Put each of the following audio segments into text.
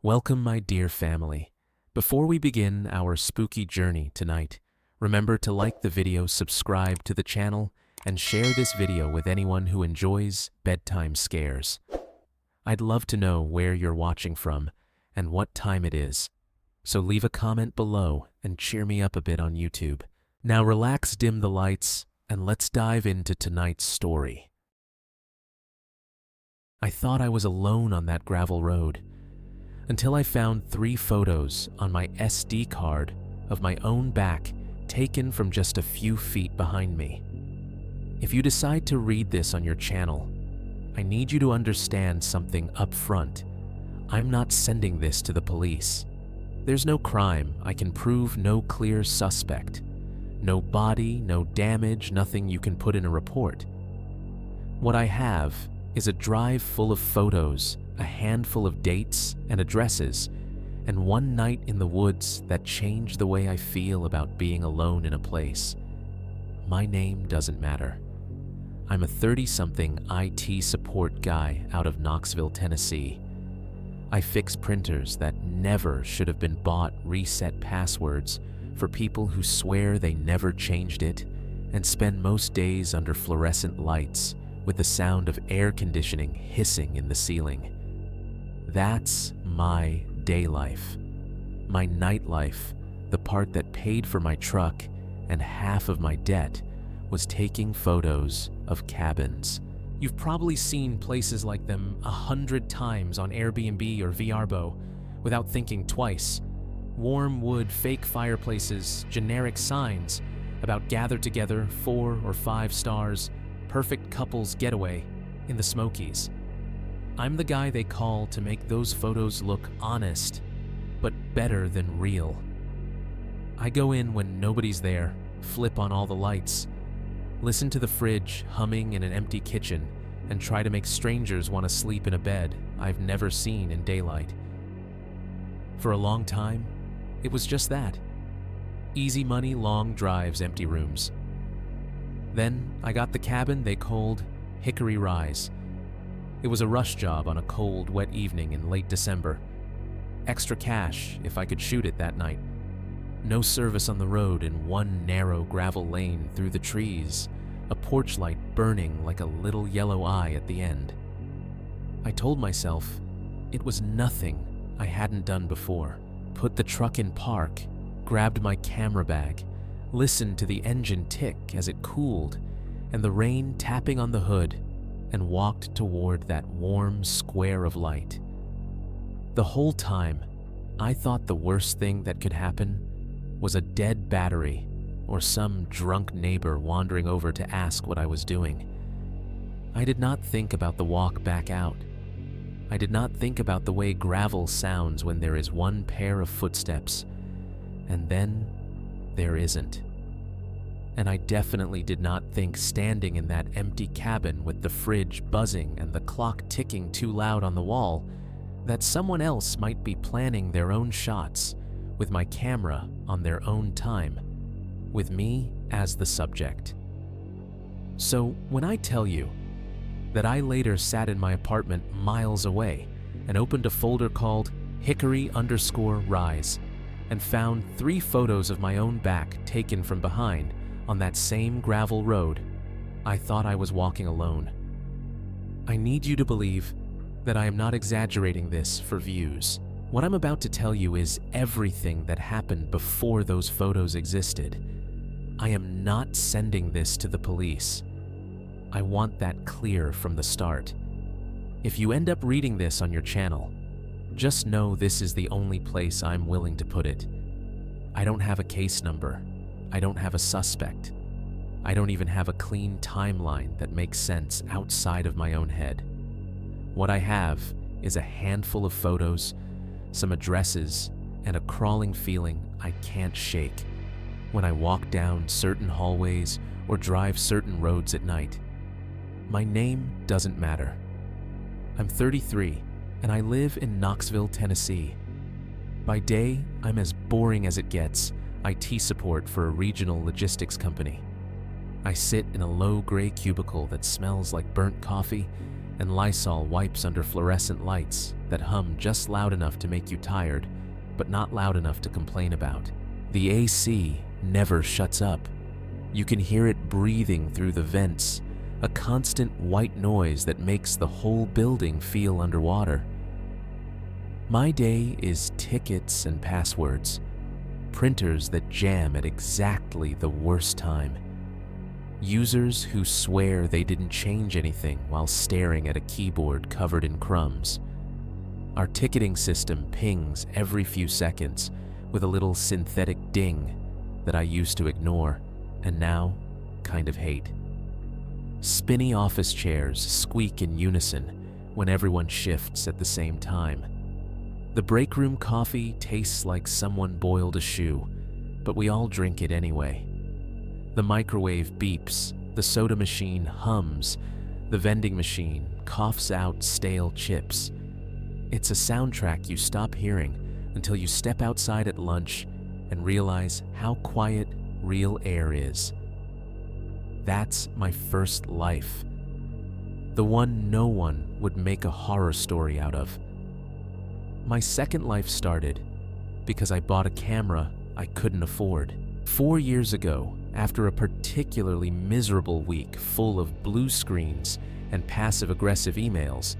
Welcome, my dear family. Before we begin our spooky journey tonight, remember to like the video, subscribe to the channel, and share this video with anyone who enjoys bedtime scares. I'd love to know where you're watching from and what time it is, so leave a comment below and cheer me up a bit on YouTube. Now relax, dim the lights, and let's dive into tonight's story. I thought I was alone on that gravel road, until I found 3 photos on my SD card of my own back taken from just a few feet behind me. If you decide to read this on your channel, I need you to understand something up front. I'm not sending this to the police. There's no crime. I can prove no clear suspect. No body, no damage, nothing you can put in a report. What I have is a drive full of photos, a handful of dates and addresses, and one night in the woods that changed the way I feel about being alone in a place. My name doesn't matter. I'm a 30-something IT support guy out of Knoxville, Tennessee. I fix printers that never should have been bought, reset passwords for people who swear they never changed it, and spend most days under fluorescent lights with the sound of air conditioning hissing in the ceiling. That's my day life. My night life, the part that paid for my truck and half of my debt, was taking photos of cabins. You've probably seen places like them 100 times on Airbnb or Vrbo without thinking twice. Warm wood, fake fireplaces, generic signs about gather together, 4 or 5 stars, perfect couples getaway in the Smokies. I'm the guy they call to make those photos look honest, but better than real. I go in when nobody's there, flip on all the lights, listen to the fridge humming in an empty kitchen, and try to make strangers want to sleep in a bed I've never seen in daylight. For a long time, it was just that. Easy money, long drives, empty rooms. Then I got the cabin they called Hickory Rise. It was a rush job on a cold, wet evening in late December. Extra cash if I could shoot it that night. No service on the road in one narrow gravel lane through the trees, a porch light burning like a little yellow eye at the end. I told myself it was nothing I hadn't done before. Put the truck in park, grabbed my camera bag, listened to the engine tick as it cooled and the rain tapping on the hood, and walked toward that warm square of light. The whole time, I thought the worst thing that could happen was a dead battery or some drunk neighbor wandering over to ask what I was doing. I did not think about the walk back out. I did not think about the way gravel sounds when there is one pair of footsteps, and then there isn't. And I definitely did not think standing in that empty cabin with the fridge buzzing and the clock ticking too loud on the wall that someone else might be planning their own shots with my camera on their own time, with me as the subject. So when I tell you that I later sat in my apartment miles away and opened a folder called Hickory_Rise and found 3 photos of my own back taken from behind on that same gravel road, I thought I was walking alone. I need you to believe that I am not exaggerating this for views. What I'm about to tell you is everything that happened before those photos existed. I am not sending this to the police. I want that clear from the start. If you end up reading this on your channel, just know this is the only place I'm willing to put it. I don't have a case number. I don't have a suspect. I don't even have a clean timeline that makes sense outside of my own head. What I have is a handful of photos, some addresses, and a crawling feeling I can't shake when I walk down certain hallways or drive certain roads at night. My name doesn't matter. I'm 33, and I live in Knoxville, Tennessee. By day, I'm as boring as it gets, IT support for a regional logistics company. I sit in a low gray cubicle that smells like burnt coffee and Lysol wipes under fluorescent lights that hum just loud enough to make you tired, but not loud enough to complain about. The AC never shuts up. You can hear it breathing through the vents, a constant white noise that makes the whole building feel underwater. My day is tickets and passwords, printers that jam at exactly the worst time, users who swear they didn't change anything while staring at a keyboard covered in crumbs. Our ticketing system pings every few seconds with a little synthetic ding that I used to ignore and now kind of hate. Spinny office chairs squeak in unison when everyone shifts at the same time. The break room coffee tastes like someone boiled a shoe, but we all drink it anyway. The microwave beeps, the soda machine hums, the vending machine coughs out stale chips. It's a soundtrack you stop hearing until you step outside at lunch and realize how quiet real air is. That's my first life. The one no one would make a horror story out of. My second life started because I bought a camera I couldn't afford. 4 years ago, after a particularly miserable week full of blue screens and passive-aggressive emails,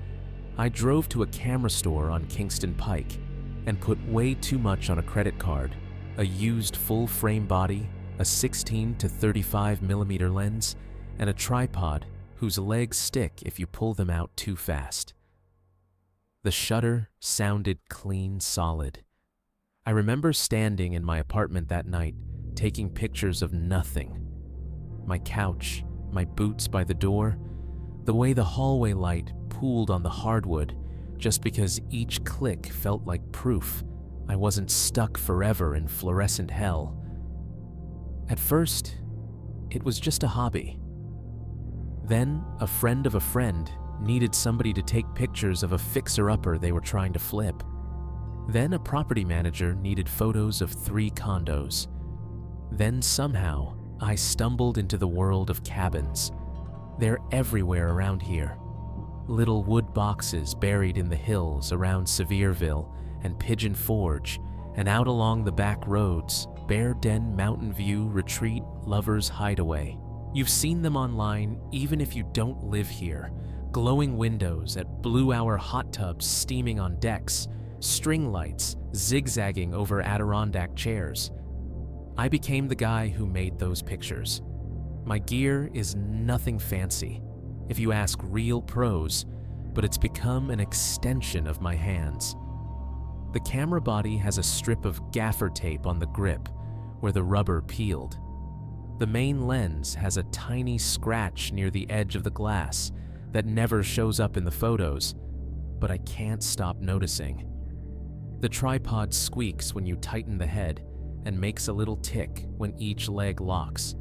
I drove to a camera store on Kingston Pike and put way too much on a credit card, a used full-frame body, a 16 to 35 millimeter lens, and a tripod whose legs stick if you pull them out too fast. The shutter sounded clean solid. I remember standing in my apartment that night, taking pictures of nothing. My couch, my boots by the door, the way the hallway light pooled on the hardwood just because each click felt like proof I wasn't stuck forever in fluorescent hell. At first, it was just a hobby. Then, a friend of a friend needed somebody to take pictures of a fixer-upper they were trying to flip. Then a property manager needed photos of 3 condos. Then somehow, I stumbled into the world of cabins. They're everywhere around here. Little wood boxes buried in the hills around Sevierville and Pigeon Forge, and out along the back roads, Bear Den, Mountain View, Retreat, Lover's Hideaway. You've seen them online even if you don't live here. Glowing windows at Blue Hour hot tubs steaming on decks, string lights zigzagging over Adirondack chairs. I became the guy who made those pictures. My gear is nothing fancy, if you ask real pros, but it's become an extension of my hands. The camera body has a strip of gaffer tape on the grip where the rubber peeled. The main lens has a tiny scratch near the edge of the glass that never shows up in the photos, but I can't stop noticing. The tripod squeaks when you tighten the head and makes a little tick when each leg locks.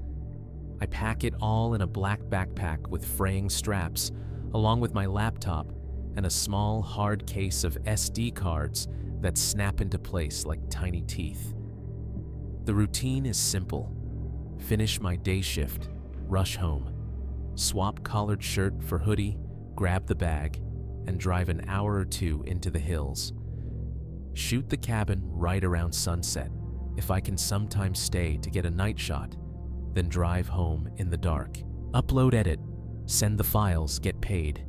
I pack it all in a black backpack with fraying straps, along with my laptop and a small hard case of SD cards that snap into place like tiny teeth. The routine is simple. Finish my day shift, rush home, swap collared shirt for hoodie, grab the bag, and drive an hour or 2 into the hills. Shoot the cabin right around sunset, if I can sometimes stay to get a night shot, then drive home in the dark. Upload, edit, send the files, get paid.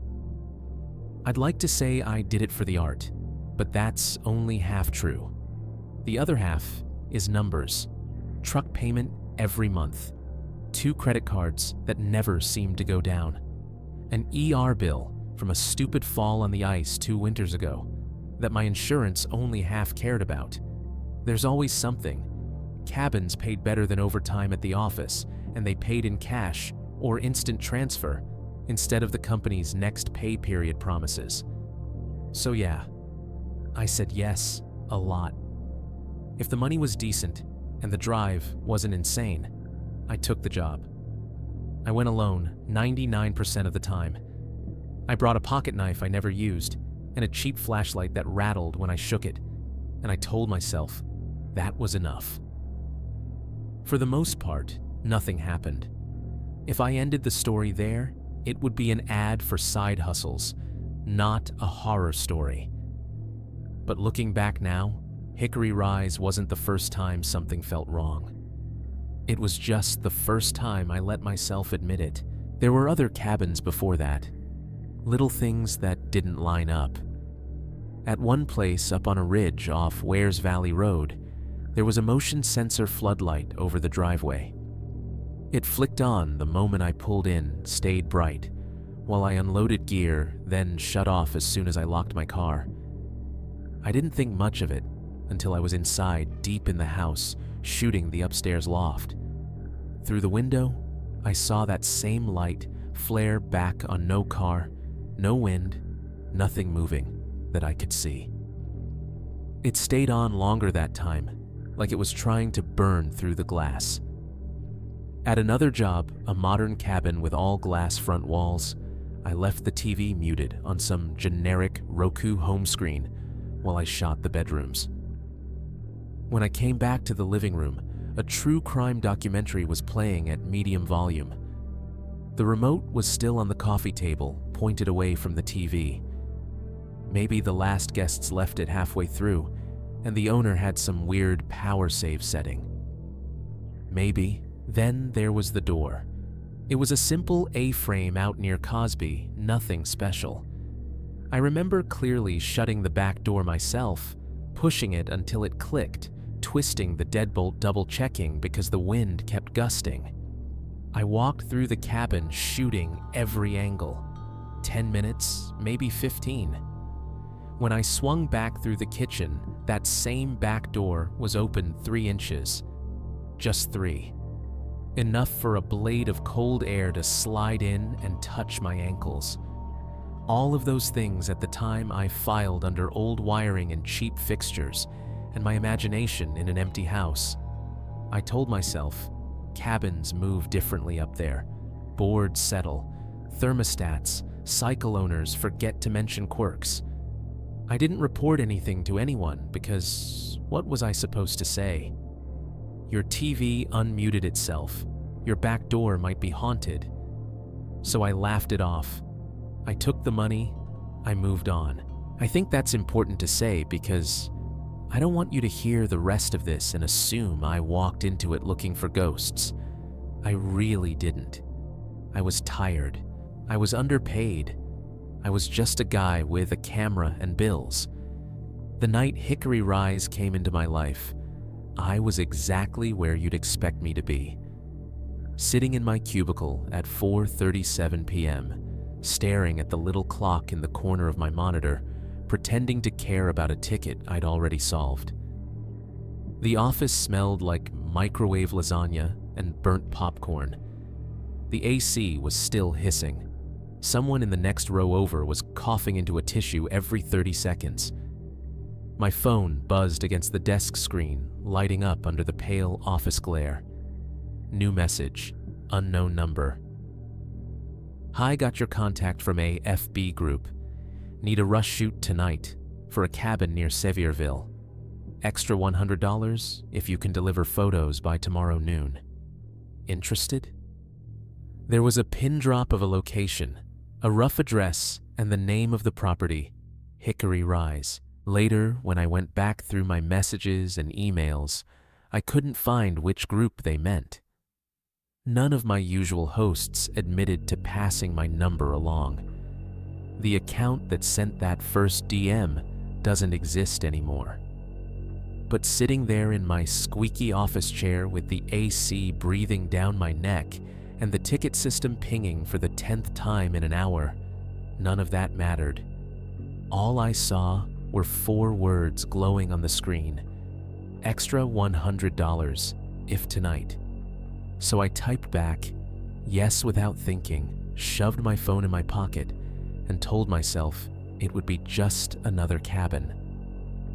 I'd like to say I did it for the art, but that's only half true. The other half is numbers. Truck payment every month. 2 credit cards that never seem to go down. An ER bill from a stupid fall on the ice 2 winters ago that my insurance only half cared about. There's always something. Cabins paid better than overtime at the office, and they paid in cash or instant transfer instead of the company's next pay period promises. So yeah, I said yes a lot. If the money was decent and the drive wasn't insane, I took the job. I went alone 99% of the time. I brought a pocket knife I never used and a cheap flashlight that rattled when I shook it, and I told myself that was enough. For the most part, nothing happened. If I ended the story there, it would be an ad for side hustles not a horror story. But looking back now, Hickory Rise wasn't the first time something felt wrong. It was just the first time I let myself admit it. There were other cabins before that, little things that didn't line up. At one place up on a ridge off Wares Valley Road, there was a motion sensor floodlight over the driveway. It flicked on the moment I pulled in, stayed bright, while I unloaded gear, then shut off as soon as I locked my car. I didn't think much of it until I was inside, deep in the house, shooting the upstairs loft. Through the window, I saw that same light flare back on no car, no wind, nothing moving that I could see. It stayed on longer that time, like it was trying to burn through the glass. At another job, a modern cabin with all glass front walls, I left the TV muted on some generic Roku home screen while I shot the bedrooms. When I came back to the living room, a true crime documentary was playing at medium volume. The remote was still on the coffee table, pointed away from the TV. Maybe the last guests left it halfway through, and the owner had some weird power save setting. Maybe. Then there was the door. It was a simple A-frame out near Cosby, nothing special. I remember clearly shutting the back door myself, pushing it until it clicked, twisting the deadbolt double-checking because the wind kept gusting. I walked through the cabin shooting every angle. 10 minutes, maybe 15. When I swung back through the kitchen, that same back door was open 3 inches. Just 3. Enough for a blade of cold air to slide in and touch my ankles. All of those things at the time I filed under old wiring and cheap fixtures, and my imagination in an empty house. I told myself, cabins move differently up there. Boards settle. Thermostats, cycle owners forget to mention quirks. I didn't report anything to anyone because what was I supposed to say? Your TV unmuted itself. Your back door might be haunted. So I laughed it off. I took the money. I moved on. I think that's important to say because I don't want you to hear the rest of this and assume I walked into it looking for ghosts. I really didn't. I was tired. I was underpaid. I was just a guy with a camera and bills. The night Hickory Rise came into my life, I was exactly where you'd expect me to be. Sitting in my cubicle at 4:37 p.m., staring at the little clock in the corner of my monitor, pretending to care about a ticket I'd already solved. The office smelled like microwave lasagna and burnt popcorn. The AC was still hissing. Someone in the next row over was coughing into a tissue every 30 seconds. My phone buzzed against the desk screen, lighting up under the pale office glare. New message, unknown number. Hi, got your contact from a FB group. Need a rush shoot tonight for a cabin near Sevierville. Extra $100 if you can deliver photos by tomorrow noon. Interested? There was a pin drop of a location, a rough address, and the name of the property, Hickory Rise. Later, when I went back through my messages and emails, I couldn't find which group they meant. None of my usual hosts admitted to passing my number along. The account that sent that first DM doesn't exist anymore. But sitting there in my squeaky office chair with the AC breathing down my neck and the ticket system pinging for the 10th time in an hour, none of that mattered. All I saw were 4 words glowing on the screen. Extra $100, if tonight. So I typed back, yes without thinking, shoved my phone in my pocket, and told myself it would be just another cabin.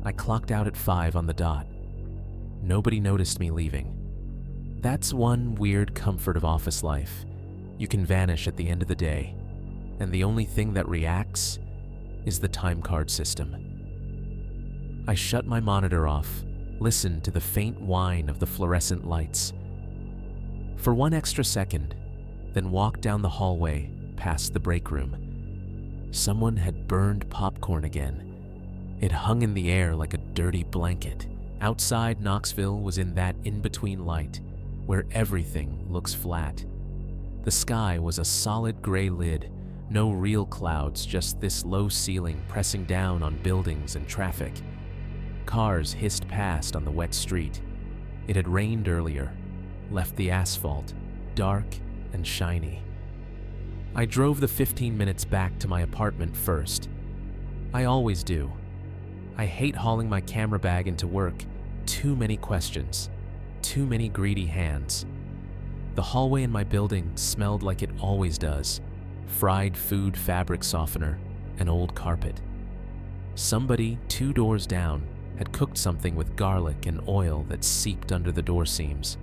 I clocked out at 5 on the dot. Nobody noticed me leaving. That's one weird comfort of office life. You can vanish at the end of the day, and the only thing that reacts is the time card system. I shut my monitor off, listened to the faint whine of the fluorescent lights. For 1 extra second, then walked down the hallway past the break room. Someone had burned popcorn again. It hung in the air like a dirty blanket. Outside, Knoxville was in that in-between light, where everything looks flat. The sky was a solid gray lid, no real clouds, just this low ceiling pressing down on buildings and traffic. Cars hissed past on the wet street. It had rained earlier, left the asphalt dark and shiny. I drove the 15 minutes back to my apartment first. I always do. I hate hauling my camera bag into work. Too many questions, too many greedy hands. The hallway in my building smelled like it always does: fried food fabric softener and old carpet. Somebody 2 doors down had cooked something with garlic and oil that seeped under the door seams.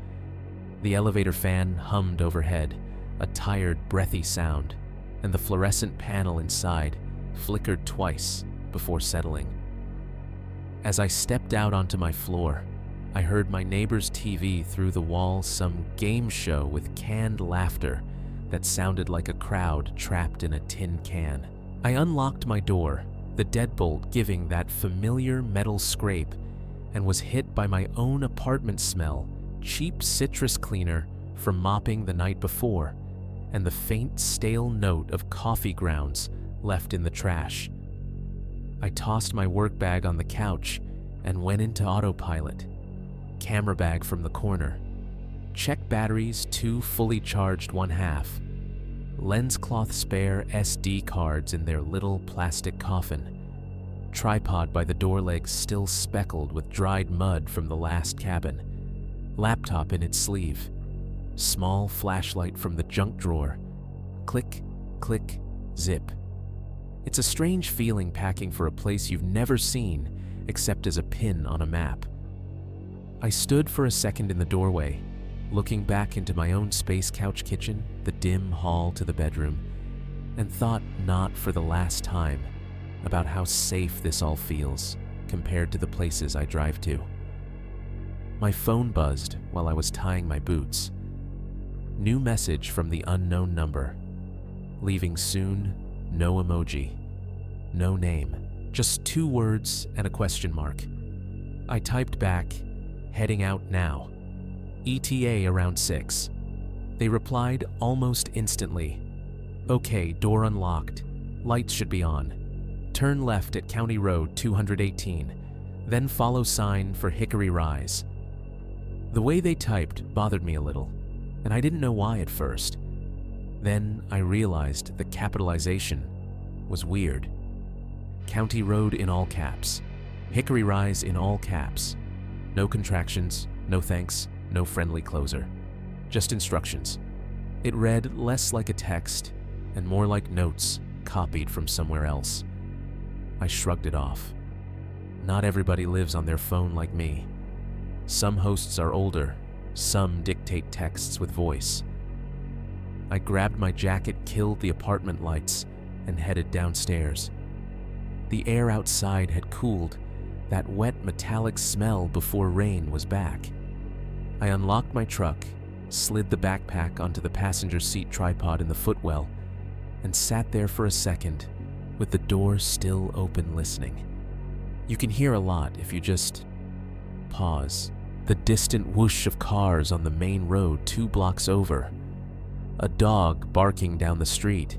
The elevator fan hummed overhead, a tired, breathy sound, and the fluorescent panel inside flickered twice before settling. As I stepped out onto my floor, I heard my neighbor's TV through the wall, some game show with canned laughter that sounded like a crowd trapped in a tin can. I unlocked my door, the deadbolt giving that familiar metal scrape, and was hit by my own apartment smell, cheap citrus cleaner from mopping the night before, and the faint stale note of coffee grounds left in the trash. I tossed my work bag on the couch and went into autopilot. Camera bag from the corner. Check batteries, 2 fully charged 1/2. Lens cloth spare SD cards in their little plastic coffin. Tripod by the door legs still speckled with dried mud from the last cabin. Laptop in its sleeve. Small flashlight from the junk drawer. Click, click, zip. It's a strange feeling packing for a place you've never seen except as a pin on a map. I stood for a second in the doorway, looking back into my own space couch kitchen, the dim hall to the bedroom, and thought not for the last time about how safe this all feels compared to the places I drive to. My phone buzzed while I was tying my boots. New message from the unknown number. Leaving soon, no emoji, no name, just 2 words and a question mark. I typed back, heading out now. ETA around 6. They replied almost instantly. Okay, door unlocked. Lights should be on. Turn left at County Road 218, then follow sign for Hickory Rise. The way they typed bothered me a little, and I didn't know why at first. Then I realized the capitalization was weird. County Road in all caps. Hickory Rise in all caps. No contractions, no thanks, no friendly closer. Just instructions. It read less like a text and more like notes copied from somewhere else. I shrugged it off. Not everybody lives on their phone like me. Some hosts are older, some dictate texts with voice. I grabbed my jacket, killed the apartment lights, and headed downstairs. The air outside had cooled, that wet metallic smell before rain was back. I unlocked my truck, slid the backpack onto the passenger seat tripod in the footwell, and sat there for a second with the door still open listening. You can hear a lot if you just pause. The distant whoosh of cars on the main road 2 blocks over. A dog barking down the street.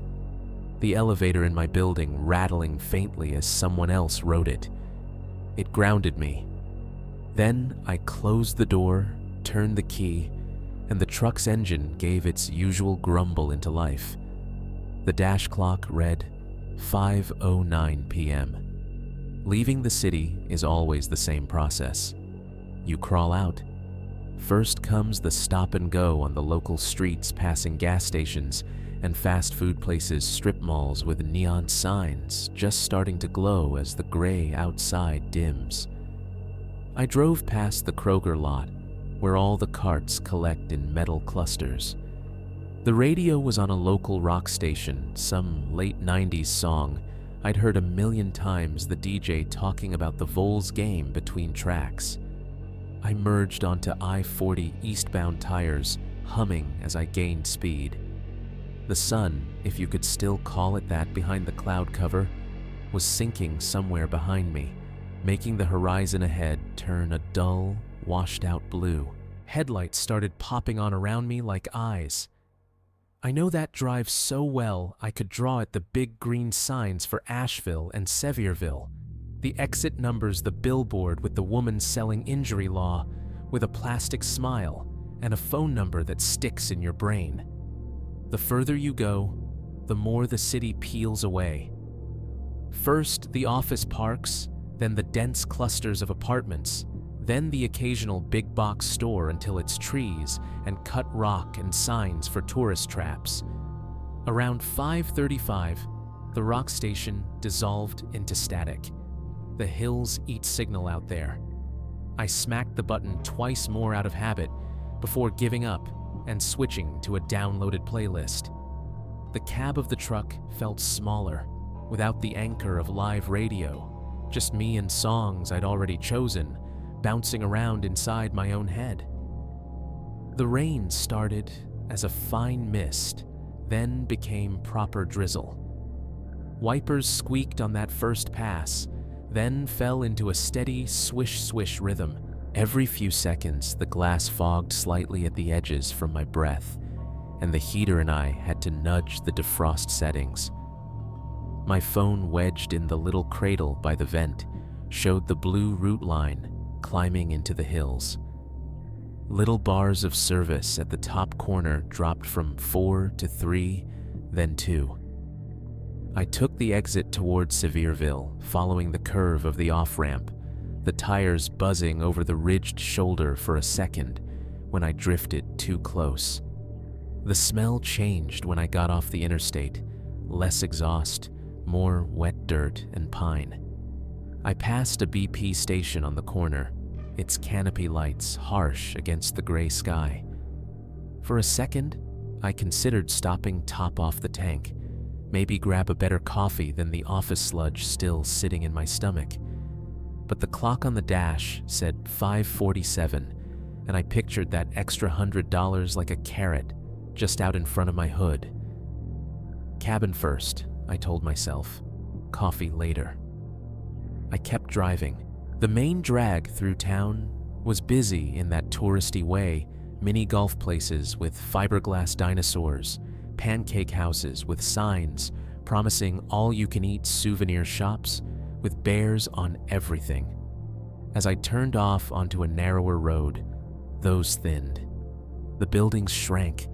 The elevator in my building rattling faintly as someone else rode it. It grounded me. Then I closed the door, turned the key, and the truck's engine gave its usual grumble into life. The dash clock read 5:09 p.m. Leaving the city is always the same process. You crawl out. First comes the stop and go on the local streets, passing gas stations and fast food places, strip malls with neon signs just starting to glow as the gray outside dims. I drove past the Kroger lot, where all the carts collect in metal clusters. The radio was on a local rock station, some late 90s song I'd heard a million times, the DJ talking about the Vols game between tracks. I merged onto I-40 eastbound tires, humming as I gained speed. The sun, if you could still call it that behind the cloud cover, was sinking somewhere behind me, making the horizon ahead turn a dull, washed-out blue. Headlights started popping on around me like eyes. I know that drive so well I could draw it the big green signs for Asheville and Sevierville, the exit numbers, the billboard with the woman selling injury law with a plastic smile and a phone number that sticks in your brain. The further you go, the more the city peels away. First the office parks, then the dense clusters of apartments, then the occasional big box store until it's trees and cut rock and signs for tourist traps. Around 5:35, the rock station dissolved into static. The hills eat signal out there. I smacked the button twice more out of habit before giving up and switching to a downloaded playlist. The cab of the truck felt smaller, without the anchor of live radio, just me and songs I'd already chosen, bouncing around inside my own head. The rain started as a fine mist, then became proper drizzle. Wipers squeaked on that first pass, then fell into a steady swish-swish rhythm. Every few seconds, the glass fogged slightly at the edges from my breath, and the heater and I had to nudge the defrost settings. My phone, wedged in the little cradle by the vent, showed the blue route line climbing into the hills. Little bars of service at the top corner dropped from 4 to 3, then 2. I took the exit toward Sevierville, following the curve of the off-ramp, the tires buzzing over the ridged shoulder for a second when I drifted too close. The smell changed when I got off the interstate, less exhaust, more wet dirt and pine. I passed a BP station on the corner, its canopy lights harsh against the gray sky. For a second, I considered stopping top off the tank, maybe grab a better coffee than the office sludge still sitting in my stomach. But the clock on the dash said 5:47, and I pictured that extra $100 like a carrot just out in front of my hood. Cabin first, I told myself. Coffee later. I kept driving. The main drag through town was busy in that touristy way, mini golf places with fiberglass dinosaurs, pancake houses with signs promising all-you-can-eat souvenir shops with bears on everything. As I turned off onto a narrower road, those thinned. The buildings shrank,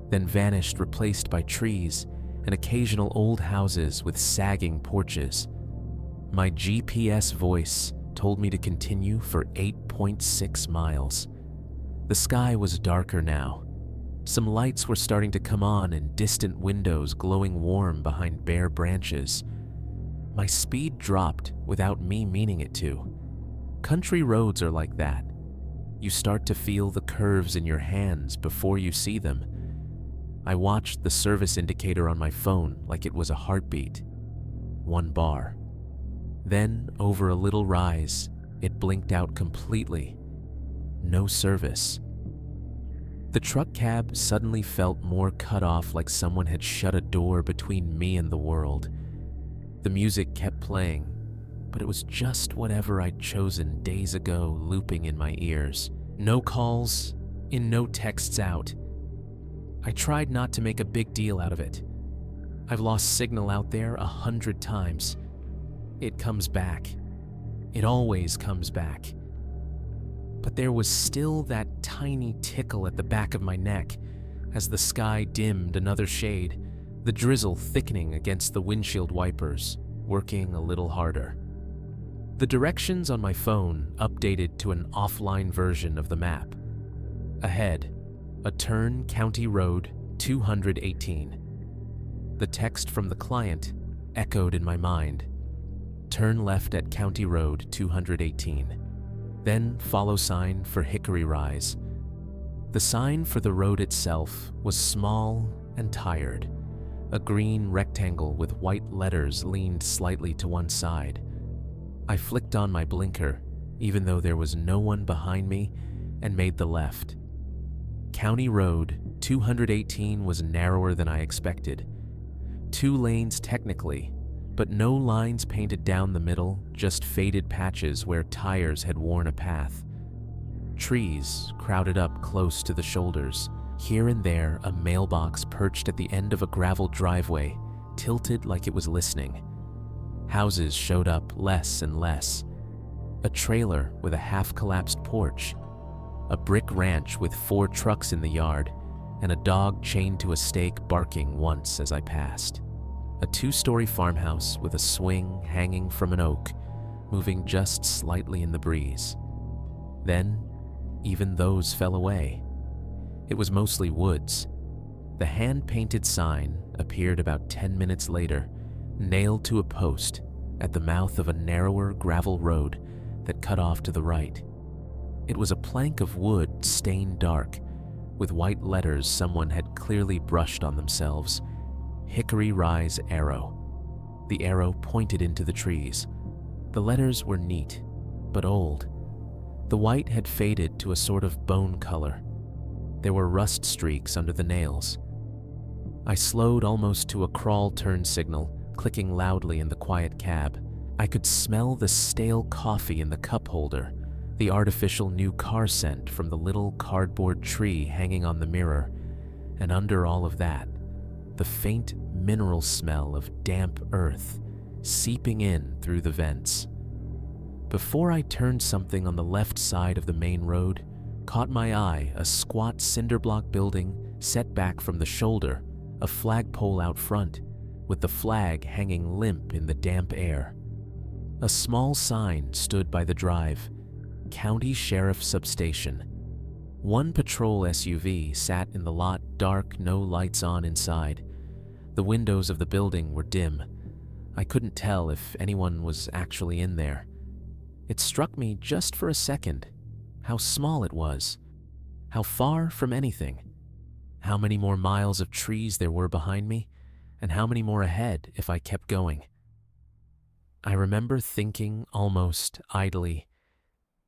then vanished, replaced by trees and occasional old houses with sagging porches. My GPS voice told me to continue for 8.6 miles. The sky was darker now. Some lights were starting to come on in distant windows glowing warm behind bare branches. My speed dropped without me meaning it to. Country roads are like that. You start to feel the curves in your hands before you see them. I watched the service indicator on my phone like it was a heartbeat. 1 bar. Then, over a little rise, it blinked out completely. No service. The truck cab suddenly felt more cut off, like someone had shut a door between me and the world. The music kept playing, but it was just whatever I'd chosen days ago looping in my ears. No calls in, no texts out. I tried not to make a big deal out of it. I've lost signal out there 100 times. It comes back. It always comes back. But there was still that tiny tickle at the back of my neck as the sky dimmed another shade, the drizzle thickening against the windshield wipers, working a little harder. The directions on my phone updated to an offline version of the map. Ahead, a turn County Road 218. The text from the client echoed in my mind. Turn left at County Road 218. Then follow sign for Hickory Rise. The sign for the road itself was small and tired. A green rectangle with white letters leaned slightly to one side. I flicked on my blinker, even though there was no one behind me, and made the left. County Road 218 was narrower than I expected. 2 lanes technically, but no lines painted down the middle, just faded patches where tires had worn a path. Trees crowded up close to the shoulders. Here and there, a mailbox perched at the end of a gravel driveway, tilted like it was listening. Houses showed up less and less. A trailer with a half-collapsed porch, a brick ranch with 4 trucks in the yard, and a dog chained to a stake barking once as I passed. A 2-story farmhouse with a swing hanging from an oak, moving just slightly in the breeze. Then, even those fell away. It was mostly woods. The hand-painted sign appeared about 10 minutes later, nailed to a post at the mouth of a narrower gravel road that cut off to the right. It was a plank of wood stained dark, with white letters someone had clearly brushed on themselves. Hickory Rise Arrow. The arrow pointed into the trees. The letters were neat, but old. The white had faded to a sort of bone color. There were rust streaks under the nails. I slowed almost to a crawl turn signal, clicking loudly in the quiet cab. I could smell the stale coffee in the cup holder, the artificial new car scent from the little cardboard tree hanging on the mirror, and under all of that, the faint mineral smell of damp earth seeping in through the vents. Before I turned, something on the left side of the main road caught my eye, a squat cinder block building set back from the shoulder, a flagpole out front, with the flag hanging limp in the damp air. A small sign stood by the drive, County Sheriff Substation. 1 patrol SUV sat in the lot, dark, no lights on inside. The windows of the building were dim. I couldn't tell if anyone was actually in there. It struck me just for a second how small it was, how far from anything, how many more miles of trees there were behind me, and how many more ahead if I kept going. I remember thinking almost idly,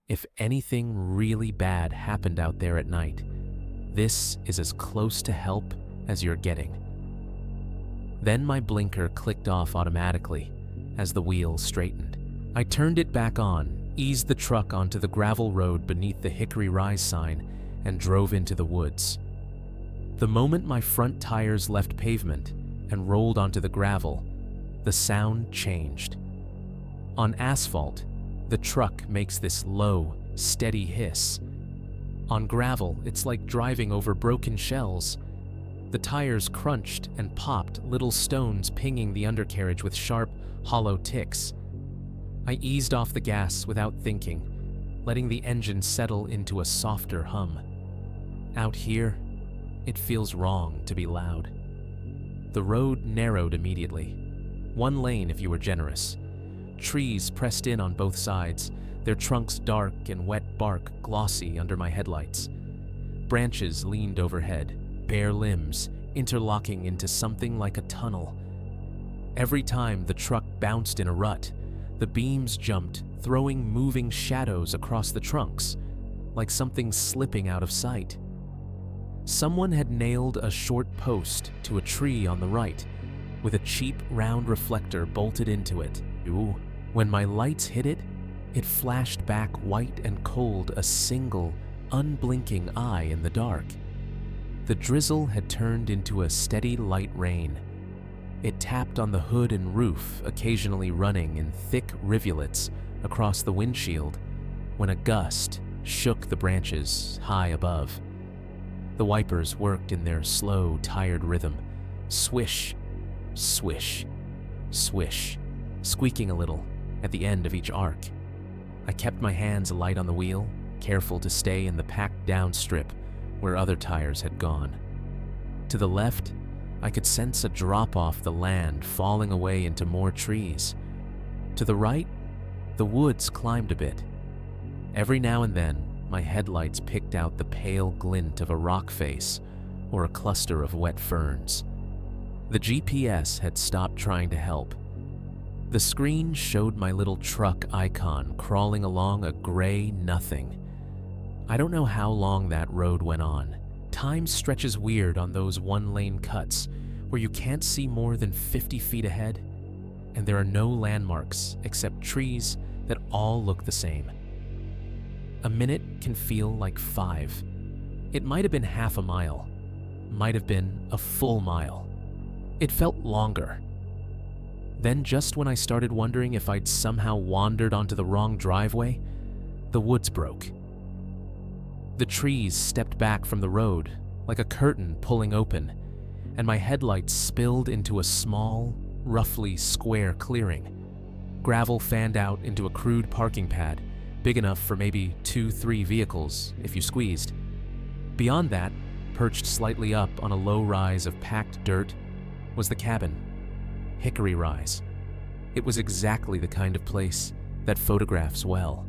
if anything really bad happened out there at night, this is as close to help as you're getting. Then my blinker clicked off automatically as the wheel straightened. I turned it back on, eased the truck onto the gravel road beneath the Hickory Rise sign, and drove into the woods. The moment my front tires left pavement and rolled onto the gravel, the sound changed. On asphalt, the truck makes this low, steady hiss. On gravel, it's like driving over broken shells. The tires crunched and popped, little stones pinging the undercarriage with sharp, hollow ticks. I eased off the gas without thinking, letting the engine settle into a softer hum. Out here, it feels wrong to be loud. The road narrowed immediately. 1 lane if you were generous. Trees pressed in on both sides, their trunks dark and wet bark glossy under my headlights. Branches leaned overhead, bare limbs interlocking into something like a tunnel. Every time the truck bounced in a rut, the beams jumped, throwing moving shadows across the trunks, like something slipping out of sight. Someone had nailed a short post to a tree on the right, with a cheap round reflector bolted into it. Ooh. When my lights hit it, it flashed back white and cold, a single, unblinking eye in the dark. The drizzle had turned into a steady light rain. It tapped on the hood and roof, occasionally running in thick rivulets across the windshield, when a gust shook the branches high above. The wipers worked in their slow, tired rhythm. Swish, swish, swish, squeaking a little at the end of each arc. I kept my hands light on the wheel, careful to stay in the packed down strip where other tires had gone. To the left, I could sense a drop off the land falling away into more trees. To the right, the woods climbed a bit. Every now and then, my headlights picked out the pale glint of a rock face or a cluster of wet ferns. The GPS had stopped trying to help. The screen showed my little truck icon crawling along a gray nothing. I don't know how long that road went on. Time stretches weird on those 1-lane cuts where you can't see more than 50 feet ahead. and there are no landmarks except trees that all look the same. A minute can feel like 5. It might have been half a mile, might have been a full mile. It felt longer. Then just when I started wondering if I'd somehow wandered onto the wrong driveway, the woods broke. The trees stepped back from the road like a curtain pulling open, and my headlights spilled into a small, roughly square clearing. Gravel fanned out into a crude parking pad, big enough for maybe 2-3 vehicles if you squeezed. Beyond that, perched slightly up on a low rise of packed dirt, was the cabin. Hickory rise. It was exactly the kind of place that photographs well.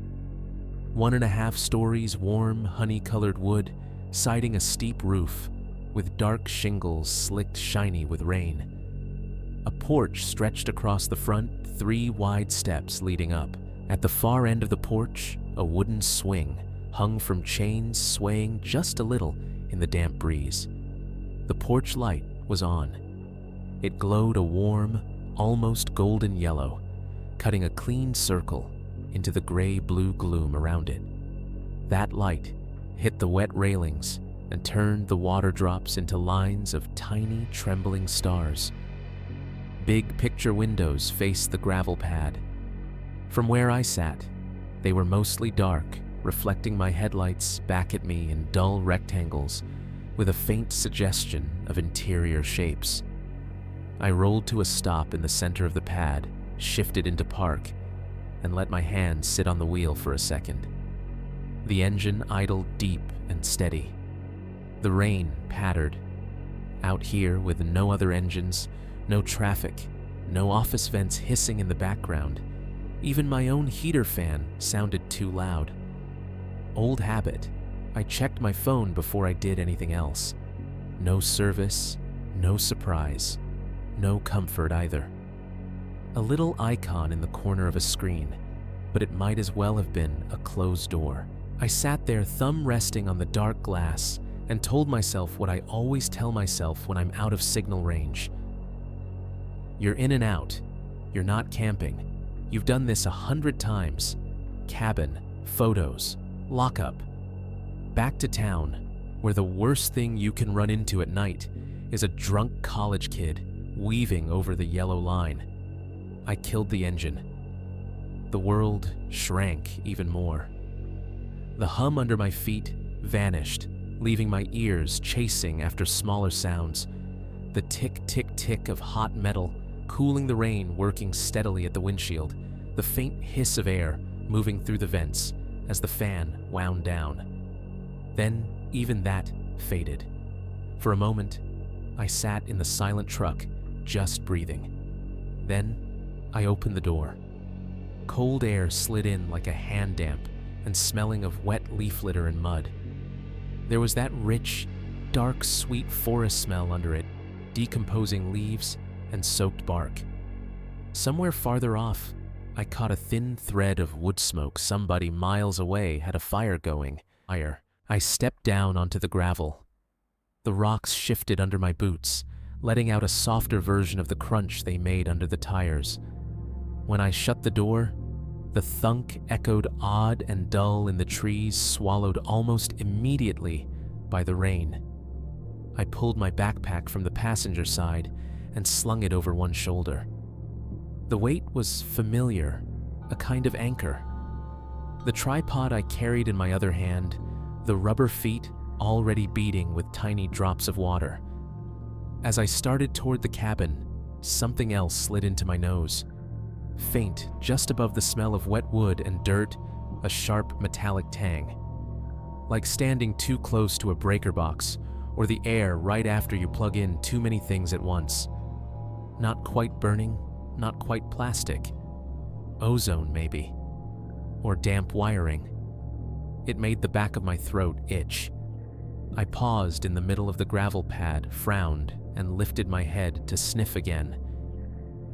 1.5 stories warm, honey-colored wood, siding a steep roof, with dark shingles slicked shiny with rain. A porch stretched across the front, 3 wide steps leading up. At the far end of the porch, a wooden swing hung from chains swaying just a little in the damp breeze. The porch light was on. It glowed a warm, almost golden yellow, cutting a clean circle into the gray-blue gloom around it. That light hit the wet railings and turned the water drops into lines of tiny, trembling stars. Big picture windows faced the gravel pad. From where I sat, they were mostly dark, reflecting my headlights back at me in dull rectangles with a faint suggestion of interior shapes. I rolled to a stop in the center of the pad, shifted into park, and let my hand sit on the wheel for a second. The engine idled deep and steady. The rain pattered. Out here with no other engines, no traffic, no office vents hissing in the background, even my own heater fan sounded too loud. Old habit, I checked my phone before I did anything else. No service, no surprise, no comfort either. A little icon in the corner of a screen, but it might as well have been a closed door. I sat there, thumb resting on the dark glass, and told myself what I always tell myself when I'm out of signal range. You're in and out. You're not camping. You've done this 100 times. Cabin, photos, lockup. Back to town, where the worst thing you can run into at night is a drunk college kid weaving over the yellow line. I killed the engine. The world shrank even more. The hum under my feet vanished, leaving my ears chasing after smaller sounds. The tick-tick-tick of hot metal, cooling the rain working steadily at the windshield, the faint hiss of air moving through the vents as the fan wound down. Then even that faded. For a moment, I sat in the silent truck, just breathing. Then I opened the door. Cold air slid in like a hand damp and smelling of wet leaf litter and mud. There was that rich, dark, sweet forest smell under it, decomposing leaves and soaked bark. Somewhere farther off, I caught a thin thread of wood smoke. Somebody miles away had a fire going. I stepped down onto the gravel. The rocks shifted under my boots, letting out a softer version of the crunch they made under the tires. When I shut the door, the thunk echoed odd and dull in the trees, swallowed almost immediately by the rain. I pulled my backpack from the passenger side and slung it over one shoulder. The weight was familiar, a kind of anchor. The tripod I carried in my other hand, the rubber feet already beating with tiny drops of water. As I started toward the cabin, something else slid into my nose. Faint, just above the smell of wet wood and dirt, a sharp metallic tang. Like standing too close to a breaker box, or the air right after you plug in too many things at once. Not quite burning, not quite plastic. Ozone, maybe. Or damp wiring. It made the back of my throat itch. I paused in the middle of the gravel pad, frowned, and lifted my head to sniff again.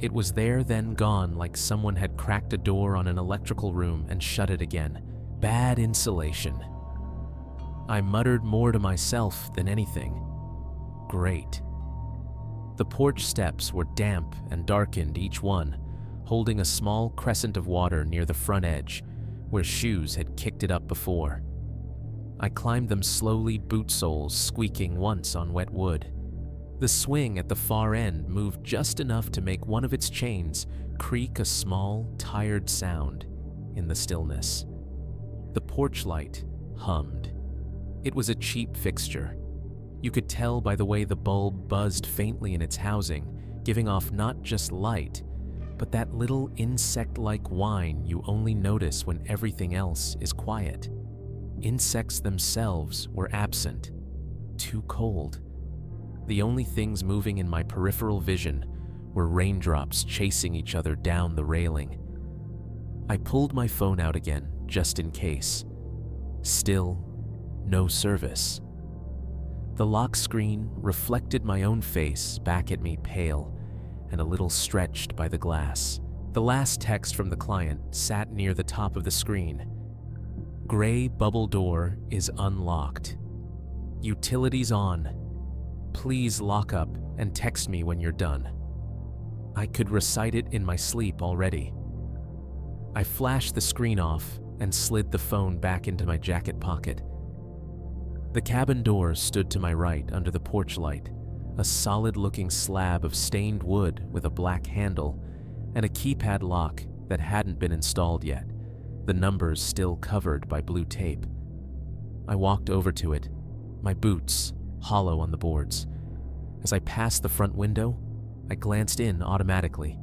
It was there, then gone, like someone had cracked a door on an electrical room and shut it again. Bad insulation. I muttered more to myself than anything. Great. The porch steps were damp and darkened, each one, holding a small crescent of water near the front edge, where shoes had kicked it up before. I climbed them slowly, boot soles squeaking once on wet wood. The swing at the far end moved just enough to make one of its chains creak a small, tired sound in the stillness. The porch light hummed. It was a cheap fixture. You could tell by the way the bulb buzzed faintly in its housing, giving off not just light, but that little insect-like whine you only notice when everything else is quiet. Insects themselves were absent, too cold. The only things moving in my peripheral vision were raindrops chasing each other down the railing. I pulled my phone out again, just in case. Still, no service. The lock screen reflected my own face back at me, pale and a little stretched by the glass. The last text from the client sat near the top of the screen. Gray bubble door is unlocked. Utilities on. Please lock up and text me when you're done. I could recite it in my sleep already. I flashed the screen off and slid the phone back into my jacket pocket. The cabin door stood to my right under the porch light, a solid-looking slab of stained wood with a black handle and a keypad lock that hadn't been installed yet, the numbers still covered by blue tape. I walked over to it, my boots hollow on the boards. As I passed the front window, I glanced in automatically.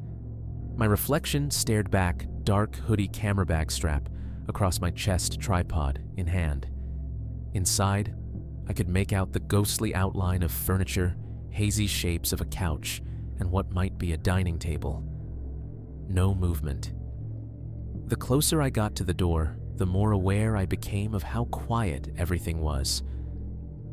My reflection stared back, dark hoodie camera bag strap across my chest, tripod in hand. Inside, I could make out the ghostly outline of furniture, hazy shapes of a couch, and what might be a dining table. No movement. The closer I got to the door, the more aware I became of how quiet everything was.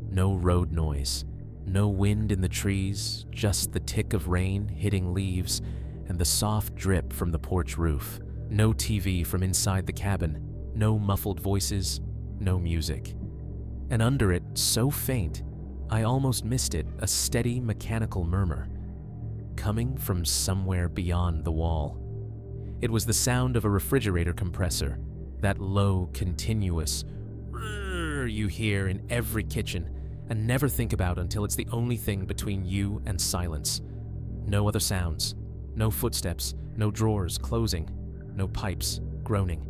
No road noise, no wind in the trees, just the tick of rain hitting leaves and the soft drip from the porch roof. No TV from inside the cabin, no muffled voices, no music. And under it, so faint, I almost missed it, a steady mechanical murmur, coming from somewhere beyond the wall. It was the sound of a refrigerator compressor, that low, continuous "rrrr" you hear in every kitchen and never think about until it's the only thing between you and silence. No other sounds, no footsteps, no drawers closing, no pipes groaning.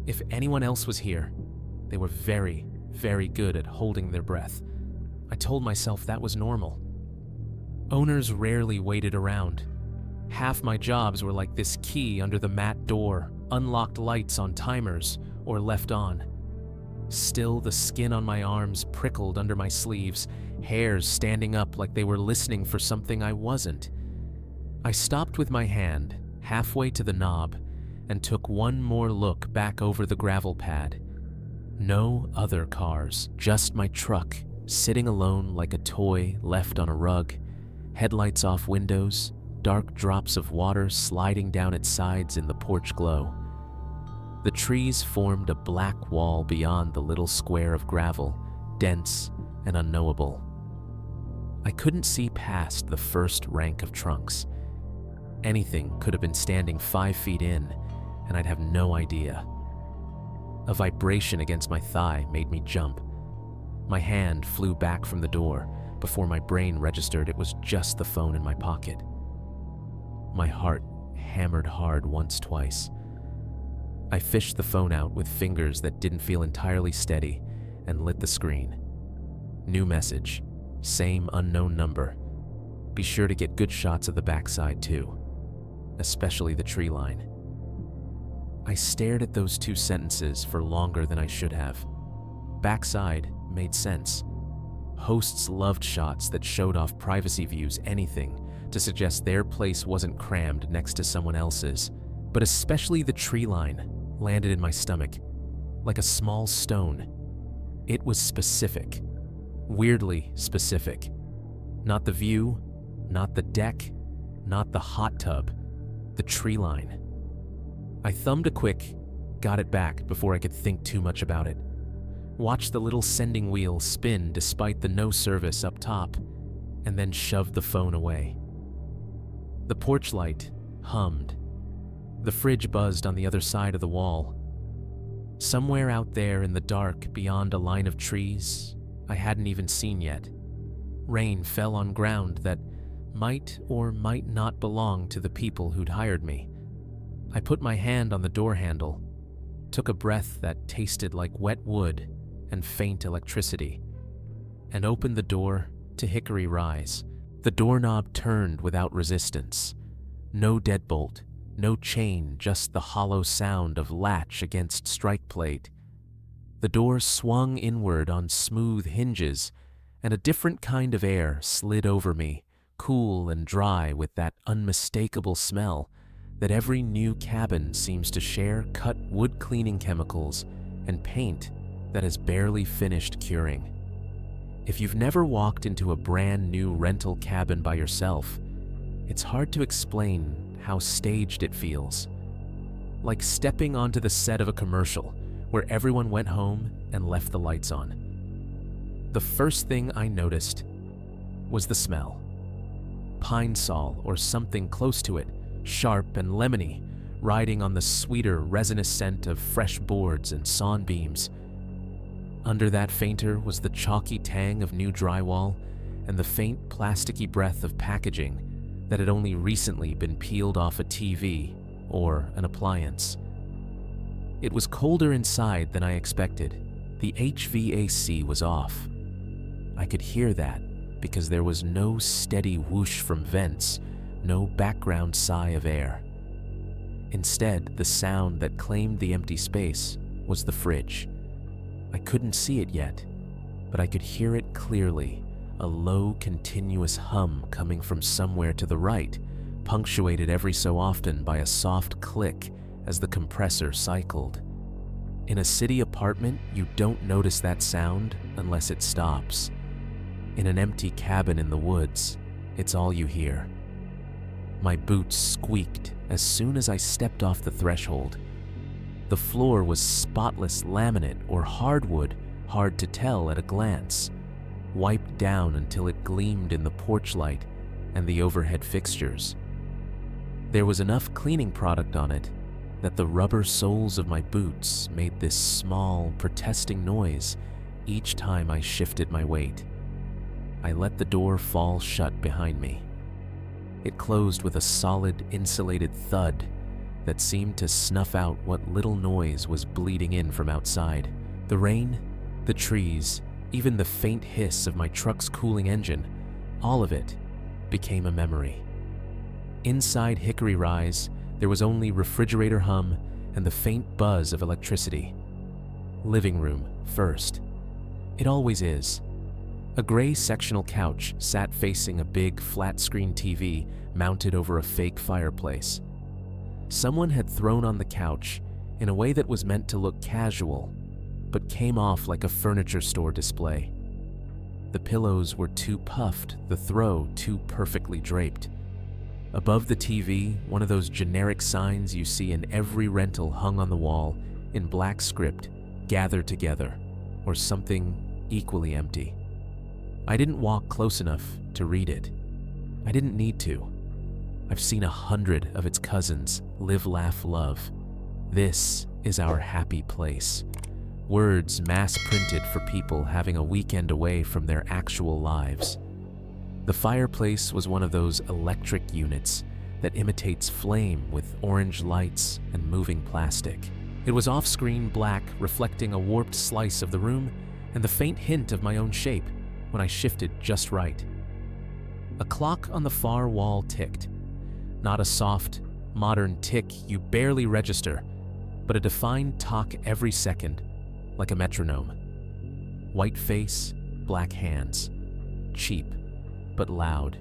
If anyone else was here, they were very, very good at holding their breath. I told myself that was normal. Owners rarely waited around. Half my jobs were like this key under the mat door, unlocked lights on timers, or left on. Still, the skin on my arms prickled under my sleeves, hairs standing up like they were listening for something I wasn't. I stopped with my hand halfway to the knob and took one more look back over the gravel pad. No other cars, just my truck, sitting alone like a toy left on a rug, headlights off windows, dark drops of water sliding down its sides in the porch glow. The trees formed a black wall beyond the little square of gravel, dense and unknowable. I couldn't see past the first rank of trunks. Anything could have been standing 5 feet in, and I'd have no idea. A vibration against my thigh made me jump. My hand flew back from the door before my brain registered it was just the phone in my pocket. My heart hammered hard once, twice. I fished the phone out with fingers that didn't feel entirely steady and lit the screen. New message, same unknown number. Be sure to get good shots of the backside too, especially the tree line. I stared at those 2 sentences for longer than I should have. Backside made sense. Hosts loved shots that showed off privacy views, anything to suggest their place wasn't crammed next to someone else's. But especially the tree line landed in my stomach, like a small stone. It was specific, weirdly specific. Not the view, not the deck, not the hot tub, the tree line. I thumbed a quick, got it back before I could think too much about it. Watched the little sending wheel spin despite the no service up top, and then shoved the phone away. The porch light hummed, The fridge buzzed on the other side of the wall. Somewhere out there in the dark beyond a line of trees I hadn't even seen yet, rain fell on ground that might or might not belong to the people who'd hired me. I put my hand on the door handle, took a breath that tasted like wet wood and faint electricity, and opened the door to Hickory Rise. The doorknob turned without resistance. No deadbolt, no chain, just the hollow sound of latch against strike plate. The door swung inward on smooth hinges, and a different kind of air slid over me, cool and dry with that unmistakable smell that every new cabin seems to share cut wood cleaning chemicals and paint that has barely finished curing. If you've never walked into a brand new rental cabin by yourself, it's hard to explain how staged it feels. Like stepping onto the set of a commercial where everyone went home and left the lights on. The first thing I noticed was the smell. Pine sol or something close to it, sharp and lemony, riding on the sweeter resinous scent of fresh boards and sawn beams. Under that fainter was the chalky tang of new drywall and the faint plasticky breath of packaging that had only recently been peeled off a TV or an appliance. It was colder inside than I expected. The HVAC was off. I could hear that because there was no steady whoosh from vents, no background sigh of air. Instead, the sound that claimed the empty space was the fridge. I couldn't see it yet, but I could hear it clearly, a low, continuous hum coming from somewhere to the right, punctuated every so often by a soft click as the compressor cycled. In a city apartment, you don't notice that sound unless it stops. In an empty cabin in the woods, it's all you hear. My boots squeaked as soon as I stepped off the threshold. The floor was spotless laminate or hardwood, hard to tell at a glance, wiped down until it gleamed in the porch light and the overhead fixtures. There was enough cleaning product on it that the rubber soles of my boots made this small, protesting noise each time I shifted my weight. I let the door fall shut behind me. It closed with a solid, insulated thud that seemed to snuff out what little noise was bleeding in from outside. The rain, the trees, even the faint hiss of my truck's cooling engine, all of it became a memory. Inside Hickory Rise, there was only refrigerator hum and the faint buzz of electricity. Living room first. It always is. A gray sectional couch sat facing a big flat-screen TV mounted over a fake fireplace. Someone had thrown on the couch in a way that was meant to look casual, but came off like a furniture store display. The pillows were too puffed, the throw too perfectly draped. Above the TV, one of those generic signs you see in every rental hung on the wall in black script, "Gather together," or something equally empty. I didn't walk close enough to read it. I didn't need to. I've seen 100 of its cousins, live, laugh, love. This is our happy place. Words mass printed for people having a weekend away from their actual lives. The fireplace was one of those electric units that imitates flame with orange lights and moving plastic. It was off-screen black, reflecting a warped slice of the room and the faint hint of my own shape when I shifted just right. A clock on the far wall ticked. Not a soft, modern tick you barely register, but a defined tock every second, like a metronome. White face, black hands. Cheap, but loud.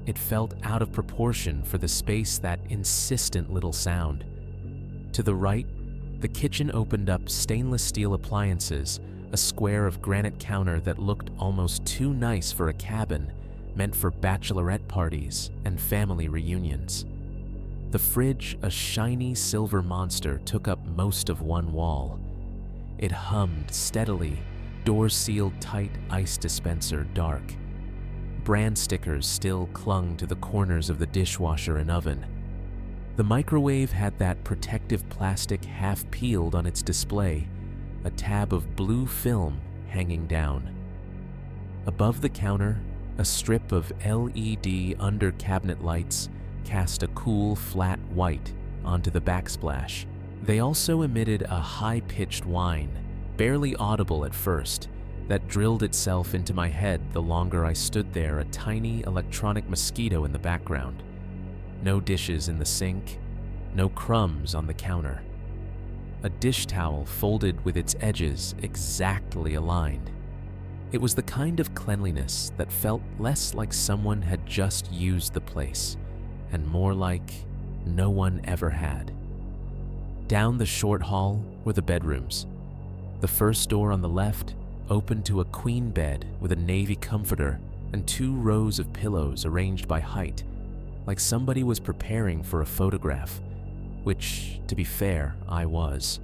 It felt out of proportion for the space that insistent little sound. To the right, the kitchen opened up stainless steel appliances, a square of granite counter that looked almost too nice for a cabin, meant for bachelorette parties and family reunions. The fridge, a shiny silver monster, took up most of one wall. It hummed steadily, door sealed tight, ice dispenser dark. Brand stickers still clung to the corners of the dishwasher and oven. The microwave had that protective plastic half peeled on its display, a tab of blue film hanging down. Above the counter, a strip of LED under-cabinet lights cast a cool, flat white onto the backsplash. They also emitted a high-pitched whine, barely audible at first, that drilled itself into my head the longer I stood there, a tiny electronic mosquito in the background. No dishes in the sink, no crumbs on the counter. A dish towel folded with its edges exactly aligned. It was the kind of cleanliness that felt less like someone had just used the place, and more like no one ever had. Down the short hall were the bedrooms. The first door on the left opened to a queen bed with a navy comforter and 2 rows of pillows arranged by height, like somebody was preparing for a photograph, which, to be fair, I was.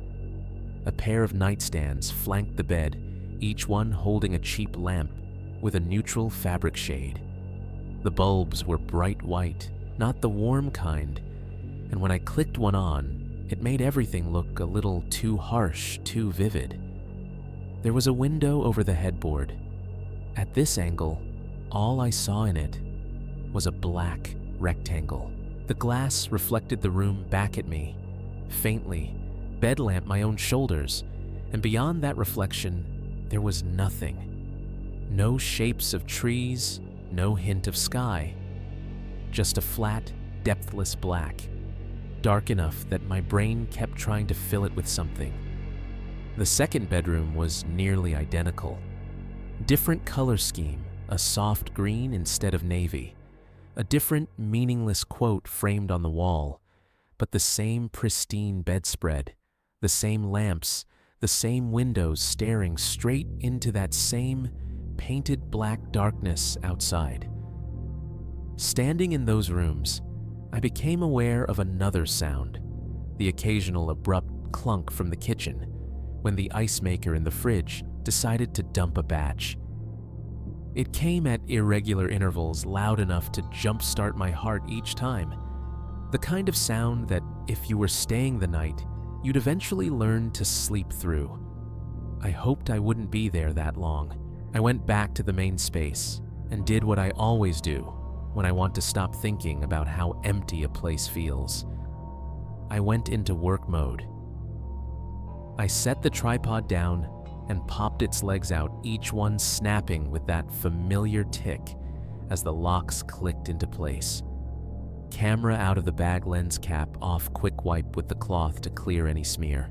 A pair of nightstands flanked the bed, each one holding a cheap lamp with a neutral fabric shade. The bulbs were bright white, not the warm kind, and when I clicked one on, it made everything look a little too harsh, too vivid. There was a window over the headboard. At this angle, all I saw in it was a black rectangle. The glass reflected the room back at me, faintly, bed lamp my own shoulders, and beyond that reflection, there was nothing. No shapes of trees, no hint of sky. Just a flat, depthless black, dark enough that my brain kept trying to fill it with something. The second bedroom was nearly identical. Different color scheme, a soft green instead of navy. A different, meaningless quote framed on the wall, but the same pristine bedspread, the same lamps, the same windows staring straight into that same painted black darkness outside. Standing in those rooms, I became aware of another sound, the occasional abrupt clunk from the kitchen, when the ice maker in the fridge decided to dump a batch. It came at irregular intervals, loud enough to jumpstart my heart each time. The kind of sound that, if you were staying the night, you'd eventually learn to sleep through. I hoped I wouldn't be there that long. I went back to the main space and did what I always do when I want to stop thinking about how empty a place feels. I went into work mode. I set the tripod down and popped its legs out, each one snapping with that familiar tick as the locks clicked into place. Camera out of the bag lens cap off, quick wipe with the cloth to clear any smear.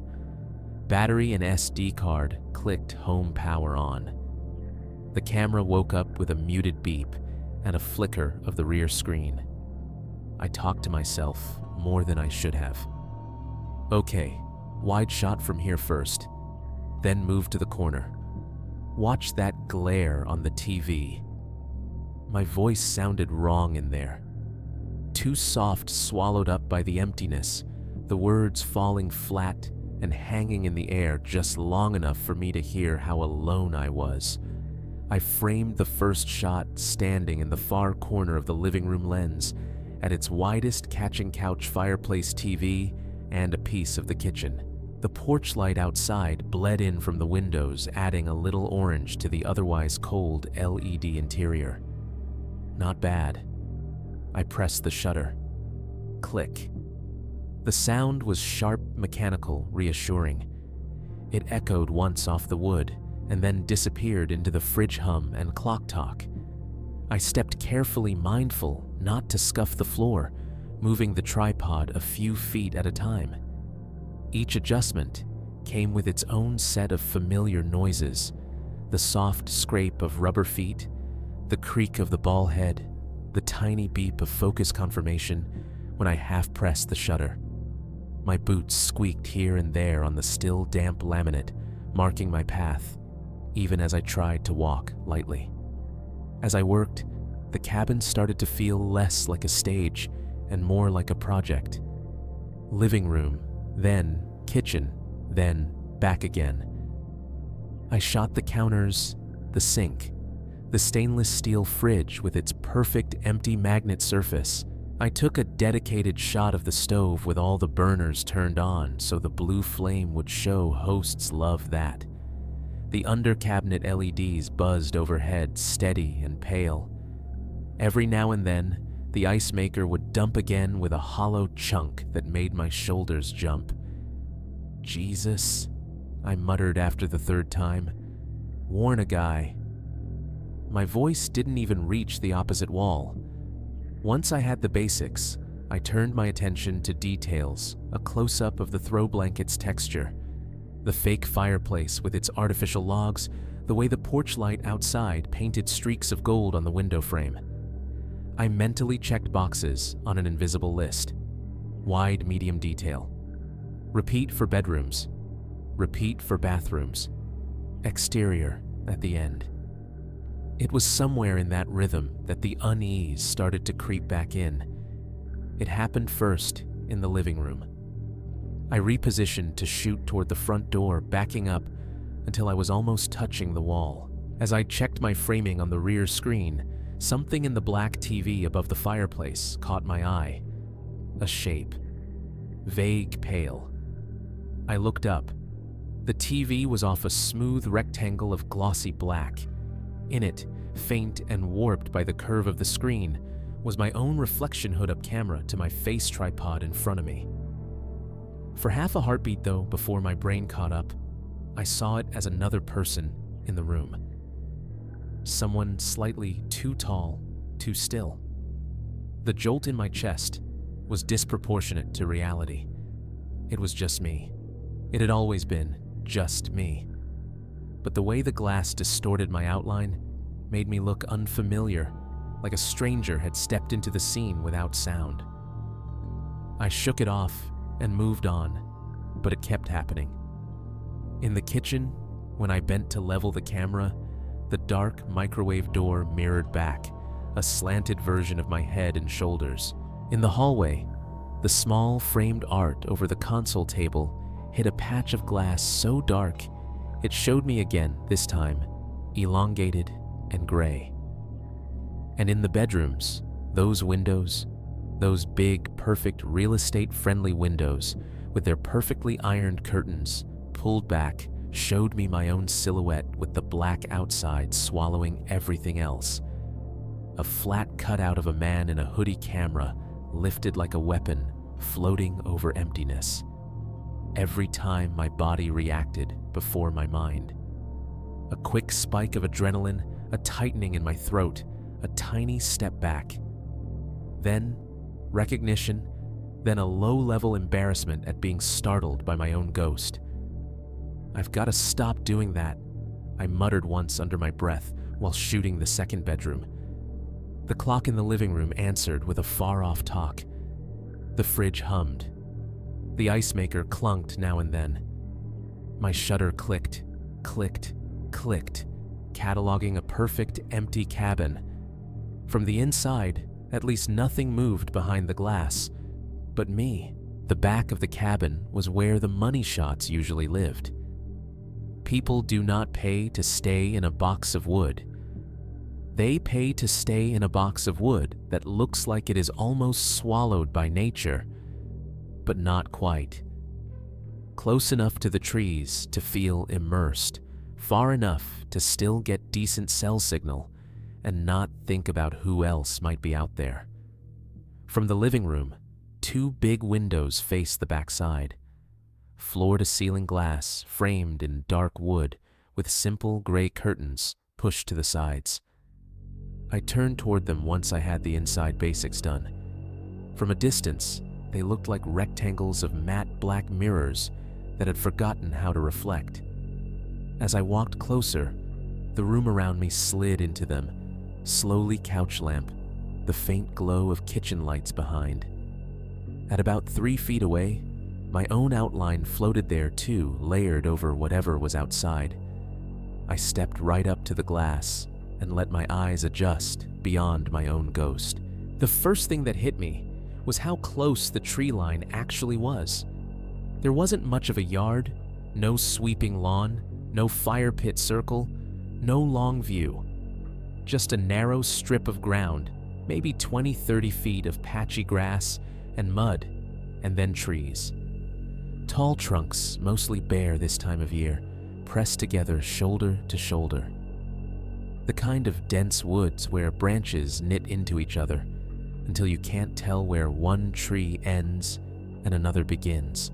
Battery and SD card clicked, home power on. The camera woke up with a muted beep and a flicker of the rear screen. I talked to myself more than I should have. Okay, wide shot from here first, then move to the corner. Watch that glare on the TV. My voice sounded wrong in there. Too soft, swallowed up by the emptiness, the words falling flat and hanging in the air just long enough for me to hear how alone I was. I framed the first shot standing in the far corner of the living room lens, at its widest, catching couch, fireplace, TV, and a piece of the kitchen. The porch light outside bled in from the windows, adding a little orange to the otherwise cold LED interior. Not bad. I pressed the shutter. Click. The sound was sharp, mechanical, reassuring. It echoed once off the wood, and then disappeared into the fridge hum and clock talk. I stepped carefully, mindful not to scuff the floor, moving the tripod a few feet at a time. Each adjustment came with its own set of familiar noises, the soft scrape of rubber feet, the creak of the ball head, the tiny beep of focus confirmation when I half-pressed the shutter. My boots squeaked here and there on the still damp laminate, marking my path, even as I tried to walk lightly. As I worked, the cabin started to feel less like a stage and more like a project. Living room, then kitchen, then back again. I shot the counters, the sink, the stainless steel fridge with its perfect empty magnet surface, I took a dedicated shot of the stove with all the burners turned on so the blue flame would show hosts love that. The under-cabinet LEDs buzzed overhead, steady and pale. Every now and then, the ice maker would dump again with a hollow chunk that made my shoulders jump. Jesus, I muttered after the third time. Warn a guy. My voice didn't even reach the opposite wall. Once I had the basics, I turned my attention to details, a close-up of the throw blanket's texture, the fake fireplace with its artificial logs, the way the porch light outside painted streaks of gold on the window frame. I mentally checked boxes on an invisible list. Wide medium detail. Repeat for bedrooms. Repeat for bathrooms. Exterior at the end. It was somewhere in that rhythm that the unease started to creep back in. It happened first in the living room. I repositioned to shoot toward the front door, backing up until I was almost touching the wall. As I checked my framing on the rear screen, something in the black TV above the fireplace caught my eye. A shape. Vague pale. I looked up. The TV was off a smooth rectangle of glossy black. In it, faint and warped by the curve of the screen, was my own reflection hood-up camera to my face tripod in front of me. For half a heartbeat though, before my brain caught up, I saw it as another person in the room. Someone slightly too tall, too still. The jolt in my chest was disproportionate to reality. It was just me. It had always been just me. But the way the glass distorted my outline made me look unfamiliar, like a stranger had stepped into the scene without sound. I shook it off and moved on, but it kept happening. In the kitchen, when I bent to level the camera, the dark microwave door mirrored back, a slanted version of my head and shoulders. In the hallway, the small framed art over the console table hid a patch of glass so dark it showed me again, this time, elongated and gray. And in the bedrooms, those windows, those big, perfect, real estate-friendly windows with their perfectly ironed curtains, pulled back, showed me my own silhouette with the black outside swallowing everything else. A flat cutout of a man in a hoodie camera, lifted like a weapon, floating over emptiness. Every time my body reacted before my mind. A quick spike of adrenaline, a tightening in my throat, a tiny step back. Then, recognition, then a low-level embarrassment at being startled by my own ghost. I've got to stop doing that, I muttered once under my breath while shooting the second bedroom. The clock in the living room answered with a far-off talk. The fridge hummed. The ice maker clunked now and then. My shutter clicked, clicked, clicked, cataloging a perfect empty cabin. From the inside, at least nothing moved behind the glass. But me. The back of the cabin was where the money shots usually lived. People do not pay to stay in a box of wood. They pay to stay in a box of wood that looks like it is almost swallowed by nature, but not quite. Close enough to the trees to feel immersed, far enough to still get decent cell signal and not think about who else might be out there. From the living room, 2 big windows face the backside. Floor-to-ceiling glass framed in dark wood with simple gray curtains pushed to the sides. I turned toward them once I had the inside basics done. From a distance, they looked like rectangles of matte black mirrors that had forgotten how to reflect. As I walked closer, the room around me slid into them, slowly couch lamp, the faint glow of kitchen lights behind. At about 3 feet away, my own outline floated there too, layered over whatever was outside. I stepped right up to the glass and let my eyes adjust beyond my own ghost. The first thing that hit me was how close the tree line actually was. There wasn't much of a yard, no sweeping lawn, no fire pit circle, no long view. Just a narrow strip of ground, maybe 20-30 feet of patchy grass and mud, and then trees. Tall trunks, mostly bare this time of year, pressed together shoulder to shoulder. The kind of dense woods where branches knit into each other until you can't tell where one tree ends and another begins.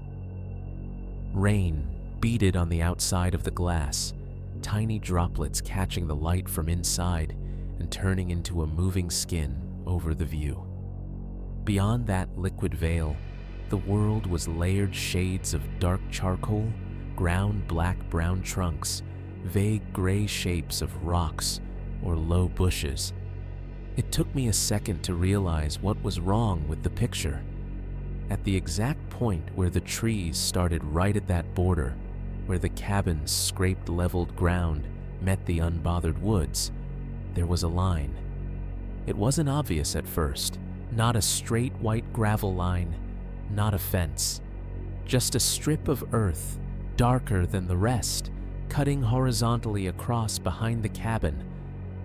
Rain beaded on the outside of the glass, tiny droplets catching the light from inside and turning into a moving skin over the view. Beyond that liquid veil, the world was layered shades of dark charcoal, ground black-brown trunks, vague gray shapes of rocks or low bushes. It took me a second to realize what was wrong with the picture. At the exact point where the trees started right at that border, where the cabin's scraped leveled ground met the unbothered woods, there was a line. It wasn't obvious at first, not a straight white gravel line, not a fence, just a strip of earth, darker than the rest, cutting horizontally across behind the cabin,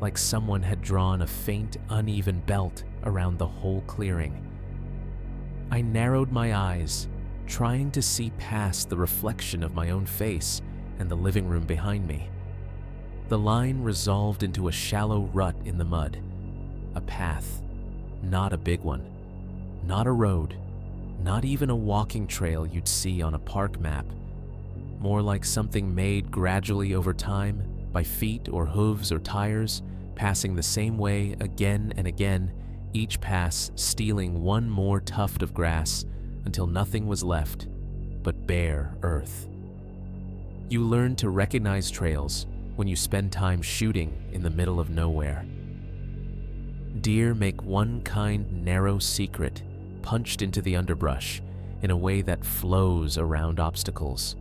like someone had drawn a faint, uneven belt around the whole clearing. I narrowed my eyes, trying to see past the reflection of my own face and the living room behind me. The line resolved into a shallow rut in the mud, a path, not a big one, not a road, not even a walking trail you'd see on a park map, more like something made gradually over time by feet or hooves or tires, passing the same way again and again, each pass stealing one more tuft of grass until nothing was left but bare earth. You learn to recognize trails when you spend time shooting in the middle of nowhere. Deer make one kind narrow secret punched into the underbrush in a way that flows around obstacles.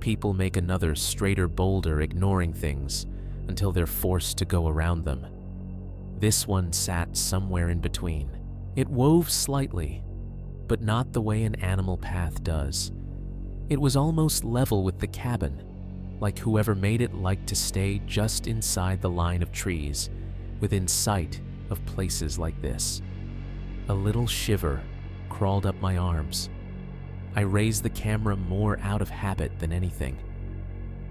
People make another straighter boulder ignoring things until they're forced to go around them. This one sat somewhere in between. It wove slightly, but not the way an animal path does. It was almost level with the cabin, like whoever made it liked to stay just inside the line of trees, within sight of places like this. A little shiver crawled up my arms. I raised the camera more out of habit than anything,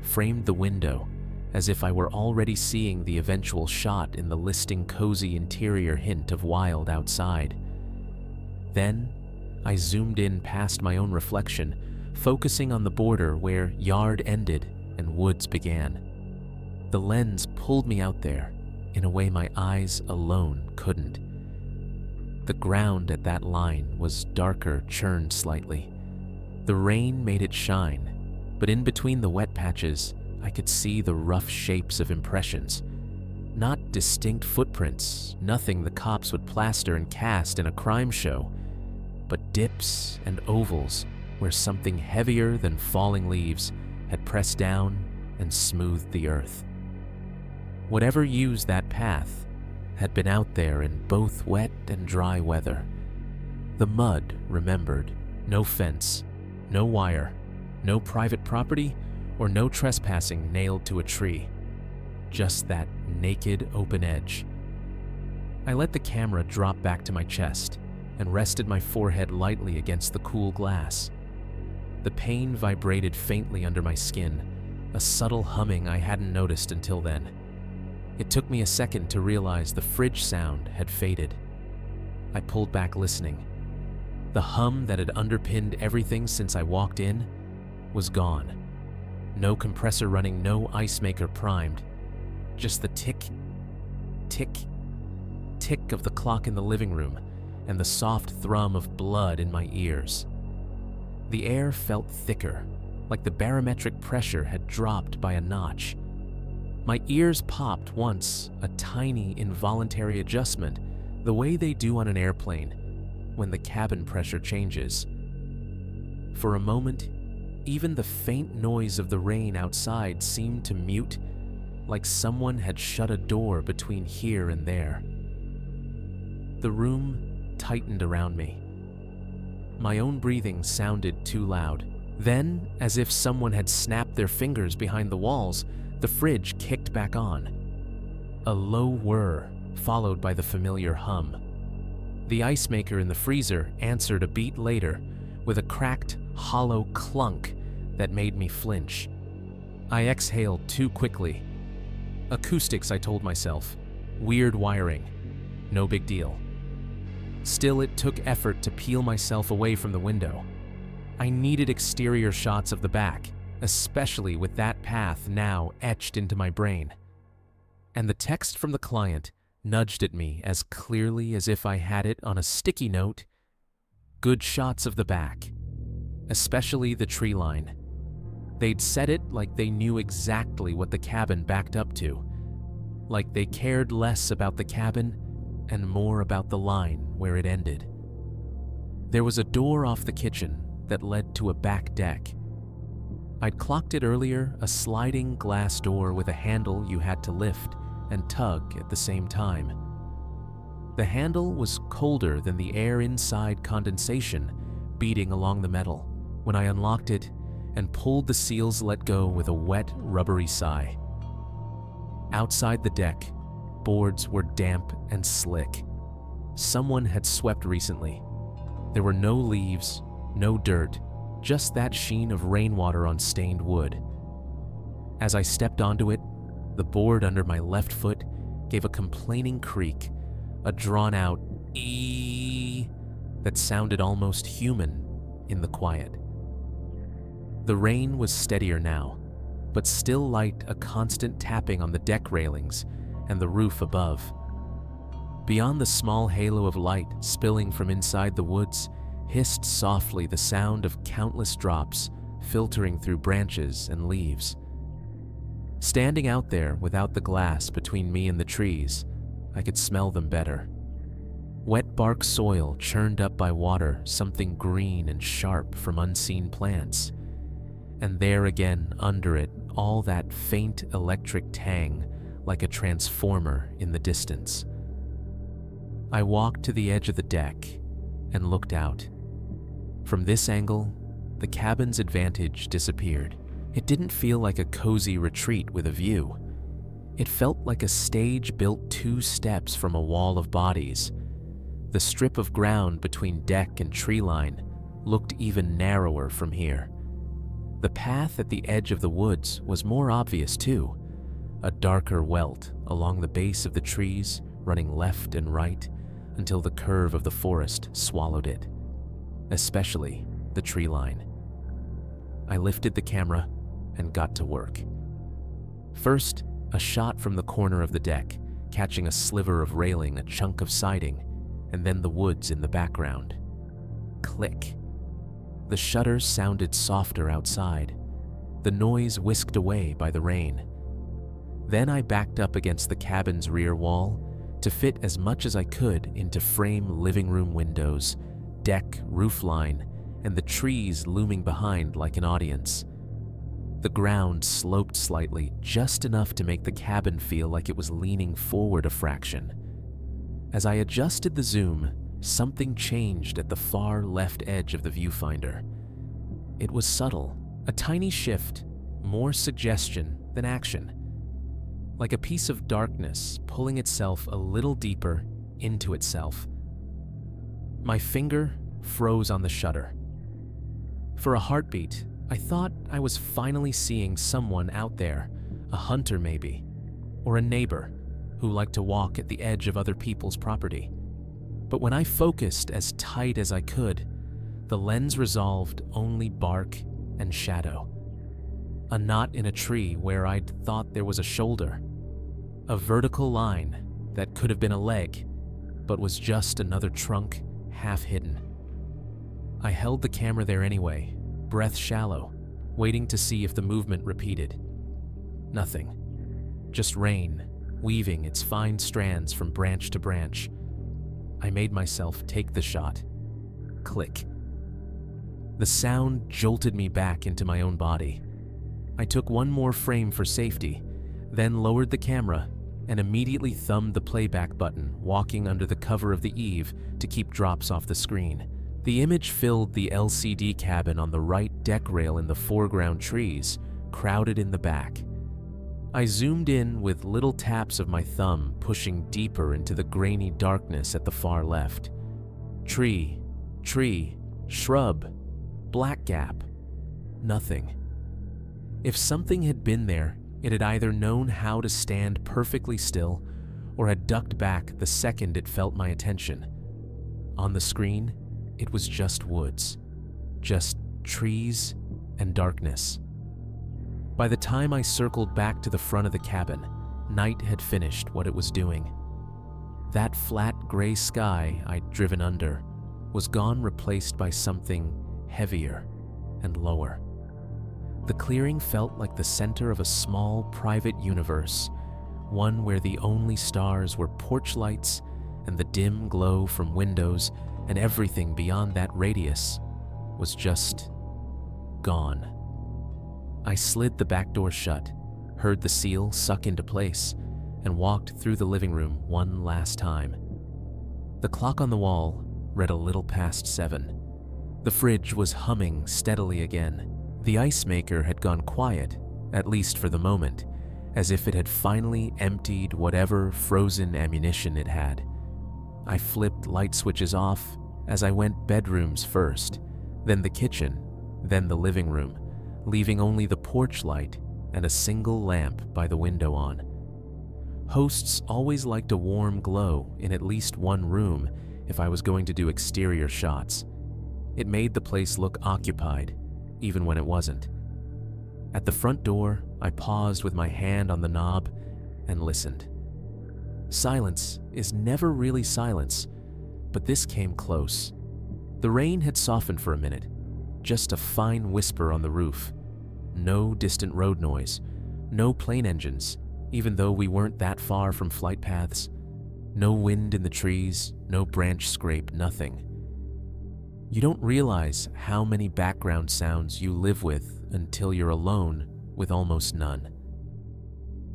framed the window as if I were already seeing the eventual shot in the listing cozy interior hint of wild outside. Then, I zoomed in past my own reflection, focusing on the border where yard ended and woods began. The lens pulled me out there in a way my eyes alone couldn't. The ground at that line was darker, churned slightly. The rain made it shine, but in between the wet patches, I could see the rough shapes of impressions. Not distinct footprints, nothing the cops would plaster and cast in a crime show, but dips and ovals where something heavier than falling leaves had pressed down and smoothed the earth. Whatever used that path had been out there in both wet and dry weather. The mud remembered, no fence, no wire, no private property, or no trespassing nailed to a tree. Just that naked open edge. I let the camera drop back to my chest and rested my forehead lightly against the cool glass. The pain vibrated faintly under my skin, a subtle humming I hadn't noticed until then. It took me a second to realize the fridge sound had faded. I pulled back listening. The hum that had underpinned everything since I walked in was gone. No compressor running, no ice maker primed. Just the tick, tick, tick of the clock in the living room and the soft thrum of blood in my ears. The air felt thicker, like the barometric pressure had dropped by a notch. My ears popped once, a tiny involuntary adjustment, the way they do on an airplane when the cabin pressure changes. For a moment, even the faint noise of the rain outside seemed to mute, like someone had shut a door between here and there. The room tightened around me. My own breathing sounded too loud. Then, as if someone had snapped their fingers behind the walls, the fridge kicked back on. A low whir followed by the familiar hum. The ice maker in the freezer answered a beat later with a cracked, hollow clunk that made me flinch. I exhaled too quickly. Acoustics, I told myself. Weird wiring. No big deal. Still, it took effort to peel myself away from the window. I needed exterior shots of the back, especially with that path now etched into my brain. And the text from the client nudged at me as clearly as if I had it on a sticky note. Good shots of the back, especially the tree line. They'd said it like they knew exactly what the cabin backed up to, like they cared less about the cabin and more about the line where it ended. There was a door off the kitchen that led to a back deck. I'd clocked it earlier, a sliding glass door with a handle you had to lift and tug at the same time. The handle was colder than the air inside condensation beating along the metal when I unlocked it and pulled the seals let go with a wet, rubbery sigh. Outside the deck, boards were damp and slick. Someone had swept recently. There were no leaves, no dirt, just that sheen of rainwater on stained wood. As I stepped onto it, the board under my left foot gave a complaining creak, a drawn-out "ee" that sounded almost human in the quiet. The rain was steadier now, but still light, a constant tapping on the deck railings and the roof above. Beyond the small halo of light spilling from inside the woods hissed softly the sound of countless drops filtering through branches and leaves. Standing out there without the glass between me and the trees, I could smell them better. Wet bark soil churned up by water, something green and sharp from unseen plants. And there again, under it, all that faint electric tang like a transformer in the distance. I walked to the edge of the deck and looked out. From this angle, the cabin's advantage disappeared. It didn't feel like a cozy retreat with a view. It felt like a stage built 2 steps from a wall of bodies. The strip of ground between deck and tree line looked even narrower from here. The path at the edge of the woods was more obvious too, a darker welt along the base of the trees running left and right until the curve of the forest swallowed it, especially the tree line. I lifted the camera and got to work. First, a shot from the corner of the deck, catching a sliver of railing, a chunk of siding, and then the woods in the background. Click. The shutters sounded softer outside, the noise whisked away by the rain. Then I backed up against the cabin's rear wall to fit as much as I could into frame living room windows, deck, roofline, and the trees looming behind like an audience. The ground sloped slightly, just enough to make the cabin feel like it was leaning forward a fraction. As I adjusted the zoom, something changed at the far left edge of the viewfinder. It was subtle, a tiny shift, more suggestion than action. Like a piece of darkness pulling itself a little deeper into itself. My finger froze on the shutter. For a heartbeat, I thought I was finally seeing someone out there, a hunter maybe, or a neighbor who liked to walk at the edge of other people's property. But when I focused as tight as I could, the lens resolved only bark and shadow. A knot in a tree where I'd thought there was a shoulder. A vertical line that could have been a leg, but was just another trunk half hidden. I held the camera there anyway, breath shallow, waiting to see if the movement repeated. Nothing. Just rain, weaving its fine strands from branch to branch. I made myself take the shot. Click. The sound jolted me back into my own body. I took one more frame for safety, then lowered the camera and immediately thumbed the playback button, walking under the cover of the eave to keep drops off the screen. The image filled the LCD cabin on the right deck rail in the foreground trees, crowded in the back. I zoomed in with little taps of my thumb pushing deeper into the grainy darkness at the far left. Tree, shrub, black gap, nothing. If something had been there, it had either known how to stand perfectly still or had ducked back the second it felt my attention. On the screen, it was just woods, just trees and darkness. By the time I circled back to the front of the cabin, night had finished what it was doing. That flat gray sky I'd driven under was gone, replaced by something heavier and lower. The clearing felt like the center of a small private universe, one where the only stars were porch lights and the dim glow from windows, and everything beyond that radius was just gone. I slid the back door shut, heard the seal suck into place, and walked through the living room one last time. The clock on the wall read a little past 7. The fridge was humming steadily again. The ice maker had gone quiet, at least for the moment, as if it had finally emptied whatever frozen ammunition it had. I flipped light switches off as I went bedrooms first, then the kitchen, then the living room, leaving only the porch light and a single lamp by the window on. Hosts always liked a warm glow in at least one room if I was going to do exterior shots. It made the place look occupied, even when it wasn't. At the front door, I paused with my hand on the knob and listened. Silence is never really silence, but this came close. The rain had softened for a minute, just a fine whisper on the roof. No distant road noise, no plane engines, even though we weren't that far from flight paths. No wind in the trees, no branch scrape, nothing. You don't realize how many background sounds you live with until you're alone with almost none.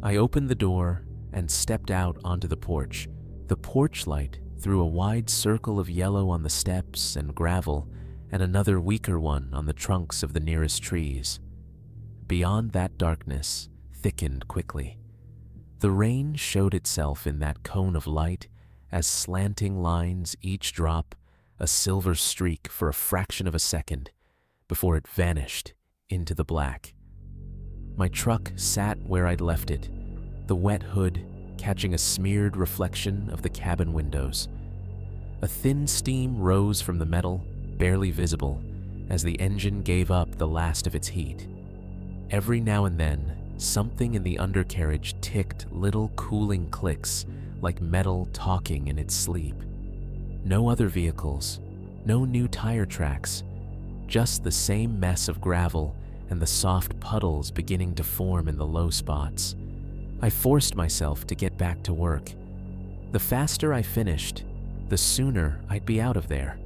I opened the door and stepped out onto the porch. The porch light threw a wide circle of yellow on the steps and gravel, and another weaker one on the trunks of the nearest trees. Beyond that, darkness thickened quickly. The rain showed itself in that cone of light as slanting lines, each drop a silver streak for a fraction of a second before it vanished into the black. My truck sat where I'd left it, the wet hood catching a smeared reflection of the cabin windows. A thin steam rose from the metal, barely visible, as the engine gave up the last of its heat. Every now and then, something in the undercarriage ticked little cooling clicks like metal talking in its sleep. No other vehicles, no new tire tracks, just the same mess of gravel and the soft puddles beginning to form in the low spots. I forced myself to get back to work. The faster I finished, the sooner I'd be out of there.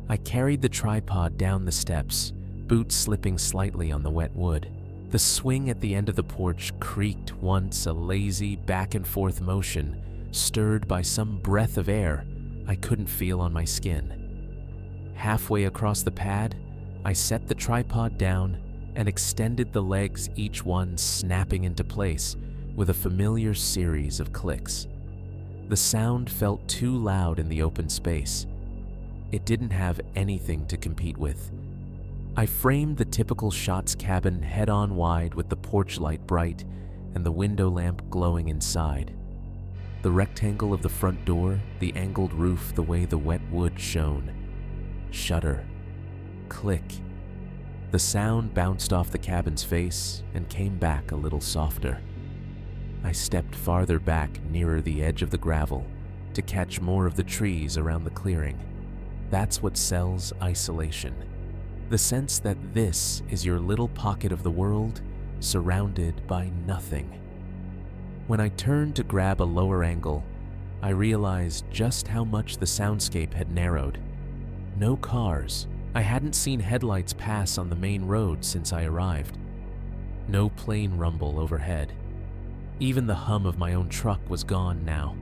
I carried the tripod down the steps, boots slipping slightly on the wet wood. The swing at the end of the porch creaked once, a lazy back and forth motion stirred by some breath of air I couldn't feel on my skin. Halfway across the pad, I set the tripod down and extended the legs, each one snapping into place with a familiar series of clicks. The sound felt too loud in the open space. It didn't have anything to compete with. I framed the typical shots cabin head-on wide with the porch light bright and the window lamp glowing inside. The rectangle of the front door, the angled roof, the way the wet wood shone. Shutter. Click. The sound bounced off the cabin's face and came back a little softer. I stepped farther back nearer the edge of the gravel to catch more of the trees around the clearing. That's what sells isolation. The sense that this is your little pocket of the world, surrounded by nothing. When I turned to grab a lower angle, I realized just how much the soundscape had narrowed. No cars. I hadn't seen headlights pass on the main road since I arrived. No plane rumble overhead. Even the hum of my own truck was gone now.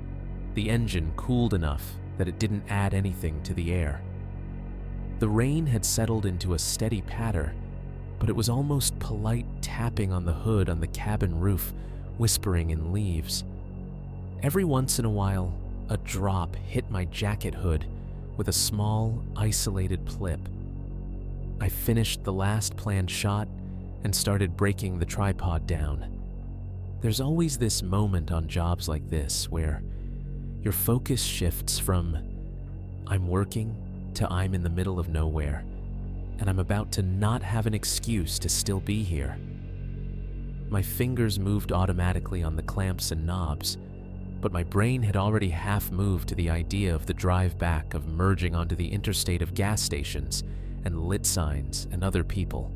The engine cooled enough that it didn't add anything to the air. The rain had settled into a steady patter, but it was almost polite tapping on the hood on the cabin roof whispering in leaves. Every once in a while, a drop hit my jacket hood with a small, isolated plip. I finished the last planned shot and started breaking the tripod down. There's always this moment on jobs like this where your focus shifts from I'm working to I'm in the middle of nowhere, and I'm about to not have an excuse to still be here. My fingers moved automatically on the clamps and knobs, but my brain had already half moved to the idea of the drive back of merging onto the interstate of gas stations and lit signs and other people.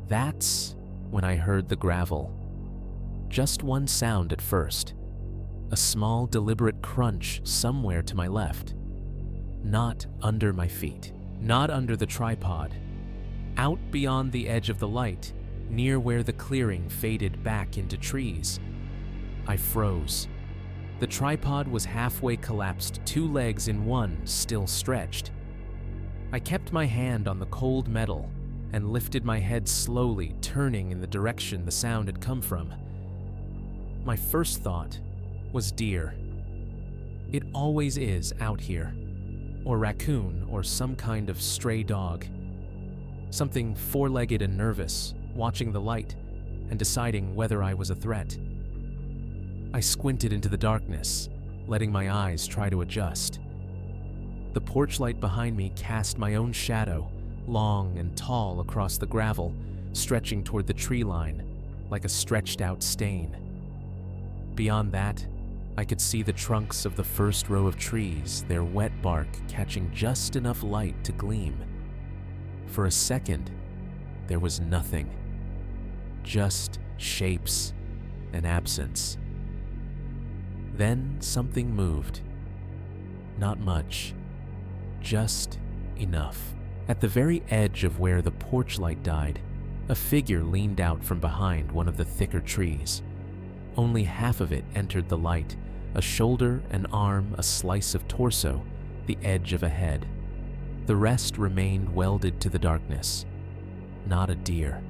That's when I heard the gravel. Just one sound at first. A small, deliberate crunch somewhere to my left. Not under my feet. Not under the tripod. Out beyond the edge of the light, near where the clearing faded back into trees. I froze. The tripod was halfway collapsed, 2 legs in one still stretched. I kept my hand on the cold metal and lifted my head slowly, turning in the direction the sound had come from. My first thought was deer. It always is out here. Or raccoon, or some kind of stray dog. Something 4-legged and nervous, watching the light and deciding whether I was a threat. I squinted into the darkness, letting my eyes try to adjust. The porch light behind me cast my own shadow, long and tall across the gravel, stretching toward the tree line, like a stretched-out stain. Beyond that, I could see the trunks of the first row of trees, their wet bark catching just enough light to gleam. For a second, there was nothing. Just shapes and absence. Then something moved. Not much. Just enough. At the very edge of where the porch light died, a figure leaned out from behind one of the thicker trees. Only half of it entered the light, a shoulder, an arm, a slice of torso, the edge of a head. The rest remained welded to the darkness. Not a deer,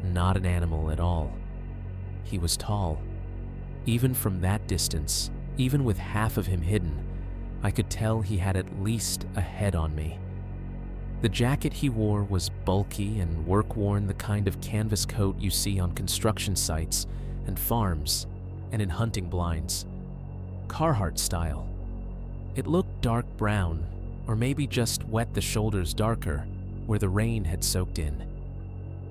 not an animal at all. He was tall. Even from that distance, even with half of him hidden, I could tell he had at least a head on me. The jacket he wore was bulky and work-worn, the kind of canvas coat you see on construction sites and farms and in hunting blinds. Carhartt style. It looked dark brown, or maybe just wet the shoulders darker, where the rain had soaked in.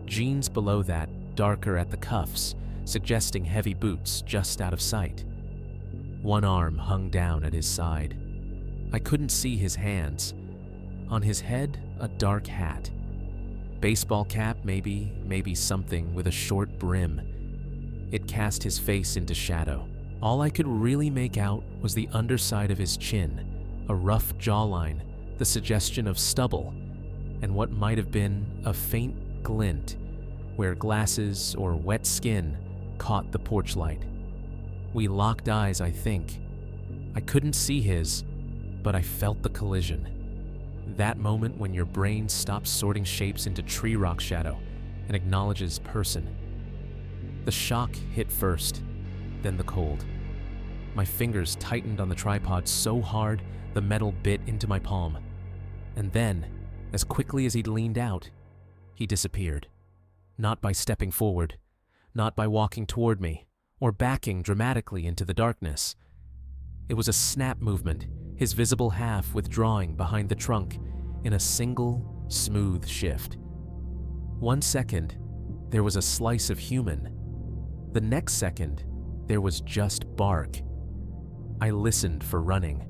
Jeans below that, darker at the cuffs, suggesting heavy boots just out of sight. One arm hung down at his side. I couldn't see his hands. On his head, a dark hat. Baseball cap, maybe something with a short brim. It cast his face into shadow. All I could really make out was the underside of his chin, a rough jawline, the suggestion of stubble, and what might have been a faint glint where glasses or wet skin caught the porch light. We locked eyes, I think. I couldn't see his, but I felt the collision. That moment when your brain stops sorting shapes into tree rock shadow and acknowledges person. The shock hit first, then the cold. My fingers tightened on the tripod so hard the metal bit into my palm. And then, as quickly as he'd leaned out, he disappeared. Not by stepping forward, not by walking toward me, or backing dramatically into the darkness. It was a snap movement, his visible half withdrawing behind the trunk in a single, smooth shift. 1 second, there was a slice of human. The next second, there was just bark. I listened for running.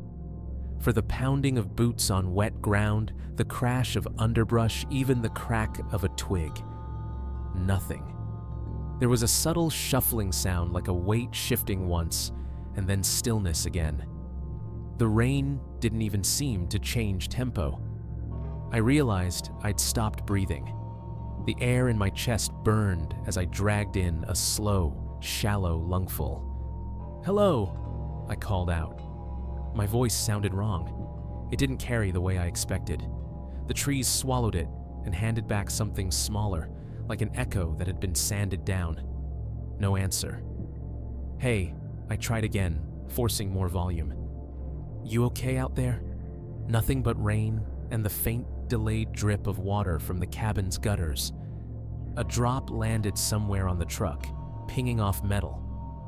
For the pounding of boots on wet ground, the crash of underbrush, even the crack of a twig. Nothing. There was a subtle shuffling sound like a weight shifting once, and then stillness again. The rain didn't even seem to change tempo. I realized I'd stopped breathing. The air in my chest burned as I dragged in a slow, shallow lungful. "Hello," I called out. My voice sounded wrong. It didn't carry the way I expected. The trees swallowed it and handed back something smaller, like an echo that had been sanded down. No answer. "Hey," I tried again, forcing more volume. "You okay out there?" Nothing but rain and the faint, delayed drip of water from the cabin's gutters. A drop landed somewhere on the truck, pinging off metal,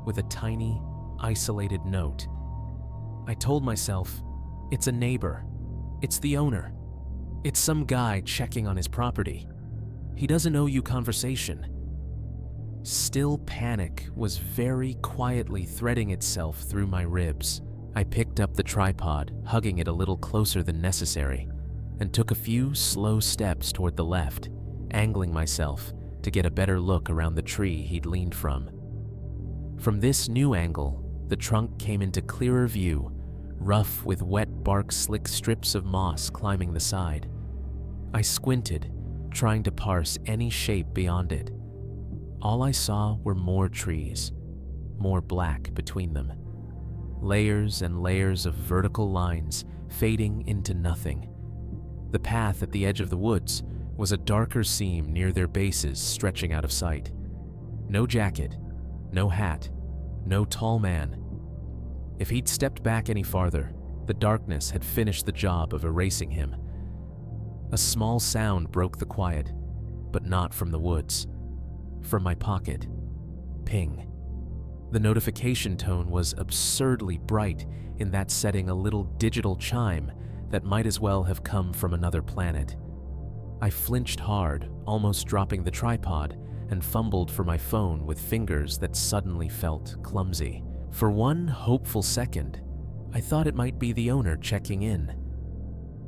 with a tiny, isolated note. I told myself, it's a neighbor. It's the owner. It's some guy checking on his property. He doesn't owe you conversation. Still, panic was very quietly threading itself through my ribs. I picked up the tripod, hugging it a little closer than necessary, and took a few slow steps toward the left, angling myself to get a better look around the tree he'd leaned from. From this new angle, the trunk came into clearer view, rough with wet bark slick strips of moss climbing the side. I squinted, trying to parse any shape beyond it. All I saw were more trees, more black between them. Layers and layers of vertical lines fading into nothing. The path at the edge of the woods was a darker seam near their bases stretching out of sight. No jacket, no hat, no tall man. If he'd stepped back any farther, the darkness had finished the job of erasing him. A small sound broke the quiet, but not from the woods. From my pocket. Ping. The notification tone was absurdly bright, in that setting a little digital chime that might as well have come from another planet. I flinched hard, almost dropping the tripod, and fumbled for my phone with fingers that suddenly felt clumsy. For one hopeful second, I thought it might be the owner checking in.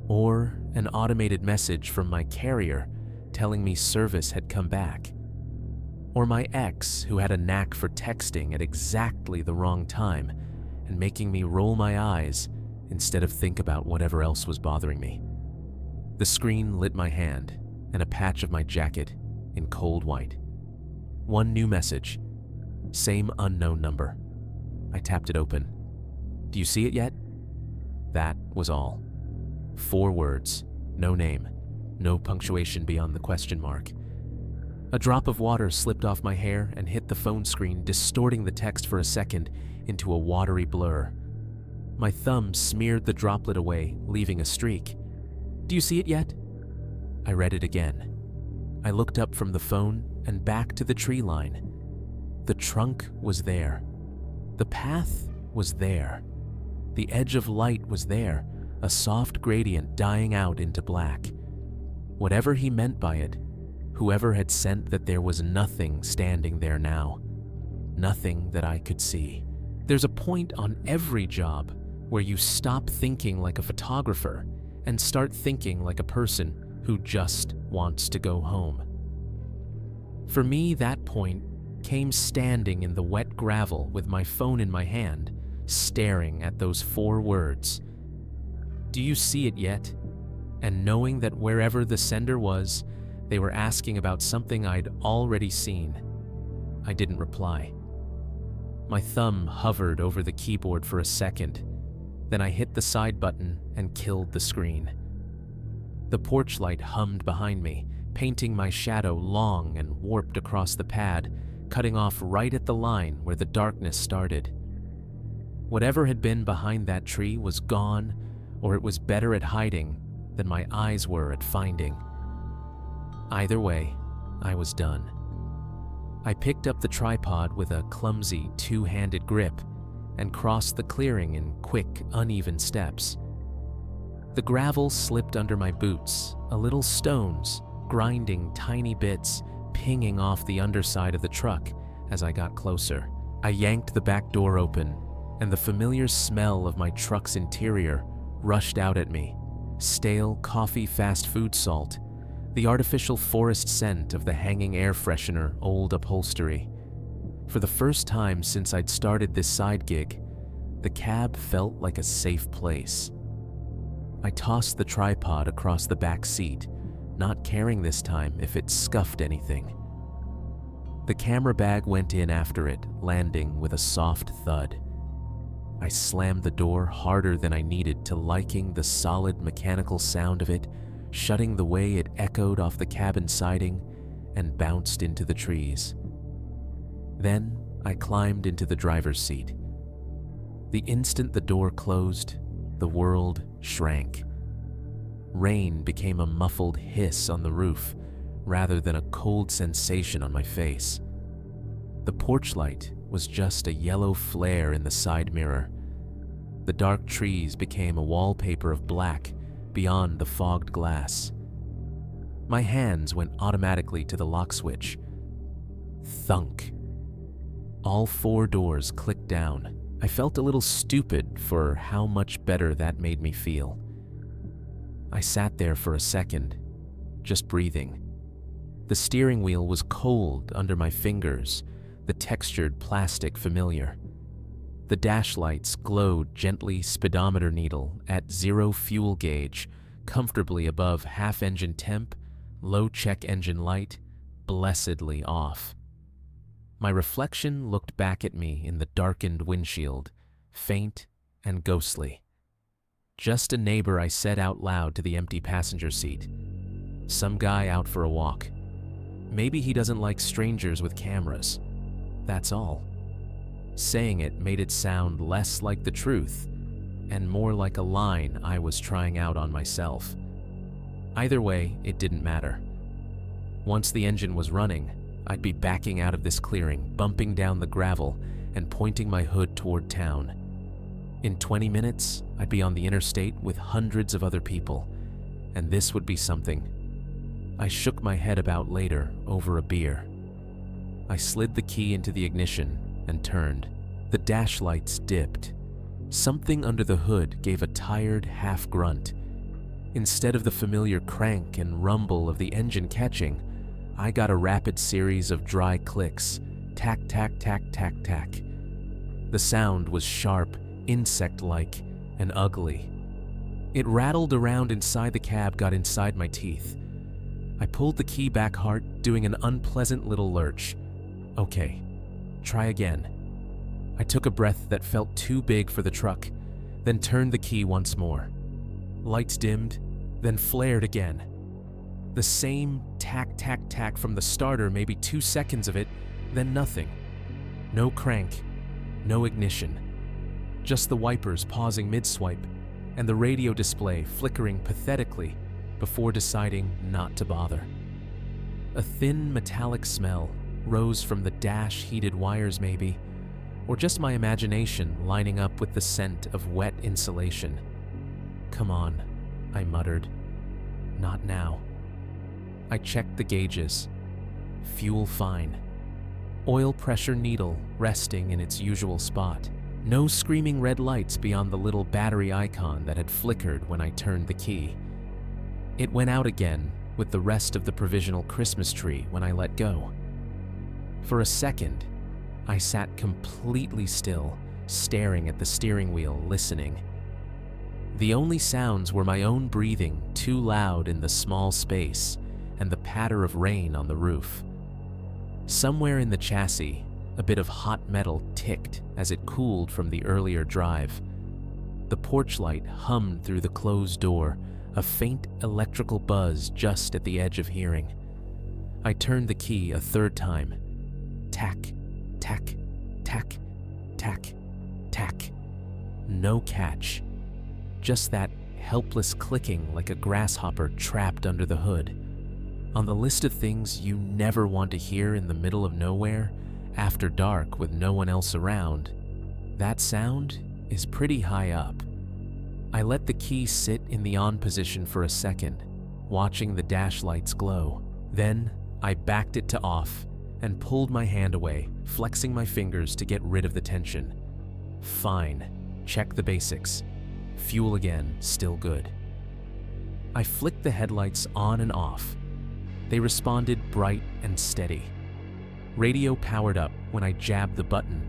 Or an automated message from my carrier telling me service had come back. Or my ex, who had a knack for texting at exactly the wrong time and making me roll my eyes instead of think about whatever else was bothering me. The screen lit my hand and a patch of my jacket in cold white. One new message. Same unknown number. I tapped it open. "Do you see it yet?" That was all. 4 words, no name, no punctuation beyond the question mark. A drop of water slipped off my hair and hit the phone screen, distorting the text for a second into a watery blur. My thumb smeared the droplet away, leaving a streak. "Do you see it yet?" I read it again. I looked up from the phone and back to the tree line. The trunk was there. The path was there. The edge of light was there, a soft gradient dying out into black. Whatever he meant by it, whoever had sent that, there was nothing standing there now. Nothing that I could see. There's a point on every job where you stop thinking like a photographer and start thinking like a person who just wants to go home. For me, that point came standing in the wet gravel with my phone in my hand, staring at those 4 words. "Do you see it yet?" And knowing that wherever the sender was, they were asking about something I'd already seen. I didn't reply. My thumb hovered over the keyboard for a second, then I hit the side button and killed the screen. The porch light hummed behind me, painting my shadow long and warped across the pad, cutting off right at the line where the darkness started. Whatever had been behind that tree was gone, or it was better at hiding than my eyes were at finding. Either way, I was done. I picked up the tripod with a clumsy 2-handed grip and crossed the clearing in quick, uneven steps. The gravel slipped under my boots, a little stones, grinding tiny bits, pinging off the underside of the truck as I got closer. I yanked the back door open, and the familiar smell of my truck's interior rushed out at me. Stale coffee fast food salt, the artificial forest scent of the hanging air freshener old upholstery. For the first time since I'd started this side gig, the cab felt like a safe place. I tossed the tripod across the back seat, not caring this time if it scuffed anything. The camera bag went in after it, landing with a soft thud. I slammed the door harder than I needed to, liking the solid mechanical sound of it, shutting the way it echoed off the cabin siding and bounced into the trees. Then I climbed into the driver's seat. The instant the door closed, the world shrank. Rain became a muffled hiss on the roof rather than a cold sensation on my face. The porch light was just a yellow flare in the side mirror. The dark trees became a wallpaper of black beyond the fogged glass. My hands went automatically to the lock switch. Thunk. All 4 doors clicked down. I felt a little stupid for how much better that made me feel. I sat there for a second, just breathing. The steering wheel was cold under my fingers, the textured plastic familiar. The dash lights glowed gently speedometer needle at 0 fuel gauge, comfortably above half-engine temp, low check engine light, blessedly off. My reflection looked back at me in the darkened windshield, faint and ghostly. Just a neighbor, I said out loud to the empty passenger seat. Some guy out for a walk. Maybe he doesn't like strangers with cameras. That's all. Saying it made it sound less like the truth and more like a line I was trying out on myself. Either way, it didn't matter. Once the engine was running, I'd be backing out of this clearing, bumping down the gravel, and pointing my hood toward town. In 20 minutes, I'd be on the interstate with hundreds of other people, and this would be something I shook my head about later over a beer. I slid the key into the ignition and turned. The dash lights dipped. Something under the hood gave a tired half grunt. Instead of the familiar crank and rumble of the engine catching, I got a rapid series of dry clicks. Tack, tack, tack, tack, tack. The sound was sharp, insect-like, and ugly. It rattled around inside the cab, got inside my teeth. I pulled the key back hard, doing an unpleasant little lurch. Okay, try again. I took a breath that felt too big for the truck, then turned the key once more. Lights dimmed, then flared again. The same tack, tack, tack from the starter, maybe 2 seconds of it, then nothing. No crank, no ignition. Just the wipers pausing mid-swipe, and the radio display flickering pathetically before deciding not to bother. A thin metallic smell rose from the dash, heated wires maybe, or just my imagination lining up with the scent of wet insulation. Come on, I muttered. Not now. I checked the gauges. Fuel fine. Oil pressure needle resting in its usual spot. No screaming red lights beyond the little battery icon that had flickered when I turned the key. It went out again with the rest of the provisional Christmas tree when I let go. For a second, I sat completely still, staring at the steering wheel, listening. The only sounds were my own breathing, too loud in the small space, and the patter of rain on the roof. Somewhere in the chassis, a bit of hot metal ticked as it cooled from the earlier drive. The porch light hummed through the closed door, a faint electrical buzz just at the edge of hearing. I turned the key a third time. Tack, tack, tack, tack, tack. No catch. Just that helpless clicking like a grasshopper trapped under the hood. On the list of things you never want to hear in the middle of nowhere, after dark with no one else around, that sound is pretty high up. I let the key sit in the on position for a second, watching the dash lights glow. Then I backed it to off and pulled my hand away, flexing my fingers to get rid of the tension. Fine, check the basics. Fuel again, still good. I flicked the headlights on and off. They responded bright and steady. Radio powered up when I jabbed the button,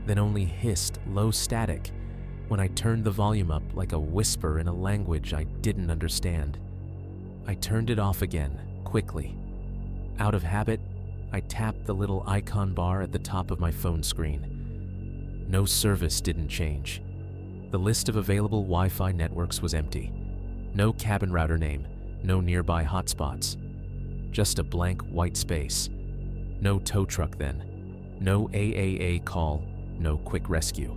then only hissed low static when I turned the volume up like a whisper in a language I didn't understand. I turned it off again, quickly. Out of habit, I tapped the little icon bar at the top of my phone screen. No service didn't change. The list of available Wi-Fi networks was empty. No cabin router name, no nearby hotspots. Just a blank white space. No tow truck then. No AAA call, no quick rescue.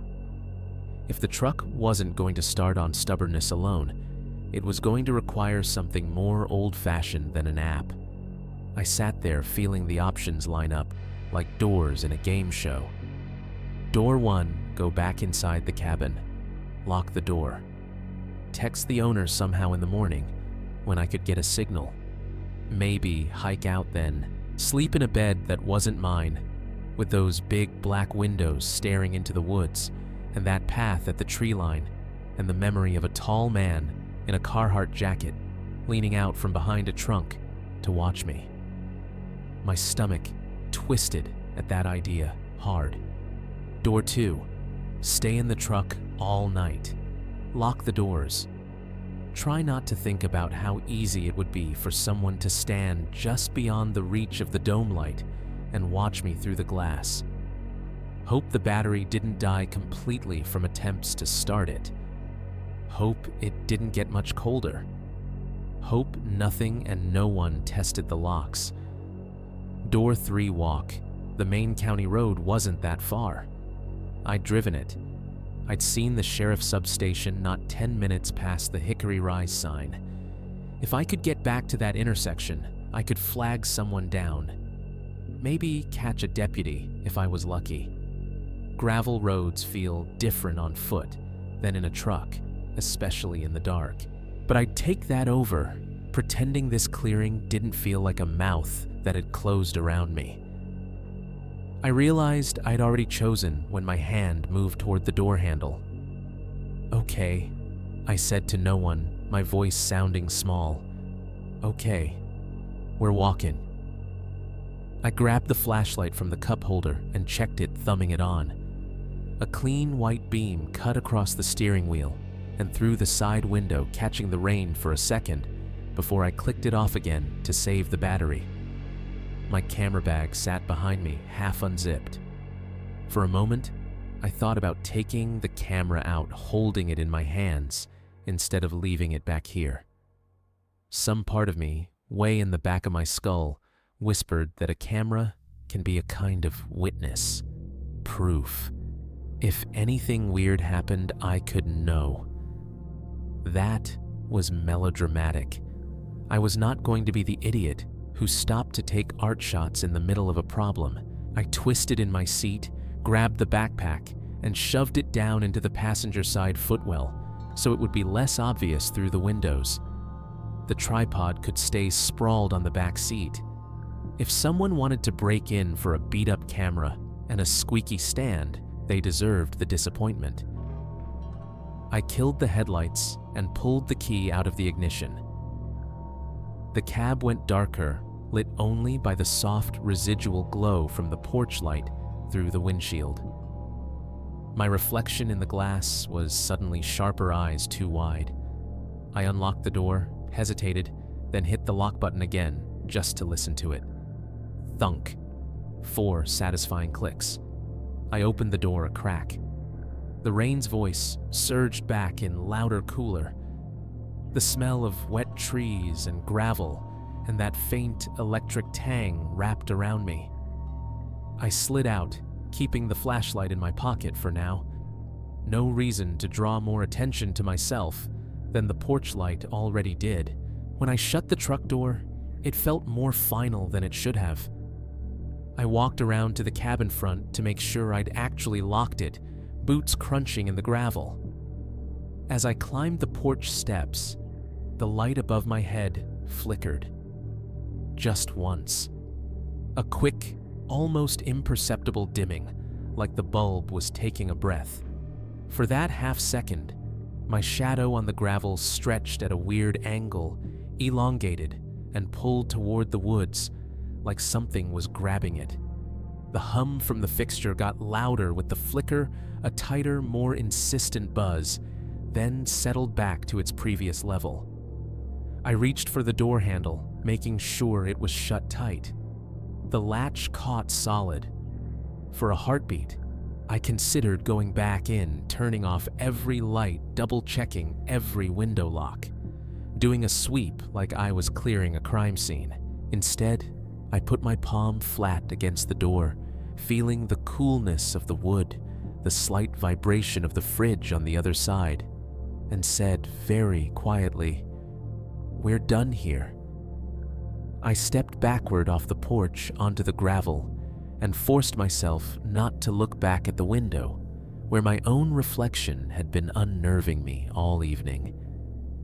If the truck wasn't going to start on stubbornness alone, it was going to require something more old-fashioned than an app. I sat there feeling the options line up like doors in a game show. Door 1, go back inside the cabin. Lock the door. Text the owner somehow in the morning when I could get a signal. Maybe hike out then. Sleep in a bed that wasn't mine, with those big black windows staring into the woods, and that path at the tree line, and the memory of a tall man in a Carhartt jacket leaning out from behind a trunk to watch me. My stomach twisted at that idea hard. Door 2, stay in the truck all night. Lock the doors. Try not to think about how easy it would be for someone to stand just beyond the reach of the dome light and watch me through the glass. Hope the battery didn't die completely from attempts to start it. Hope it didn't get much colder. Hope nothing and no one tested the locks. Door 3 walk. The main county road wasn't that far. I'd driven it. I'd seen the sheriff's substation not 10 minutes past the Hickory Rise sign. If I could get back to that intersection, I could flag someone down. Maybe catch a deputy if I was lucky. Gravel roads feel different on foot than in a truck, especially in the dark. But I'd take that over, pretending this clearing didn't feel like a mouth that had closed around me. I realized I'd already chosen when my hand moved toward the door handle. "Okay," I said to no one, my voice sounding small. "Okay, we're walking." I grabbed the flashlight from the cup holder and checked it, thumbing it on. A clean white beam cut across the steering wheel and through the side window, catching the rain for a second before I clicked it off again to save the battery. My camera bag sat behind me, half unzipped. For a moment, I thought about taking the camera out, holding it in my hands, instead of leaving it back here. Some part of me, way in the back of my skull, whispered that a camera can be a kind of witness, proof. If anything weird happened, I could know. That was melodramatic. I was not going to be the idiot who stopped to take art shots in the middle of a problem. I twisted in my seat, grabbed the backpack, and shoved it down into the passenger side footwell so it would be less obvious through the windows. The tripod could stay sprawled on the back seat. If someone wanted to break in for a beat-up camera and a squeaky stand, they deserved the disappointment. I killed the headlights and pulled the key out of the ignition. The cab went darker, lit only by the soft residual glow from the porch light through the windshield. My reflection in the glass was suddenly sharper eyes too wide. I unlocked the door, hesitated, then hit the lock button again just to listen to it. Thunk. 4 satisfying clicks. I opened the door a crack. The rain's voice surged back in louder, cooler. The smell of wet trees and gravel and that faint electric tang wrapped around me. I slid out, keeping the flashlight in my pocket for now. No reason to draw more attention to myself than the porch light already did. When I shut the truck door, it felt more final than it should have. I walked around to the cabin front to make sure I'd actually locked it, boots crunching in the gravel. As I climbed the porch steps, the light above my head flickered. Just once. A quick, almost imperceptible dimming, like the bulb was taking a breath. For that half second, my shadow on the gravel stretched at a weird angle, elongated, and pulled toward the woods, like something was grabbing it. The hum from the fixture got louder with the flicker, a tighter, more insistent buzz, then settled back to its previous level. I reached for the door handle, making sure it was shut tight. The latch caught solid. For a heartbeat, I considered going back in, turning off every light, double-checking every window lock, doing a sweep like I was clearing a crime scene. Instead, I put my palm flat against the door, feeling the coolness of the wood, the slight vibration of the fridge on the other side, and said very quietly, "We're done here." I stepped backward off the porch onto the gravel and forced myself not to look back at the window, where my own reflection had been unnerving me all evening.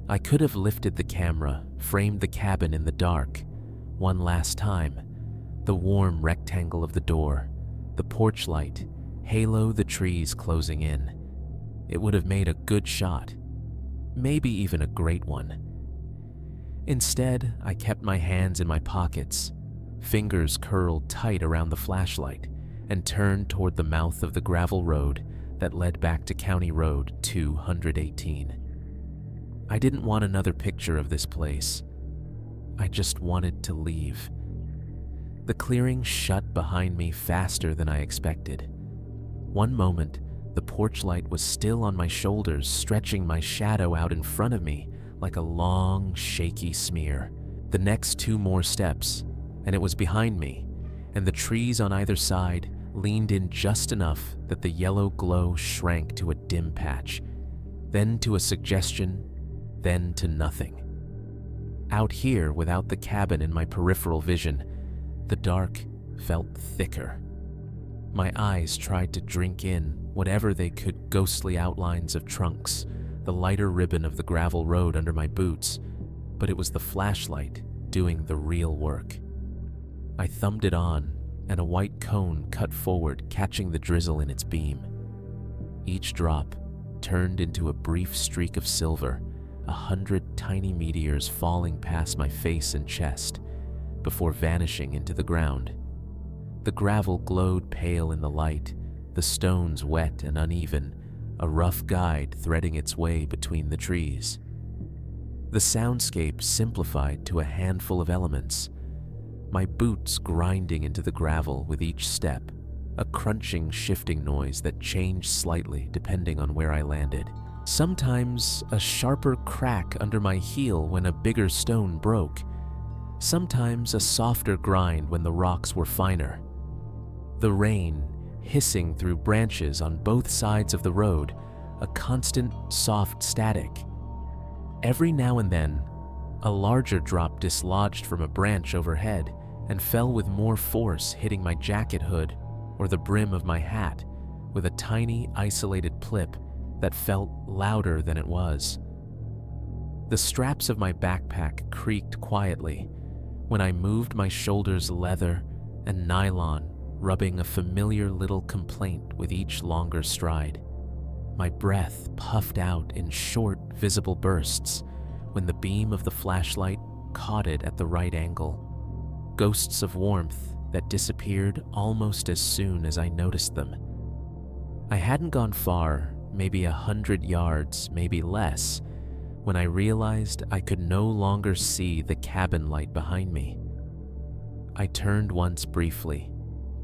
I could have lifted the camera, framed the cabin in the dark, one last time, the warm rectangle of the door, the porch light, halo the trees closing in. It would have made a good shot, maybe even a great one. Instead, I kept my hands in my pockets, fingers curled tight around the flashlight, and turned toward the mouth of the gravel road that led back to County Road 218. I didn't want another picture of this place. I just wanted to leave. The clearing shut behind me faster than I expected. One moment, the porch light was still on my shoulders, stretching my shadow out in front of me like a long, shaky smear. The next 2 more steps, and it was behind me, and the trees on either side leaned in just enough that the yellow glow shrank to a dim patch, then to a suggestion, then to nothing. Out here, without the cabin in my peripheral vision, the dark felt thicker. My eyes tried to drink in whatever they could: ghostly outlines of trunks, the lighter ribbon of the gravel road under my boots, but it was the flashlight doing the real work. I thumbed it on, and a white cone cut forward, catching the drizzle in its beam. Each drop turned into a brief streak of silver, 100 tiny meteors falling past my face and chest, before vanishing into the ground. The gravel glowed pale in the light, the stones wet and uneven, a rough guide threading its way between the trees. The soundscape simplified to a handful of elements: my boots grinding into the gravel with each step, a crunching, shifting noise that changed slightly depending on where I landed. Sometimes a sharper crack under my heel when a bigger stone broke. Sometimes a softer grind when the rocks were finer. The rain hissing through branches on both sides of the road, a constant soft static. Every now and then, a larger drop dislodged from a branch overhead and fell with more force, hitting my jacket hood or the brim of my hat with a tiny, isolated plip that felt louder than it was. The straps of my backpack creaked quietly when I moved my shoulders, leather and nylon rubbing a familiar little complaint with each longer stride. My breath puffed out in short, visible bursts when the beam of the flashlight caught it at the right angle. Ghosts of warmth that disappeared almost as soon as I noticed them. I hadn't gone far, maybe 100 yards, maybe less, when I realized I could no longer see the cabin light behind me. I turned once briefly,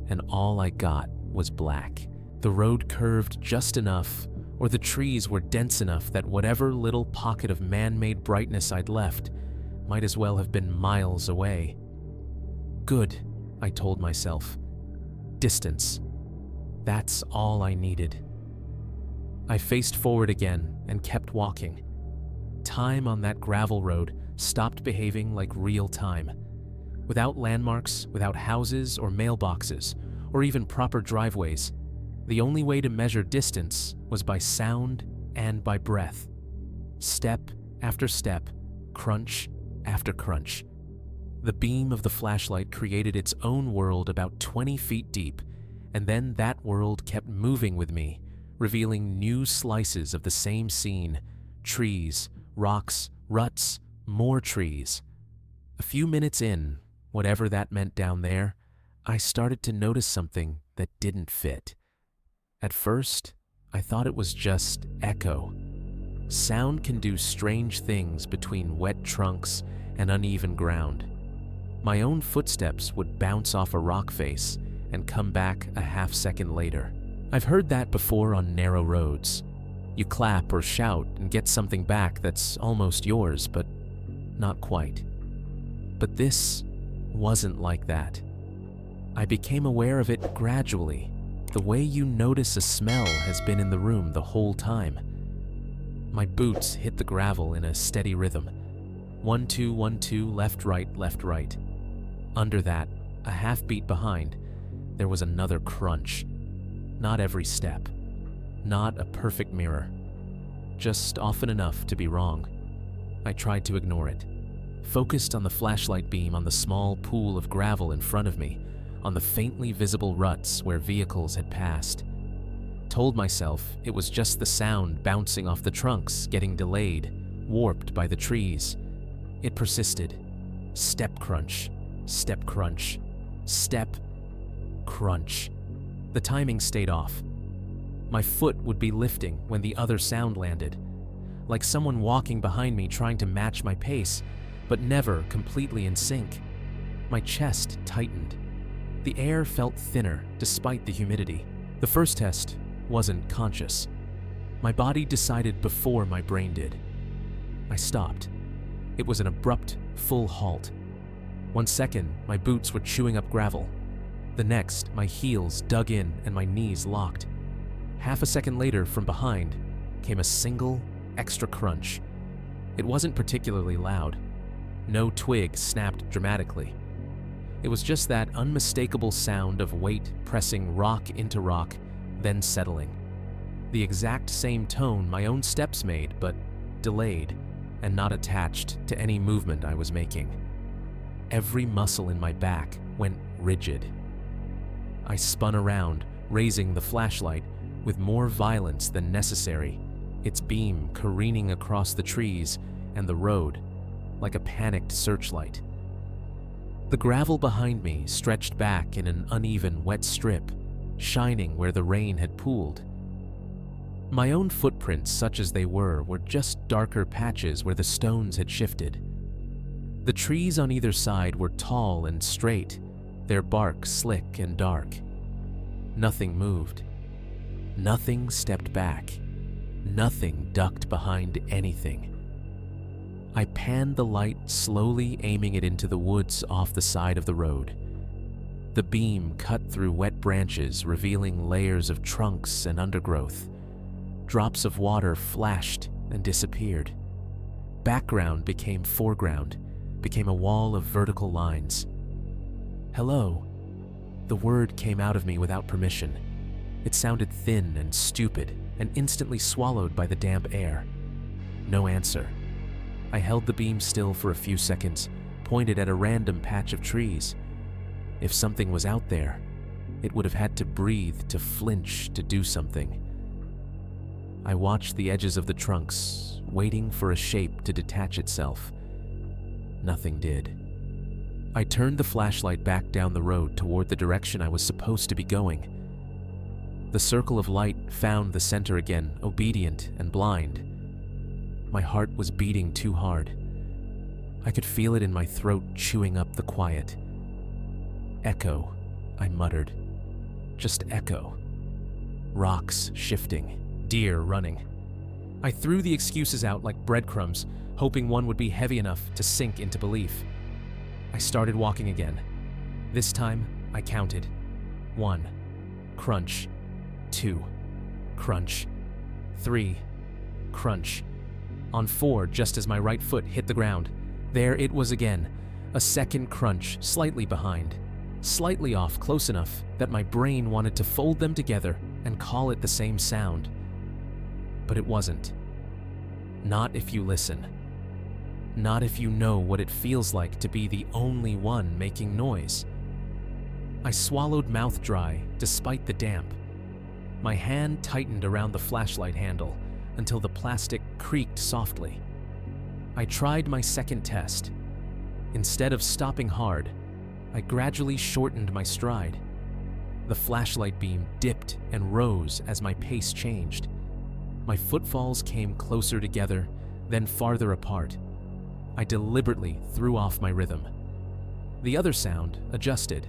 and all I got was black. The road curved just enough, or the trees were dense enough that whatever little pocket of man-made brightness I'd left might as well have been miles away. Good, I told myself. Distance. That's all I needed. I faced forward again and kept walking. Time on that gravel road stopped behaving like real time. Without landmarks, without houses or mailboxes, or even proper driveways, the only way to measure distance was by sound and by breath. Step after step, crunch after crunch. The beam of the flashlight created its own world about 20 feet deep, and then that world kept moving with me, revealing new slices of the same scene: trees, rocks, ruts, more trees. A few minutes in, whatever that meant down there, I started to notice something that didn't fit. At first, I thought it was just echo. Sound can do strange things between wet trunks and uneven ground. My own footsteps would bounce off a rock face and come back a half second later. I've heard that before on narrow roads. You clap or shout and get something back that's almost yours, but not quite. But this wasn't like that. I became aware of it gradually, the way you notice a smell has been in the room the whole time. My boots hit the gravel in a steady rhythm. 1, 2, 1, 2, left, right, left, right. Under that, a half beat behind, there was another crunch. Not every step. Not a perfect mirror. Just often enough to be wrong. I tried to ignore it. Focused on the flashlight beam on the small pool of gravel in front of me, on the faintly visible ruts where vehicles had passed. Told myself it was just the sound bouncing off the trunks, getting delayed, warped by the trees. It persisted. Step crunch, step crunch, step crunch. The timing stayed off. My foot would be lifting when the other sound landed, like someone walking behind me trying to match my pace, but never completely in sync. My chest tightened. The air felt thinner despite the humidity. The first test wasn't conscious. My body decided before my brain did. I stopped. It was an abrupt, full halt. 1 second, my boots were chewing up gravel. The next, my heels dug in and my knees locked. Half a second later, from behind, came a single, extra crunch. It wasn't particularly loud. No twig snapped dramatically. It was just that unmistakable sound of weight pressing rock into rock, then settling. The exact same tone my own steps made, but delayed and not attached to any movement I was making. Every muscle in my back went rigid. I spun around, raising the flashlight with more violence than necessary, its beam careening across the trees and the road like a panicked searchlight. The gravel behind me stretched back in an uneven wet strip, shining where the rain had pooled. My own footprints, such as they were just darker patches where the stones had shifted. The trees on either side were tall and straight, their bark slick and dark. Nothing moved. Nothing stepped back. Nothing ducked behind anything. I panned the light, slowly aiming it into the woods off the side of the road. The beam cut through wet branches, revealing layers of trunks and undergrowth. Drops of water flashed and disappeared. Background became foreground, became a wall of vertical lines. Hello. The word came out of me without permission. It sounded thin and stupid and instantly swallowed by the damp air. No answer. I held the beam still for a few seconds, pointed at a random patch of trees. If something was out there, it would have had to breathe, to flinch, to do something. I watched the edges of the trunks, waiting for a shape to detach itself. Nothing did. I turned the flashlight back down the road toward the direction I was supposed to be going. The circle of light found the center again, obedient and blind. My heart was beating too hard. I could feel it in my throat, chewing up the quiet. Echo, I muttered. Just echo. Rocks shifting, deer running. I threw the excuses out like breadcrumbs, hoping one would be heavy enough to sink into belief. I started walking again. This time, I counted. 1. Crunch. 2. Crunch. 3. Crunch. On 4, just as my right foot hit the ground, there it was again, a second crunch, slightly behind. Slightly off, close enough that my brain wanted to fold them together and call it the same sound. But it wasn't. Not if you listen. Not if you know what it feels like to be the only one making noise. I swallowed mouth dry despite the damp. My hand tightened around the flashlight handle until the plastic creaked softly. I tried my second test. Instead of stopping hard, I gradually shortened my stride. The flashlight beam dipped and rose as my pace changed. My footfalls came closer together, then farther apart. I deliberately threw off my rhythm. The other sound adjusted.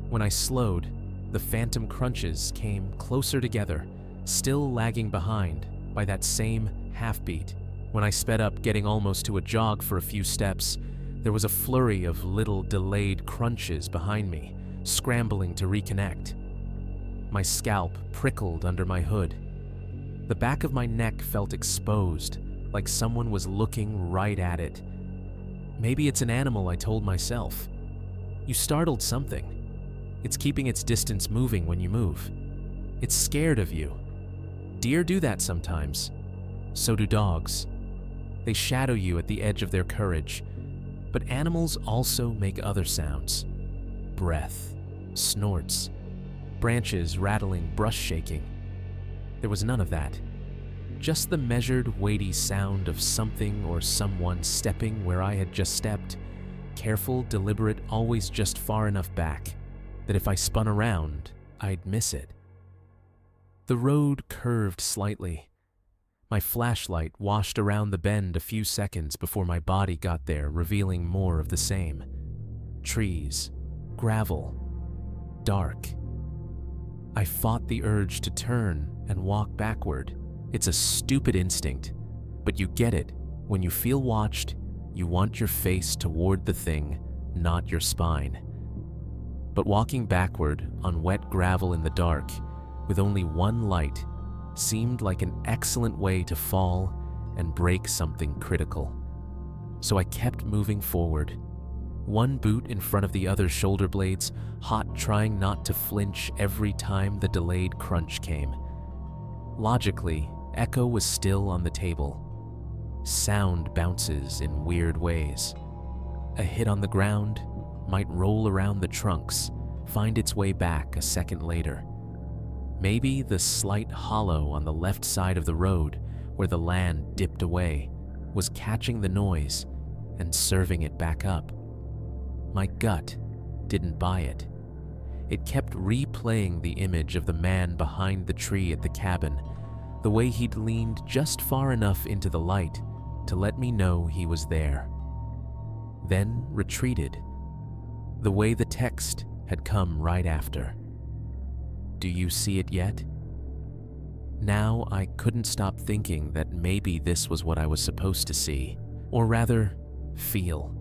When I slowed, the phantom crunches came closer together, still lagging behind by that same half-beat. When I sped up, getting almost to a jog for a few steps, there was a flurry of little delayed crunches behind me, scrambling to reconnect. My scalp prickled under my hood. The back of my neck felt exposed, like someone was looking right at it. Maybe it's an animal, I told myself. You startled something. It's keeping its distance moving when you move. It's scared of you. Deer do that sometimes. So do dogs. They shadow you at the edge of their courage. But animals also make other sounds. Breath, snorts, branches rattling, brush shaking. There was none of that. Just the measured, weighty sound of something or someone stepping where I had just stepped. Careful, deliberate, always just far enough back that if I spun around, I'd miss it. The road curved slightly. My flashlight washed around the bend a few seconds before my body got there, revealing more of the same. Trees, gravel, dark. I fought the urge to turn and walk backward. It's a stupid instinct, but you get it. When you feel watched, you want your face toward the thing, not your spine. But walking backward on wet gravel in the dark, with only one light, seemed like an excellent way to fall and break something critical. So I kept moving forward, one boot in front of the other's shoulder blades, hot, trying not to flinch every time the delayed crunch came. Logically, echo was still on the table. Sound bounces in weird ways. A hit on the ground might roll around the trunks, find its way back a second later. Maybe the slight hollow on the left side of the road, where the land dipped away, was catching the noise and serving it back up. My gut didn't buy it. It kept replaying the image of the man behind the tree at the cabin, the way he'd leaned just far enough into the light to let me know he was there. Then retreated, the way the text had come right after. Do you see it yet? Now I couldn't stop thinking that maybe this was what I was supposed to see, or rather, feel.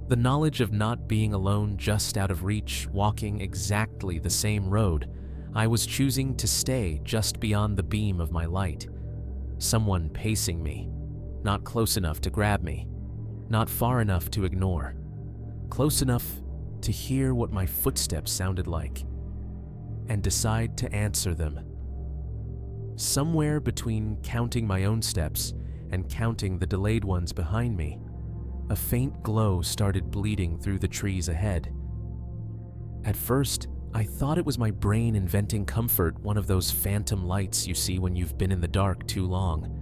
The knowledge of not being alone, just out of reach, walking exactly the same road. I was choosing to stay just beyond the beam of my light. Someone pacing me, not close enough to grab me, not far enough to ignore, close enough to hear what my footsteps sounded like, and decide to answer them. Somewhere between counting my own steps and counting the delayed ones behind me, a faint glow started bleeding through the trees ahead. At first, I thought it was my brain inventing comfort, one of those phantom lights you see when you've been in the dark too long.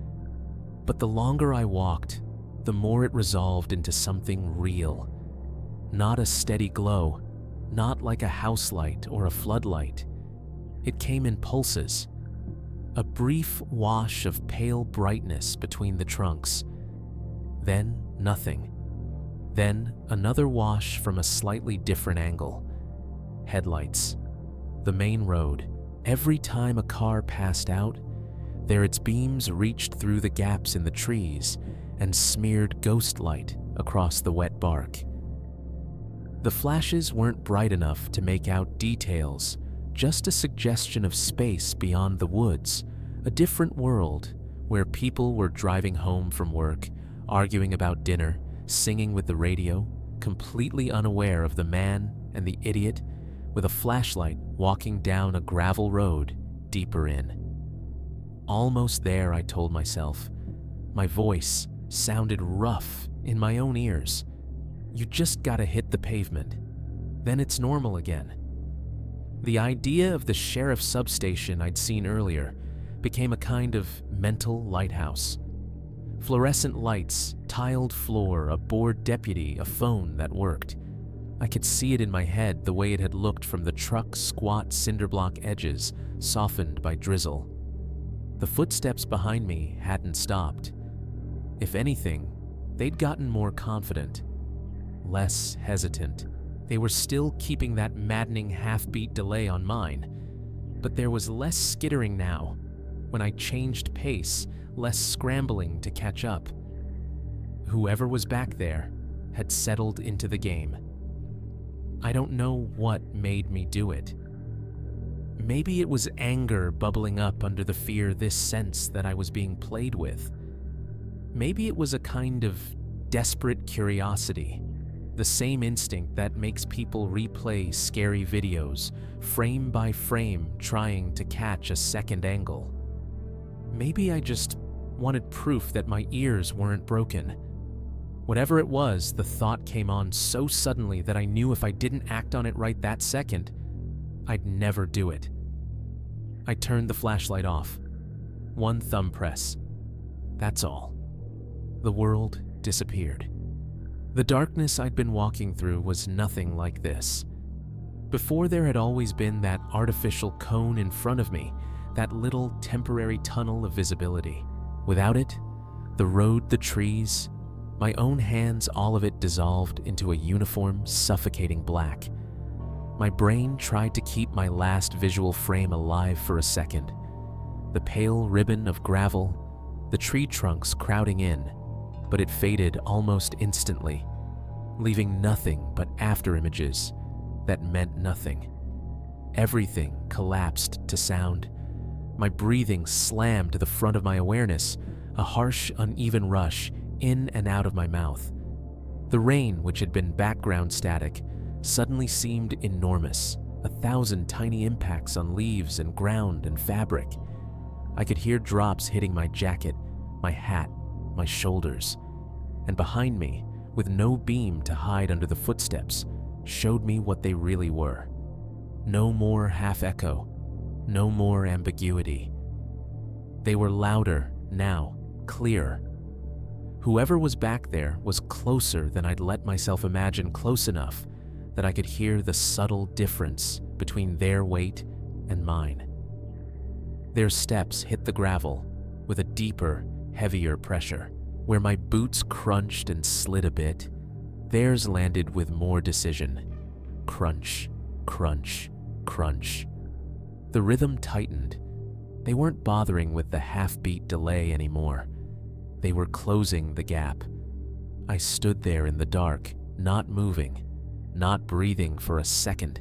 But the longer I walked, the more it resolved into something real. Not a steady glow, not like a house light or a floodlight. It came in pulses. A brief wash of pale brightness between the trunks. Then nothing. Then another wash from a slightly different angle. Headlights. The main road. Every time a car passed out, there its beams reached through the gaps in the trees and smeared ghost light across the wet bark. The flashes weren't bright enough to make out details, just a suggestion of space beyond the woods, a different world where people were driving home from work, arguing about dinner, singing with the radio, completely unaware of the man and the idiot with a flashlight walking down a gravel road deeper in. Almost there, I told myself. My voice sounded rough in my own ears. You just gotta hit the pavement. Then it's normal again. The idea of the sheriff's substation I'd seen earlier became a kind of mental lighthouse. Fluorescent lights, tiled floor, a bored deputy, a phone that worked. I could see it in my head the way it had looked from the truck's squat cinderblock edges, softened by drizzle. The footsteps behind me hadn't stopped. If anything, they'd gotten more confident, less hesitant. They were still keeping that maddening half-beat delay on mine, but there was less skittering now. When I changed pace, less scrambling to catch up. Whoever was back there had settled into the game. I don't know what made me do it. Maybe it was anger bubbling up under the fear, this sense that I was being played with. Maybe it was a kind of desperate curiosity, the same instinct that makes people replay scary videos, frame by frame, trying to catch a second angle. Maybe I just wanted proof that my ears weren't broken. Whatever it was, the thought came on so suddenly that I knew if I didn't act on it right that second, I'd never do it. I turned the flashlight off. One thumb press. That's all. The world disappeared. The darkness I'd been walking through was nothing like this. Before, there had always been that artificial cone in front of me, that little temporary tunnel of visibility. Without it, the road, the trees, my own hands, all of it dissolved into a uniform, suffocating black. My brain tried to keep my last visual frame alive for a second. The pale ribbon of gravel, the tree trunks crowding in, but it faded almost instantly, leaving nothing but afterimages that meant nothing. Everything collapsed to sound. My breathing slammed to the front of my awareness, a harsh, uneven rush in and out of my mouth. The rain, which had been background static, suddenly seemed enormous, 1,000 tiny impacts on leaves and ground and fabric. I could hear drops hitting my jacket, my hat, my shoulders, and behind me, with no beam to hide under the footsteps, showed me what they really were. No more half-echo, no more ambiguity. They were louder now, clearer. Whoever was back there was closer than I'd let myself imagine, close enough that I could hear the subtle difference between their weight and mine. Their steps hit the gravel with a deeper, heavier pressure. Where my boots crunched and slid a bit, theirs landed with more decision. Crunch, crunch, crunch. The rhythm tightened. They weren't bothering with the half-beat delay anymore. They were closing the gap. I stood there in the dark, not moving, not breathing for a second,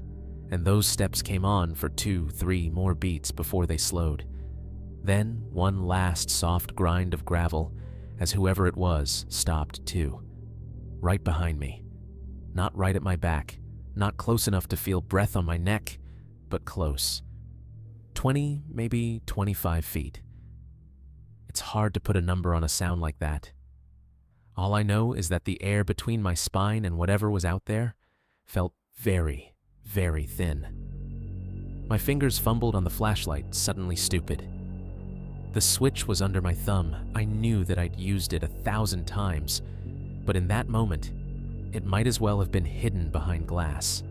and those steps came on for 2, 3 more beats before they slowed. Then one last soft grind of gravel as whoever it was stopped too. Right behind me. Not right at my back, not close enough to feel breath on my neck, but close. 20, maybe 25 feet. It's hard to put a number on a sound like that. All I know is that the air between my spine and whatever was out there felt very, very thin. My fingers fumbled on the flashlight, suddenly stupid. The switch was under my thumb. I knew that I'd used it 1,000 times, but in that moment, it might as well have been hidden behind glass.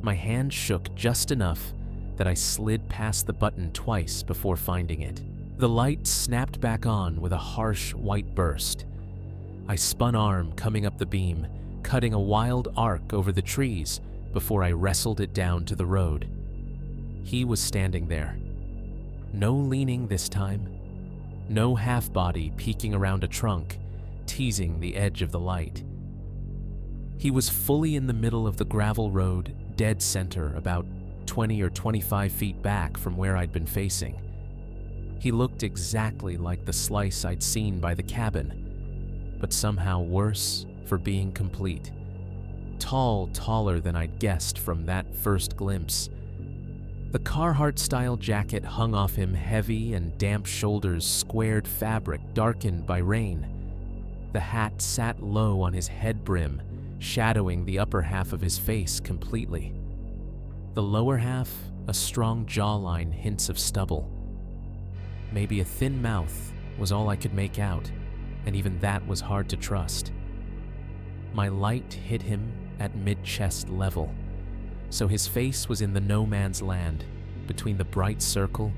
My hand shook just enough that I slid past the button twice before finding it. The light snapped back on with a harsh white burst. I spun arm coming up the beam, cutting a wild arc over the trees before I wrestled it down to the road. He was standing there. No leaning this time. No half-body peeking around a trunk, teasing the edge of the light. He was fully in the middle of the gravel road, dead center, about 20 or 25 feet back from where I'd been facing. He looked exactly like the slice I'd seen by the cabin, but somehow worse for being complete. Tall, taller than I'd guessed from that first glimpse. The Carhartt-style jacket hung off him, heavy, and damp shoulders, squared fabric darkened by rain. The hat sat low on his head brim, shadowing the upper half of his face completely. The lower half, a strong jawline, hints of stubble. Maybe a thin mouth was all I could make out, and even that was hard to trust. My light hit him at mid-chest level, so his face was in the no man's land, between the bright circle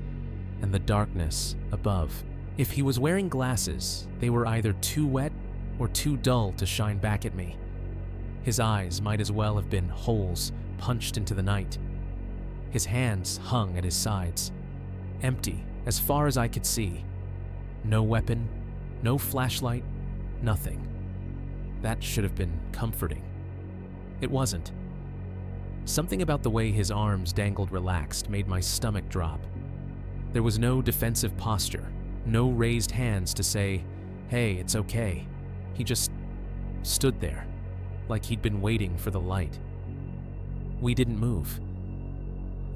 and the darkness above. If he was wearing glasses, they were either too wet or too dull to shine back at me. His eyes might as well have been holes punched into the night. His hands hung at his sides, empty as far as I could see. No weapon, no flashlight, nothing. That should have been comforting. It wasn't. Something about the way his arms dangled relaxed made my stomach drop. There was no defensive posture, no raised hands to say, "Hey, it's okay." He just stood there, like he'd been waiting for the light. We didn't move.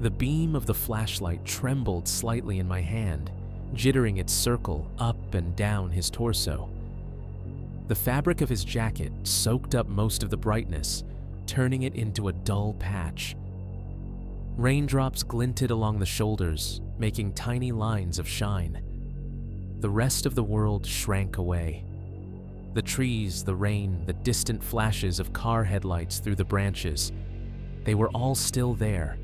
The beam of the flashlight trembled slightly in my hand, jittering its circle up and down his torso. The fabric of his jacket soaked up most of the brightness, turning it into a dull patch. Raindrops glinted along the shoulders, making tiny lines of shine. The rest of the world shrank away. The trees, the rain, the distant flashes of car headlights through the branches, they were all still there,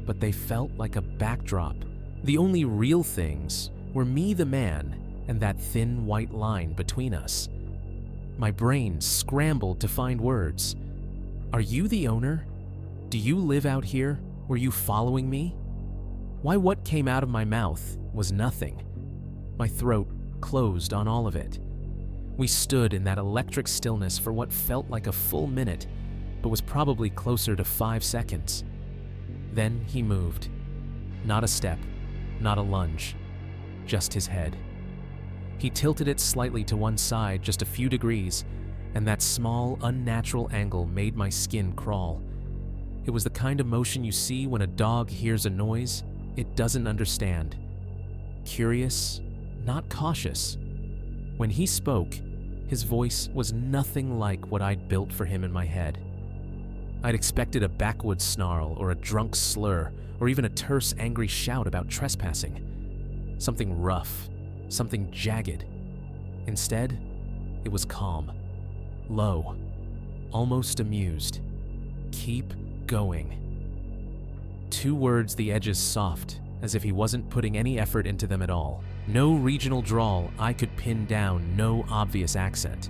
but they felt like a backdrop. The only real things were me, the man, and that thin white line between us. My brain scrambled to find words. "Are you the owner? Do you live out here? Were you following me?" Why, what came out of my mouth was nothing. My throat closed on all of it. We stood in that electric stillness for what felt like a full minute, but was probably closer to 5 seconds. Then he moved. Not a step, not a lunge, just his head. He tilted it slightly to one side just a few degrees, and that small, unnatural angle made my skin crawl. It was the kind of motion you see when a dog hears a noise it doesn't understand. Curious, not cautious. When he spoke, his voice was nothing like what I'd built for him in my head. I'd expected a backwoods snarl or a drunk slur or even a terse, angry shout about trespassing. Something rough, something jagged. Instead, it was calm, low, almost amused. "Keep going." 2 words, the edges soft, as if he wasn't putting any effort into them at all. No regional drawl I could pin down, no obvious accent.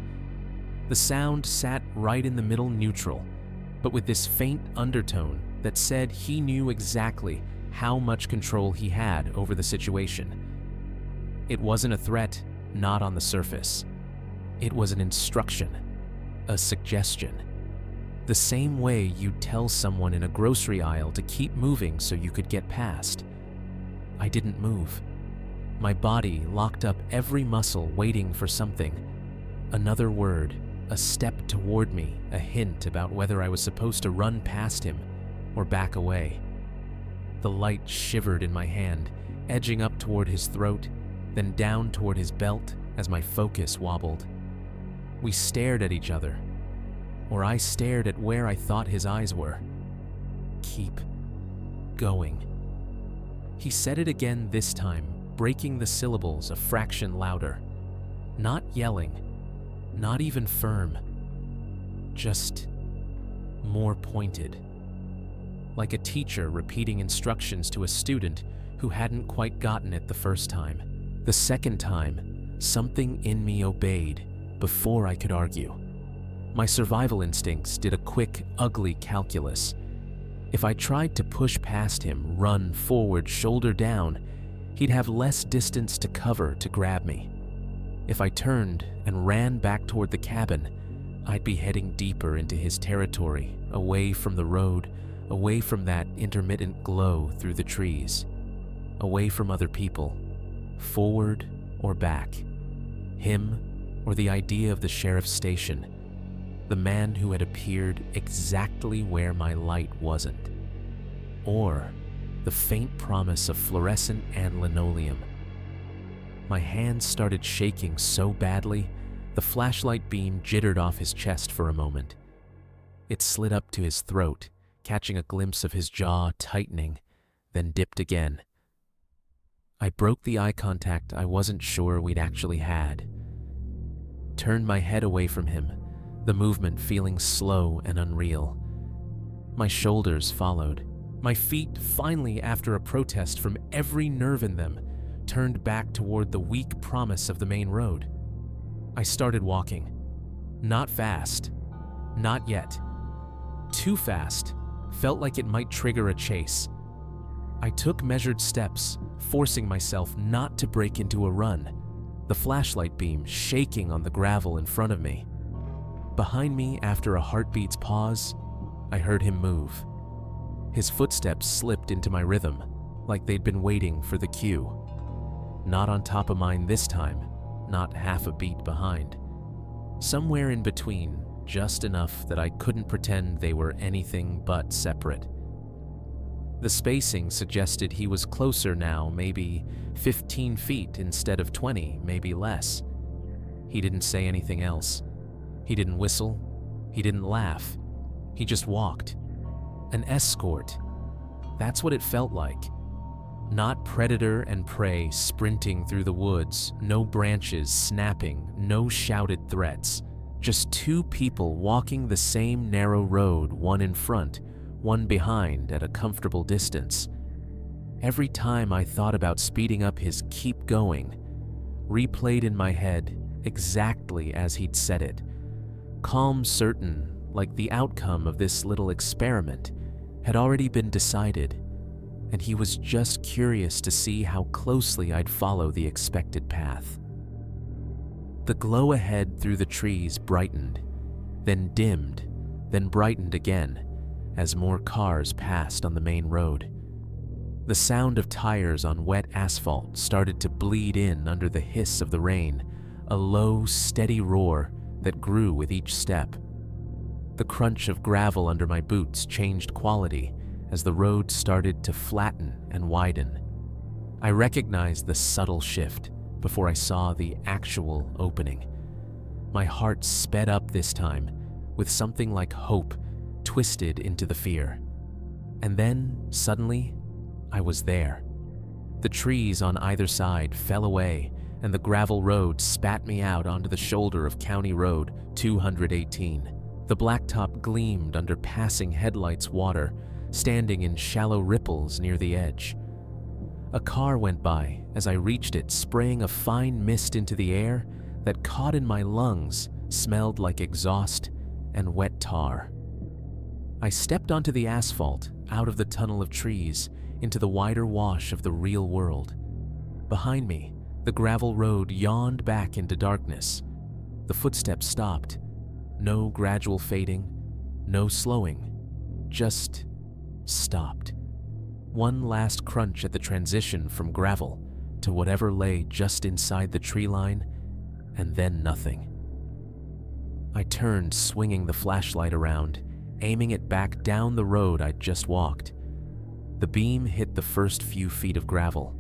The sound sat right in the middle, neutral, but with this faint undertone that said he knew exactly how much control he had over the situation. It wasn't a threat, not on the surface. It was an instruction, a suggestion. The same way you'd tell someone in a grocery aisle to keep moving so you could get past. I didn't move. My body locked up every muscle waiting for something. Another word, a step toward me, a hint about whether I was supposed to run past him or back away. The light shivered in my hand, edging up toward his throat, then down toward his belt as my focus wobbled. We stared at each other, or I stared at where I thought his eyes were. "Keep going." He said it again this time, breaking the syllables a fraction louder. Not yelling, not even firm, just more pointed. Like a teacher repeating instructions to a student who hadn't quite gotten it the first time. The second time, something in me obeyed before I could argue. My survival instincts did a quick, ugly calculus. If I tried to push past him, run forward, shoulder down, he'd have less distance to cover to grab me. If I turned and ran back toward the cabin, I'd be heading deeper into his territory, away from the road, away from that intermittent glow through the trees, away from other people, forward or back, him or the idea of the sheriff's station, the man who had appeared exactly where my light wasn't, or the faint promise of fluorescent and linoleum. My hands started shaking so badly, the flashlight beam jittered off his chest for a moment. It slid up to his throat, catching a glimpse of his jaw tightening, then dipped again. I broke the eye contact I wasn't sure we'd actually had. Turned my head away from him, the movement feeling slow and unreal. My shoulders followed. My feet, finally, after a protest from every nerve in them, turned back toward the weak promise of the main road. I started walking. Not fast. Not yet. Too fast. Felt like it might trigger a chase. I took measured steps, forcing myself not to break into a run, the flashlight beam shaking on the gravel in front of me. Behind me, after a heartbeat's pause, I heard him move. His footsteps slipped into my rhythm, like they'd been waiting for the cue. Not on top of mine this time, not half a beat behind. Somewhere in between, just enough that I couldn't pretend they were anything but separate. The spacing suggested he was closer now, maybe 15 feet instead of 20, maybe less. He didn't say anything else. He didn't whistle. He didn't laugh. He just walked. An escort. That's what it felt like. Not predator and prey sprinting through the woods, no branches snapping, no shouted threats. Just two people walking the same narrow road, one in front, one behind at a comfortable distance. Every time I thought about speeding up his "keep going," replayed in my head exactly as he'd said it. Calm, certain, like the outcome of this little experiment had already been decided, and he was just curious to see how closely I'd follow the expected path. The glow ahead through the trees brightened, then dimmed, then brightened again as more cars passed on the main road. The sound of tires on wet asphalt started to bleed in under the hiss of the rain, a low, steady roar that grew with each step. The crunch of gravel under my boots changed quality as the road started to flatten and widen. I recognized the subtle shift before I saw the actual opening. My heart sped up this time with something like hope twisted into the fear. And then, suddenly, I was there. The trees on either side fell away, and the gravel road spat me out onto the shoulder of County Road 218. The blacktop gleamed under passing headlights' water, standing in shallow ripples near the edge. A car went by as I reached it, spraying a fine mist into the air that caught in my lungs, smelled like exhaust and wet tar. I stepped onto the asphalt, out of the tunnel of trees, into the wider wash of the real world. Behind me, the gravel road yawned back into darkness. The footsteps stopped. No gradual fading, no slowing, just stopped. One last crunch at the transition from gravel to whatever lay just inside the tree line, and then nothing. I turned, swinging the flashlight around, aiming it back down the road I'd just walked. The beam hit the first few feet of gravel,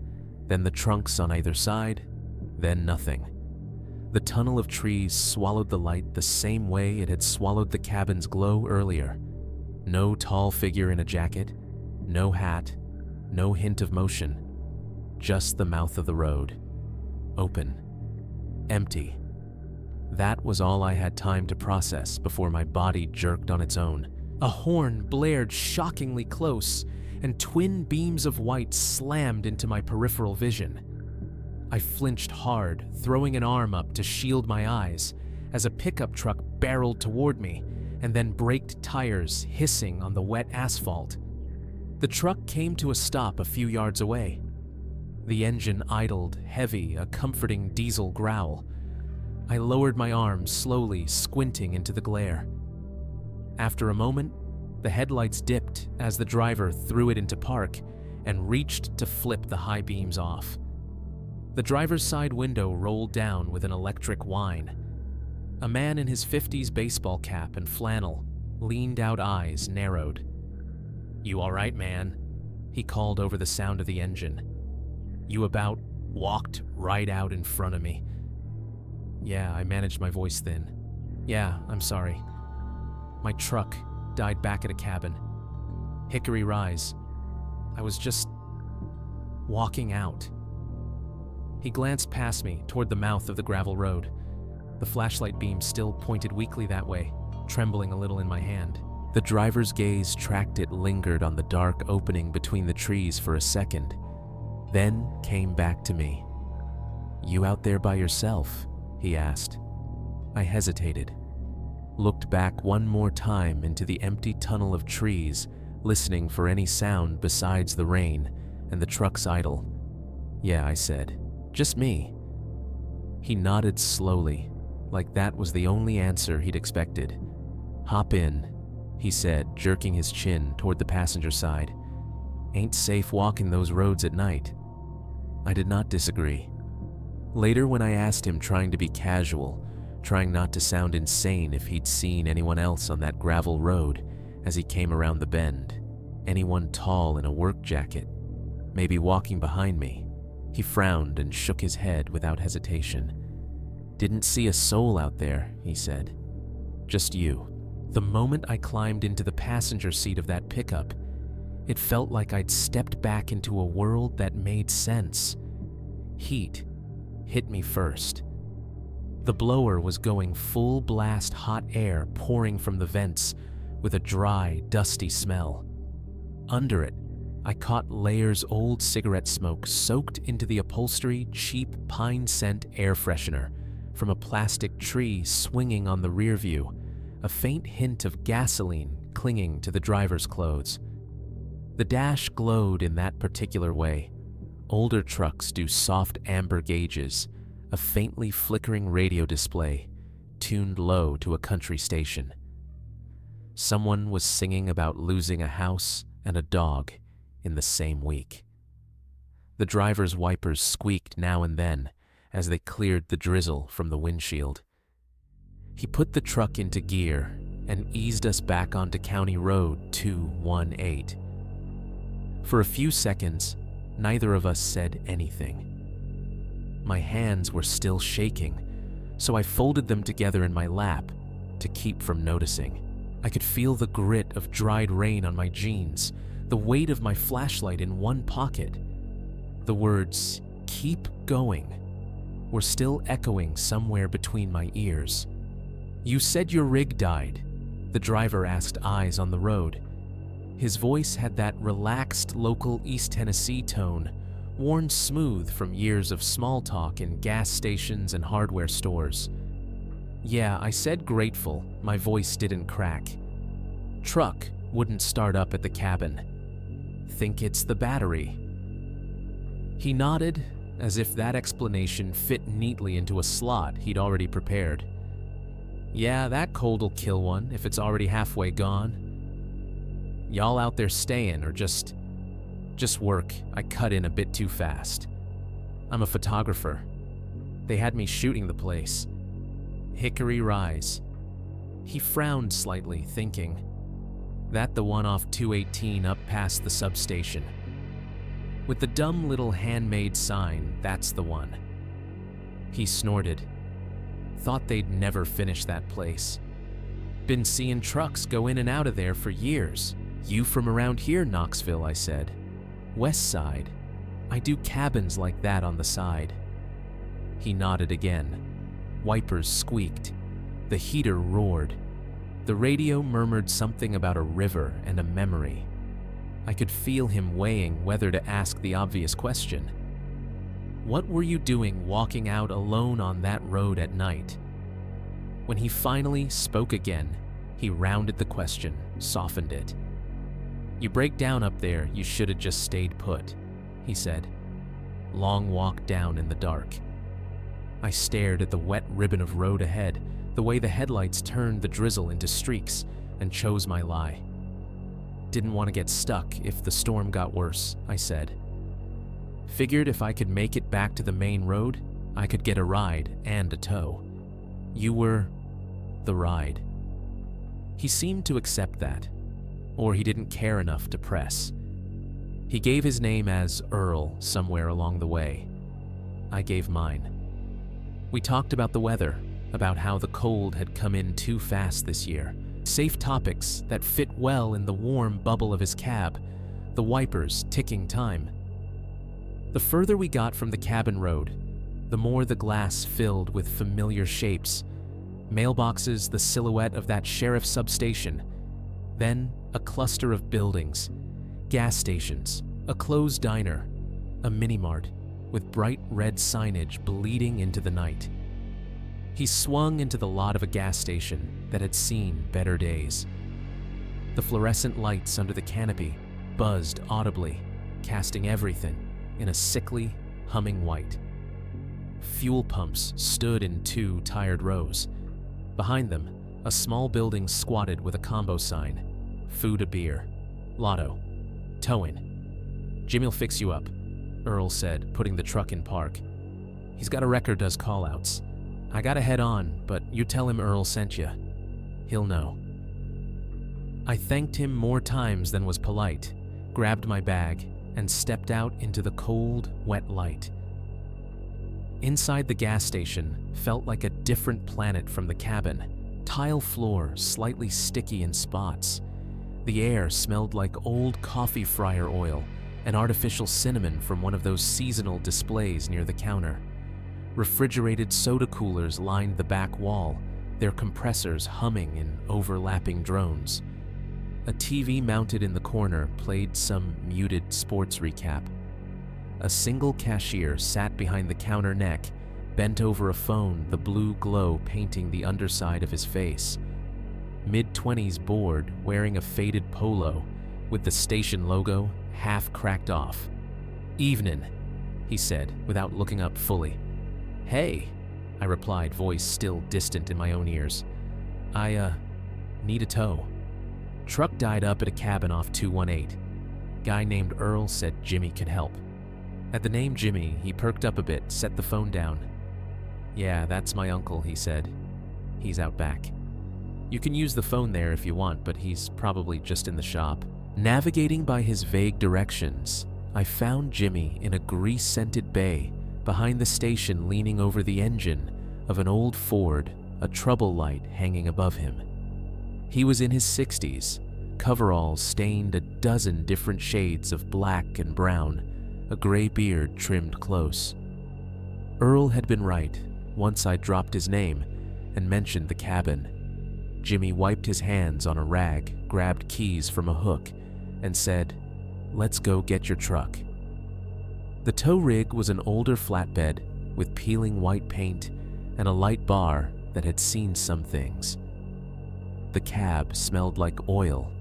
then the trunks on either side, then nothing. The tunnel of trees swallowed the light the same way it had swallowed the cabin's glow earlier. No tall figure in a jacket, no hat, no hint of motion. Just the mouth of the road. Open. Empty. That was all I had time to process before my body jerked on its own. A horn blared shockingly close, and twin beams of white slammed into my peripheral vision. I flinched hard, throwing an arm up to shield my eyes, as a pickup truck barreled toward me and then braked tires, hissing on the wet asphalt. The truck came to a stop a few yards away. The engine idled, heavy, a comforting diesel growl. I lowered my arms slowly, squinting into the glare. After a moment, the headlights dipped as the driver threw it into park and reached to flip the high beams off. The driver's side window rolled down with an electric whine. A man in his 50s baseball cap and flannel, leaned-out eyes narrowed. "You all right, man?" he called over the sound of the engine. "You about walked right out in front of me." "Yeah," I managed my voice thin. "Yeah, I'm sorry." My truck died back at a cabin. Hickory Rise. I was just walking out. He glanced past me toward the mouth of the gravel road. The flashlight beam still pointed weakly that way, trembling a little in my hand. The driver's gaze tracked it, lingered on the dark opening between the trees for a second, then came back to me. "You out there by yourself?" he asked. I hesitated, looked back one more time into the empty tunnel of trees, listening for any sound besides the rain and the truck's idle. "Yeah," I said. "Just me." He nodded slowly, like that was the only answer he'd expected. "Hop in. he said, jerking his chin toward the passenger side. "Ain't safe walking those roads at night." I did not disagree. Later, when I asked him, trying to be casual, trying not to sound insane, if he'd seen anyone else on that gravel road as he came around the bend, anyone tall in a work jacket, maybe walking behind me, he frowned and shook his head without hesitation. "Didn't see a soul out there," he said. "Just you." The moment I climbed into the passenger seat of that pickup, it felt like I'd stepped back into a world that made sense. Heat hit me first. The blower was going full blast, hot air pouring from the vents with a dry, dusty smell. Under it, I caught layers old cigarette smoke soaked into the upholstery, cheap pine scent air freshener from a plastic tree swinging on the rear view, a faint hint of gasoline clinging to the driver's clothes. The dash glowed in that particular way. Older trucks do soft amber gauges, a faintly flickering radio display tuned low to a country station. Someone was singing about losing a house and a dog in the same week. The driver's wipers squeaked now and then as they cleared the drizzle from the windshield. He put the truck into gear and eased us back onto County Road 218. For a few seconds, neither of us said anything. My hands were still shaking, so I folded them together in my lap to keep from noticing. I could feel the grit of dried rain on my jeans, the weight of my flashlight in one pocket. The words, "keep going," were still echoing somewhere between my ears. "You said your rig died," the driver asked, eyes on the road. His voice had that relaxed local East Tennessee tone, worn smooth from years of small talk in gas stations and hardware stores. "Yeah," I said, grateful my voice didn't crack. "Truck wouldn't start up at the cabin. Think it's the battery." He nodded, as if that explanation fit neatly into a slot he'd already prepared. "Yeah, that cold'll kill one if it's already halfway gone." "Y'all out there staying or just work?" I cut in a bit too fast. "I'm a photographer. They had me shooting the place." Hickory Rise. He frowned slightly, thinking, "That the one off 218 up past the substation? With the dumb little handmade sign, that's the one." He snorted. "Thought they'd never finish that place. Been seeing trucks go in and out of there for years." "You from around here, Knoxville?" I said. "West Side. I do cabins like that on the side." He nodded again. Wipers squeaked. The heater roared. The radio murmured something about a river and a memory. I could feel him weighing whether to ask the obvious question. "What were you doing walking out alone on that road at night?" When he finally spoke again, he rounded the question, softened it. "You break down up there, you should have just stayed put," he said. "Long walk down in the dark." I stared at the wet ribbon of road ahead, the way the headlights turned the drizzle into streaks, and chose my lie. "Didn't want to get stuck if the storm got worse," I said. "Figured if I could make it back to the main road, I could get a ride and a tow. You were the ride." He seemed to accept that, or he didn't care enough to press. He gave his name as Earl somewhere along the way. I gave mine. We talked about the weather, about how the cold had come in too fast this year. Safe topics that fit well in the warm bubble of his cab, the wipers ticking time. The further we got from the cabin road, the more the glass filled with familiar shapes. Mailboxes, the silhouette of that sheriff's substation. Then a cluster of buildings, gas stations, a closed diner, a mini-mart with bright red signage bleeding into the night. He swung into the lot of a gas station that had seen better days. The fluorescent lights under the canopy buzzed audibly, casting everything in a sickly, humming white. Fuel pumps stood in two tired rows. Behind them, A small building squatted with a combo sign. Food a beer. Lotto. Towing. Jimmy'll fix you up, Earl said, putting the truck in park. He's got a wrecker does call-outs. I gotta head on, but you tell him Earl sent you. He'll know. I thanked him more times than was polite, grabbed my bag, and stepped out into the cold, wet light. Inside the gas station felt like a different planet from the cabin. Tile floor, slightly sticky in spots. The air smelled like old coffee fryer oil and artificial cinnamon from one of those seasonal displays near the counter. Refrigerated soda coolers lined the back wall, their compressors humming in overlapping drones. A TV mounted in the corner played some muted sports recap. A single cashier sat behind the counter neck, bent over a phone, the blue glow painting the underside of his face. Mid-20s bored, wearing a faded polo, with the station logo half cracked off. "Evenin'," he said, without looking up fully. "Hey," I replied, voice still distant in my own ears. I need a tow. Truck died up at a cabin off 218. Guy named Earl said Jimmy could help." At the name Jimmy, he perked up a bit, set the phone down. "Yeah, that's my uncle," he said. "He's out back. You can use the phone there if you want, but he's probably just in the shop." Navigating by his vague directions, I found Jimmy in a grease-scented bay behind the station, leaning over the engine of an old Ford, a trouble light hanging above him. He was in his 60s, coveralls stained a dozen different shades of black and brown, a gray beard trimmed close. Earl had been right once I dropped his name and mentioned the cabin. Jimmy wiped his hands on a rag, grabbed keys from a hook, and said, "Let's go get your truck." The tow rig was an older flatbed with peeling white paint and a light bar that had seen some things. The cab smelled like oil,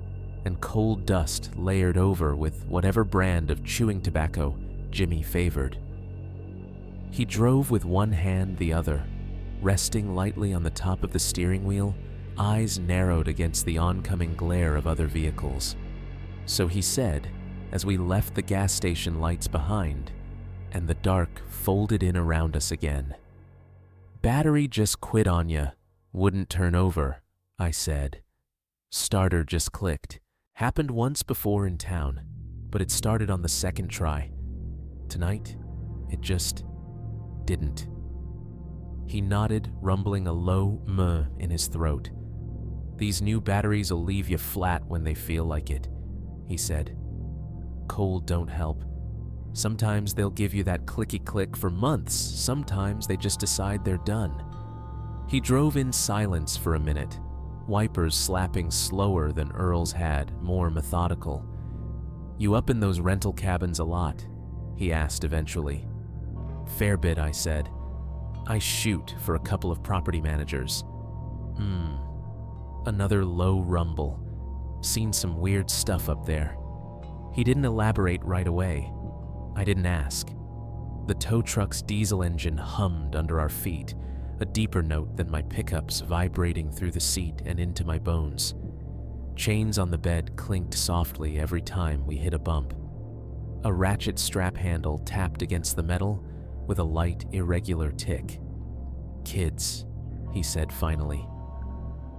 and cold dust layered over with whatever brand of chewing tobacco Jimmy favored. He drove with one hand the other, resting lightly on the top of the steering wheel, eyes narrowed against the oncoming glare of other vehicles. So he said, as we left the gas station lights behind, and the dark folded in around us again. "Battery just quit on ya. Wouldn't turn over," I said. "Starter just clicked. Happened once before in town, but it started on the second try. Tonight, it just didn't." He nodded, rumbling a low "muh" in his throat. "These new batteries will leave you flat when they feel like it," he said. "Cold don't help. Sometimes they'll give you that clicky-click for months, sometimes they just decide they're done." He drove in silence for a minute, wipers slapping slower than Earl's had, more methodical. "You up in those rental cabins a lot?" he asked eventually. "Fair bit," I said. "I shoot for a couple of property managers." Another low rumble. "Seen some weird stuff up there." He didn't elaborate right away. I didn't ask. The tow truck's diesel engine hummed under our feet, a deeper note than my pickups vibrating through the seat and into my bones. Chains on the bed clinked softly every time we hit a bump. A ratchet strap handle tapped against the metal with a light, irregular tick. "Kids," he said finally.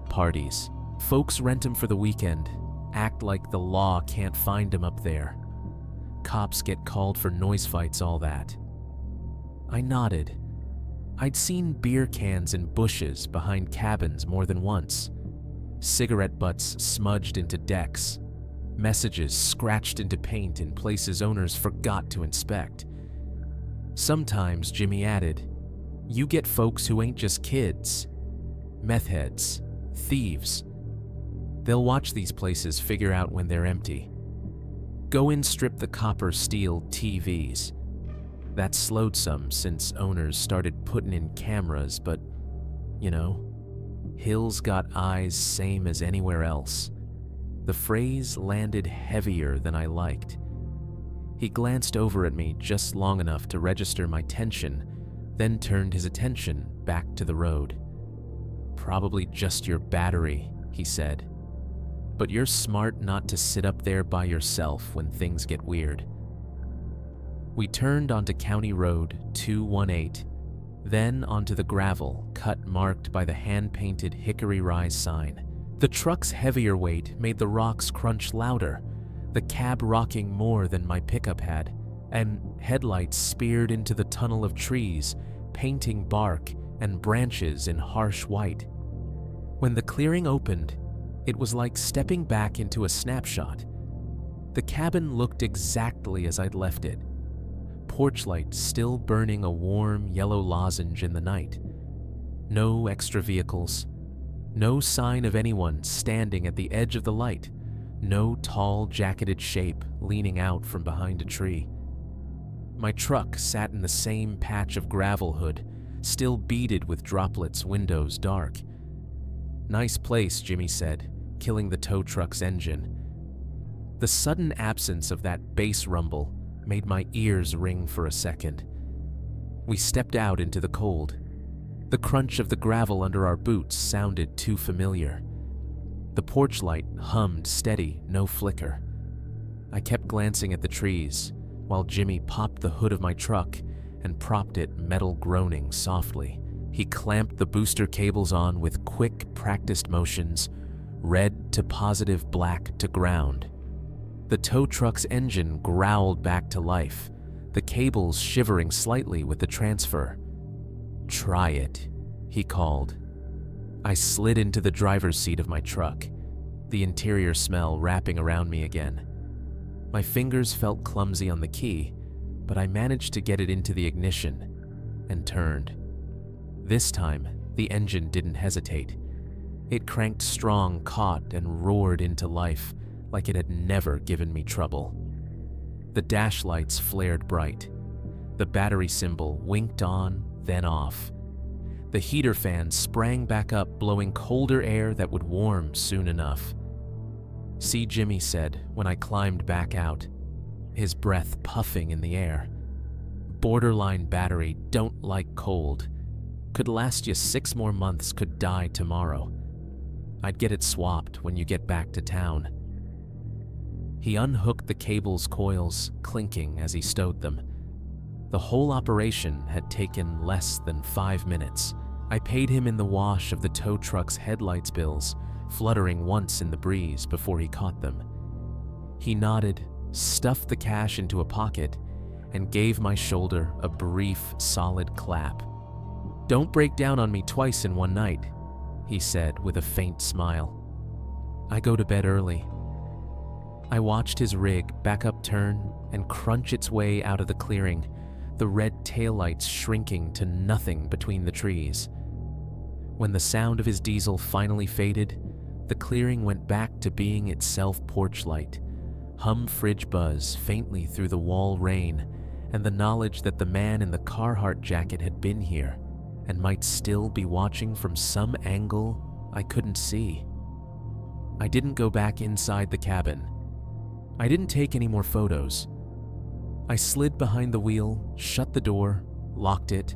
"Parties. Folks rent 'em for the weekend, act like the law can't find 'em up there. Cops get called for noise fights, all that." I nodded. I'd seen beer cans in bushes behind cabins more than once. Cigarette butts smudged into decks. Messages scratched into paint in places owners forgot to inspect. Sometimes, Jimmy added, you get folks who ain't just kids. Meth heads, thieves. They'll watch these places figure out when they're empty. Go in, strip the copper steel TVs. That slowed some since owners started putting in cameras, but, you know, Hill's got eyes same as anywhere else. The phrase landed heavier than I liked. He glanced over at me just long enough to register my tension, then turned his attention back to the road. Probably just your battery, he said. But you're smart not to sit up there by yourself when things get weird. We turned onto County Road 218, then onto the gravel cut marked by the hand-painted Hickory Rise sign. The truck's heavier weight made the rocks crunch louder, the cab rocking more than my pickup had, and headlights speared into the tunnel of trees, painting bark and branches in harsh white. When the clearing opened, it was like stepping back into a snapshot. The cabin looked exactly as I'd left it. Porch light still burning a warm yellow lozenge in the night. No extra vehicles. No sign of anyone standing at the edge of the light. No tall, jacketed shape leaning out from behind a tree. My truck sat in the same patch of gravel hood, still beaded with droplets, windows dark. "Nice place," Jimmy said, killing the tow truck's engine. The sudden absence of that bass rumble made my ears ring for a second. We stepped out into the cold. The crunch of the gravel under our boots sounded too familiar. The porch light hummed steady, no flicker. I kept glancing at the trees, while Jimmy popped the hood of my truck and propped it, metal groaning softly. He clamped the booster cables on with quick, practiced motions, red to positive, black to ground. The tow truck's engine growled back to life, the cables shivering slightly with the transfer. "Try it," he called. I slid into the driver's seat of my truck, the interior smell wrapping around me again. My fingers felt clumsy on the key, but I managed to get it into the ignition and turned. This time, the engine didn't hesitate. It cranked strong, caught, and roared into life like it had never given me trouble. The dash lights flared bright. The battery symbol winked on, then off. The heater fan sprang back up, blowing colder air that would warm soon enough. "See," Jimmy said when I climbed back out, his breath puffing in the air. "Borderline battery, don't like cold. Could last you 6 more months, could die tomorrow. I'd get it swapped when you get back to town." He unhooked the cable's coils, clinking as he stowed them. The whole operation had taken less than 5 minutes. I paid him in the wash of the tow truck's headlights bills, fluttering once in the breeze before he caught them. He nodded, stuffed the cash into a pocket, and gave my shoulder a brief, solid clap. "Don't break down on me twice in one night," he said with a faint smile. "I go to bed early." I watched his rig back up turn and crunch its way out of the clearing, the red taillights shrinking to nothing between the trees. When the sound of his diesel finally faded, the clearing went back to being itself porch light, hum fridge buzz faintly through the wall rain, and the knowledge that the man in the Carhartt jacket had been here and might still be watching from some angle I couldn't see. I didn't go back inside the cabin. I didn't take any more photos. I slid behind the wheel, shut the door, locked it,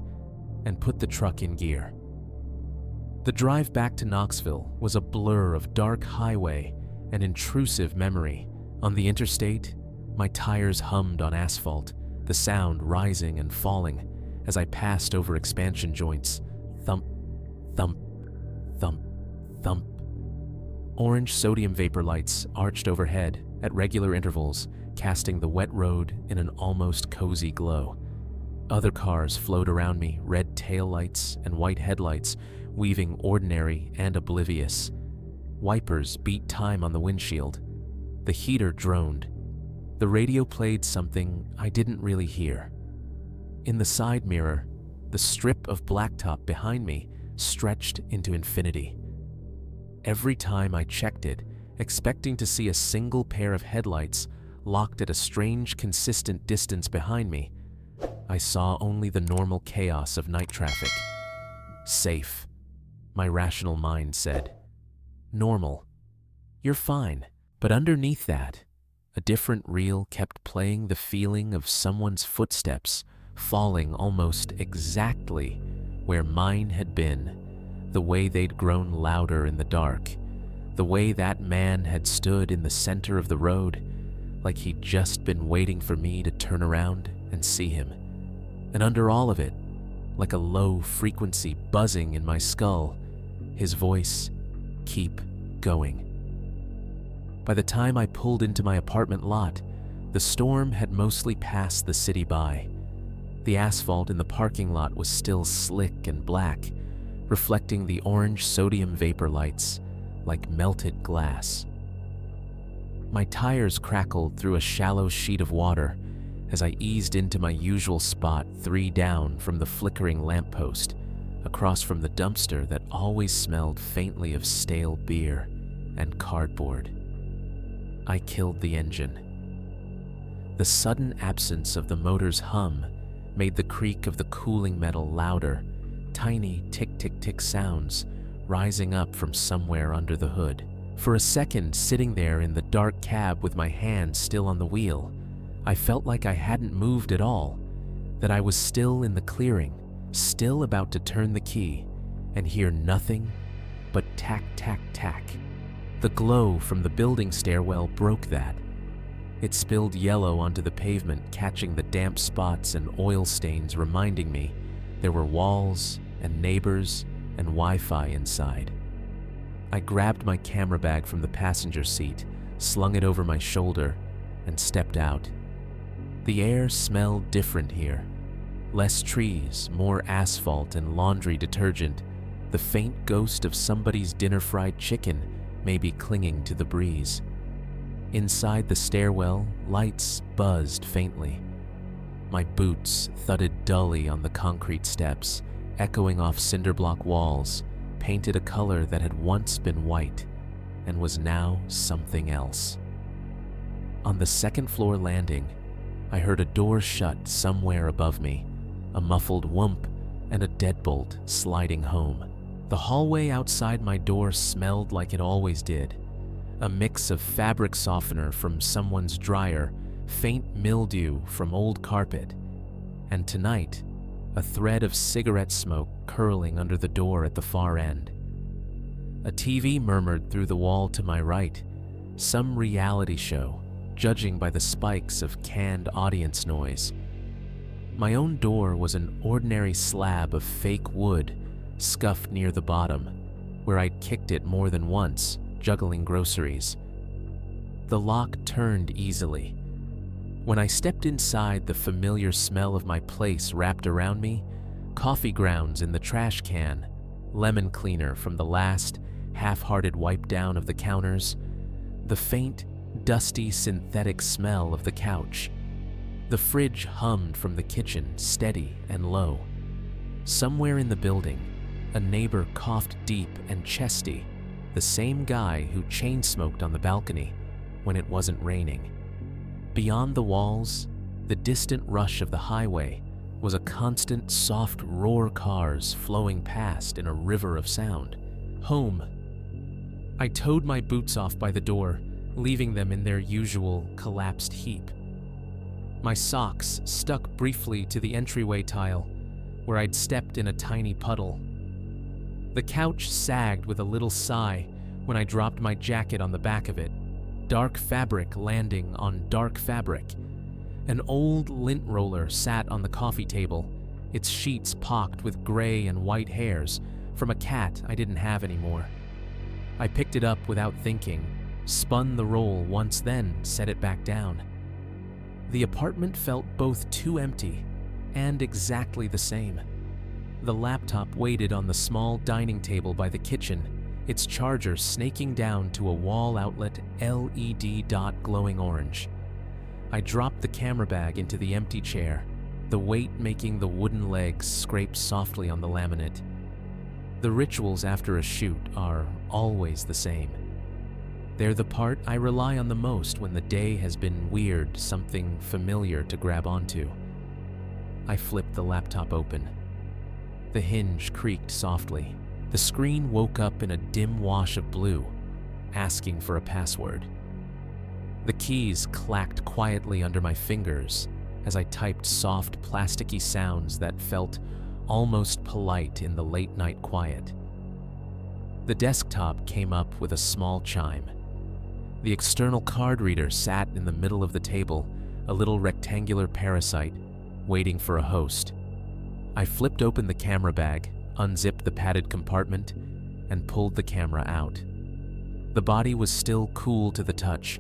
and put the truck in gear. The drive back to Knoxville was a blur of dark highway and intrusive memory. On the interstate, my tires hummed on asphalt, the sound rising and falling as I passed over expansion joints. Thump, thump, thump, thump. Orange sodium vapor lights arched overhead at regular intervals, casting the wet road in an almost cozy glow. Other cars flowed around me, red taillights and white headlights, weaving ordinary and oblivious. Wipers beat time on the windshield. The heater droned. The radio played something I didn't really hear. In the side mirror, the strip of blacktop behind me stretched into infinity. Every time I checked it, expecting to see a single pair of headlights locked at a strange, consistent distance behind me, I saw only the normal chaos of night traffic. Safe, my rational mind said. Normal. You're fine. But underneath that, a different reel kept playing the feeling of someone's footsteps falling almost exactly where mine had been, The way they'd grown louder in the dark. The way that man had stood in the center of the road, like he'd just been waiting for me to turn around and see him. And under all of it, like a low frequency buzzing in my skull, his voice, "Keep going." By the time I pulled into my apartment lot, the storm had mostly passed the city by. The asphalt in the parking lot was still slick and black, reflecting the orange sodium vapor lights like melted glass. My tires crackled through a shallow sheet of water as I eased into my usual spot 3 down from the flickering lamppost, across from the dumpster that always smelled faintly of stale beer and cardboard. I killed the engine. The sudden absence of the motor's hum made the creak of the cooling metal louder, tiny tick-tick-tick sounds rising up from somewhere under the hood. For a second, sitting there in the dark cab with my hand still on the wheel, I felt like I hadn't moved at all, that I was still in the clearing, still about to turn the key and hear nothing but tack, tack, tack. The glow from the building stairwell broke that. It spilled yellow onto the pavement, catching the damp spots and oil stains, reminding me there were walls and neighbors and Wi-Fi inside. I grabbed my camera bag from the passenger seat, slung it over my shoulder, and stepped out. The air smelled different here. Less trees, more asphalt and laundry detergent, the faint ghost of somebody's dinner-fried chicken maybe clinging to the breeze. Inside the stairwell, lights buzzed faintly. My boots thudded dully on the concrete steps, echoing off cinder-block walls, painted a color that had once been white and was now something else. On the second-floor landing, I heard a door shut somewhere above me, a muffled whoomp, and a deadbolt sliding home. The hallway outside my door smelled like it always did, a mix of fabric softener from someone's dryer, faint mildew from old carpet, and tonight, a thread of cigarette smoke curling under the door at the far end. A TV murmured through the wall to my right, some reality show, judging by the spikes of canned audience noise. My own door was an ordinary slab of fake wood, scuffed near the bottom, where I'd kicked it more than once, juggling groceries. The lock turned easily. When I stepped inside, the familiar smell of my place wrapped around me, coffee grounds in the trash can, lemon cleaner from the last half-hearted wipe down of the counters, the faint, dusty synthetic smell of the couch. The fridge hummed from the kitchen, steady and low. Somewhere in the building, a neighbor coughed deep and chesty, the same guy who chain-smoked on the balcony when it wasn't raining. Beyond the walls, the distant rush of the highway was a constant soft roar, cars flowing past in a river of sound. Home. I towed my boots off by the door, leaving them in their usual collapsed heap. My socks stuck briefly to the entryway tile, where I'd stepped in a tiny puddle. The couch sagged with a little sigh when I dropped my jacket on the back of it, dark fabric landing on dark fabric. An old lint roller sat on the coffee table, its sheets pocked with gray and white hairs from a cat I didn't have anymore. I picked it up without thinking, spun the roll once, then set it back down. The apartment felt both too empty and exactly the same. The laptop waited on the small dining table by the kitchen, its charger snaking down to a wall outlet LED dot glowing orange. I dropped the camera bag into the empty chair, the weight making the wooden legs scrape softly on the laminate. The rituals after a shoot are always the same. They're the part I rely on the most when the day has been weird, something familiar to grab onto. I flipped the laptop open. The hinge creaked softly. The screen woke up in a dim wash of blue, asking for a password. The keys clacked quietly under my fingers as I typed soft, plasticky sounds that felt almost polite in the late-night quiet. The desktop came up with a small chime. The external card reader sat in the middle of the table, a little rectangular parasite, waiting for a host. I flipped open the camera bag, unzipped the padded compartment, and pulled the camera out. The body was still cool to the touch.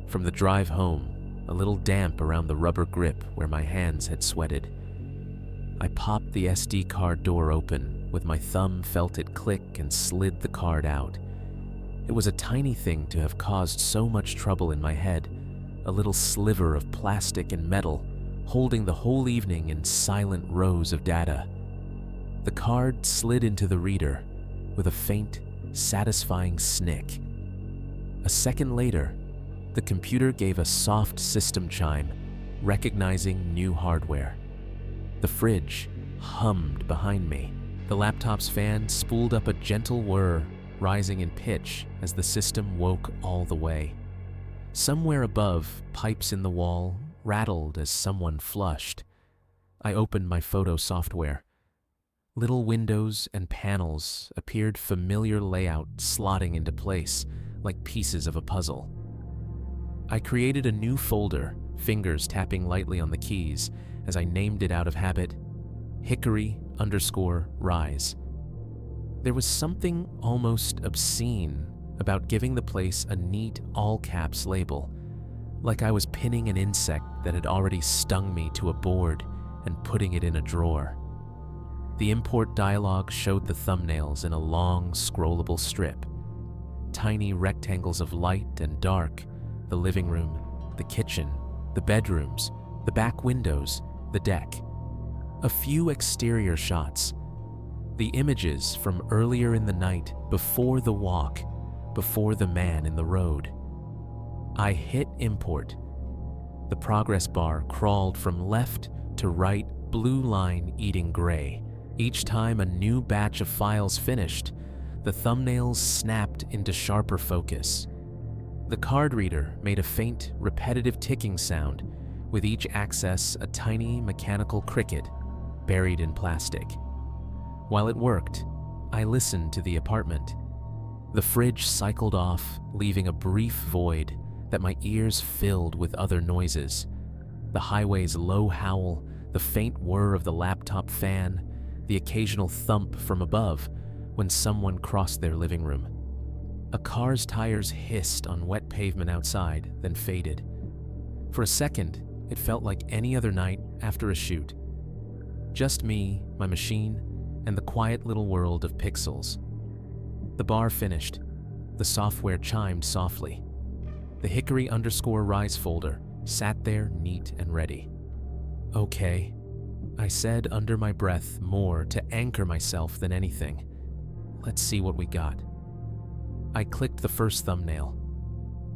From the drive home, a little damp around the rubber grip where my hands had sweated. I popped the SD card door open. With my thumb, felt it click and slid the card out. It was a tiny thing to have caused so much trouble in my head, a little sliver of plastic and metal, holding the whole evening in silent rows of data. The card slid into the reader with a faint, satisfying snick. A second later, the computer gave a soft system chime, recognizing new hardware. The fridge hummed behind me. The laptop's fan spooled up a gentle whir, rising in pitch as the system woke all the way. Somewhere above, pipes in the wall rattled as someone flushed. I opened my photo software. Little windows and panels appeared familiar layout slotting into place like pieces of a puzzle. I created a new folder, fingers tapping lightly on the keys as I named it out of habit, Hickory_Rise. There was something almost obscene about giving the place a neat all-caps label, like I was pinning an insect that had already stung me to a board and putting it in a drawer. The import dialogue showed the thumbnails in a long, scrollable strip. Tiny rectangles of light and dark, the living room, the kitchen, the bedrooms, the back windows, the deck. A few exterior shots. The images from earlier in the night, before the walk, before the man in the road. I hit import. The progress bar crawled from left to right, blue line eating gray. Each time a new batch of files finished, the thumbnails snapped into sharper focus. The card reader made a faint, repetitive ticking sound, with each access a tiny mechanical cricket buried in plastic. While it worked, I listened to the apartment. The fridge cycled off, leaving a brief void that my ears filled with other noises. The highway's low howl, the faint whir of the laptop fan, the occasional thump from above when someone crossed their living room. A car's tires hissed on wet pavement outside, then faded. For a second, it felt like any other night after a shoot. Just me, my machine, and the quiet little world of pixels. The bar finished. The software chimed softly. The Hickory_Rise folder sat there neat and ready. Okay, I said under my breath, more to anchor myself than anything. Let's see what we got. I clicked the first thumbnail.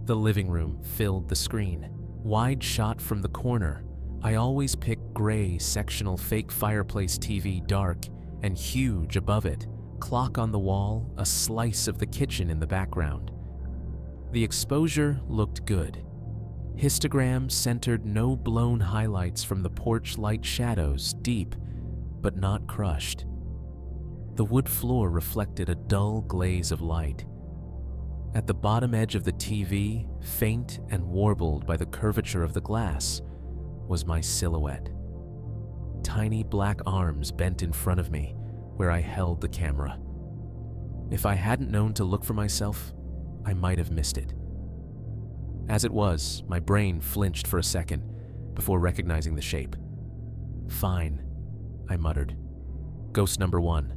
The living room filled the screen. Wide shot from the corner. I always pick gray sectional fake fireplace TV, dark and huge above it. Clock on the wall, a slice of the kitchen in the background. The exposure looked good. Histogram centered no blown highlights from the porch light shadows, deep but not crushed. The wood floor reflected a dull glaze of light. At the bottom edge of the TV, faint and warbled by the curvature of the glass, was my silhouette. Tiny black arms bent in front of me where I held the camera. If I hadn't known to look for myself, I might have missed it. As it was, my brain flinched for a second before recognizing the shape. Fine, I muttered. Ghost number 1.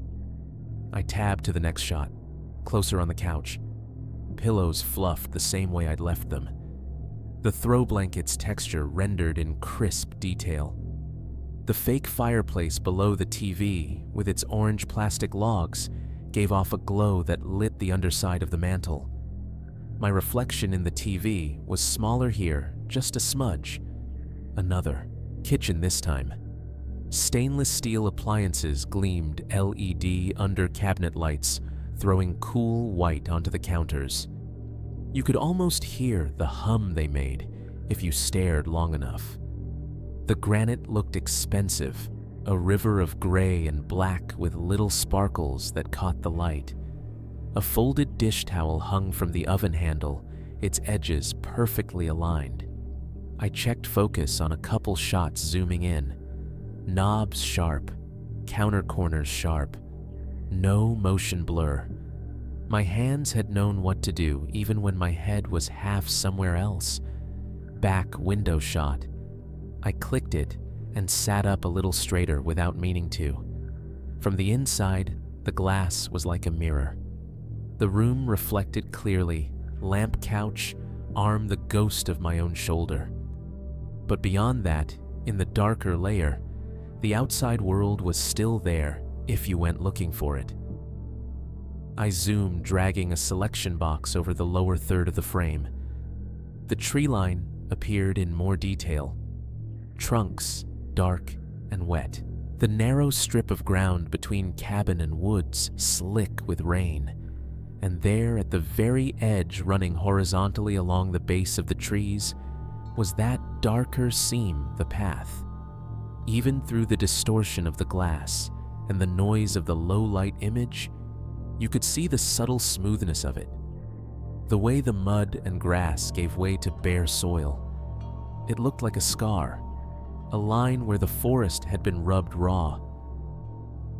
I tabbed to the next shot, closer on the couch. Pillows fluffed the same way I'd left them. The throw blanket's texture rendered in crisp detail. The fake fireplace below the TV, with its orange plastic logs, gave off a glow that lit the underside of the mantel. My reflection in the TV was smaller here, just a smudge. Another. Kitchen this time. Stainless steel appliances gleamed LED under cabinet lights, throwing cool white onto the counters. You could almost hear the hum they made if you stared long enough. The granite looked expensive, a river of gray and black with little sparkles that caught the light. A folded dish towel hung from the oven handle, its edges perfectly aligned. I checked focus on a couple shots zooming in. Knobs sharp, counter corners sharp, no motion blur. My hands had known what to do even when my head was half somewhere else. Back window shot. I clicked it and sat up a little straighter without meaning to. From the inside, the glass was like a mirror. The room reflected clearly, lamp couch, arm the ghost of my own shoulder. But beyond that, in the darker layer, the outside world was still there if you went looking for it. I zoomed, dragging a selection box over the lower third of the frame. The tree line appeared in more detail. Trunks, dark and wet. The narrow strip of ground between cabin and woods slick with rain. And there at the very edge, running horizontally along the base of the trees, was that darker seam, the path. Even through the distortion of the glass and the noise of the low-light image, you could see the subtle smoothness of it. The way the mud and grass gave way to bare soil. It looked like a scar, a line where the forest had been rubbed raw.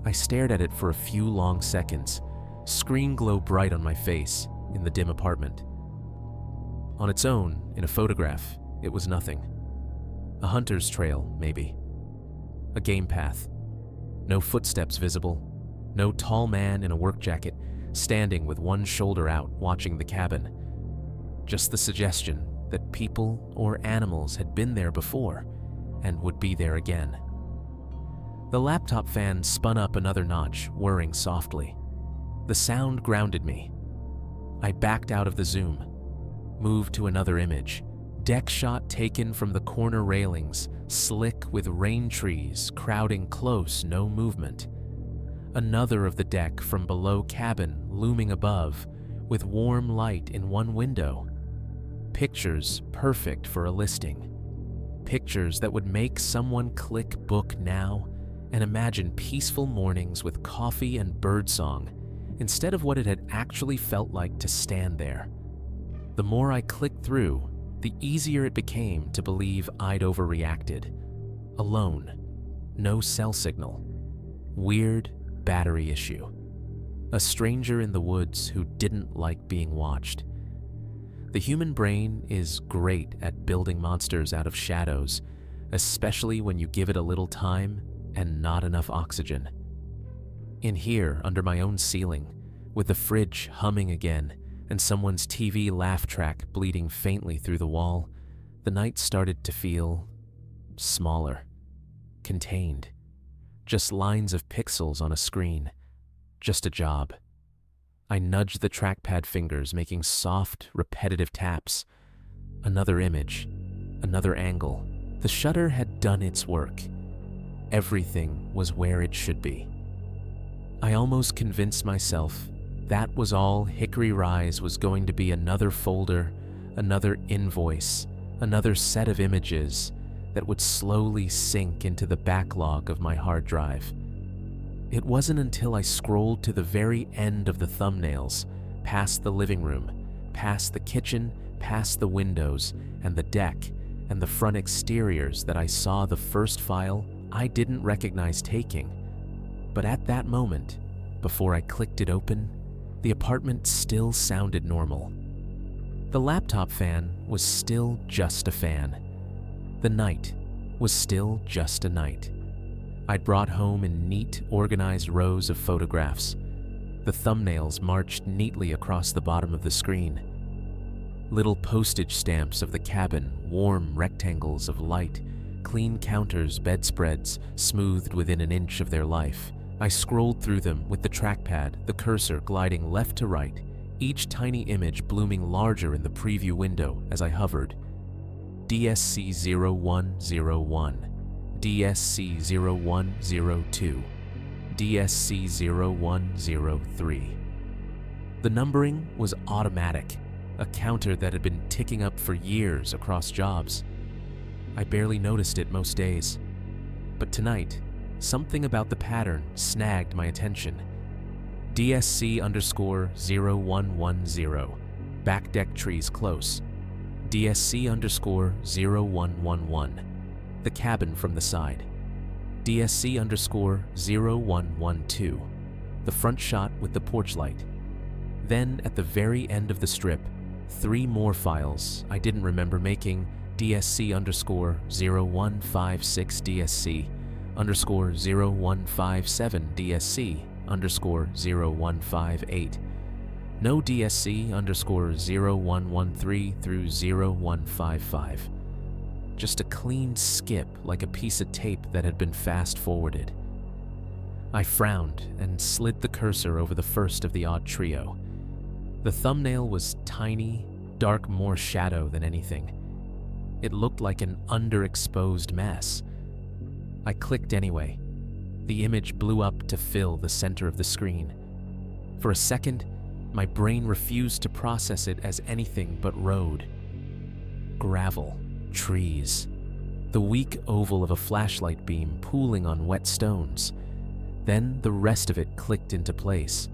I stared at it for a few long seconds, screen glow bright on my face in the dim apartment. On its own, in a photograph, it was nothing. A hunter's trail, maybe. A game path. No footsteps visible. No tall man in a work jacket, standing with one shoulder out, watching the cabin. Just the suggestion that people or animals had been there before and would be there again. The laptop fan spun up another notch, whirring softly. The sound grounded me. I backed out of the zoom, moved to another image. Deck shot taken from the corner railings, slick with rain trees crowding close, no movement. Another of the deck from below cabin looming above, with warm light in one window. Pictures perfect for a listing. Pictures that would make someone click book now and imagine peaceful mornings with coffee and birdsong instead of what it had actually felt like to stand there. The more I clicked through, the easier it became to believe I'd overreacted. Alone. No cell signal. Weird battery issue. A stranger in the woods who didn't like being watched. The human brain is great at building monsters out of shadows, especially when you give it a little time and not enough oxygen. In here, under my own ceiling, with the fridge humming again and someone's TV laugh track bleeding faintly through the wall, the night started to feel smaller, contained. Just lines of pixels on a screen. Just a job. I nudged the trackpad fingers, making soft, repetitive taps. Another image. Another angle. The shutter had done its work. Everything was where it should be. I almost convinced myself that was all Hickory Rise was going to be: another folder, another invoice, another set of images that would slowly sink into the backlog of my hard drive. It wasn't until I scrolled to the very end of the thumbnails, past the living room, past the kitchen, past the windows and the deck and the front exteriors, that I saw the first file I didn't recognize taking. But at that moment, before I clicked it open, the apartment still sounded normal. The laptop fan was still just a fan. The night was still just a night. I'd brought home in neat, organized rows of photographs. The thumbnails marched neatly across the bottom of the screen. Little postage stamps of the cabin, warm rectangles of light, clean counters, bedspreads, smoothed within an inch of their life. I scrolled through them with the trackpad, the cursor gliding left to right, each tiny image blooming larger in the preview window as I hovered. DSC0101, DSC0102, DSC0103. The numbering was automatic, a counter that had been ticking up for years across jobs. I barely noticed it most days, but tonight, something about the pattern snagged my attention. DSC underscore 0110, back deck trees close. DSC underscore 0111, the cabin from the side. DSC underscore 0112, the front shot with the porch light. Then at the very end of the strip, 3 more files I didn't remember making. DSC underscore 0156 DSC underscore 0157 DSC underscore 0158. No DSC underscore 0113 through 0155. Just a clean skip like a piece of tape that had been fast forwarded. I frowned and slid the cursor over the first of the odd trio. The thumbnail was tiny, dark, more shadow than anything. It looked like an underexposed mess. I clicked anyway. The image blew up to fill the center of the screen. For a second, my brain refused to process it as anything but road. Gravel, trees, the weak oval of a flashlight beam pooling on wet stones. Then the rest of it clicked into place.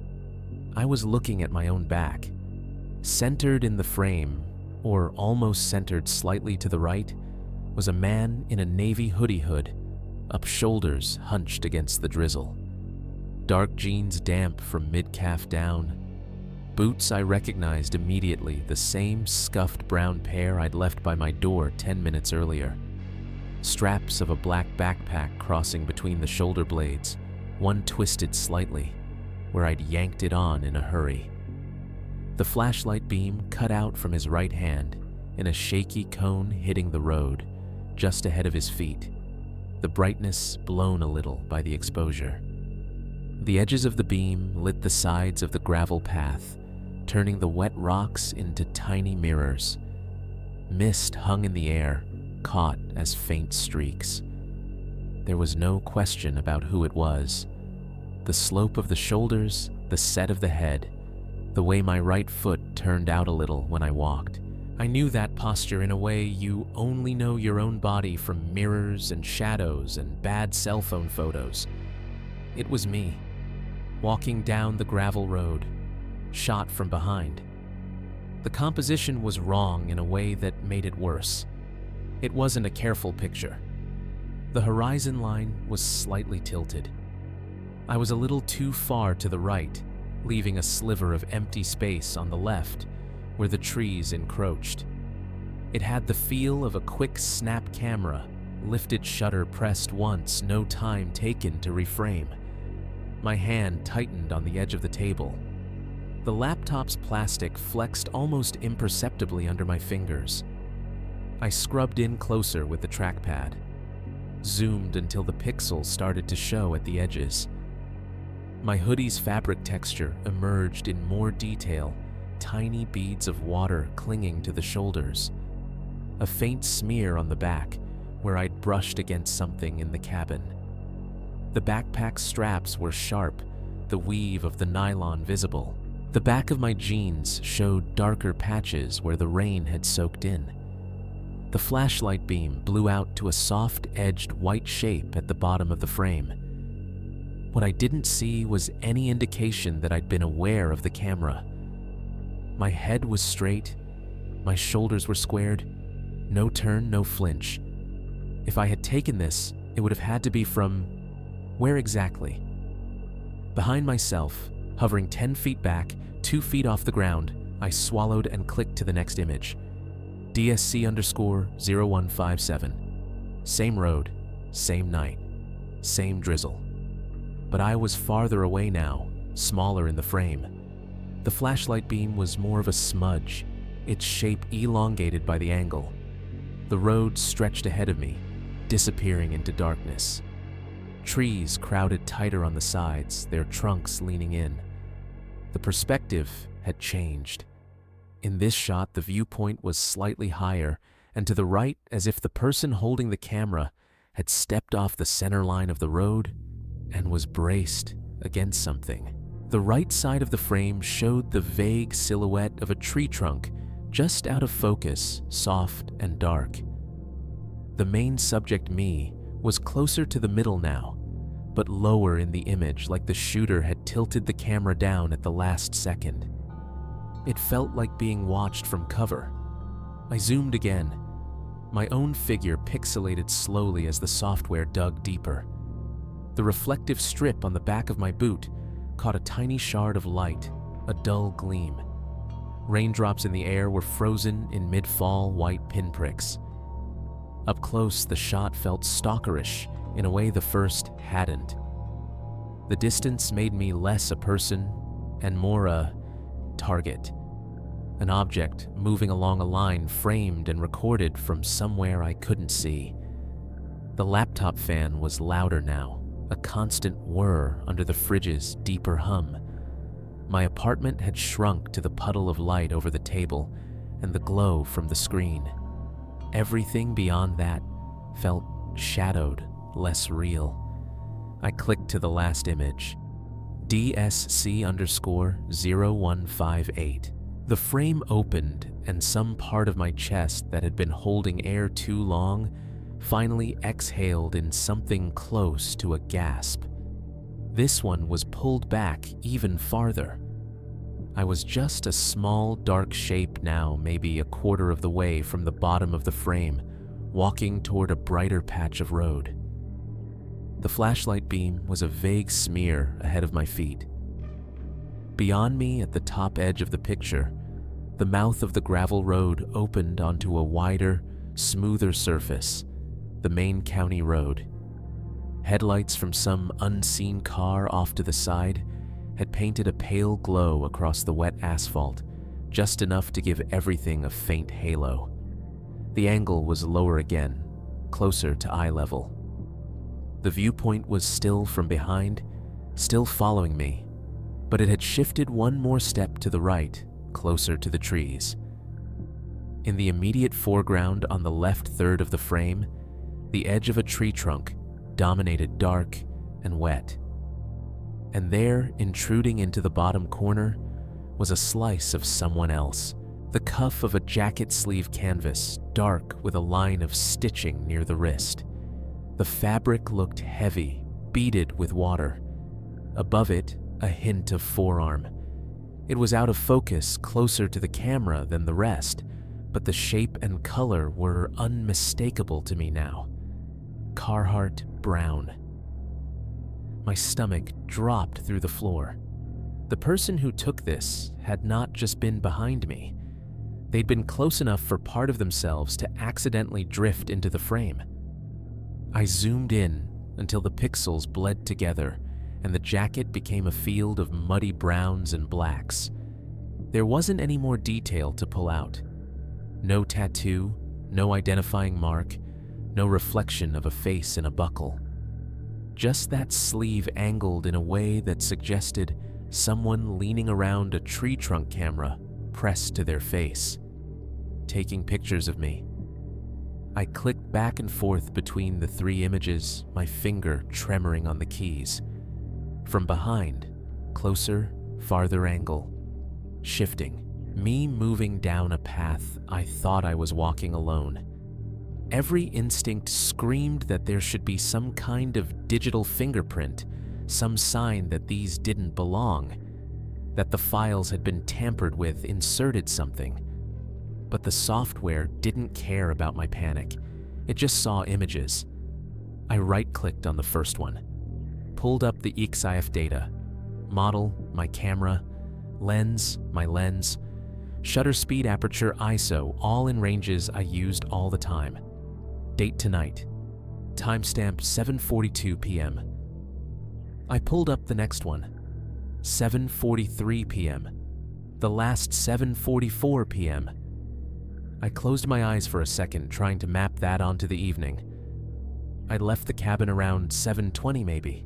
I was looking at my own back. Centered in the frame, or almost centered slightly to the right, was a man in a navy hoodie hood, up shoulders hunched against the drizzle. Dark jeans damp from mid-calf down. Boots I recognized immediately, the same scuffed brown pair I'd left by my door 10 minutes earlier. Straps of a black backpack crossing between the shoulder blades, one twisted slightly, where I'd yanked it on in a hurry. The flashlight beam cut out from his right hand in a shaky cone hitting the road, just ahead of his feet, the brightness blown a little by the exposure. The edges of the beam lit the sides of the gravel path, turning the wet rocks into tiny mirrors. Mist hung in the air, caught as faint streaks. There was no question about who it was. The slope of the shoulders, the set of the head, the way my right foot turned out a little when I walked. I knew that posture in a way you only know your own body from mirrors and shadows and bad cell phone photos. It was me, walking down the gravel road, shot from behind. The composition was wrong in a way that made it worse. It wasn't a careful picture. The horizon line was slightly tilted. I was a little too far to the right, leaving a sliver of empty space on the left where the trees encroached. It had the feel of a quick snap camera, lifted shutter pressed once, no time taken to reframe. My hand tightened on the edge of the table. The laptop's plastic flexed almost imperceptibly under my fingers. I scrubbed in closer with the trackpad, zoomed until the pixels started to show at the edges. My hoodie's fabric texture emerged in more detail, tiny beads of water clinging to the shoulders. A faint smear on the back where I'd brushed against something in the cabin. The backpack straps were sharp, the weave of the nylon visible. The back of my jeans showed darker patches where the rain had soaked in. The flashlight beam blew out to a soft-edged white shape at the bottom of the frame. What I didn't see was any indication that I'd been aware of the camera. My head was straight, my shoulders were squared, no turn, no flinch. If I had taken this, it would have had to be from where exactly? Behind myself, hovering 10 feet back, 2 feet off the ground, I swallowed and clicked to the next image. DSC underscore 0157. Same road, same night, same drizzle. But I was farther away now, smaller in the frame. The flashlight beam was more of a smudge, its shape elongated by the angle. The road stretched ahead of me, disappearing into darkness. Trees crowded tighter on the sides, their trunks leaning in. The perspective had changed. In this shot, the viewpoint was slightly higher, and to the right, as if the person holding the camera had stepped off the center line of the road and was braced against something. The right side of the frame showed the vague silhouette of a tree trunk just out of focus, soft and dark. The main subject, me, was closer to the middle now, but lower in the image, like the shooter had tilted the camera down at the last second. It felt like being watched from cover. I zoomed again. My own figure pixelated slowly as the software dug deeper. The reflective strip on the back of my boot caught a tiny shard of light, a dull gleam. Raindrops in the air were frozen in mid-fall white pinpricks. Up close, the shot felt stalkerish in a way the first hadn't. The distance made me less a person and more a target, an object moving along a line framed and recorded from somewhere I couldn't see. The laptop fan was louder now, a constant whir under the fridge's deeper hum. My apartment had shrunk to the puddle of light over the table and the glow from the screen. Everything beyond that felt shadowed, less real. I clicked to the last image, DSC_0158. The frame opened and some part of my chest that had been holding air too long finally exhaled in something close to a gasp. This one was pulled back even farther. I was just a small dark shape now, maybe a quarter of the way from the bottom of the frame, walking toward a brighter patch of road. The flashlight beam was a vague smear ahead of my feet. Beyond me, at the top edge of the picture, the mouth of the gravel road opened onto a wider, smoother surface, the main county road. Headlights from some unseen car off to the side had painted a pale glow across the wet asphalt, just enough to give everything a faint halo. The angle was lower again, closer to eye level. The viewpoint was still from behind, still following me, but it had shifted one more step to the right, closer to the trees. In the immediate foreground on the left third of the frame, the edge of a tree trunk dominated dark and wet. And there, intruding into the bottom corner, was a slice of someone else, the cuff of a jacket sleeve canvas, dark with a line of stitching near the wrist. The fabric looked heavy, beaded with water. Above it, a hint of forearm. It was out of focus, closer to the camera than the rest, but the shape and color were unmistakable to me now. Carhartt brown. My stomach dropped through the floor. The person who took this had not just been behind me. They'd been close enough for part of themselves to accidentally drift into the frame. I zoomed in until the pixels bled together and the jacket became a field of muddy browns and blacks. There wasn't any more detail to pull out. No tattoo, no identifying mark, no reflection of a face in a buckle. Just that sleeve angled in a way that suggested someone leaning around a tree trunk camera pressed to their face, taking pictures of me. I clicked back and forth between the three images, my finger tremoring on the keys. From behind, closer, farther angle, shifting, me moving down a path I thought I was walking alone. Every instinct screamed that there should be some kind of digital fingerprint, some sign that these didn't belong, that the files had been tampered with, inserted something. But the software didn't care about my panic. It just saw images. I right-clicked on the first one, pulled up the EXIF data, model, my camera, lens, my lens, shutter speed, aperture, ISO, all in ranges I used all the time. Date tonight, timestamp 7:42 p.m. I pulled up the next one, 7:43 p.m., the last 7:44 p.m. I closed my eyes for a second, trying to map that onto the evening. I'd left the cabin around 7:20 maybe.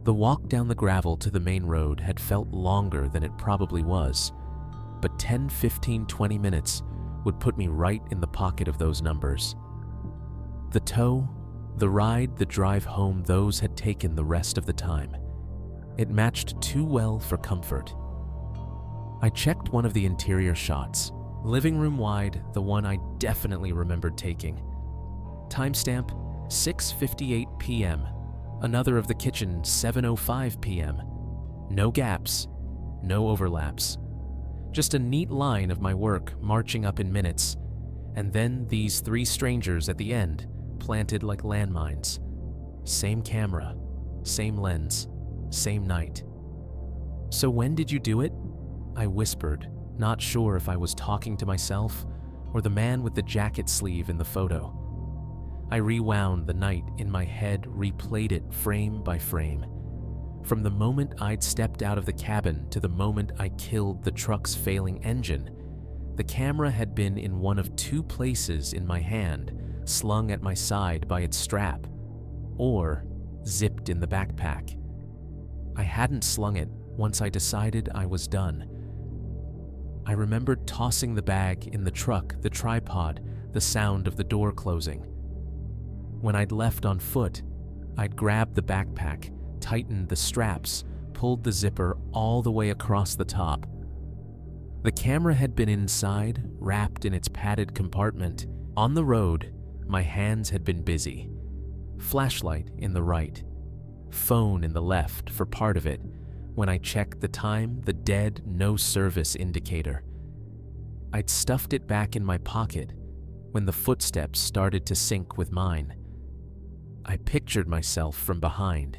The walk down the gravel to the main road had felt longer than it probably was, but 10, 15, 20 minutes would put me right in the pocket of those numbers. The tow, the ride, the drive home, those had taken the rest of the time. It matched too well for comfort. I checked one of the interior shots, living room wide, the one I definitely remembered taking. Timestamp 6:58 p.m., Another of the kitchen, 7:05 p.m. No gaps, no overlaps. Just a neat line of my work marching up in minutes, and then these 3 strangers at the end, planted like landmines. Same camera, same lens, same night. "So when did you do it?" I whispered, not sure if I was talking to myself or the man with the jacket sleeve in the photo. I rewound the night in my head, replayed it frame by frame. From the moment I'd stepped out of the cabin to the moment I killed the truck's failing engine, the camera had been in one of 2 places in my hand, slung at my side by its strap, or zipped in the backpack. I hadn't slung it once I decided I was done. I remembered tossing the bag in the truck, the tripod, the sound of the door closing. When I'd left on foot, I'd grabbed the backpack, tightened the straps, pulled the zipper all the way across the top. The camera had been inside, wrapped in its padded compartment. On the road, my hands had been busy. Flashlight in the right, phone in the left for part of it. When I checked the time, the dead no service indicator. I'd stuffed it back in my pocket when the footsteps started to sync with mine. I pictured myself from behind,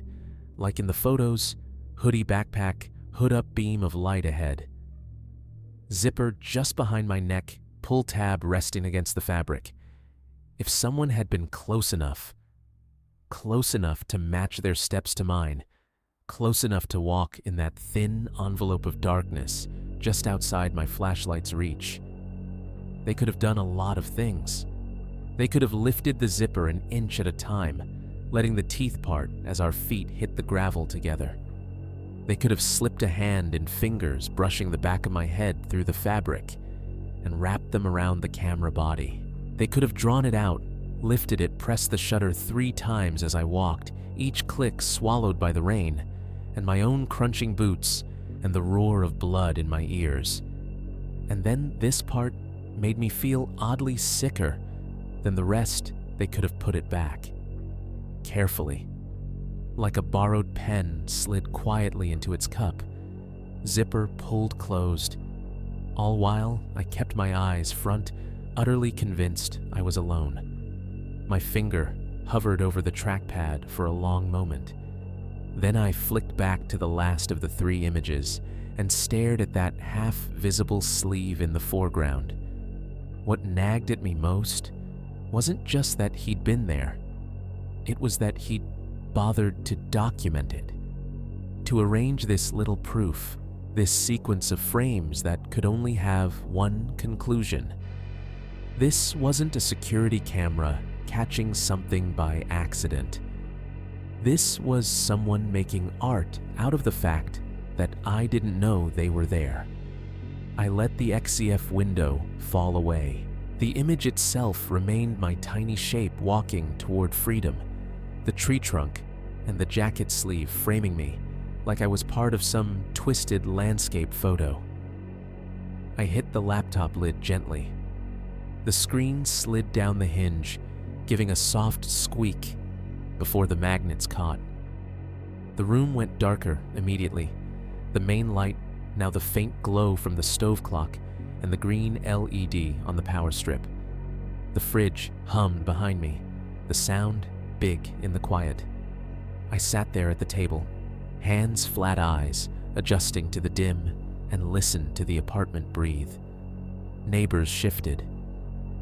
like in the photos, hoodie backpack, hood up beam of light ahead. Zipper just behind my neck, pull tab resting against the fabric. If someone had been close enough to match their steps to mine, close enough to walk in that thin envelope of darkness just outside my flashlight's reach, they could have done a lot of things. They could have lifted the zipper an inch at a time, letting the teeth part as our feet hit the gravel together. They could have slipped a hand and fingers brushing the back of my head through the fabric and wrapped them around the camera body. They could have drawn it out, lifted it, pressed the shutter 3 times as I walked, each click swallowed by the rain and my own crunching boots and the roar of blood in my ears. And then this part made me feel oddly sicker than the rest. They could have put it back. Carefully. Like a borrowed pen slid quietly into its cup. Zipper pulled closed. All while, I kept my eyes front, utterly convinced I was alone. My finger hovered over the trackpad for a long moment. Then I flicked back to the last of the 3 images and stared at that half-visible sleeve in the foreground. What nagged at me most wasn't just that he'd been there. It was that he'd bothered to document it, to arrange this little proof, this sequence of frames that could only have one conclusion. This wasn't a security camera catching something by accident. This was someone making art out of the fact that I didn't know they were there. I let the XCF window fall away. The image itself remained my tiny shape walking toward freedom, the tree trunk and the jacket sleeve framing me like I was part of some twisted landscape photo. I hit the laptop lid gently. The screen slid down the hinge, giving a soft squeak before the magnets caught. The room went darker immediately. The main light, now the faint glow from the stove clock and the green LED on the power strip. The fridge hummed behind me, the sound big in the quiet. I sat there at the table, hands flat eyes, adjusting to the dim, and listened to the apartment breathe. Neighbors shifted.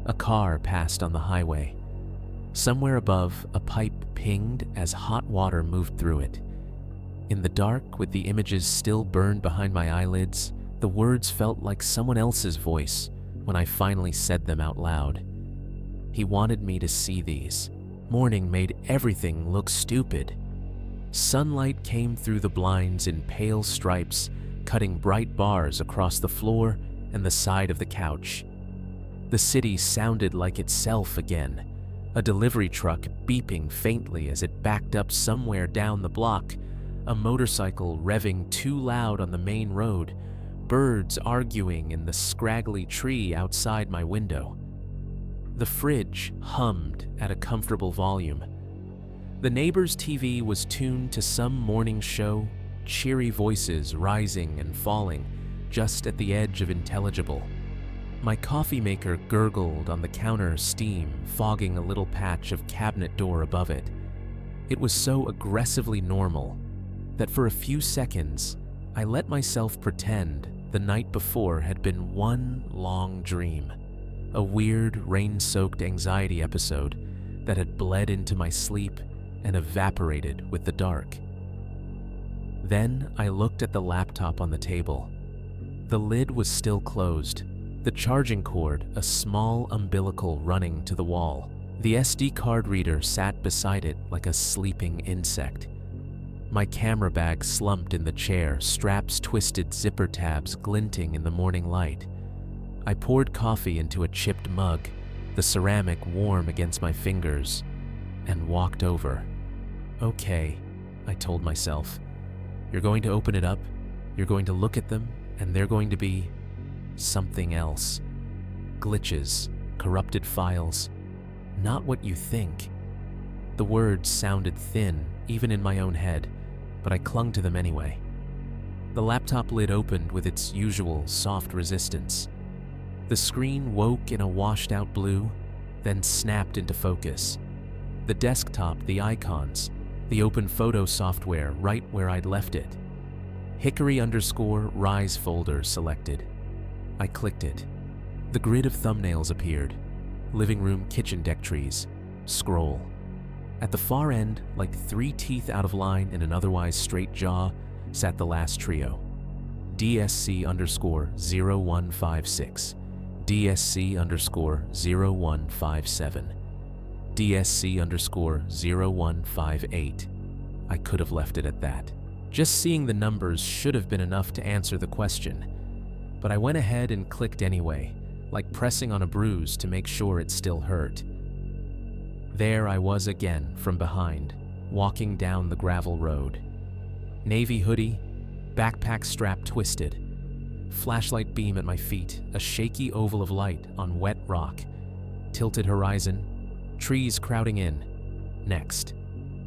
A car passed on the highway. Somewhere above, a pipe pinged as hot water moved through it. In the dark, with the images still burned behind my eyelids, the words felt like someone else's voice when I finally said them out loud. He wanted me to see these. Morning made everything look stupid. Sunlight came through the blinds in pale stripes, cutting bright bars across the floor and the side of the couch. The city sounded like itself again, a delivery truck beeping faintly as it backed up somewhere down the block, a motorcycle revving too loud on the main road, birds arguing in the scraggly tree outside my window. The fridge hummed at a comfortable volume. The neighbor's TV was tuned to some morning show, cheery voices rising and falling just at the edge of intelligible. My coffee maker gurgled on the counter, steam fogging a little patch of cabinet door above it. It was so aggressively normal that for a few seconds, I let myself pretend the night before had been one long dream, a weird, rain-soaked anxiety episode that had bled into my sleep and evaporated with the dark. Then I looked at the laptop on the table. The lid was still closed, the charging cord a small umbilical running to the wall. The SD card reader sat beside it like a sleeping insect. My camera bag slumped in the chair, straps twisted, zipper tabs glinting in the morning light. I poured coffee into a chipped mug, the ceramic warm against my fingers, and walked over. Okay, I told myself. You're going to open it up, you're going to look at them, and they're going to be something else. Glitches, corrupted files, not what you think. The words sounded thin, even in my own head, but I clung to them anyway. The laptop lid opened with its usual soft resistance. The screen woke in a washed-out blue, then snapped into focus. The desktop, the icons, the open photo software right where I'd left it. Hickory_Rise folder selected. I clicked it. The grid of thumbnails appeared. Living room, kitchen deck trees. Scroll. At the far end, like 3 teeth out of line in an otherwise straight jaw, sat the last trio. DSC_0156. DSC_0157. DSC_0158. I could have left it at that. Just seeing the numbers should have been enough to answer the question. But I went ahead and clicked anyway, like pressing on a bruise to make sure it still hurt. There I was again from behind, walking down the gravel road. Navy hoodie, backpack strap twisted, flashlight beam at my feet, a shaky oval of light on wet rock, tilted horizon, trees crowding in. Next.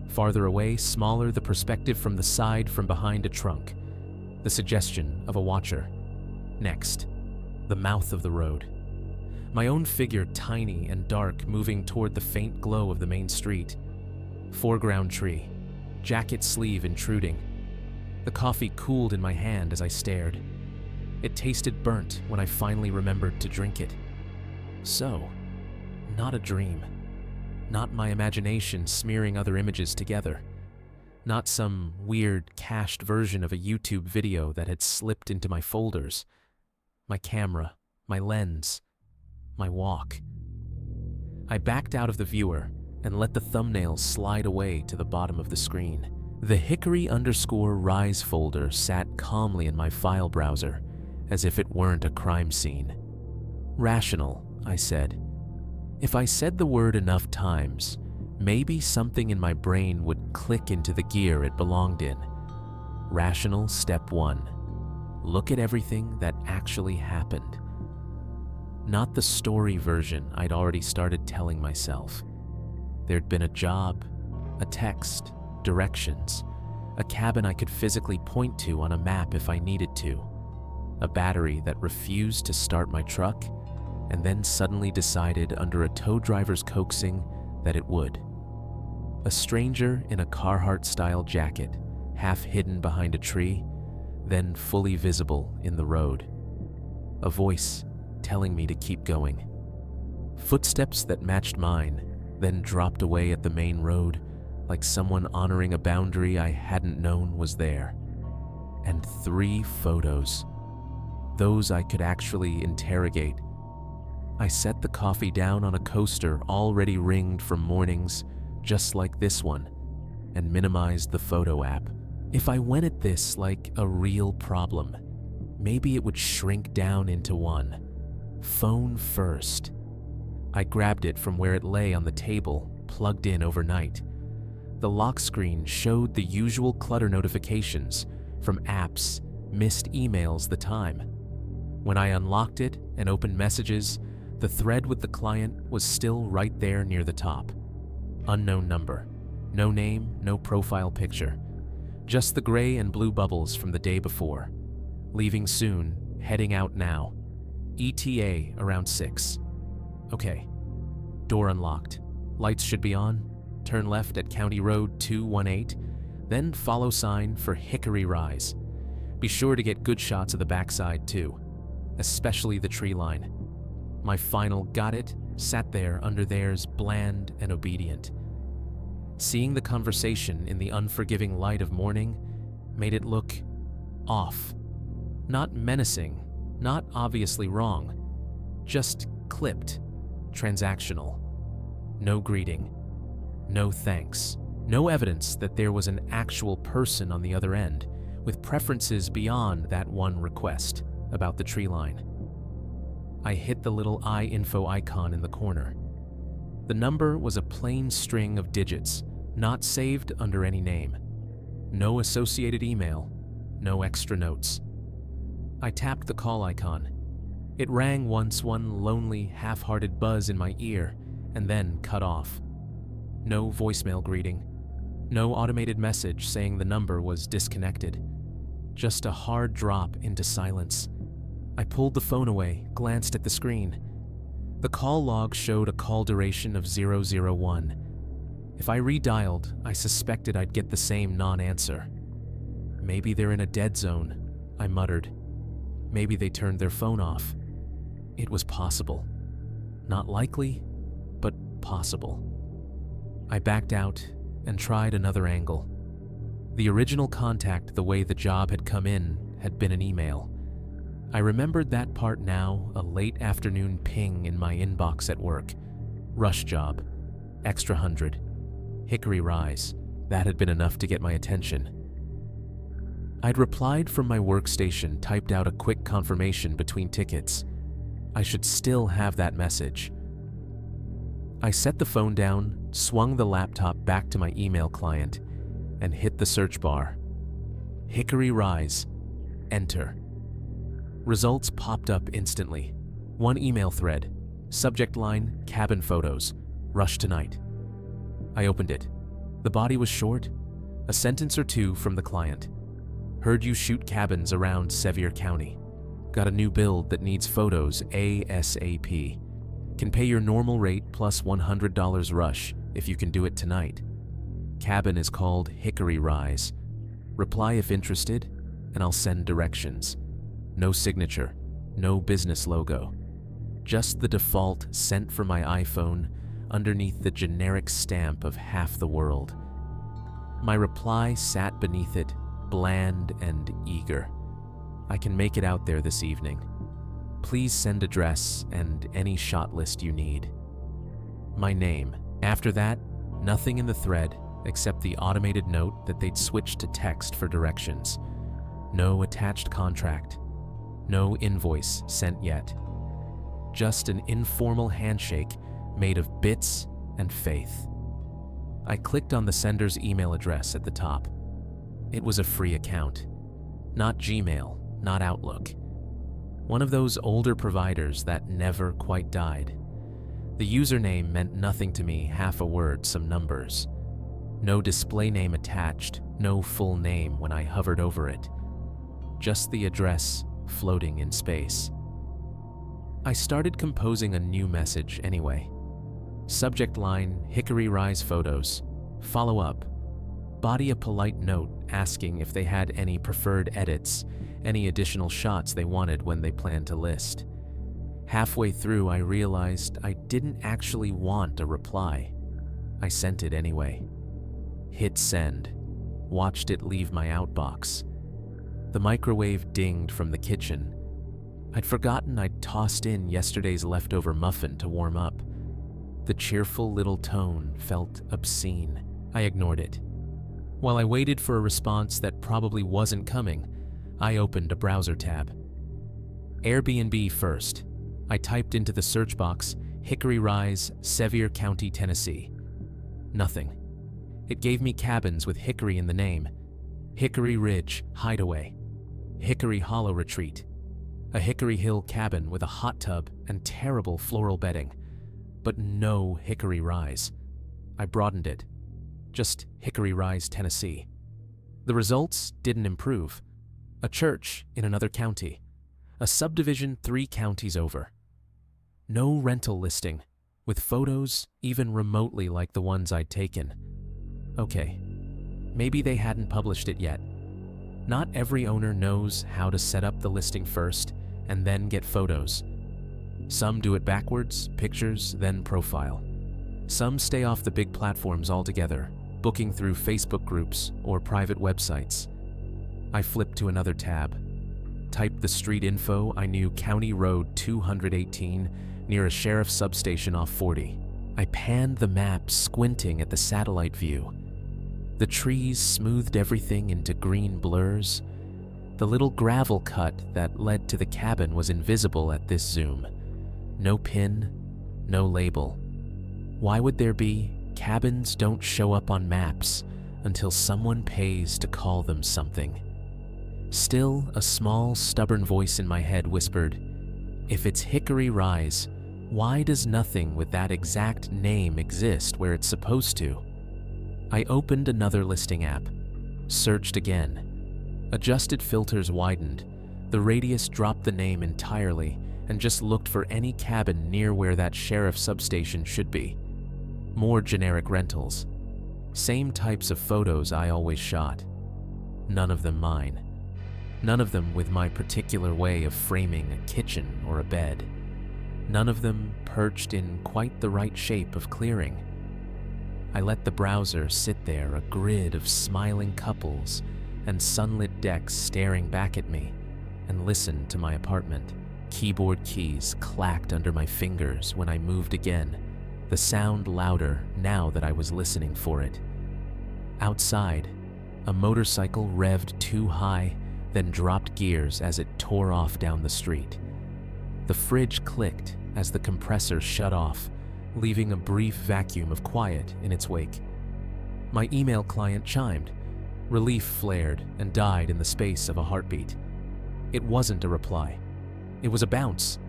Farther away, smaller, the perspective from the side from behind a trunk, the suggestion of a watcher. Next. The mouth of the road. My own figure tiny and dark, moving toward the faint glow of the main street. Foreground tree, jacket sleeve intruding. The coffee cooled in my hand as I stared. It tasted burnt when I finally remembered to drink it. So, not a dream. Not my imagination smearing other images together. Not some weird cached version of a YouTube video that had slipped into my folders. My camera, my lens, my walk. I backed out of the viewer and let the thumbnails slide away to the bottom of the screen. The Hickory_Rise folder sat calmly in my file browser, as if it weren't a crime scene. Rational, I said. If I said the word enough times, maybe something in my brain would click into the gear it belonged in. Rational step 1. Look at everything that actually happened. Not the story version I'd already started telling myself. There'd been a job, a text, directions, a cabin I could physically point to on a map if I needed to, a battery that refused to start my truck and then suddenly decided under a tow driver's coaxing that it would. A stranger in a Carhartt-style jacket, half hidden behind a tree, then fully visible in the road. A voice telling me to keep going. Footsteps that matched mine, then dropped away at the main road, like someone honoring a boundary I hadn't known was there. And 3 photos. Those I could actually interrogate. I set the coffee down on a coaster already ringed from mornings, just like this one, and minimized the photo app. If I went at this like a real problem, maybe it would shrink down into one. Phone first. I grabbed it from where it lay on the table, plugged in overnight. The lock screen showed the usual clutter notifications from apps, missed emails, the time. When I unlocked it and opened messages, the thread with the client was still right there near the top. Unknown number. No name, no profile picture. Just the gray and blue bubbles from the day before. Leaving soon, heading out now. ETA around 6. Okay. Door unlocked. Lights should be on. Turn left at County Road 218, then follow sign for Hickory Rise. Be sure to get good shots of the backside too, especially the tree line. My final got it sat there under theirs, bland and obedient. Seeing the conversation in the unforgiving light of morning made it look off. Not menacing, not obviously wrong, just clipped, transactional. No greeting, no thanks, no evidence that there was an actual person on the other end with preferences beyond that one request about the tree line. I hit the little info icon in the corner. The number was a plain string of digits, not saved under any name. No associated email, no extra notes. I tapped the call icon. It rang once, one lonely, half-hearted buzz in my ear, and then cut off. No voicemail greeting. No automated message saying the number was disconnected. Just a hard drop into silence. I pulled the phone away, glanced at the screen. The call log showed a call duration of 001. If I redialed, I suspected I'd get the same non-answer. Maybe they're in a dead zone, I muttered. Maybe they turned their phone off. It was possible. Not likely, but possible. I backed out and tried another angle. The original contact, the way the job had come in, had been an email. I remembered that part now, a late afternoon ping in my inbox at work. Rush job. Extra 100. Hickory Rise. That had been enough to get my attention. I'd replied from my workstation, typed out a quick confirmation between tickets. I should still have that message. I set the phone down, swung the laptop back to my email client, and hit the search bar. Hickory Rise. Enter. Results popped up instantly. One email thread. Subject line, cabin photos. Rush tonight. I opened it. The body was short. A sentence or two from the client. Heard you shoot cabins around Sevier County. Got a new build that needs photos ASAP. Can pay your normal rate plus $100 rush if you can do it tonight. Cabin is called Hickory Rise. Reply if interested, and I'll send directions. No signature, no business logo. Just the default sent from my iPhone underneath the generic stamp of half the world. My reply sat beneath it, bland and eager. I can make it out there this evening. Please send address and any shot list you need. My name. After that, nothing in the thread except the automated note that they'd switched to text for directions. No attached contract. No invoice sent yet. Just an informal handshake made of bits and faith. I clicked on the sender's email address at the top. It was a free account. Not Gmail, not Outlook. One of those older providers that never quite died. The username meant nothing to me, half a word, some numbers. No display name attached, no full name when I hovered over it. Just the address floating in space. I started composing a new message anyway. Subject line, Hickory Rise photos. Follow up. Body a polite note asking if they had any preferred edits, any additional shots they wanted when they planned to list. Halfway through, I realized I didn't actually want a reply. I sent it anyway. Hit send. Watched it leave my outbox. The microwave dinged from the kitchen. I'd forgotten I'd tossed in yesterday's leftover muffin to warm up. The cheerful little tone felt obscene. I ignored it. While I waited for a response that probably wasn't coming, I opened a browser tab. Airbnb first. I typed into the search box, Hickory Rise, Sevier County, Tennessee. Nothing. It gave me cabins with Hickory in the name. Hickory Ridge, Hideaway. Hickory Hollow Retreat. A Hickory Hill cabin with a hot tub and terrible floral bedding. But no Hickory Rise. I broadened it. just Hickory Rise, Tennessee. The results didn't improve. A church in another county. A subdivision 3 counties over. No rental listing, with photos even remotely like the ones I'd taken. Okay, maybe they hadn't published it yet. Not every owner knows how to set up the listing first and then get photos. Some do it backwards, pictures, then profile. Some stay off the big platforms altogether, booking through Facebook groups or private websites. I flipped to another tab. Typed the street info. I knew County Road 218 near a sheriff's substation off 40. I panned the map, squinting at the satellite view. The trees smoothed everything into green blurs. The little gravel cut that led to the cabin was invisible at this zoom. No pin, no label. Why would there be? Cabins don't show up on maps until someone pays to call them something. Still, a small, stubborn voice in my head whispered, "If it's Hickory Rise, why does nothing with that exact name exist where it's supposed to?" I opened another listing app, searched again. Adjusted filters widened. The radius dropped the name entirely and just looked for any cabin near where that sheriff substation should be. More generic rentals. Same types of photos I always shot. None of them mine. None of them with my particular way of framing a kitchen or a bed. None of them perched in quite the right shape of clearing. I let the browser sit there, a grid of smiling couples and sunlit decks staring back at me, and listened to my apartment. Keyboard keys clacked under my fingers when I moved again, the sound louder now that I was listening for it. Outside, a motorcycle revved too high, then dropped gears as it tore off down the street. The fridge clicked as the compressor shut off, leaving a brief vacuum of quiet in its wake. My email client chimed. Relief flared and died in the space of a heartbeat. It wasn't a reply. It was a bounce.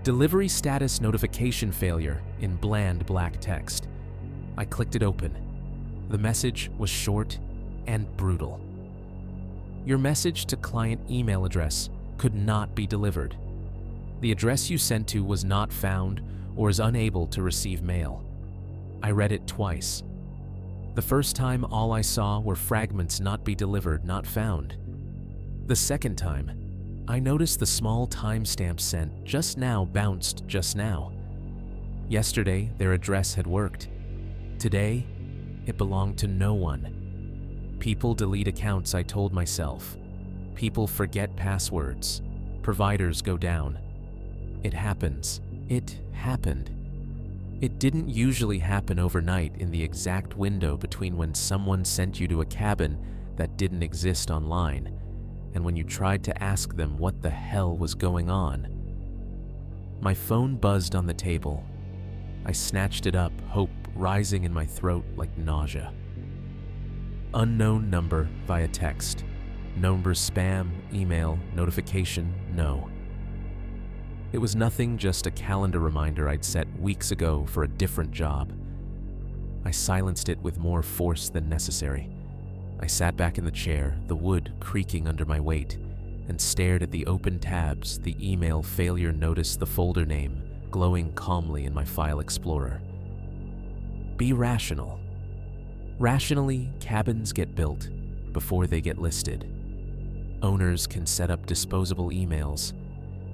Delivery status notification failure in bland black text. I clicked it open. The message was short and brutal. Your message to client email address could not be delivered. The address you sent to was not found or is unable to receive mail. I read it twice. The first time, all I saw were fragments not be delivered, not found. The second time, I noticed the small timestamp sent just now bounced just now. Yesterday, their address had worked. Today, it belonged to no one. People delete accounts, I told myself. People forget passwords. Providers go down. It happens. It happened. It didn't usually happen overnight in the exact window between when someone sent you to a cabin that didn't exist online and when you tried to ask them what the hell was going on. My phone buzzed on the table. I snatched it up, hope rising in my throat like nausea. Unknown number via text. Number spam, email, notification, no. It was nothing, just a calendar reminder I'd set weeks ago for a different job. I silenced it with more force than necessary. I sat back in the chair, the wood creaking under my weight, and stared at the open tabs, the email failure notice, the folder name, glowing calmly in my file explorer. Be rational. Rationally, cabins get built before they get listed. Owners can set up disposable emails.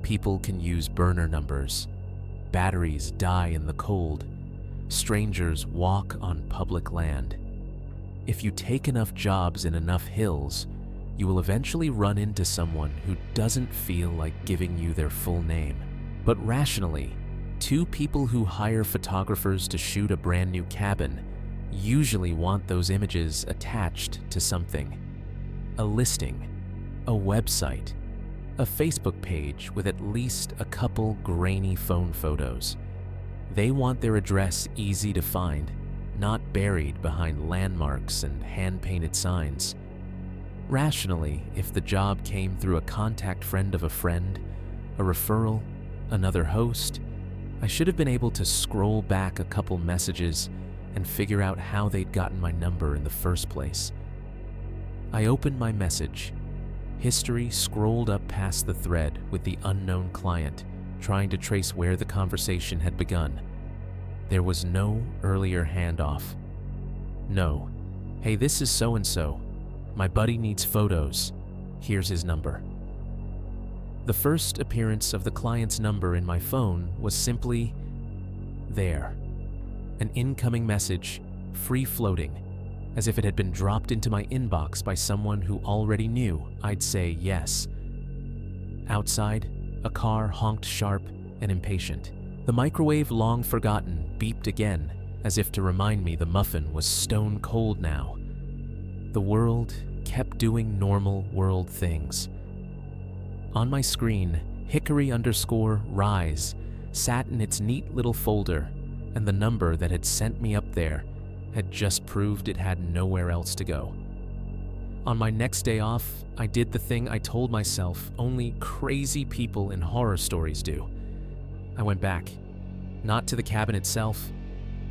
People can use burner numbers. Batteries die in the cold. Strangers walk on public land. If you take enough jobs in enough hills, you will eventually run into someone who doesn't feel like giving you their full name. But rationally, 2 people who hire photographers to shoot a brand new cabin usually want those images attached to something. A listing, a website, a Facebook page with at least a couple grainy phone photos. They want their address easy to find, not buried behind landmarks and hand-painted signs. Rationally, if the job came through a contact friend of a friend, a referral, another host, I should have been able to scroll back a couple messages and figure out how they'd gotten my number in the first place. I opened my message. History scrolled up past the thread with the unknown client trying to trace where the conversation had begun. There was no earlier handoff. No. Hey, this is so-and-so. My buddy needs photos. Here's his number. The first appearance of the client's number in my phone was simply there. An incoming message, free-floating, as if it had been dropped into my inbox by someone who already knew I'd say yes. Outside, a car honked sharp and impatient. The microwave, long forgotten, beeped again, as if to remind me the muffin was stone cold now. The world kept doing normal world things. On my screen, Hickory_Rise sat in its neat little folder, and the number that had sent me up there had just proved it had nowhere else to go. On my next day off, I did the thing I told myself only crazy people in horror stories do. I went back. Not to the cabin itself,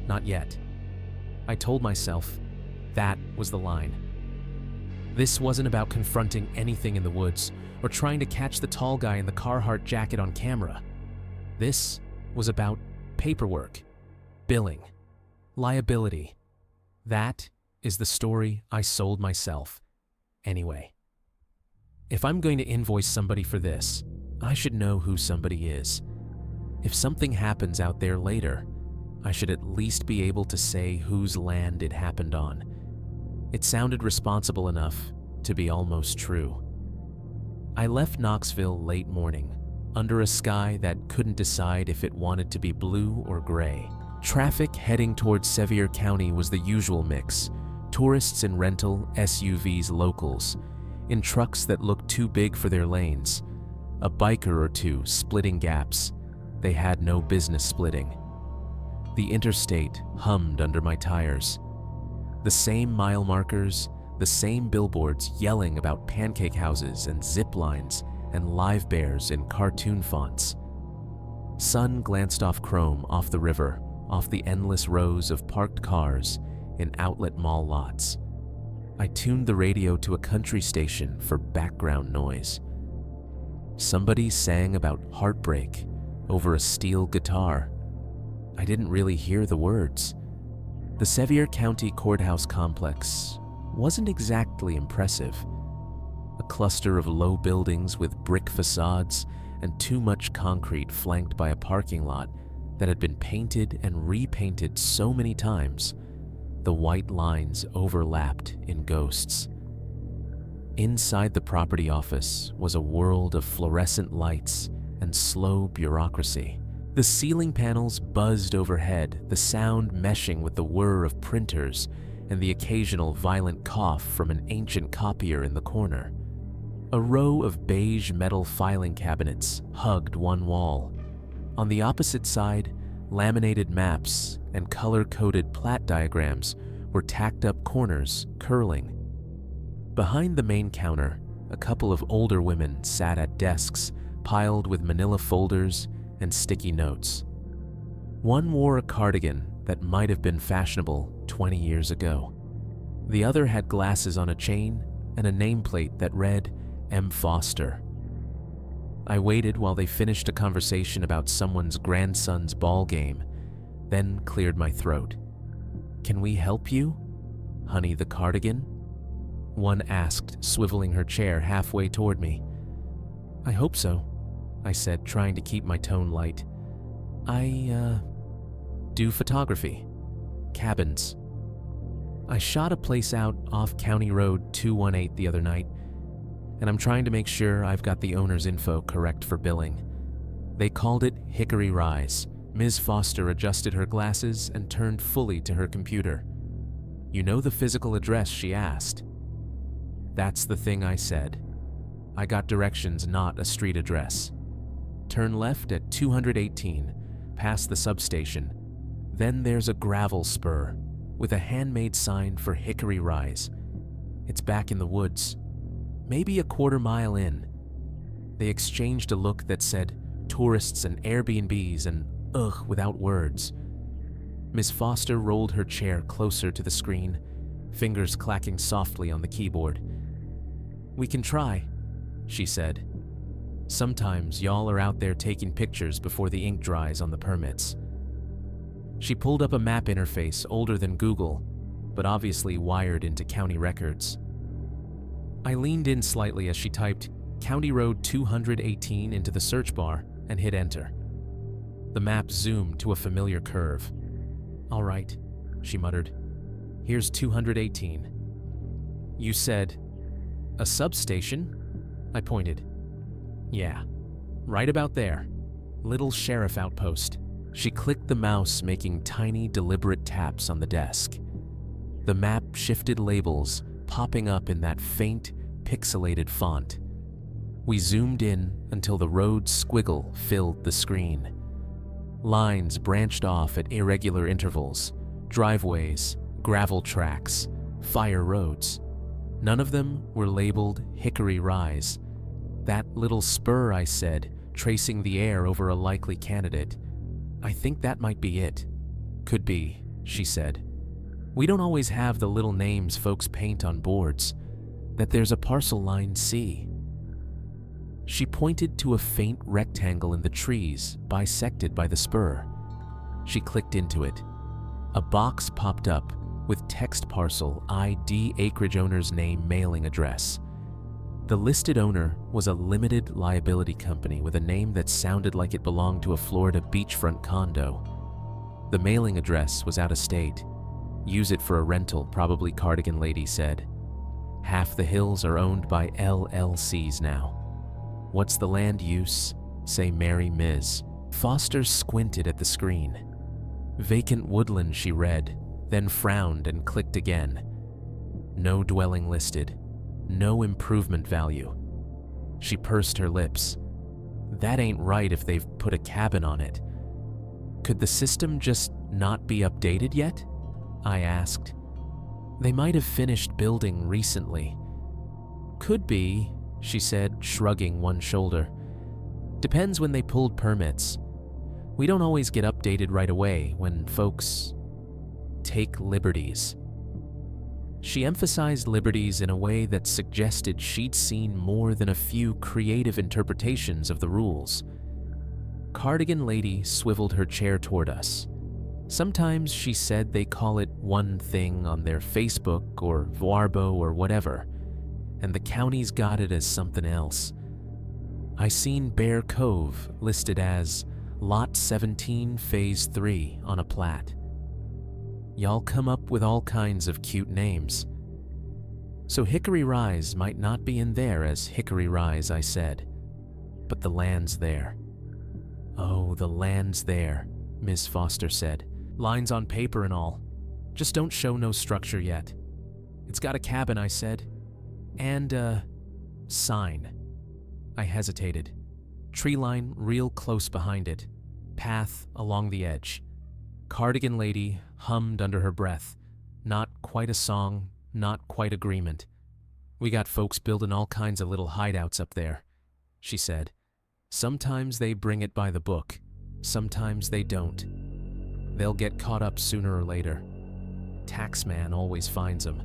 not yet. I told myself that was the line. This wasn't about confronting anything in the woods or trying to catch the tall guy in the Carhartt jacket on camera. This was about paperwork, billing, liability. That is the story I sold myself. Anyway, if I'm going to invoice somebody for this, I should know who somebody is. If something happens out there later, I should at least be able to say whose land it happened on. It sounded responsible enough to be almost true. I left Knoxville late morning, under a sky that couldn't decide if it wanted to be blue or gray. Traffic heading towards Sevier County was the usual mix: tourists in rental, SUVs, locals, in trucks that looked too big for their lanes, a biker or two splitting gaps they had no business splitting. The interstate hummed under my tires. The same mile markers, the same billboards yelling about pancake houses and zip lines and live bears in cartoon fonts. Sun glanced off chrome off the river, off the endless rows of parked cars in outlet mall lots. I tuned the radio to a country station for background noise. Somebody sang about heartbreak over a steel guitar. I didn't really hear the words. The Sevier County Courthouse complex wasn't exactly impressive. A cluster of low buildings with brick facades and too much concrete flanked by a parking lot that had been painted and repainted so many times, the white lines overlapped in ghosts. Inside the property office was a world of fluorescent lights and slow bureaucracy. The ceiling panels buzzed overhead, the sound meshing with the whir of printers and the occasional violent cough from an ancient copier in the corner. A row of beige metal filing cabinets hugged one wall. On the opposite side, laminated maps and color-coded plat diagrams were tacked up corners, curling. Behind the main counter, a couple of older women sat at desks piled with manila folders and sticky notes. One wore a cardigan that might have been fashionable 20 years ago. The other had glasses on a chain and a nameplate that read M. Foster. I waited while they finished a conversation about someone's grandson's ball game, then cleared my throat. "Can we help you, Honey the Cardigan?" one asked, swiveling her chair halfway toward me. "I hope so," I said, trying to keep my tone light. I do photography. Cabins. I shot a place out off County Road 218 the other night, and I'm trying to make sure I've got the owner's info correct for billing. They called it Hickory Rise. Ms. Foster adjusted her glasses and turned fully to her computer. "You know the physical address?" she asked. "That's the thing," I said. "I got directions, not a street address. Turn left at 218, past the substation. Then there's a gravel spur with a handmade sign for Hickory Rise. It's back in the woods, maybe a quarter mile in." They exchanged a look that said tourists and Airbnbs and ugh without words. Miss Foster rolled her chair closer to the screen, fingers clacking softly on the keyboard. "We can try," she said. "Sometimes y'all are out there taking pictures before the ink dries on the permits." She pulled up a map interface older than Google, but obviously wired into county records. I leaned in slightly as she typed County Road 218 into the search bar and hit enter. The map zoomed to a familiar curve. "All right," she muttered. "Here's 218. "You said, a substation?" I pointed. "Yeah, right about there. Little sheriff outpost." She clicked the mouse, making tiny, deliberate taps on the desk. The map shifted labels, popping up in that faint, pixelated font. We zoomed in until the road squiggle filled the screen. Lines branched off at irregular intervals, driveways, gravel tracks, fire roads. None of them were labeled Hickory Rise. "That little spur," I said, tracing the air over a likely candidate. "I think that might be it." "Could be," she said. "We don't always have the little names folks paint on boards. That there's a parcel line C." She pointed to a faint rectangle in the trees, bisected by the spur. She clicked into it. A box popped up with text parcel ID, acreage owner's name, mailing address. The listed owner was a limited liability company with a name that sounded like it belonged to a Florida beachfront condo. The mailing address was out of state. "Use it for a rental," probably Cardigan Lady said. "Half the hills are owned by LLCs now." "What's the land use?" "Say Mary Ms." Foster squinted at the screen. "Vacant woodland," she read, then frowned and clicked again. "No dwelling listed. No improvement value." She pursed her lips. "That ain't right if they've put a cabin on it." "Could the system just not be updated yet?" I asked. "They might have finished building recently." "Could be," she said, shrugging one shoulder. "Depends when they pulled permits. We don't always get updated right away when folks take liberties." She emphasized liberties in a way that suggested she'd seen more than a few creative interpretations of the rules. Cardigan Lady swiveled her chair toward us. Sometimes she said they call it one thing on their Facebook or Voarbo or whatever, and the county's got it as something else. I seen Bear Cove listed as Lot 17 Phase 3 on a plat. Y'all come up with all kinds of cute names. "So Hickory Rise might not be in there as Hickory Rise," I said. "But the land's there." "Oh, the land's there," Ms. Foster said. "Lines on paper and all. Just don't show no structure yet." "It's got a cabin," I said. "And a sign." I hesitated. Tree line real close behind it. Path along the edge. Cardigan Lady hummed under her breath. "Not quite a song, not quite agreement. We got folks building all kinds of little hideouts up there," she said. "Sometimes they bring it by the book. Sometimes they don't. They'll get caught up sooner or later. Taxman always finds them."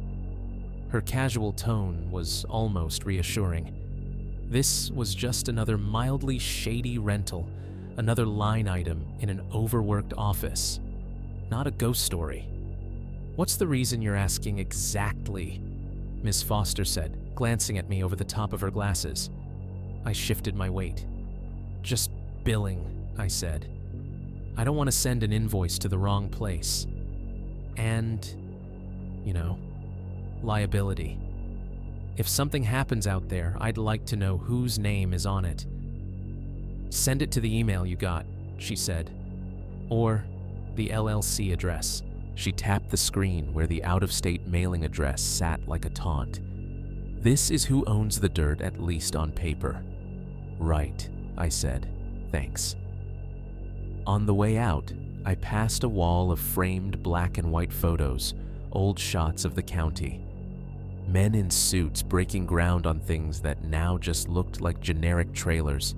Her casual tone was almost reassuring. This was just another mildly shady rental, another line item in an overworked office. Not a ghost story. "What's the reason you're asking exactly?" Miss Foster said, glancing at me over the top of her glasses. I shifted my weight. "Just billing," I said. "I don't want to send an invoice to the wrong place. And, liability. If something happens out there, I'd like to know whose name is on it." "Send it to the email you got," she said. "Or the LLC address." She tapped the screen where the out-of-state mailing address sat like a taunt. "This is who owns the dirt, at least on paper." "Right," I said. "Thanks." On the way out, I passed a wall of framed black and white photos, old shots of the county. Men in suits breaking ground on things that now just looked like generic trailers.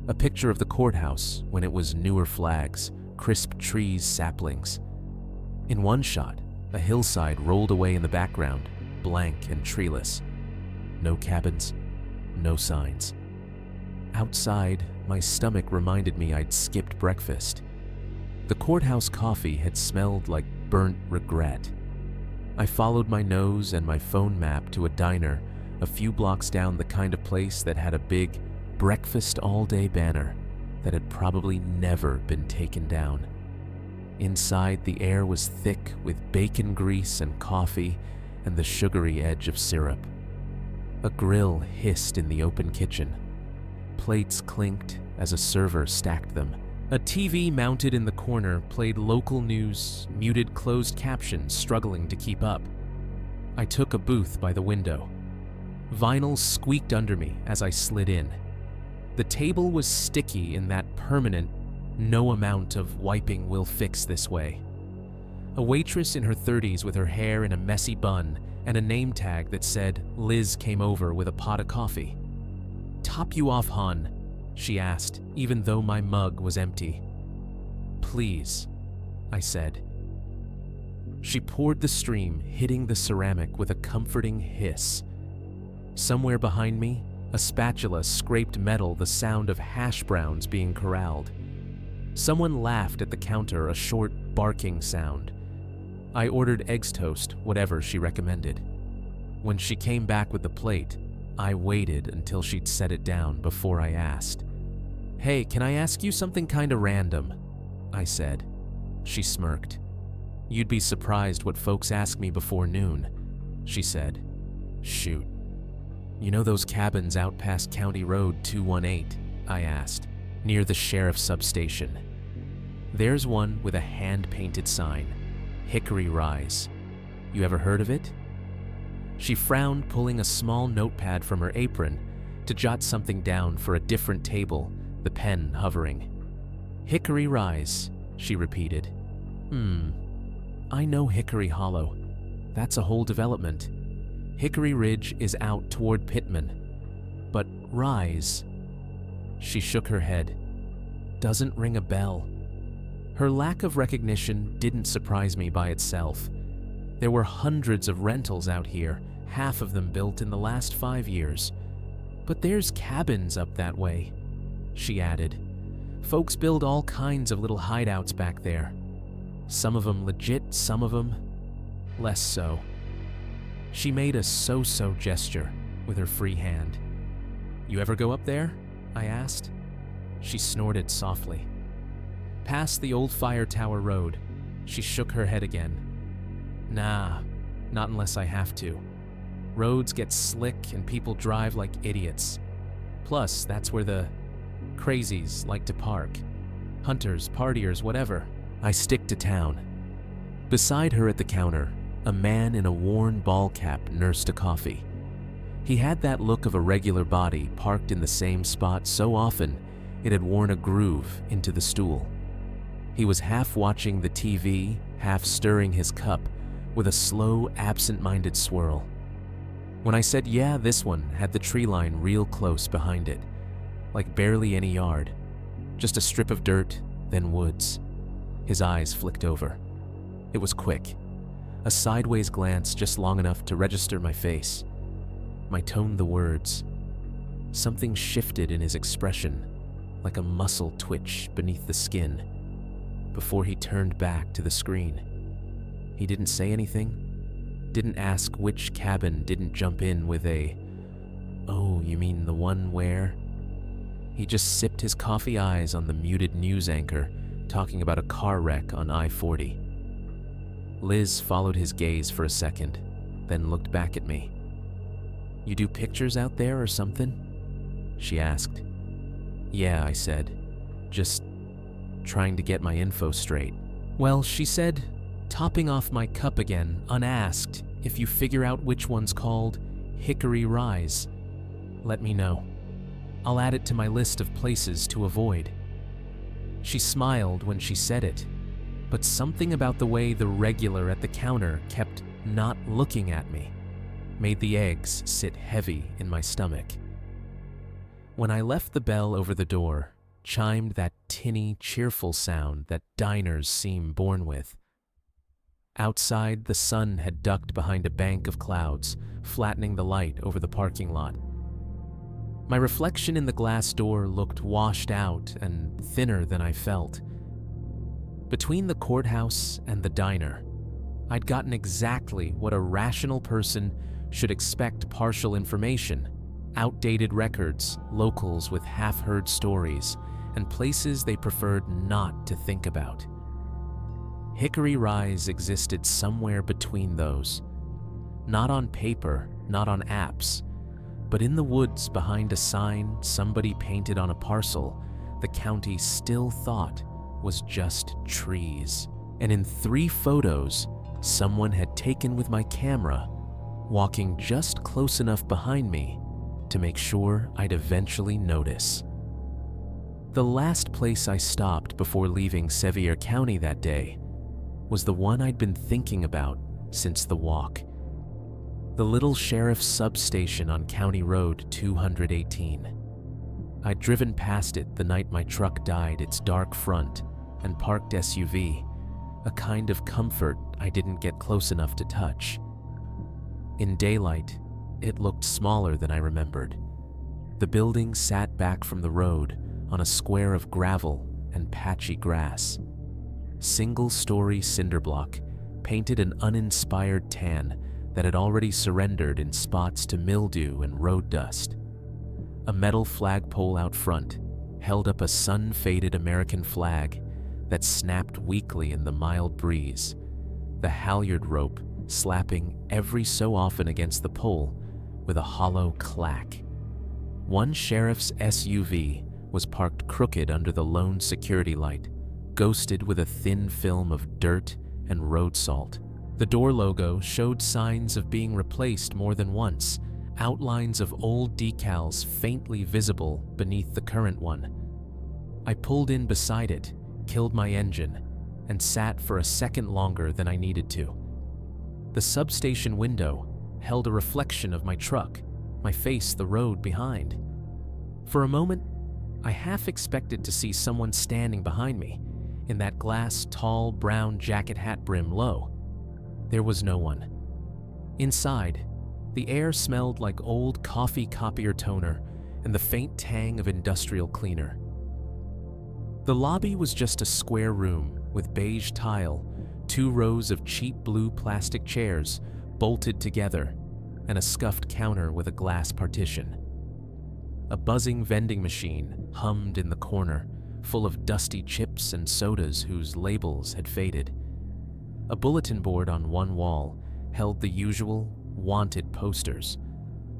A picture of the courthouse when it was newer flags, crisp trees, saplings. In one shot, a hillside rolled away in the background, blank and treeless. No cabins, no signs. Outside, my stomach reminded me I'd skipped breakfast. The courthouse coffee had smelled like burnt regret. I followed my nose and my phone map to a diner a few blocks down, the kind of place that had a big breakfast all day banner that had probably never been taken down. Inside, the air was thick with bacon grease and coffee and the sugary edge of syrup. A grill hissed in the open kitchen. Plates clinked as a server stacked them. A TV mounted in the corner played local news, muted closed captions struggling to keep up. I took a booth by the window. Vinyl squeaked under me as I slid in. The table was sticky in that permanent, no amount of wiping will fix this way. A waitress in her 30s with her hair in a messy bun and a name tag that said Liz came over with a pot of coffee. "Top you off, hon?" she asked, even though my mug was empty. "Please," I said. She poured the stream, hitting the ceramic with a comforting hiss. Somewhere behind me, a spatula scraped metal, the sound of hash browns being corralled. Someone laughed at the counter, a short, barking sound. I ordered eggs toast, whatever she recommended. When she came back with the plate, I waited until she'd set it down before I asked. "Hey, can I ask you something kinda random?" I said. She smirked. "You'd be surprised what folks ask me before noon," she said. "Shoot. You know those cabins out past County Road 218? I asked, near the sheriff's substation. "There's one with a hand-painted sign, Hickory Rise. You ever heard of it?" She frowned, pulling a small notepad from her apron to jot something down for a different table, the pen hovering. "Hickory Rise," she repeated. I know Hickory Hollow. That's a whole development. Hickory Ridge is out toward Pittman. But Rise..." She shook her head. "Doesn't ring a bell." Her lack of recognition didn't surprise me by itself. There were hundreds of rentals out here, half of them built in the last 5 years. "But there's cabins up that way," she added. "Folks build all kinds of little hideouts back there. Some of them legit, some of them less so." She made a so-so gesture with her free hand. "You ever go up there?" I asked. She snorted softly. "Past the old fire tower road." She shook her head again. "Nah, not unless I have to. Roads get slick and people drive like idiots. Plus, that's where the crazies like to park. Hunters, partiers, whatever. I stick to town." Beside her at the counter, a man in a worn ball cap nursed a coffee. He had that look of a regular body parked in the same spot so often it had worn a groove into the stool. He was half watching the TV, half stirring his cup with a slow, absent-minded swirl. When I said yeah, this one had the tree line real close behind it, like barely any yard, just a strip of dirt, then woods. His eyes flicked over. It was quick. A sideways glance just long enough to register my face. My tone the words. Something shifted in his expression, like a muscle twitch beneath the skin, before he turned back to the screen. He didn't say anything, didn't ask which cabin didn't jump in with a, "Oh, you mean the one where?" He just sipped his coffee, eyes on the muted news anchor talking about a car wreck on I-40. Liz followed his gaze for a second, then looked back at me. "You do pictures out there or something?" she asked. "Yeah," I said, "just trying to get my info straight." "Well," she said, topping off my cup again, unasked, "if you figure out which one's called Hickory Rise, let me know. I'll add it to my list of places to avoid." She smiled when she said it, but something about the way the regular at the counter kept not looking at me made the eggs sit heavy in my stomach. When I left, the bell over the door chimed that tinny, cheerful sound that diners seem born with. Outside, the sun had ducked behind a bank of clouds, flattening the light over the parking lot. My reflection in the glass door looked washed out and thinner than I felt. Between the courthouse and the diner, I'd gotten exactly what a rational person should expect: partial information, outdated records, locals with half-heard stories, and places they preferred not to think about. Hickory Rise existed somewhere between those. Not on paper, not on apps, but in the woods behind a sign somebody painted on a parcel the county still thought was just trees. And in 3 photos someone had taken with my camera, walking just close enough behind me to make sure I'd eventually notice. The last place I stopped before leaving Sevier County that day was the one I'd been thinking about since the walk. The little sheriff's substation on County Road 218. I'd driven past it the night my truck dyed its dark front and parked SUV, a kind of comfort I didn't get close enough to touch. In daylight, it looked smaller than I remembered. The building sat back from the road on a square of gravel and patchy grass. Single-story cinder block, painted an uninspired tan that had already surrendered in spots to mildew and road dust. A metal flagpole out front held up a sun-faded American flag that snapped weakly in the mild breeze, the halyard rope slapping every so often against the pole with a hollow clack. One sheriff's SUV was parked crooked under the lone security light, ghosted with a thin film of dirt and road salt. The door logo showed signs of being replaced more than once, outlines of old decals faintly visible beneath the current one. I pulled in beside it, killed my engine, and sat for a second longer than I needed to. The substation window held a reflection of my truck, my face the road behind. For a moment, I half expected to see someone standing behind me, in that glass, tall, brown jacket hat brim low. There was no one. Inside, the air smelled like old coffee copier toner and the faint tang of industrial cleaner. The lobby was just a square room with beige tile, 2 rows of cheap blue plastic chairs bolted together, and a scuffed counter with a glass partition. A buzzing vending machine hummed in the corner, full of dusty chips and sodas whose labels had faded. A bulletin board on one wall held the usual wanted posters,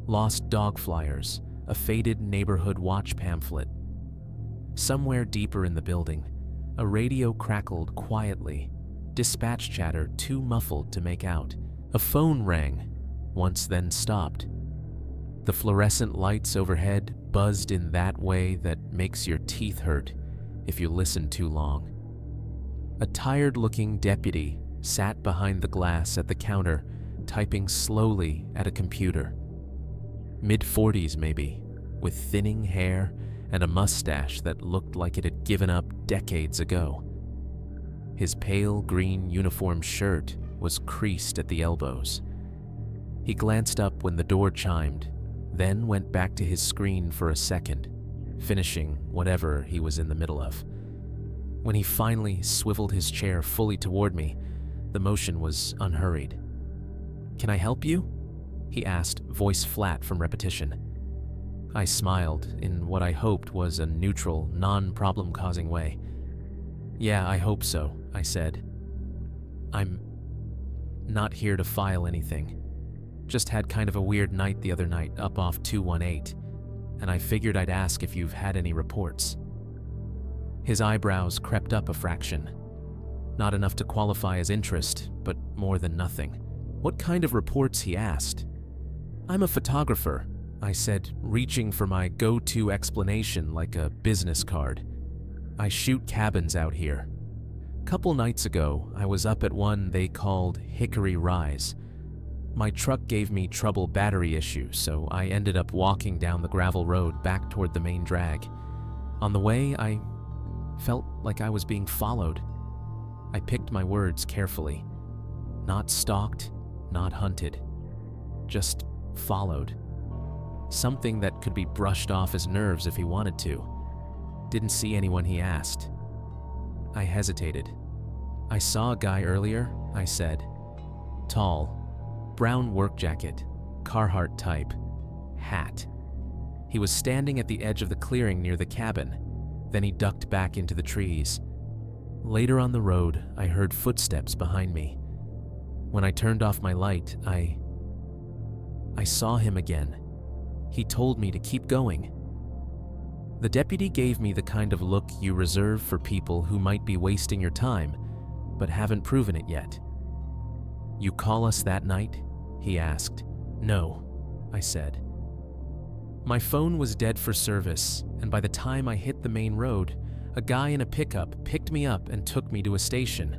lost dog flyers, a faded neighborhood watch pamphlet. Somewhere deeper in the building, a radio crackled quietly, dispatch chatter too muffled to make out. A phone rang, once then stopped. The fluorescent lights overhead buzzed in that way that makes your teeth hurt if you listen too long. A tired-looking deputy sat behind the glass at the counter, typing slowly at a computer. Mid-40s maybe, with thinning hair and a mustache that looked like it had given up decades ago. His pale green uniform shirt was creased at the elbows. He glanced up when the door chimed, then went back to his screen for a second, finishing whatever he was in the middle of. When he finally swiveled his chair fully toward me, the motion was unhurried. "Can I help you?" he asked, voice flat from repetition. I smiled in what I hoped was a neutral, non-problem-causing way. "Yeah, I hope so," I said. "I'm not here to file anything. Just had kind of a weird night the other night up off 218, and I figured I'd ask if you've had any reports." His eyebrows crept up a fraction. Not enough to qualify as interest, but more than nothing. "What kind of reports?" he asked. "I'm a photographer," I said, reaching for my go-to explanation like a business card. "I shoot cabins out here. Couple nights ago, I was up at one they called Hickory Rise. My truck gave me trouble battery issues, so I ended up walking down the gravel road back toward the main drag. On the way, I felt like I was being followed." I picked my words carefully. Not stalked, not hunted. Just followed. Something that could be brushed off his nerves if he wanted to. Didn't see anyone, he asked. I hesitated. I saw a guy earlier, I said. Tall, brown work jacket, Carhartt type, hat. He was standing at the edge of the clearing near the cabin. Then he ducked back into the trees. Later on the road, I heard footsteps behind me. When I turned off my light, I saw him again. He told me to keep going. The deputy gave me the kind of look you reserve for people who might be wasting your time, but haven't proven it yet. You call us that night? He asked. No, I said. My phone was dead for service, and by the time I hit the main road, a guy in a pickup picked me up and took me to a station.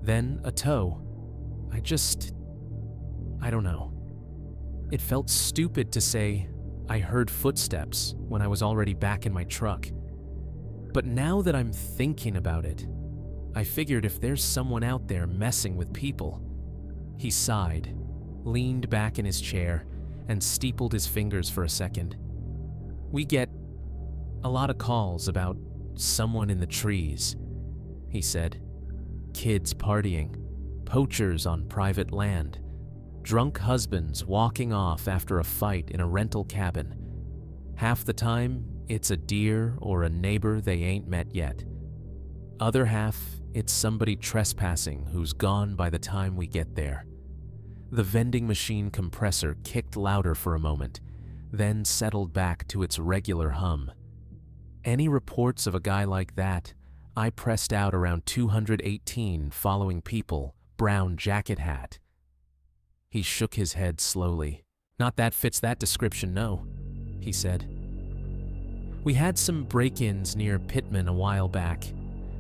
Then a tow. I don't know. It felt stupid to say I heard footsteps when I was already back in my truck. But now that I'm thinking about it, I figured if there's someone out there messing with people. He sighed, leaned back in his chair, and steepled his fingers for a second. We get a lot of calls about someone in the trees, he said. Kids partying, poachers on private land, drunk husbands walking off after a fight in a rental cabin. Half the time, it's a deer or a neighbor they ain't met yet. Other half, it's somebody trespassing who's gone by the time we get there. The vending machine compressor kicked louder for a moment, then settled back to its regular hum. Any reports of a guy like that, I pressed out around 218 following people, brown jacket hat. He shook his head slowly. Not that fits that description, no, he said. We had some break-ins near Pittman a while back.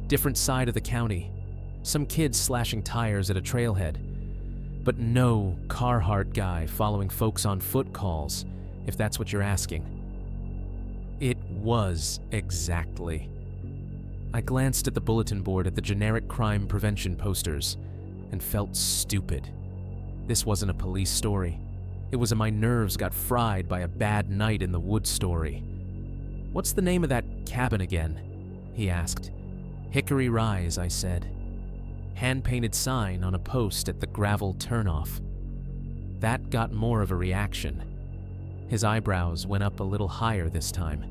Different side of the county. Some kids slashing tires at a trailhead. But no Carhartt guy following folks on foot calls, if that's what you're asking. It was exactly. I glanced at the bulletin board at the generic crime prevention posters and felt stupid. This wasn't a police story. It was a my nerves got fried by a bad night in the woods story. What's the name of that cabin again? He asked. Hickory Rise, I said. Hand-painted sign on a post at the gravel turnoff. That got more of a reaction. His eyebrows went up a little higher this time.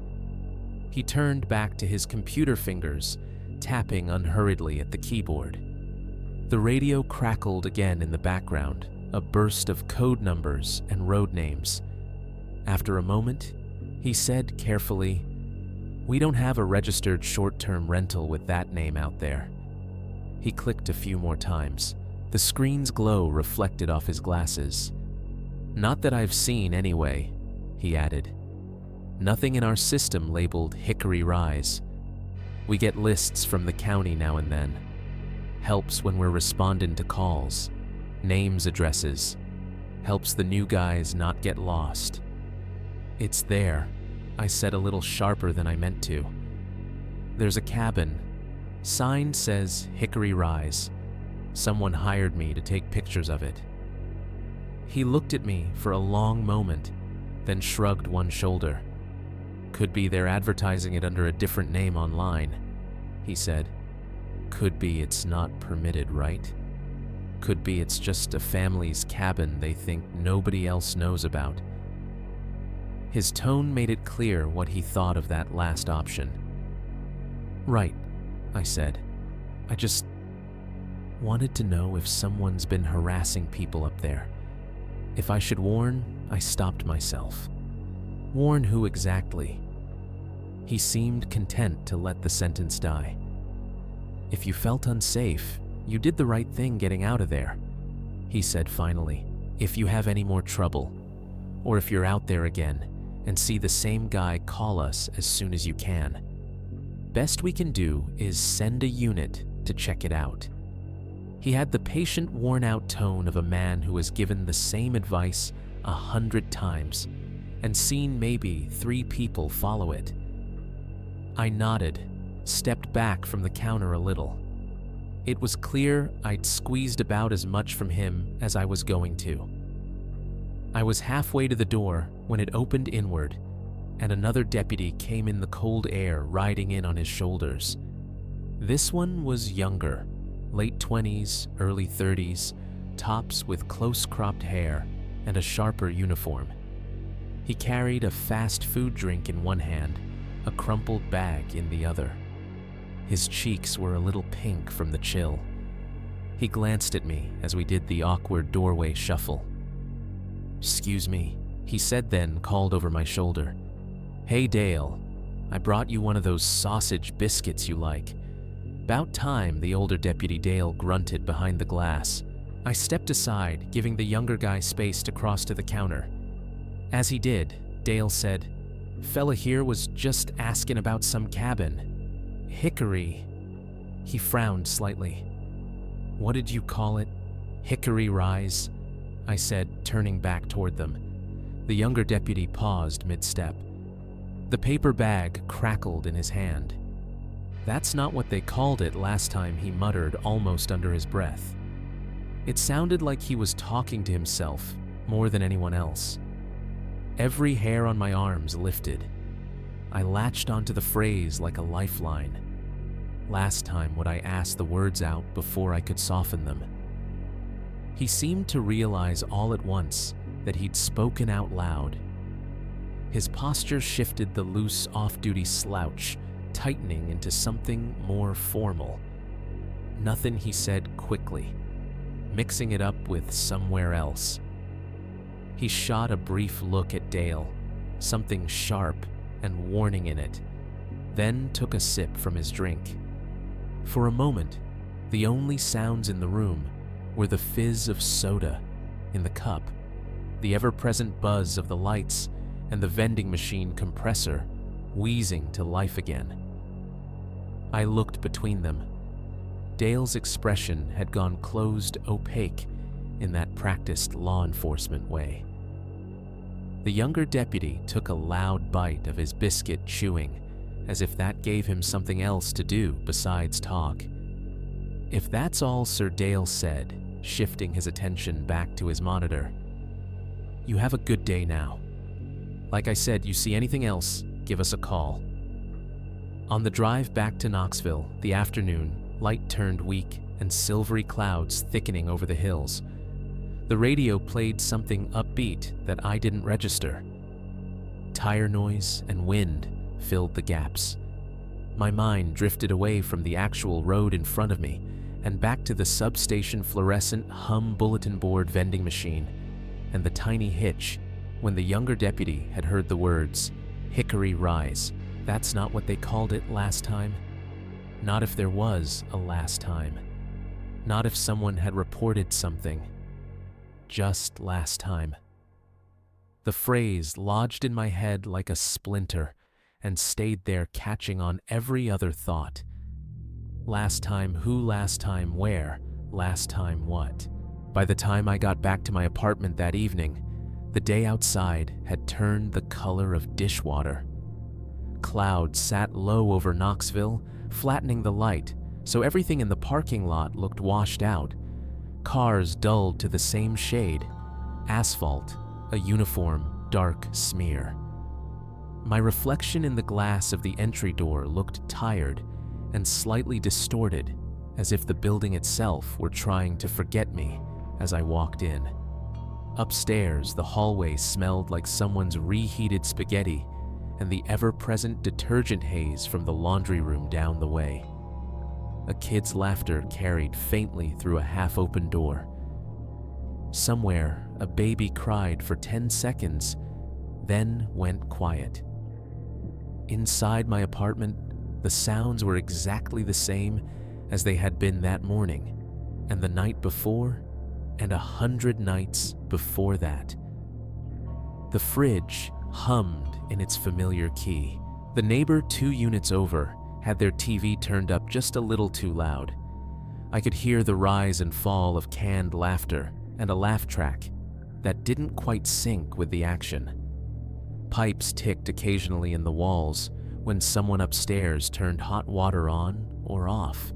He turned back to his computer fingers, tapping unhurriedly at the keyboard. The radio crackled again in the background, a burst of code numbers and road names. After a moment, he said carefully, "We don't have a registered short-term rental with that name out there." He clicked a few more times. The screen's glow reflected off his glasses. "Not that I've seen anyway," he added. "Nothing in our system labeled Hickory Rise. We get lists from the county now and then. Helps when we're responding to calls. Names, addresses. Helps the new guys not get lost." "It's there," I said a little sharper than I meant to. "There's a cabin. Sign says Hickory Rise. Someone hired me to take pictures of it." He looked at me for a long moment, then shrugged one shoulder. "Could be they're advertising it under a different name online," he said. "Could be it's not permitted, right? Could be it's just a family's cabin they think nobody else knows about." His tone made it clear what he thought of that last option. "Right," I said. "I just wanted to know if someone's been harassing people up there. If I should warn, I stopped myself. Warn who exactly?" He seemed content to let the sentence die. "If you felt unsafe, you did the right thing getting out of there," he said finally. "If you have any more trouble, or if you're out there again and see the same guy, call us as soon as you can. Best we can do is send a unit to check it out." He had the patient, worn-out tone of a man who has given the same advice 100 times and seen maybe 3 people follow it. I nodded, stepped back from the counter a little. It was clear I'd squeezed about as much from him as I was going to. I was halfway to the door when it opened inward, and another deputy came in the cold air riding in on his shoulders. This one was younger, late 20s, early 30s, tops with close-cropped hair and a sharper uniform. He carried a fast food drink in one hand, a crumpled bag in the other. His cheeks were a little pink from the chill. He glanced at me as we did the awkward doorway shuffle. "Excuse me," he said, then called over my shoulder. "Hey Dale, I brought you one of those sausage biscuits you like." "About time," the older deputy Dale grunted behind the glass. I stepped aside, giving the younger guy space to cross to the counter. As he did, Dale said, "Fella here was just asking about some cabin. Hickory." He frowned slightly. "What did you call it? Hickory Rise?" I said, turning back toward them. The younger deputy paused mid-step. The paper bag crackled in his hand. "That's not what they called it last time," he muttered almost under his breath. It sounded like he was talking to himself more than anyone else. Every hair on my arms lifted. I latched onto the phrase like a lifeline. Last time would I ask the words out before I could soften them. He seemed to realize all at once that he'd spoken out loud. His posture shifted the loose off-duty slouch, tightening into something more formal. Nothing, he said quickly, mixing it up with somewhere else. He shot a brief look at Dale, something sharp and warning in it, then took a sip from his drink. For a moment, the only sounds in the room were the fizz of soda in the cup, the ever-present buzz of the lights, and the vending machine compressor wheezing to life again. I looked between them. Dale's expression had gone closed, opaque, in that practiced law enforcement way. The younger deputy took a loud bite of his biscuit, chewing, as if that gave him something else to do besides talk. "If that's all," Sir Dale said, shifting his attention back to his monitor, "you have a good day now. Like I said, you see anything else, give us a call." On the drive back to Knoxville, the afternoon, light turned weak and silvery clouds thickening over the hills. The radio played something upbeat that I didn't register. Tire noise and wind filled the gaps. My mind drifted away from the actual road in front of me and back to the substation fluorescent hum bulletin board vending machine and the tiny hitch when the younger deputy had heard the words, "Hickory Rise." That's not what they called it last time. Not if there was a last time. Not if someone had reported something. Just last time. The phrase lodged in my head like a splinter and stayed there, catching on every other thought. Last time who, last time where, last time what? By the time I got back to my apartment that evening, the day outside had turned the color of dishwater. Clouds sat low over Knoxville, flattening the light, so everything in the parking lot looked washed out. Cars dulled to the same shade. Asphalt, a uniform, dark smear. My reflection in the glass of the entry door looked tired and slightly distorted, as if the building itself were trying to forget me as I walked in. Upstairs, the hallway smelled like someone's reheated spaghetti and the ever-present detergent haze from the laundry room down the way. A kid's laughter carried faintly through a half-open door. Somewhere, a baby cried for 10 seconds, then went quiet. Inside my apartment, the sounds were exactly the same as they had been that morning, and the night before, and 100 nights before that. The fridge hummed in its familiar key. The neighbor 2 units over had their TV turned up just a little too loud. I could hear the rise and fall of canned laughter and a laugh track that didn't quite sync with the action. Pipes ticked occasionally in the walls when someone upstairs turned hot water on or off.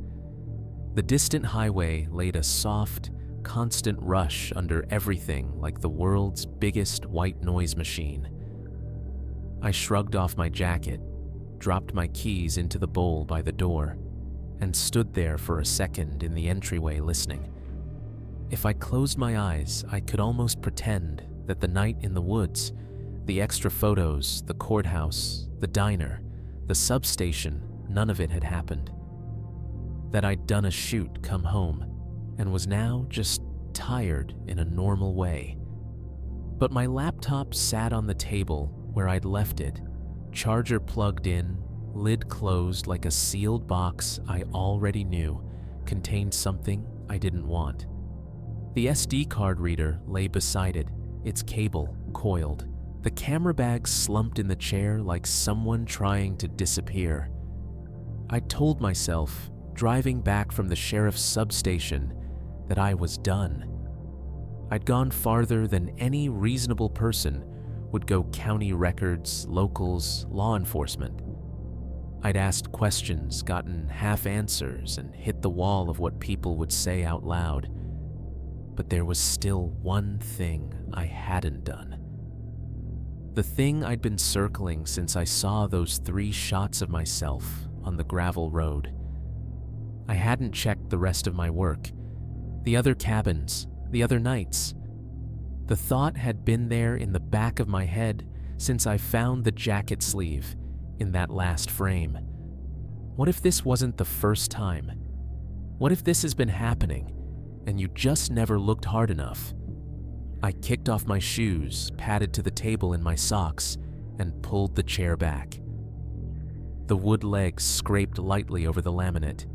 The distant highway laid a soft, constant rush under everything like the world's biggest white noise machine. I shrugged off my jacket, dropped my keys into the bowl by the door, and stood there for a second in the entryway listening. If I closed my eyes, I could almost pretend that the night in the woods, the extra photos, the courthouse, the diner, the substation, none of it had happened. That I'd done a shoot, come home, and was now just tired in a normal way. But my laptop sat on the table where I'd left it, charger plugged in, lid closed like a sealed box I already knew contained something I didn't want. The SD card reader lay beside it, its cable coiled, the camera bag slumped in the chair like someone trying to disappear. I told myself, driving back from the sheriff's substation, that I was done. I'd gone farther than any reasonable person would go: county records, locals, law enforcement. I'd asked questions, gotten half answers, and hit the wall of what people would say out loud. But there was still one thing I hadn't done. The thing I'd been circling since I saw those 3 shots of myself on the gravel road. I hadn't checked the rest of my work, the other cabins, the other nights. The thought had been there in the back of my head since I found the jacket sleeve in that last frame. What if this wasn't the first time? What if this has been happening and you just never looked hard enough? I kicked off my shoes, padded to the table in my socks, and pulled the chair back. The wood legs scraped lightly over the laminate.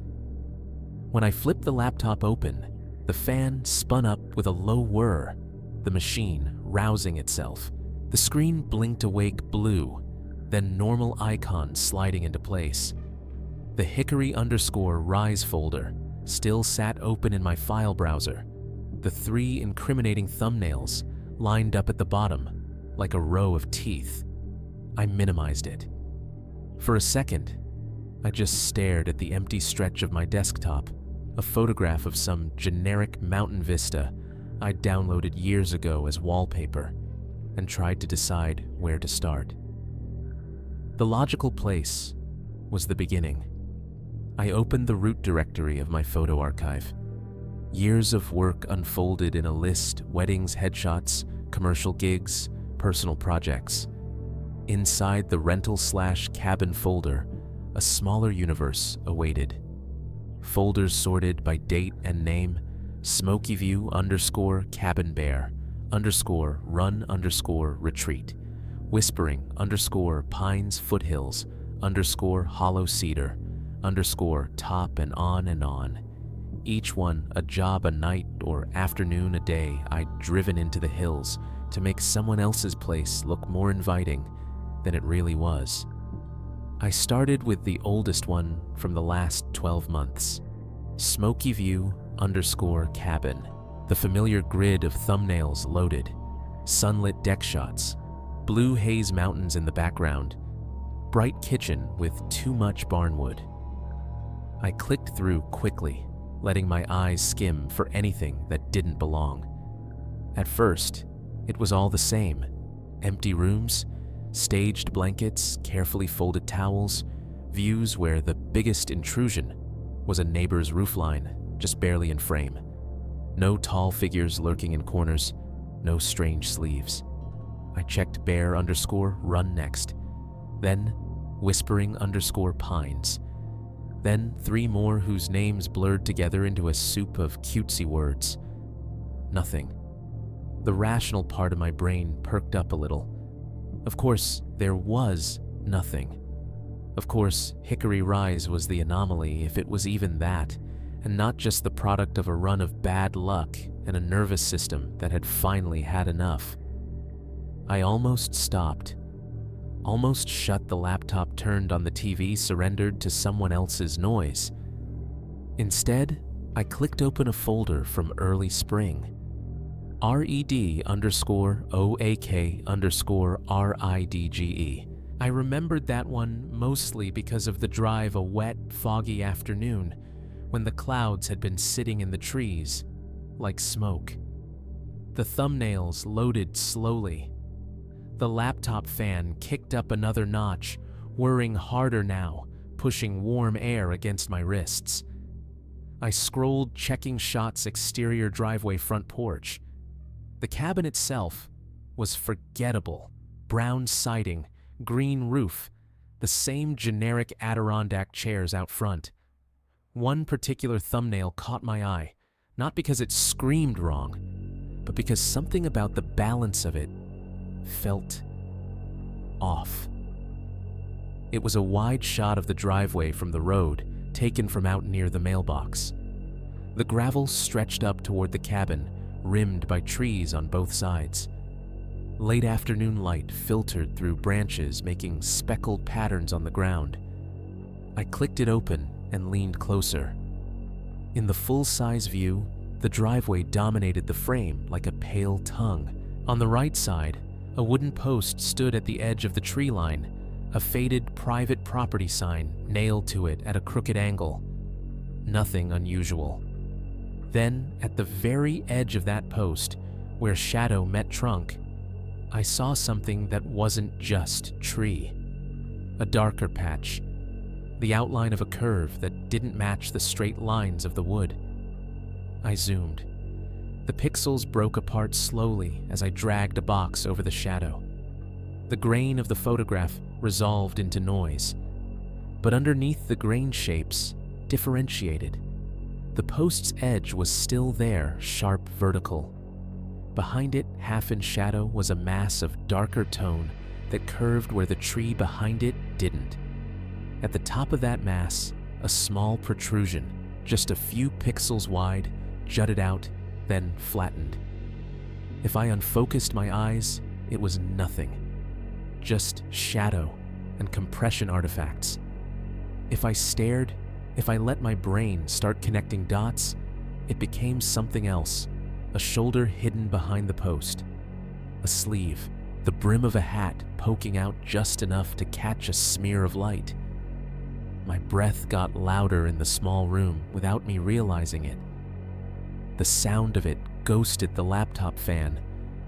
When I flipped the laptop open, the fan spun up with a low whir, the machine rousing itself. The screen blinked awake blue, then normal icons sliding into place. The hickory_rise folder still sat open in my file browser, the 3 incriminating thumbnails lined up at the bottom like a row of teeth. I minimized it. For a second, I just stared at the empty stretch of my desktop, a photograph of some generic mountain vista I'd downloaded years ago as wallpaper, and tried to decide where to start. The logical place was the beginning. I opened the root directory of my photo archive. Years of work unfolded in a list: weddings, headshots, commercial gigs, personal projects. Inside the rental/cabin folder, a smaller universe awaited. Folders sorted by date and name: Smoky View _cabin bear _run retreat, whispering _pines foothills _hollow cedar top and on. Each one a job a night or afternoon a day I'd driven into the hills to make someone else's place look more inviting than it really was. I started with the oldest one from the last 12 months. Smoky View _cabin. The familiar grid of thumbnails loaded. Sunlit deck shots. Blue haze mountains in the background. Bright kitchen with too much barnwood. I clicked through quickly, letting my eyes skim for anything that didn't belong. At first, it was all the same. Empty rooms, staged blankets, carefully folded towels, views where the biggest intrusion was a neighbor's roofline, just barely in frame. No tall figures lurking in corners, no strange sleeves. I checked bear _run next, then whispering _pines, then 3 more whose names blurred together into a soup of cutesy words. Nothing. The rational part of my brain perked up a little. Of course, there was nothing. Of course, Hickory Rise was the anomaly, if it was even that, and not just the product of a run of bad luck and a nervous system that had finally had enough. I almost stopped, almost shut the laptop, turned on the TV, surrendered to someone else's noise. Instead, I clicked open a folder from early spring. RED _OAK _RIDGE. I remembered that one mostly because of the drive a wet, foggy afternoon when the clouds had been sitting in the trees like smoke. The thumbnails loaded slowly. The laptop fan kicked up another notch, whirring harder now, pushing warm air against my wrists. I scrolled, checking shots exterior driveway front porch. The cabin itself was forgettable. Brown siding, green roof, the same generic Adirondack chairs out front. One particular thumbnail caught my eye, not because it screamed wrong, but because something about the balance of it felt off. It was a wide shot of the driveway from the road, taken from out near the mailbox. The gravel stretched up toward the cabin, rimmed by trees on both sides. Late afternoon light filtered through branches, making speckled patterns on the ground. I clicked it open and leaned closer. In the full-size view, the driveway dominated the frame like a pale tongue. On the right side, a wooden post stood at the edge of the tree line, a faded private property sign nailed to it at a crooked angle. Nothing unusual. Then, at the very edge of that post, where shadow met trunk, I saw something that wasn't just tree. A darker patch. The outline of a curve that didn't match the straight lines of the wood. I zoomed. The pixels broke apart slowly as I dragged a box over the shadow. The grain of the photograph resolved into noise. But underneath the grain shapes, differentiated. The post's edge was still there, sharp vertical. Behind it, half in shadow, was a mass of darker tone that curved where the tree behind it didn't. At the top of that mass, a small protrusion, just a few pixels wide, jutted out, then flattened. If I unfocused my eyes, it was nothing. Just shadow and compression artifacts. If I stared, if I let my brain start connecting dots, it became something else. A shoulder hidden behind the post. A sleeve, the brim of a hat poking out just enough to catch a smear of light. My breath got louder in the small room without me realizing it. The sound of it ghosted the laptop fan,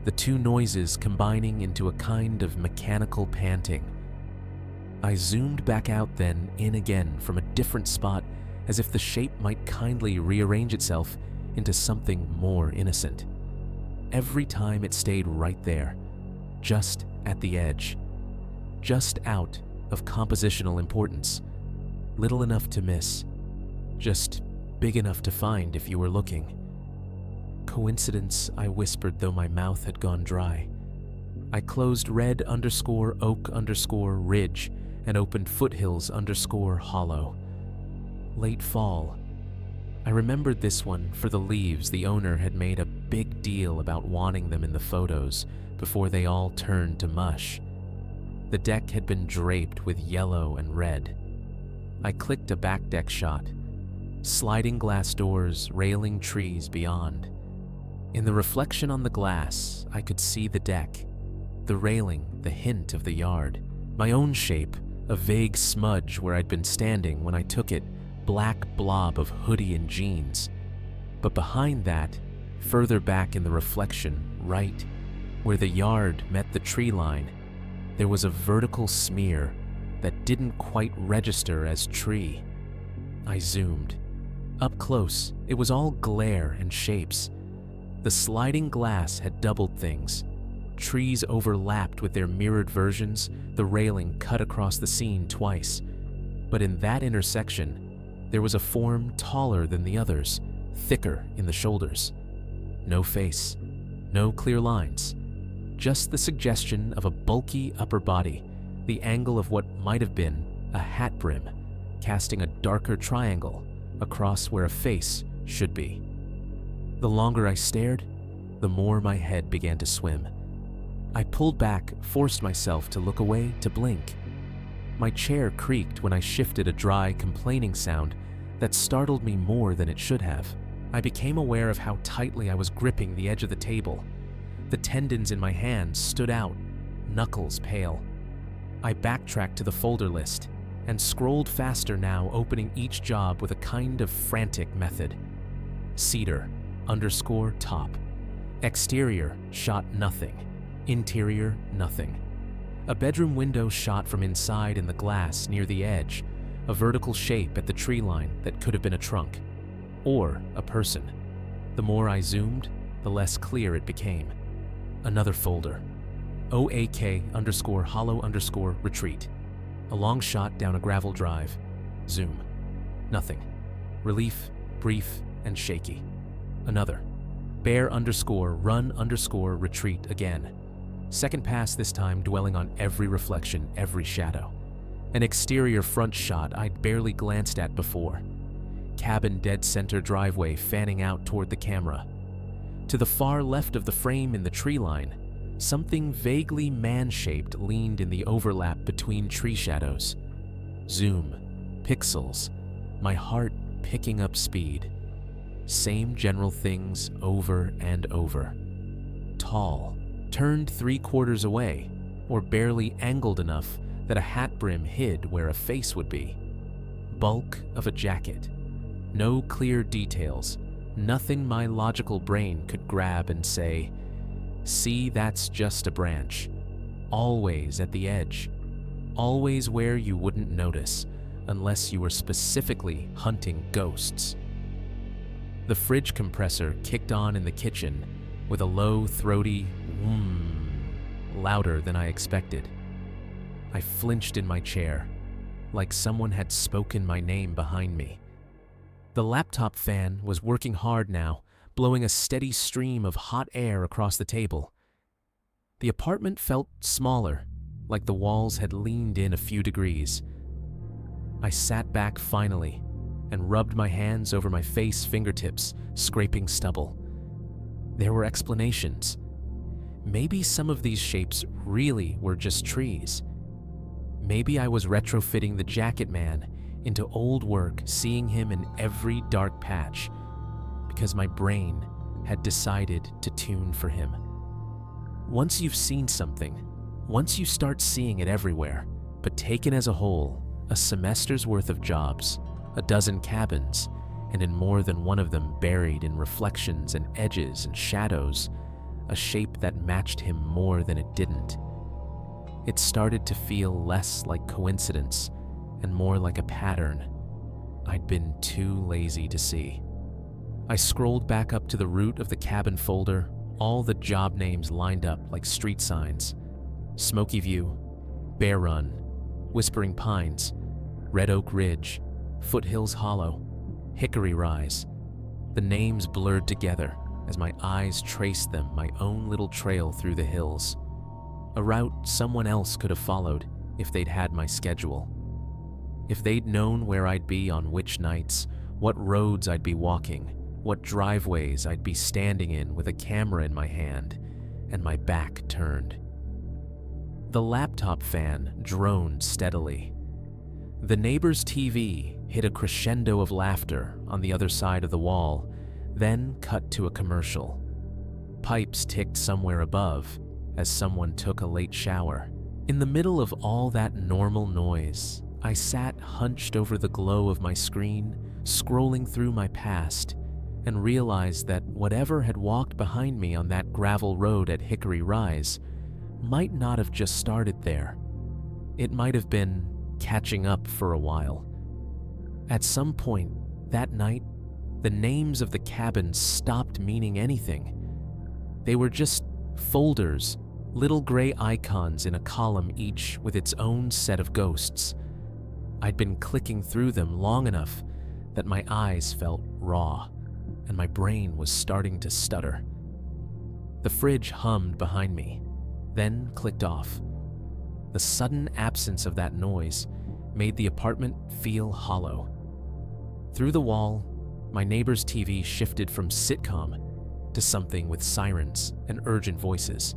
the two noises combining into a kind of mechanical panting. I zoomed back out, then in again from a different spot, as if the shape might kindly rearrange itself into something more innocent. Every time it stayed right there, just at the edge, just out of compositional importance, little enough to miss, just big enough to find if you were looking. Coincidence, I whispered, though my mouth had gone dry. I closed red_oak_ridge and opened foothills_hollow. Late fall. I remembered this one for the leaves the owner had made a big deal about wanting them in the photos before they all turned to mush. The deck had been draped with yellow and red. I clicked a back deck shot. Sliding glass doors, railing trees beyond. In the reflection on the glass, I could see the deck, the railing, the hint of the yard, my own shape, a vague smudge where I'd been standing when I took it, black blob of hoodie and jeans. But behind that, further back in the reflection, right, where the yard met the tree line, there was a vertical smear that didn't quite register as tree. I zoomed. Up close, it was all glare and shapes. The sliding glass had doubled things. Trees overlapped with their mirrored versions, the railing cut across the scene twice. But in that intersection, there was a form taller than the others, thicker in the shoulders. No face, no clear lines, just the suggestion of a bulky upper body, the angle of what might have been a hat brim, casting a darker triangle across where a face should be. The longer I stared, the more my head began to swim. I pulled back, forced myself to look away, to blink. My chair creaked when I shifted, a dry, complaining sound that startled me more than it should have. I became aware of how tightly I was gripping the edge of the table. The tendons in my hands stood out, knuckles pale. I backtracked to the folder list and scrolled faster now, opening each job with a kind of frantic method. Cedar _ top. Exterior shot nothing. Interior nothing. A bedroom window shot from inside in the glass near the edge, a vertical shape at the tree line that could have been a trunk. Or a person. The more I zoomed, the less clear it became. Another folder. OAK_hollow_retreat. A long shot down a gravel drive. Zoom. Nothing. Relief, brief, and shaky. Another. Bear_run_retreat again. Second pass this time, dwelling on every reflection, every shadow. An exterior front shot I'd barely glanced at before. Cabin dead center driveway fanning out toward the camera. To the far left of the frame in the tree line, something vaguely man-shaped leaned in the overlap between tree shadows. Zoom. Pixels. My heart picking up speed. Same general things over and over. Tall. Turned 3/4 away, or barely angled enough that a hat brim hid where a face would be. Bulk of a jacket. No clear details. Nothing my logical brain could grab and say, "See, that's just a branch." Always at the edge. Always where you wouldn't notice, unless you were specifically hunting ghosts. The fridge compressor kicked on in the kitchen with a low, throaty louder than I expected. I flinched in my chair, like someone had spoken my name behind me. The laptop fan was working hard now, blowing a steady stream of hot air across the table. The apartment felt smaller, like the walls had leaned in a few degrees. I sat back finally and rubbed my hands over my face fingertips, scraping stubble. There were explanations. Maybe some of these shapes really were just trees. Maybe I was retrofitting the jacket man into old work, seeing him in every dark patch, because my brain had decided to tune for him. Once you've seen something, once you start seeing it everywhere, but taken as a whole, a semester's worth of jobs, a dozen cabins, and in more than one of them buried in reflections and edges and shadows, a shape that matched him more than it didn't. It started to feel less like coincidence and more like a pattern I'd been too lazy to see. I scrolled back up to the root of the cabin folder, all the job names lined up like street signs. Smoky View, Bear Run, Whispering Pines, Red Oak Ridge, Foothills Hollow, Hickory Rise. The names blurred together as my eyes traced them, my own little trail through the hills. A route someone else could have followed if they'd had my schedule. If they'd known where I'd be on which nights, what roads I'd be walking, what driveways I'd be standing in with a camera in my hand and my back turned. The laptop fan droned steadily. The neighbor's TV hit a crescendo of laughter on the other side of the wall, then cut to a commercial. Pipes ticked somewhere above as someone took a late shower. In the middle of all that normal noise, I sat hunched over the glow of my screen, scrolling through my past, and realized that whatever had walked behind me on that gravel road at Hickory Rise might not have just started there. It might have been catching up for a while. At some point that night, the names of the cabins stopped meaning anything. They were just folders, little gray icons in a column, each with its own set of ghosts. I'd been clicking through them long enough that my eyes felt raw, and my brain was starting to stutter. The fridge hummed behind me, then clicked off. The sudden absence of that noise made the apartment feel hollow. Through the wall, my neighbor's TV shifted from sitcom to something with sirens and urgent voices.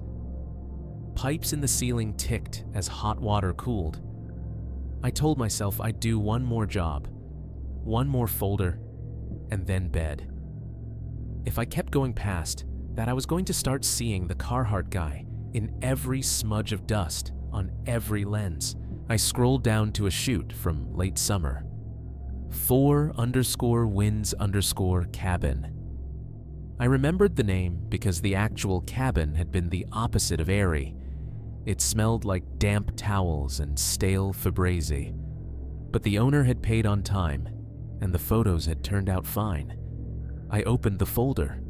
Pipes in the ceiling ticked as hot water cooled. I told myself I'd do one more job, one more folder, and then bed. If I kept going past that, I was going to start seeing the Carhartt guy in every smudge of dust on every lens I scrolled down to a shoot from late summer. 4_winds_cabin. I remembered the name because the actual cabin had been the opposite of airy. It smelled like damp towels and stale Febreze. But the owner had paid on time, and the photos had turned out fine. I opened the folder.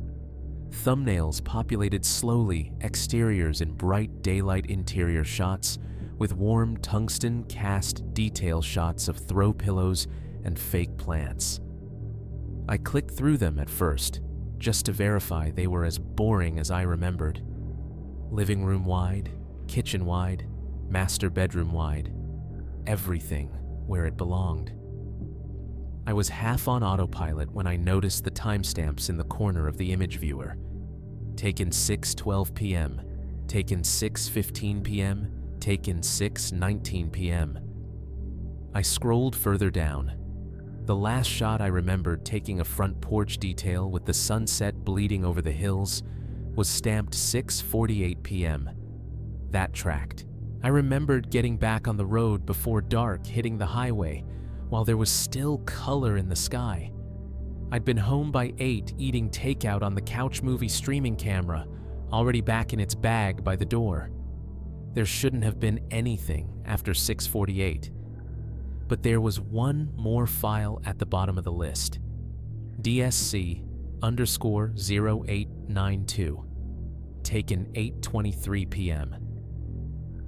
Thumbnails populated slowly, exteriors in bright daylight interior shots, with warm tungsten cast detail shots of throw pillows and fake plants. I clicked through them at first, just to verify they were as boring as I remembered. Living room wide, kitchen wide, master bedroom wide, everything where it belonged. I was half on autopilot when I noticed the timestamps in the corner of the image viewer. Taken 6:12 p.m., taken 6:15 p.m., taken 6:19 p.m. I scrolled further down. The last shot I remembered taking a front porch detail with the sunset bleeding over the hills was stamped 6:48 p.m. That tracked. I remembered getting back on the road before dark, hitting the highway, while there was still color in the sky. I'd been home by 8, eating takeout on the couch movie streaming camera, already back in its bag by the door. There shouldn't have been anything after 6:48. But there was one more file at the bottom of the list. DSC_0892. Taken 8:23 p.m.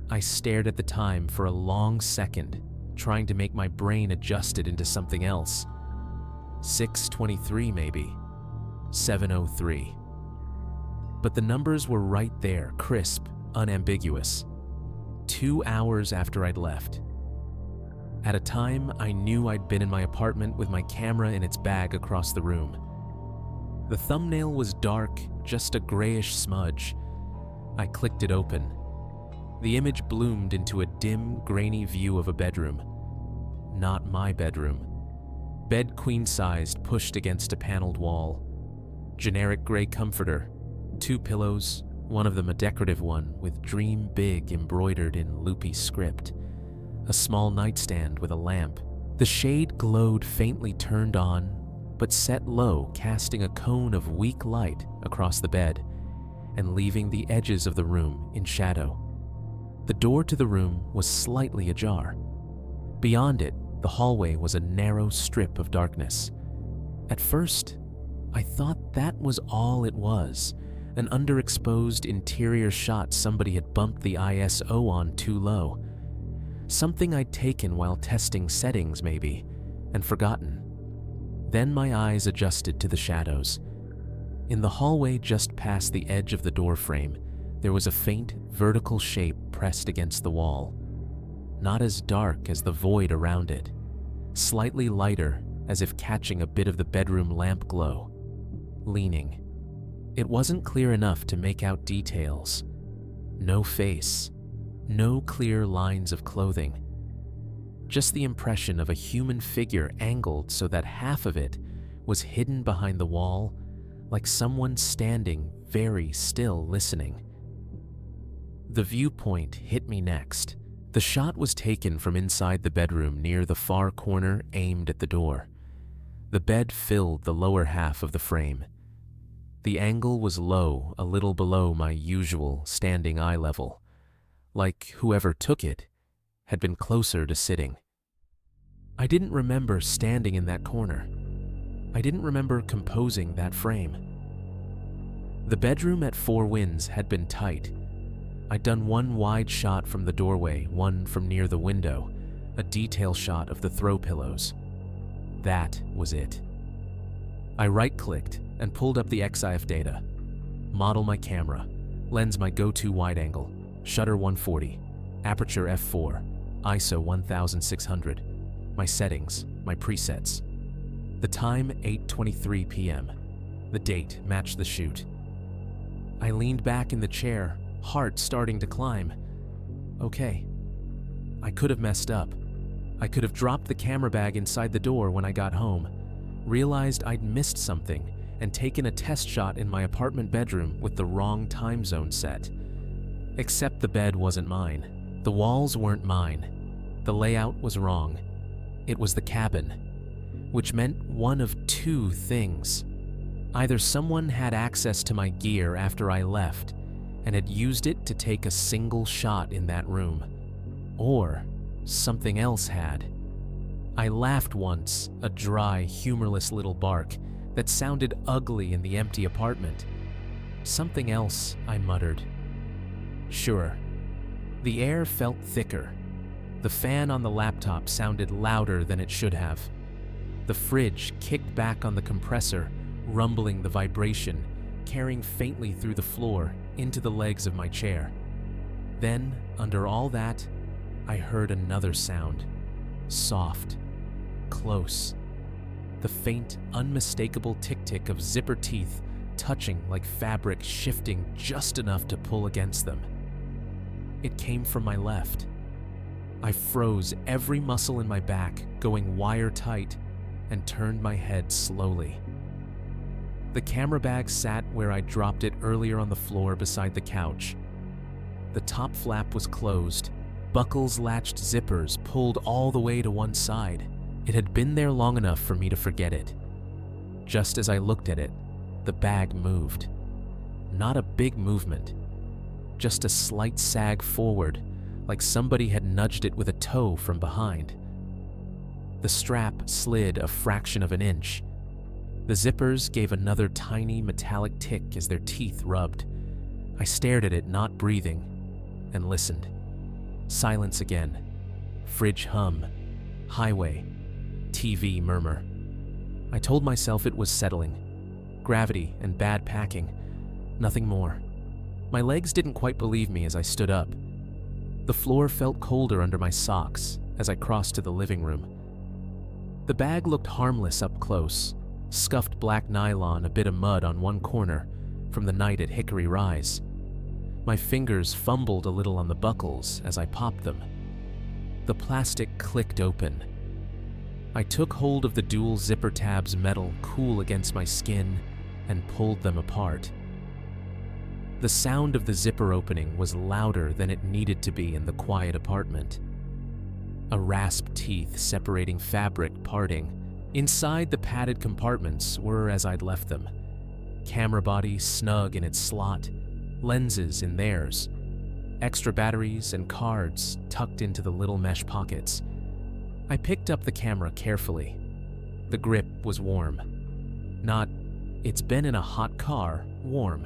I stared at the time for a long second, trying to make my brain adjust it into something else. 6:23 maybe. 7:03. But the numbers were right there, crisp, unambiguous. 2 hours after I'd left. At a time, I knew I'd been in my apartment with my camera in its bag across the room. The thumbnail was dark, just a grayish smudge. I clicked it open. The image bloomed into a dim, grainy view of a bedroom. Not my bedroom. Bed queen-sized, pushed against a paneled wall. Generic gray comforter. 2 pillows, one of them a decorative one with "Dream Big" embroidered in loopy script. A small nightstand with a lamp. The shade glowed faintly turned on, but set low, casting a cone of weak light across the bed and leaving the edges of the room in shadow. The door to the room was slightly ajar. Beyond it, the hallway was a narrow strip of darkness. At first, I thought that was all it was, an underexposed interior shot somebody had bumped the ISO on too low. Something I'd taken while testing settings maybe, and forgotten. Then my eyes adjusted to the shadows. In the hallway just past the edge of the door frame, there was a faint, vertical shape pressed against the wall. Not as dark as the void around it. Slightly lighter, as if catching a bit of the bedroom lamp glow. Leaning. It wasn't clear enough to make out details. No face. No clear lines of clothing. Just the impression of a human figure angled so that half of it was hidden behind the wall, like someone standing very still listening. The viewpoint hit me next. The shot was taken from inside the bedroom near the far corner aimed at the door. The bed filled the lower half of the frame. The angle was low, a little below my usual standing eye level. Like whoever took it had been closer to sitting. I didn't remember standing in that corner. I didn't remember composing that frame. The bedroom at 4 Winds had been tight. I'd done one wide shot from the doorway, one from near the window, a detail shot of the throw pillows. That was it. I right-clicked and pulled up the XIF data. Model my camera, lens my go-to wide angle, shutter 140, aperture f4, ISO 1600, my settings, my presets. The time 8:23 p.m. The date matched the shoot. I leaned back in the chair, heart starting to climb. Okay. I could have messed up. I could have dropped the camera bag inside the door when I got home, realized I'd missed something, and taken a test shot in my apartment bedroom with the wrong time zone set. Except the bed wasn't mine. The walls weren't mine. The layout was wrong. It was the cabin, which meant one of two things. Either someone had access to my gear after I left and had used it to take a single shot in that room, or something else had. I laughed once, a dry, humorless little bark that sounded ugly in the empty apartment. Something else, I muttered. Sure. The air felt thicker. The fan on the laptop sounded louder than it should have. The fridge kicked back on the compressor, rumbling the vibration, carrying faintly through the floor into the legs of my chair. Then, under all that, I heard another sound. Soft. Close. The faint, unmistakable tick-tick of zipper teeth touching like fabric, shifting just enough to pull against them. It came from my left. I froze, every muscle in my back going wire tight, and turned my head slowly. The camera bag sat where I dropped it earlier on the floor beside the couch. The top flap was closed, buckles latched zippers pulled all the way to one side. It had been there long enough for me to forget it. Just as I looked at it, the bag moved. Not a big movement, just a slight sag forward, like somebody had nudged it with a toe from behind. The strap slid a fraction of an inch. The zippers gave another tiny metallic tick as their teeth rubbed. I stared at it, not breathing, and listened. Silence again. Fridge hum. Highway. TV murmur. I told myself it was settling. Gravity and bad packing. Nothing more. My legs didn't quite believe me as I stood up. The floor felt colder under my socks as I crossed to the living room. The bag looked harmless up close. Scuffed black nylon, a bit of mud on one corner from the night at Hickory Rise. My fingers fumbled a little on the buckles as I popped them. The plastic clicked open. I took hold of the dual zipper tabs, metal cool against my skin, and pulled them apart. The sound of the zipper opening was louder than it needed to be in the quiet apartment. A rasp teeth separating fabric parting. Inside, the padded compartments were as I'd left them. Camera body snug in its slot, lenses in theirs, extra batteries and cards tucked into the little mesh pockets. I picked up the camera carefully. The grip was warm. Not, it's been in a hot car, warm.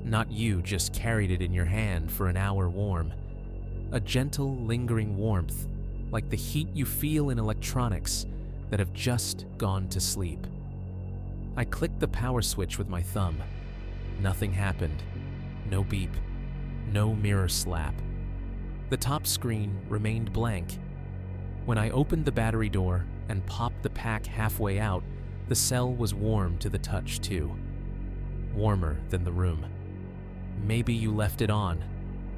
Not you just carried it in your hand for an hour warm. A gentle, lingering warmth, like the heat you feel in electronics that have just gone to sleep. I clicked the power switch with my thumb. Nothing happened. No beep. No mirror slap. The top screen remained blank. When I opened the battery door and popped the pack halfway out, the cell was warm to the touch too. Warmer than the room. Maybe you left it on,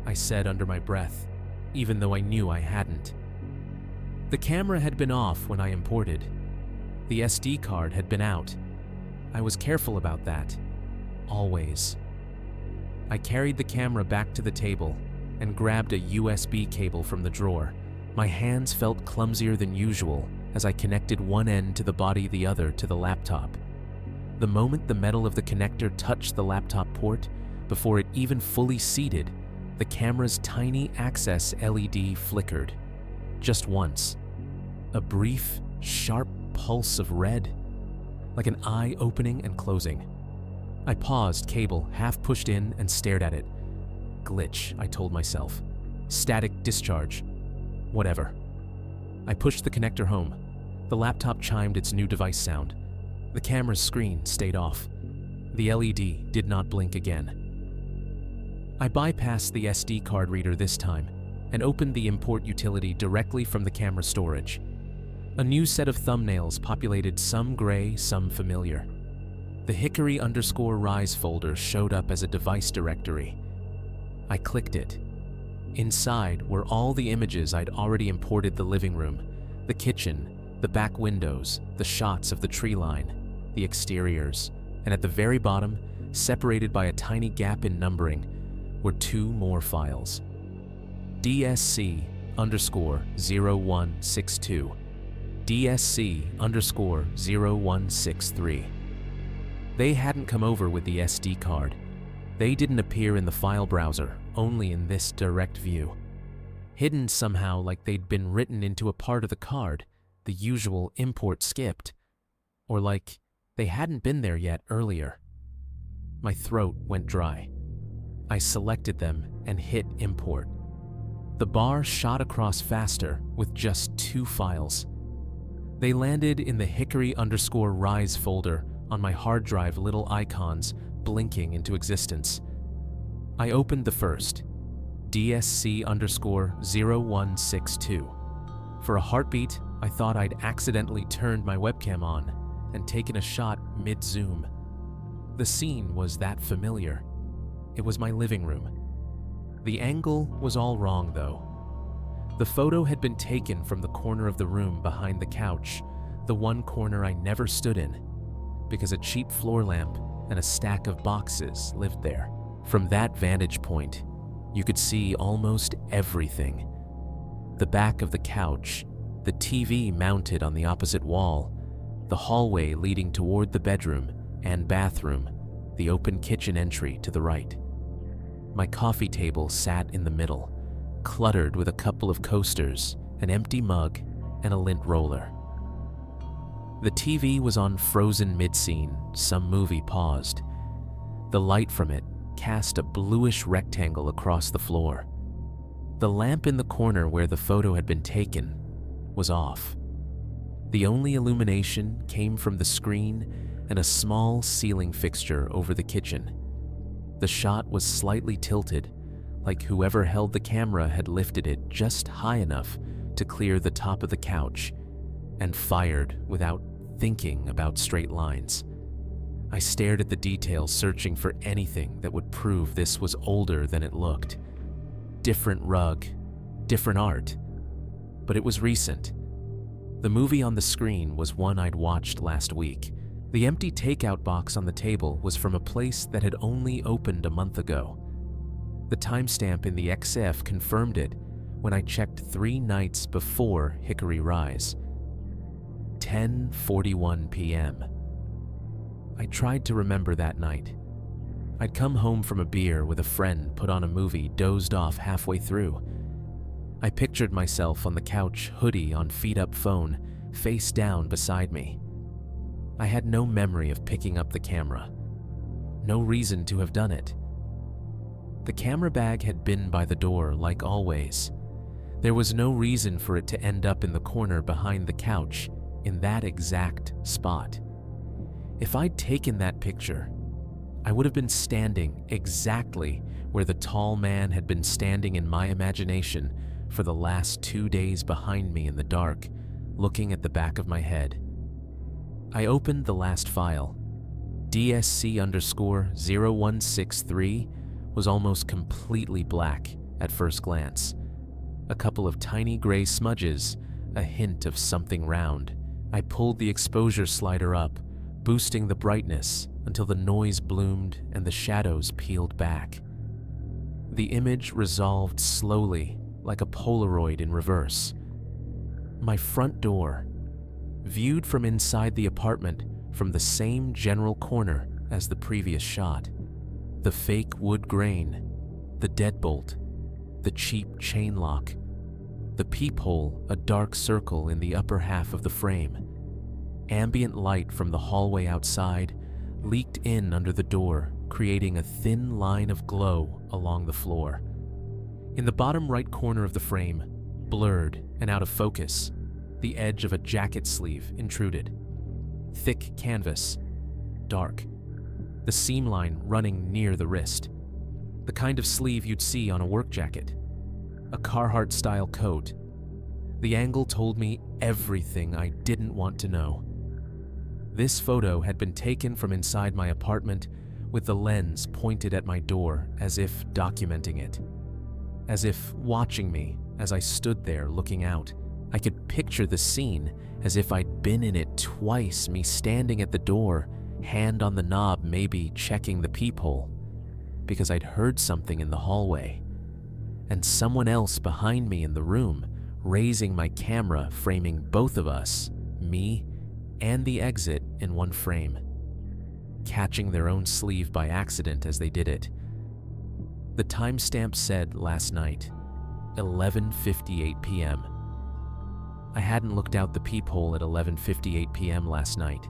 I said under my breath, even though I knew I hadn't. The camera had been off when I imported. The SD card had been out. I was careful about that. Always. I carried the camera back to the table and grabbed a USB cable from the drawer. My hands felt clumsier than usual as I connected one end to the body, the other to the laptop. The moment the metal of the connector touched the laptop port, before it even fully seated, the camera's tiny access LED flickered. Just once. A brief, sharp pulse of red, like an eye opening and closing. I paused, cable half pushed in, and stared at it. Glitch, I told myself. Static discharge. Whatever. I pushed the connector home. The laptop chimed its new device sound. The camera's screen stayed off. The LED did not blink again. I bypassed the SD card reader this time and opened the import utility directly from the camera storage. A new set of thumbnails populated, some gray, some familiar. The Hickory_Rise folder showed up as a device directory. I clicked it. Inside were all the images I'd already imported: the living room, the kitchen, the back windows, the shots of the tree line, the exteriors, and at the very bottom, separated by a tiny gap in numbering, were two more files. DSC DSC_0162, DSC_0163. They hadn't come over with the SD card. They didn't appear in the file browser, only in this direct view. Hidden somehow like they'd been written into a part of the card, the usual import skipped. Or like they hadn't been there yet earlier. My throat went dry. I selected them and hit import. The bar shot across faster with just 2 files. They landed in the hickory_rise folder on my hard drive, little icons blinking into existence. I opened the first, DSC_0162. For a heartbeat, I thought I'd accidentally turned my webcam on and taken a shot mid-zoom. The scene was that familiar. It was my living room. The angle was all wrong, though. The photo had been taken from the corner of the room behind the couch, the one corner I never stood in, because a cheap floor lamp and a stack of boxes lived there. From that vantage point, you could see almost everything. The back of the couch, the TV mounted on the opposite wall, the hallway leading toward the bedroom and bathroom, the open kitchen entry to the right. My coffee table sat in the middle, cluttered with a couple of coasters, an empty mug, and a lint roller. The TV was on frozen mid-scene, some movie paused. The light from it cast a bluish rectangle across the floor. The lamp in the corner where the photo had been taken was off. The only illumination came from the screen and a small ceiling fixture over the kitchen. The shot was slightly tilted, like whoever held the camera had lifted it just high enough to clear the top of the couch, and fired without thinking about straight lines. I stared at the details, searching for anything that would prove this was older than it looked. Different rug, different art, but it was recent. The movie on the screen was one I'd watched last week. The empty takeout box on the table was from a place that had only opened a month ago. The timestamp in the XF confirmed it when I checked 3 nights before Hickory Rise. 10:41 p.m. I tried to remember that night. I'd come home from a beer with a friend, put on a movie, dozed off halfway through. I pictured myself on the couch, hoodie on feet-up phone, face down beside me. I had no memory of picking up the camera. No reason to have done it. The camera bag had been by the door like always. There was no reason for it to end up in the corner behind the couch, in that exact spot. If I'd taken that picture, I would have been standing exactly where the tall man had been standing in my imagination for the last 2 days behind me in the dark, looking at the back of my head. I opened the last file. DSC_0163 was almost completely black at first glance. A couple of tiny gray smudges, a hint of something round. I pulled the exposure slider up, boosting the brightness until the noise bloomed and the shadows peeled back. The image resolved slowly, like a Polaroid in reverse. My front door, viewed from inside the apartment from the same general corner as the previous shot. The fake wood grain, the deadbolt, the cheap chain lock, the peephole, a dark circle in the upper half of the frame. Ambient light from the hallway outside leaked in under the door, creating a thin line of glow along the floor. In the bottom right corner of the frame, blurred and out of focus, the edge of a jacket sleeve intruded. Thick canvas, dark, the seam line running near the wrist. The kind of sleeve you'd see on a work jacket. A Carhartt-style coat. The angle told me everything I didn't want to know. This photo had been taken from inside my apartment with the lens pointed at my door as if documenting it. As if watching me as I stood there looking out. I could picture the scene as if I'd been in it twice, me standing at the door, hand on the knob, maybe checking the peephole, because I'd heard something in the hallway. and someone else behind me in the room, raising my camera, framing both of us, me and the exit, in one frame, catching their own sleeve by accident as they did it. The timestamp said last night, 11:58 p.m. I hadn't looked out the peephole at 11:58 p.m. last night.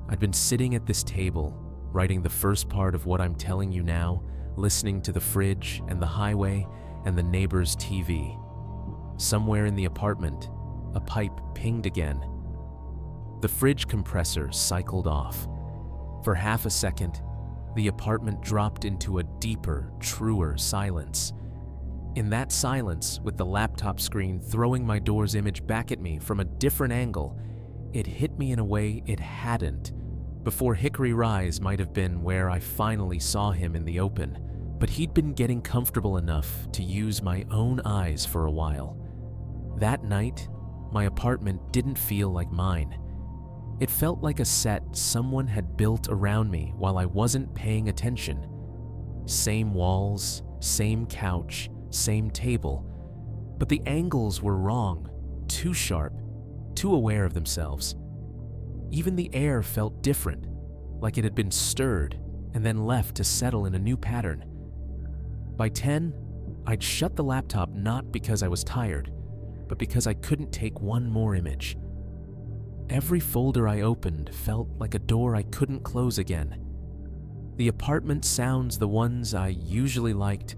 I'd been sitting at this table, writing the first part of what I'm telling you now, listening to the fridge and the highway and the neighbor's TV. Somewhere in the apartment, a pipe pinged again. The fridge compressor cycled off. For half a second, the apartment dropped into a deeper, truer silence. In that silence, with the laptop screen throwing my door's image back at me from a different angle, it hit me in a way it hadn't before Hickory Rise might have been where I finally saw him in the open, but he'd been getting comfortable enough to use my own eyes for a while. That night, my apartment didn't feel like mine. It felt like a set someone had built around me while I wasn't paying attention. Same walls, same couch, same table, but the angles were wrong, too sharp, too aware of themselves. Even the air felt different, like it had been stirred and then left to settle in a new pattern. By 10, I'd shut the laptop not because I was tired, but because I couldn't take one more image. Every folder I opened felt like a door I couldn't close again. The apartment sounds, the ones I usually liked,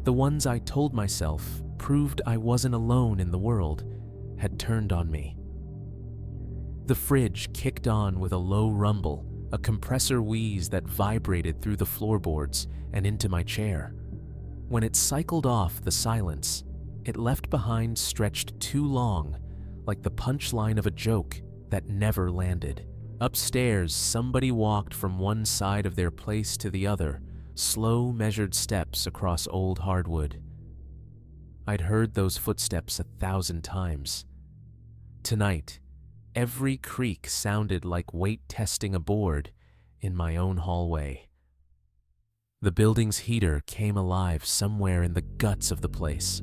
the ones I told myself proved I wasn't alone in the world, had turned on me. The fridge kicked on with a low rumble, a compressor wheeze that vibrated through the floorboards and into my chair. When it cycled off the silence, it left behind stretched too long, like the punchline of a joke that never landed. Upstairs, somebody walked from one side of their place to the other, slow, measured steps across old hardwood. I'd heard those footsteps 1,000 times. Tonight, every creak sounded like weight testing a board in my own hallway. The building's heater came alive somewhere in the guts of the place.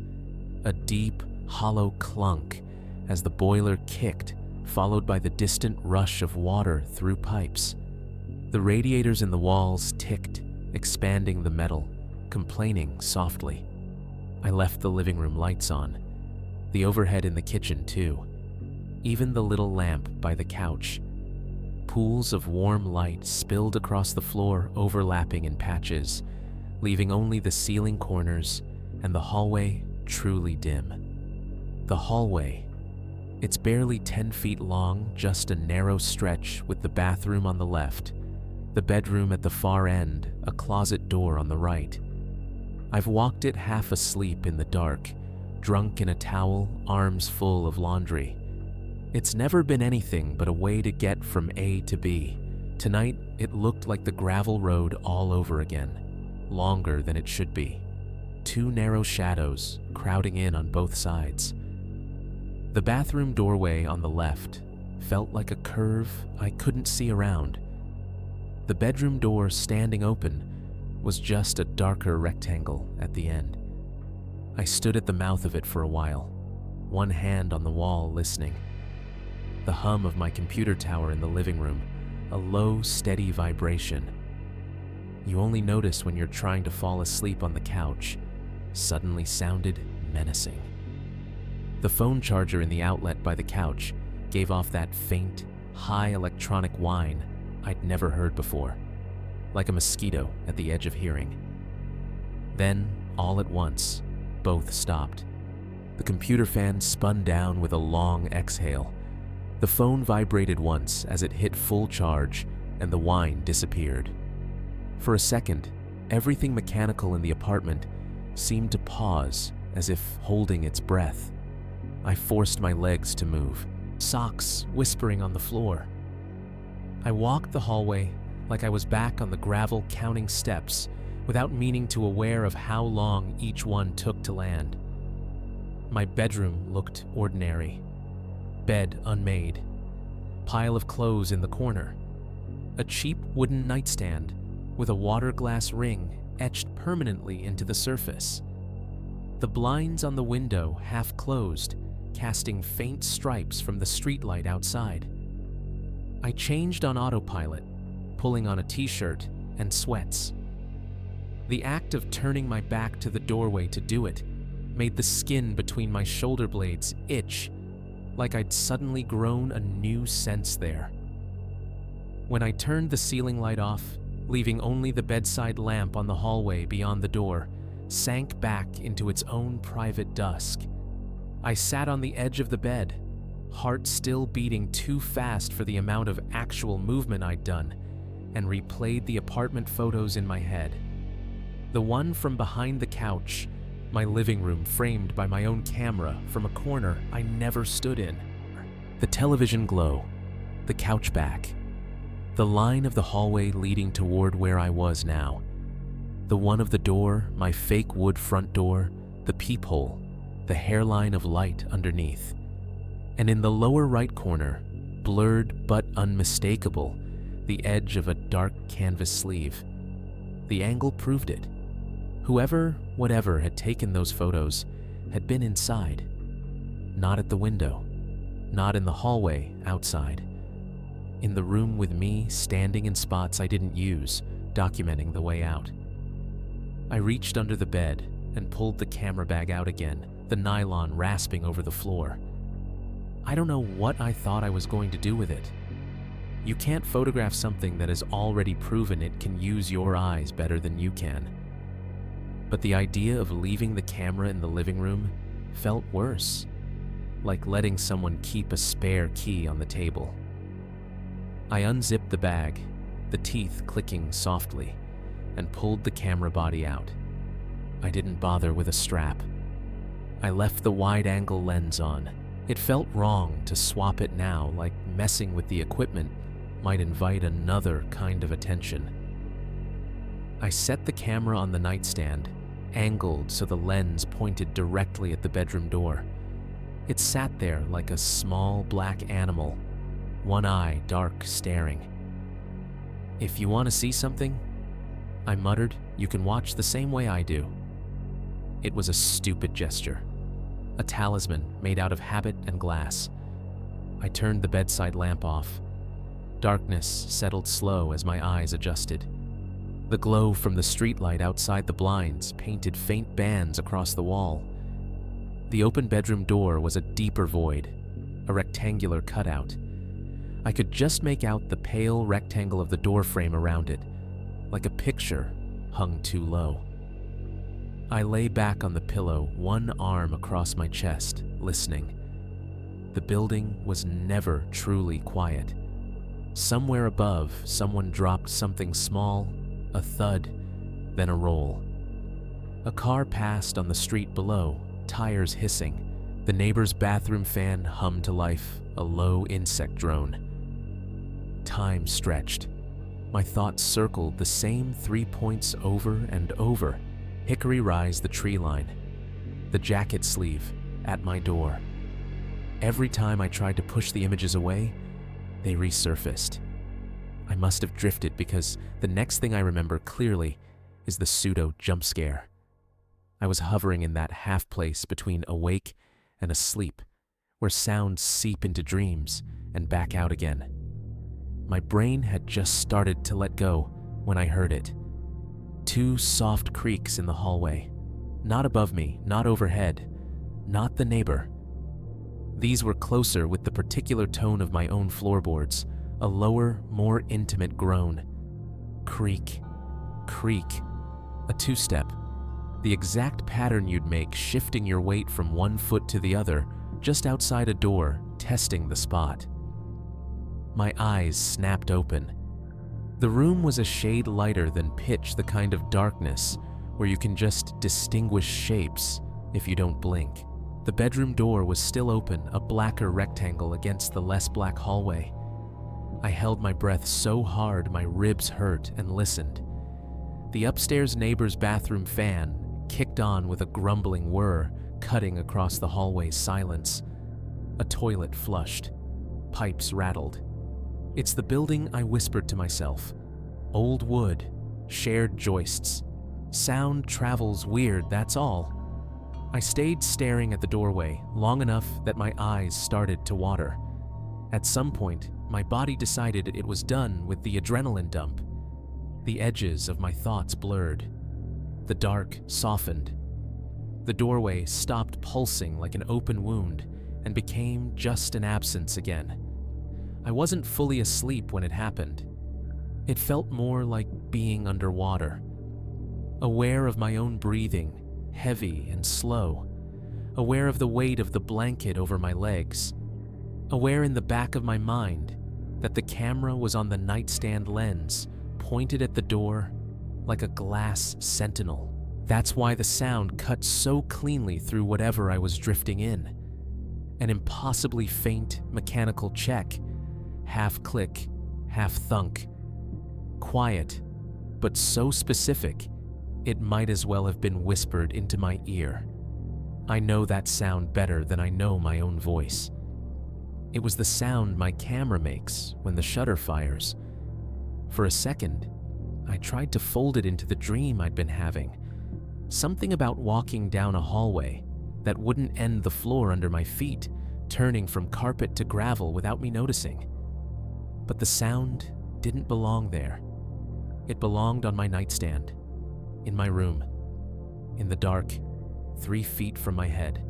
A deep, hollow clunk as the boiler kicked, followed by the distant rush of water through pipes. The radiators in the walls ticked, expanding the metal, complaining softly. I left the living room lights on, the overhead in the kitchen too, even the little lamp by the couch. Pools of warm light spilled across the floor, overlapping in patches, leaving only the ceiling corners and the hallway truly dim. The hallway, it's barely 10 feet long, just a narrow stretch with the bathroom on the left, the bedroom at the far end, a closet door on the right. I've walked it half asleep in the dark, drunk in a towel, arms full of laundry. It's never been anything but a way to get from A to B. Tonight, it looked like the gravel road all over again, longer than it should be. Two narrow shadows crowding in on both sides. The bathroom doorway on the left felt like a curve I couldn't see around. The bedroom door standing open was just a darker rectangle at the end. I stood at the mouth of it for a while, one hand on the wall listening. The hum of my computer tower in the living room, a low, steady vibration. You only notice when you're trying to fall asleep on the couch, suddenly sounded menacing. The phone charger in the outlet by the couch gave off that faint, high electronic whine I'd never heard before, like a mosquito at the edge of hearing. Then, all at once, both stopped. The computer fan spun down with a long exhale. The phone vibrated once as it hit full charge, and the whine disappeared. For a second, everything mechanical in the apartment seemed to pause, as if holding its breath. I forced my legs to move, socks whispering on the floor. I walked the hallway like I was back on the gravel counting steps, without meaning to aware of how long each one took to land. My bedroom looked ordinary. Bed unmade. Pile of clothes in the corner. A cheap wooden nightstand with a water glass ring etched permanently into the surface. the blinds on the window half closed, casting faint stripes from the streetlight outside. I changed on autopilot, pulling on a t-shirt and sweats. The act of turning my back to the doorway to do it made the skin between my shoulder blades itch, like I'd suddenly grown a new sense there. When I turned the ceiling light off, leaving only the bedside lamp on the hallway beyond the door, sank back into its own private dusk. I sat on the edge of the bed, heart still beating too fast for the amount of actual movement I'd done, and replayed the apartment photos in my head. The one from behind the couch, my living room framed by my own camera from a corner I never stood in. The television glow, the couch back, the line of the hallway leading toward where I was now, the one of the door, my fake wood front door, the peephole, the hairline of light underneath. And in the lower right corner, blurred but unmistakable, the edge of a dark canvas sleeve. The angle proved it. Whoever, whatever had taken those photos had been inside. Not at the window, not in the hallway outside. In the room with me standing in spots I didn't use, documenting the way out. I reached under the bed and pulled the camera bag out again, the nylon rasping over the floor. I don't know what I thought I was going to do with it. You can't photograph something that has already proven it can use your eyes better than you can. But the idea of leaving the camera in the living room felt worse, like letting someone keep a spare key on the table. I unzipped the bag, the teeth clicking softly, and pulled the camera body out. I didn't bother with a strap. I left the wide-angle lens on. It felt wrong to swap it now, like messing with the equipment might invite another kind of attention. I set the camera on the nightstand, angled so the lens pointed directly at the bedroom door. It sat there like a small black animal, one eye dark staring. "If you want to see something," I muttered, "you can watch the same way I do." It was a stupid gesture, a talisman made out of habit and glass. I turned the bedside lamp off. Darkness settled slow as my eyes adjusted. The glow from the streetlight outside the blinds painted faint bands across the wall. The open bedroom door was a deeper void, a rectangular cutout. I could just make out the pale rectangle of the door frame around it, like a picture hung too low. I lay back on the pillow, one arm across my chest, listening. The building was never truly quiet. Somewhere above, someone dropped something small, a thud, then a roll. A car passed on the street below, tires hissing. The neighbor's bathroom fan hummed to life, a low insect drone. Time stretched. My thoughts circled the same 3 points over and over. Hickory Rise, the tree line. The jacket sleeve, at my door. Every time I tried to push the images away, they resurfaced. I must have drifted because the next thing I remember clearly is the pseudo jump scare. I was hovering in that half place between awake and asleep, where sounds seep into dreams and back out again. My brain had just started to let go when I heard it. 2 soft creaks in the hallway. Not above me, not overhead, not the neighbor. These were closer with the particular tone of my own floorboards, a lower, more intimate groan. Creak, creak, a 2-step. The exact pattern you'd make shifting your weight from one foot to the other, just outside a door, testing the spot. My eyes snapped open. The room was a shade lighter than pitch, the kind of darkness where you can just distinguish shapes if you don't blink. The bedroom door was still open, a blacker rectangle against the less black hallway. I held my breath so hard my ribs hurt and listened. The upstairs neighbor's bathroom fan kicked on with a grumbling whir, cutting across the hallway's silence. A toilet flushed. Pipes rattled. "It's the building," I whispered to myself. "Old wood, shared joists. Sound travels weird, that's all." I stayed staring at the doorway long enough that my eyes started to water. At some point, my body decided it was done with the adrenaline dump. The edges of my thoughts blurred. The dark softened. The doorway stopped pulsing like an open wound and became just an absence again. I wasn't fully asleep when it happened. It felt more like being underwater, aware of my own breathing, heavy and slow, aware of the weight of the blanket over my legs, aware in the back of my mind that the camera was on the nightstand lens, pointed at the door like a glass sentinel. That's why the sound cut so cleanly through whatever I was drifting in. An impossibly faint mechanical check, half click, half thunk. Quiet, but so specific, it might as well have been whispered into my ear. I know that sound better than I know my own voice. It was the sound my camera makes when the shutter fires. For a second, I tried to fold it into the dream I'd been having. Something about walking down a hallway that wouldn't end the floor under my feet, turning from carpet to gravel without me noticing. But the sound didn't belong there. It belonged on my nightstand, in my room, in the dark, 3 feet from my head.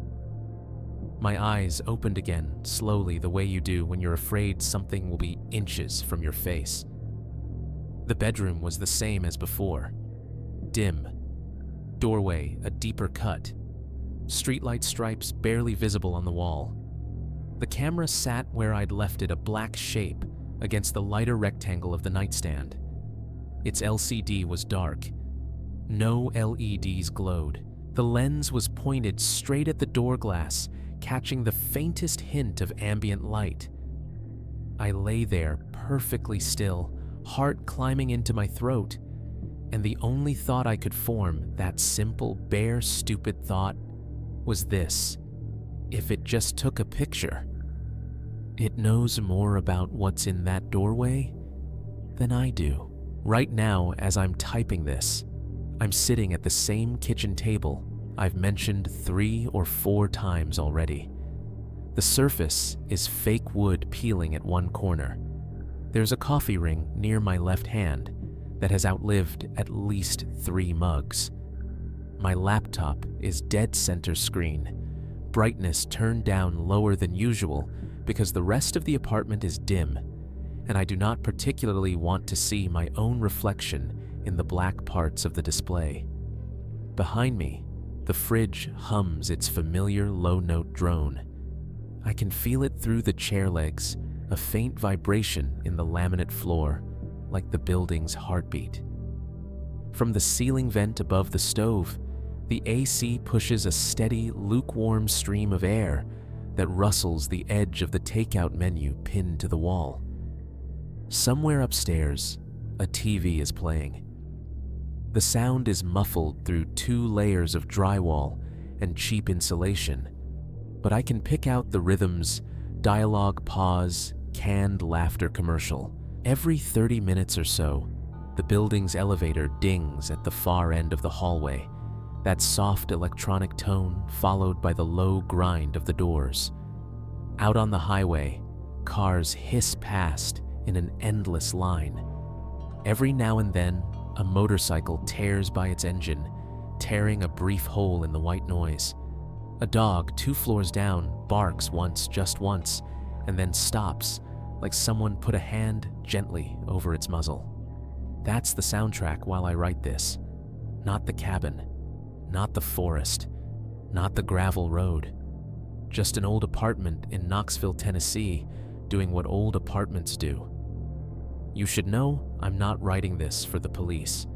My eyes opened again, slowly, the way you do when you're afraid something will be inches from your face. The bedroom was the same as before. Dim. Doorway a deeper cut. Streetlight stripes barely visible on the wall. The camera sat where I'd left it, a black shape against the lighter rectangle of the nightstand. Its LCD was dark. No LEDs glowed. The lens was pointed straight at the door glass, catching the faintest hint of ambient light. I lay there perfectly still, heart climbing into my throat, and the only thought I could form, that simple, bare, stupid thought, was this: if it just took a picture. It knows more about what's in that doorway than I do. Right now, as I'm typing this, I'm sitting at the same kitchen table I've mentioned 3 or 4 times already. The surface is fake wood peeling at one corner. There's a coffee ring near my left hand that has outlived at least 3 mugs. My laptop is dead center screen, brightness turned down lower than usual because the rest of the apartment is dim, and I do not particularly want to see my own reflection in the black parts of the display. Behind me, the fridge hums its familiar low-note drone. I can feel it through the chair legs, a faint vibration in the laminate floor, like the building's heartbeat. From the ceiling vent above the stove, the AC pushes a steady, lukewarm stream of air that rustles the edge of the takeout menu pinned to the wall. Somewhere upstairs, a TV is playing. The sound is muffled through 2 layers of drywall and cheap insulation, but I can pick out the rhythms: dialogue pause, canned laughter commercial. Every 30 minutes or so, the building's elevator dings at the far end of the hallway, that soft electronic tone followed by the low grind of the doors. Out on the highway, cars hiss past in an endless line. Every now and then, a motorcycle tears by its engine, tearing a brief hole in the white noise. A dog 2 floors down barks once, just once, and then stops, like someone put a hand gently over its muzzle. That's the soundtrack while I write this. Not the cabin, not the forest, not the gravel road. Just an old apartment in Knoxville, Tennessee, doing what old apartments do. You should know I'm not writing this for the police.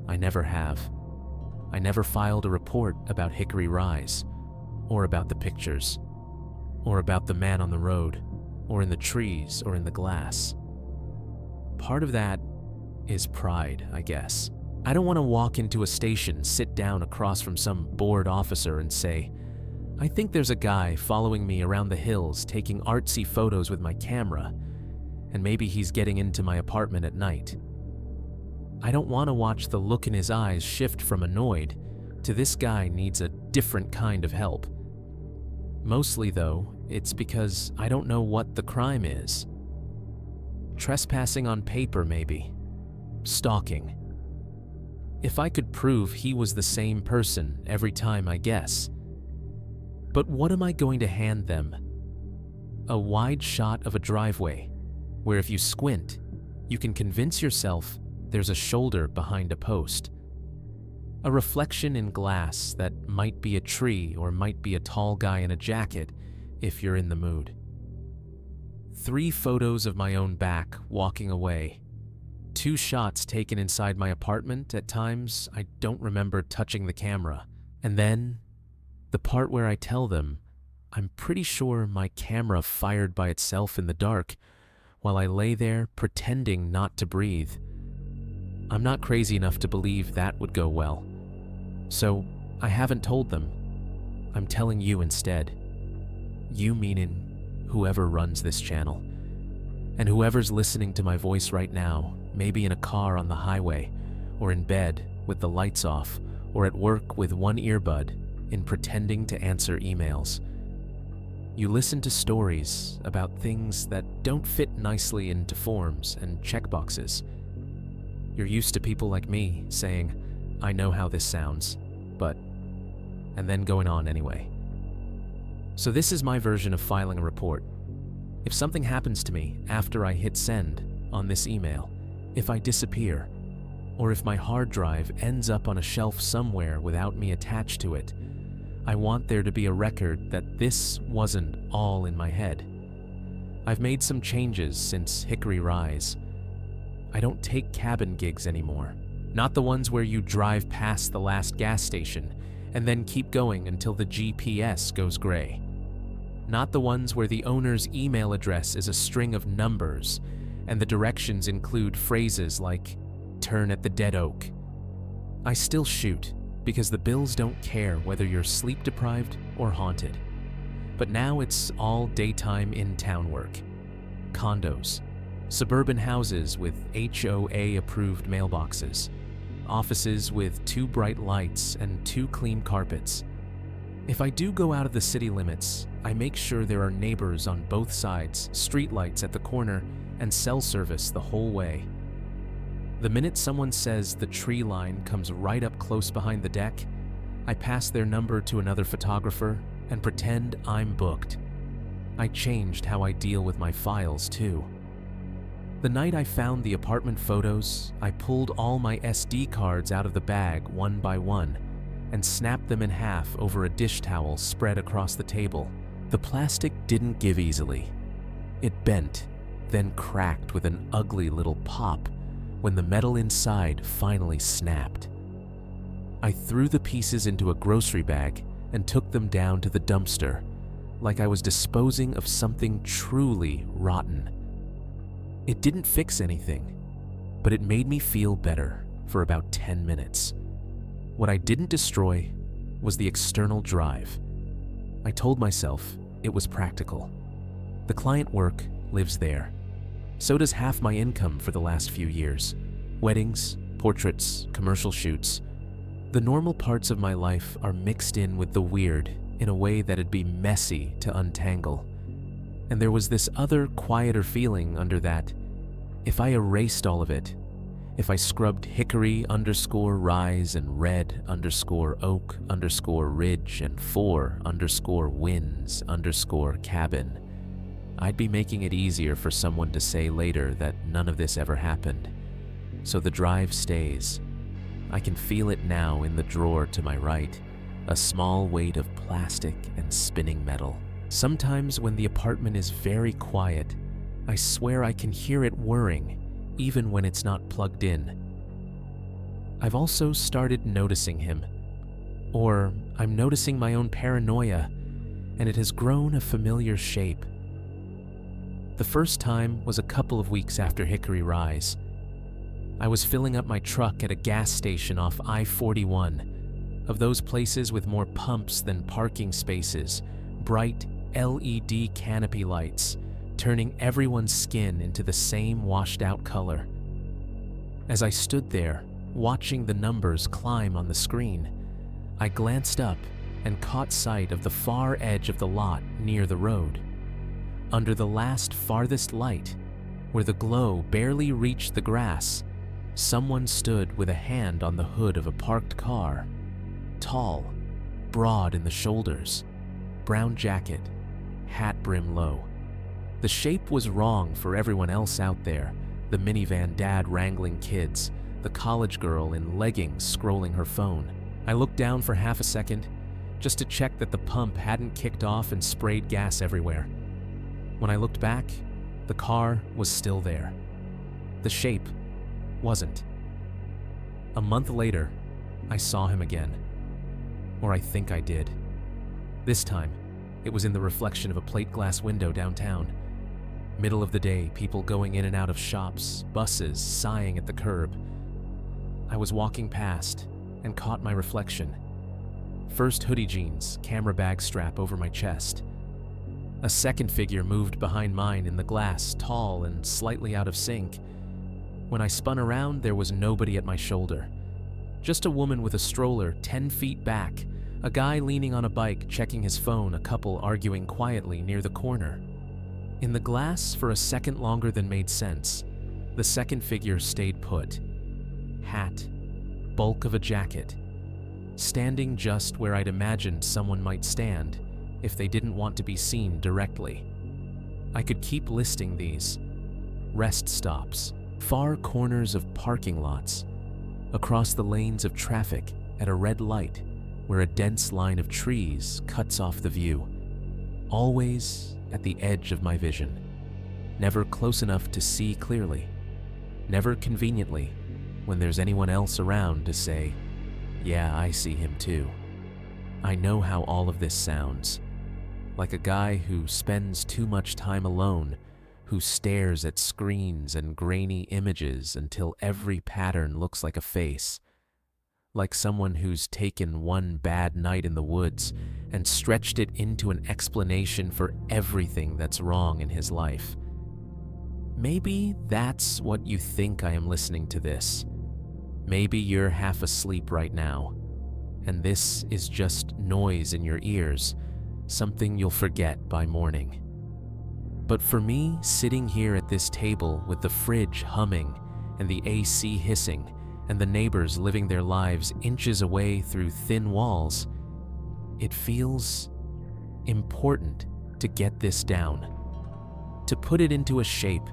I never have. I never filed a report about Hickory Rise, or about the pictures, or about the man on the road, or in the trees, or in the glass. Part of that is pride, I guess. I don't want to walk into a station, sit down across from some bored officer and say, "I think there's a guy following me around the hills taking artsy photos with my camera, and maybe he's getting into my apartment at night." I don't want to watch the look in his eyes shift from annoyed to this guy needs a different kind of help. Mostly, though, it's because I don't know what the crime is. Trespassing on paper, maybe. Stalking. If I could prove he was the same person every time, I guess. But what am I going to hand them? A wide shot of a driveway, where if you squint, you can convince yourself there's a shoulder behind a post. A reflection in glass that might be a tree or might be a tall guy in a jacket if you're in the mood. 3 photos of my own back walking away. 2 shots taken inside my apartment at times I don't remember touching the camera. And then, the part where I tell them I'm pretty sure my camera fired by itself in the dark while I lay there pretending not to breathe. I'm not crazy enough to believe that would go well. So, I haven't told them. I'm telling you instead. You meaning whoever runs this channel. And whoever's listening to my voice right now, maybe in a car on the highway, or in bed with the lights off, or at work with one earbud, in pretending to answer emails. You listen to stories about things that don't fit nicely into forms and checkboxes. You're used to people like me saying, I know how this sounds, but, and then going on anyway. So this is my version of filing a report. If something happens to me after I hit send on this email, if I disappear, or if my hard drive ends up on a shelf somewhere without me attached to it, I want there to be a record that this wasn't all in my head. I've made some changes since Hickory Rise. I don't take cabin gigs anymore. Not the ones where you drive past the last gas station and then keep going until the GPS goes gray. Not the ones where the owner's email address is a string of numbers and the directions include phrases like, turn at the dead oak. I still shoot because the bills don't care whether you're sleep-deprived or haunted. But now it's all daytime in-town work. Condos, suburban houses with HOA-approved mailboxes, offices with 2 bright lights and 2 clean carpets. If I do go out of the city limits, I make sure there are neighbors on both sides, streetlights at the corner, and cell service the whole way. The minute someone says the tree line comes right up close behind the deck, I pass their number to another photographer and pretend I'm booked. I changed how I deal with my files too. The night I found the apartment photos, I pulled all my SD cards out of the bag one by one and snapped them in half over a dish towel spread across the table. The plastic didn't give easily. It bent, then cracked with an ugly little pop when the metal inside finally snapped. I threw the pieces into a grocery bag and took them down to the dumpster, like I was disposing of something truly rotten. It didn't fix anything, but it made me feel better for about 10 minutes. What I didn't destroy was the external drive. I told myself it was practical. The client work lives there. So does half my income for the last few years. Weddings, portraits, commercial shoots. The normal parts of my life are mixed in with the weird in a way that'd be messy to untangle. And there was this other, quieter feeling under that. If I erased all of it, if I scrubbed Hickory_Rise and Red_Oak_Ridge and 4_Winds_cabin, I'd be making it easier for someone to say later that none of this ever happened. So the drive stays. I can feel it now in the drawer to my right, a small weight of plastic and spinning metal. Sometimes when the apartment is very quiet, I swear I can hear it whirring, even when it's not plugged in. I've also started noticing him. Or I'm noticing my own paranoia, and it has grown a familiar shape. The first time was a couple of weeks after Hickory Rise. I was filling up my truck at a gas station off I-41, of those places with more pumps than parking spaces, bright LED canopy lights, turning everyone's skin into the same washed-out color. As I stood there, watching the numbers climb on the screen, I glanced up and caught sight of the far edge of the lot near the road. Under the last farthest light, where the glow barely reached the grass, someone stood with a hand on the hood of a parked car. Tall, broad in the shoulders, brown jacket, hat brim low. The shape was wrong for everyone else out there, the minivan dad wrangling kids, the college girl in leggings scrolling her phone. I looked down for half a second, just to check that the pump hadn't kicked off and sprayed gas everywhere. When I looked back, the car was still there. The shape wasn't. A month later, I saw him again. Or I think I did. This time, it was in the reflection of a plate glass window downtown. Middle of the day, people going in and out of shops, buses sighing at the curb. I was walking past and caught my reflection. First hoodie jeans, camera bag strap over my chest. A second figure moved behind mine in the glass, tall and slightly out of sync. When I spun around, there was nobody at my shoulder. Just a woman with a stroller 10 feet back, a guy leaning on a bike checking his phone, a couple arguing quietly near the corner. In the glass, for a second longer than made sense, the second figure stayed put. Hat, bulk of a jacket, standing just where I'd imagined someone might stand if they didn't want to be seen directly. I could keep listing these. Rest stops, far corners of parking lots, across the lanes of traffic at a red light where a dense line of trees cuts off the view. Always at the edge of my vision. Never close enough to see clearly. Never conveniently when there's anyone else around to say, "Yeah, I see him too." I know how all of this sounds. Like a guy who spends too much time alone, who stares at screens and grainy images until every pattern looks like a face. Like someone who's taken one bad night in the woods and stretched it into an explanation for everything that's wrong in his life. Maybe that's what you think I am listening to this. Maybe you're half asleep right now, and this is just noise in your ears, something you'll forget by morning. But for me, sitting here at this table with the fridge humming and the AC hissing and the neighbors living their lives inches away through thin walls, it feels important to get this down, to put it into a shape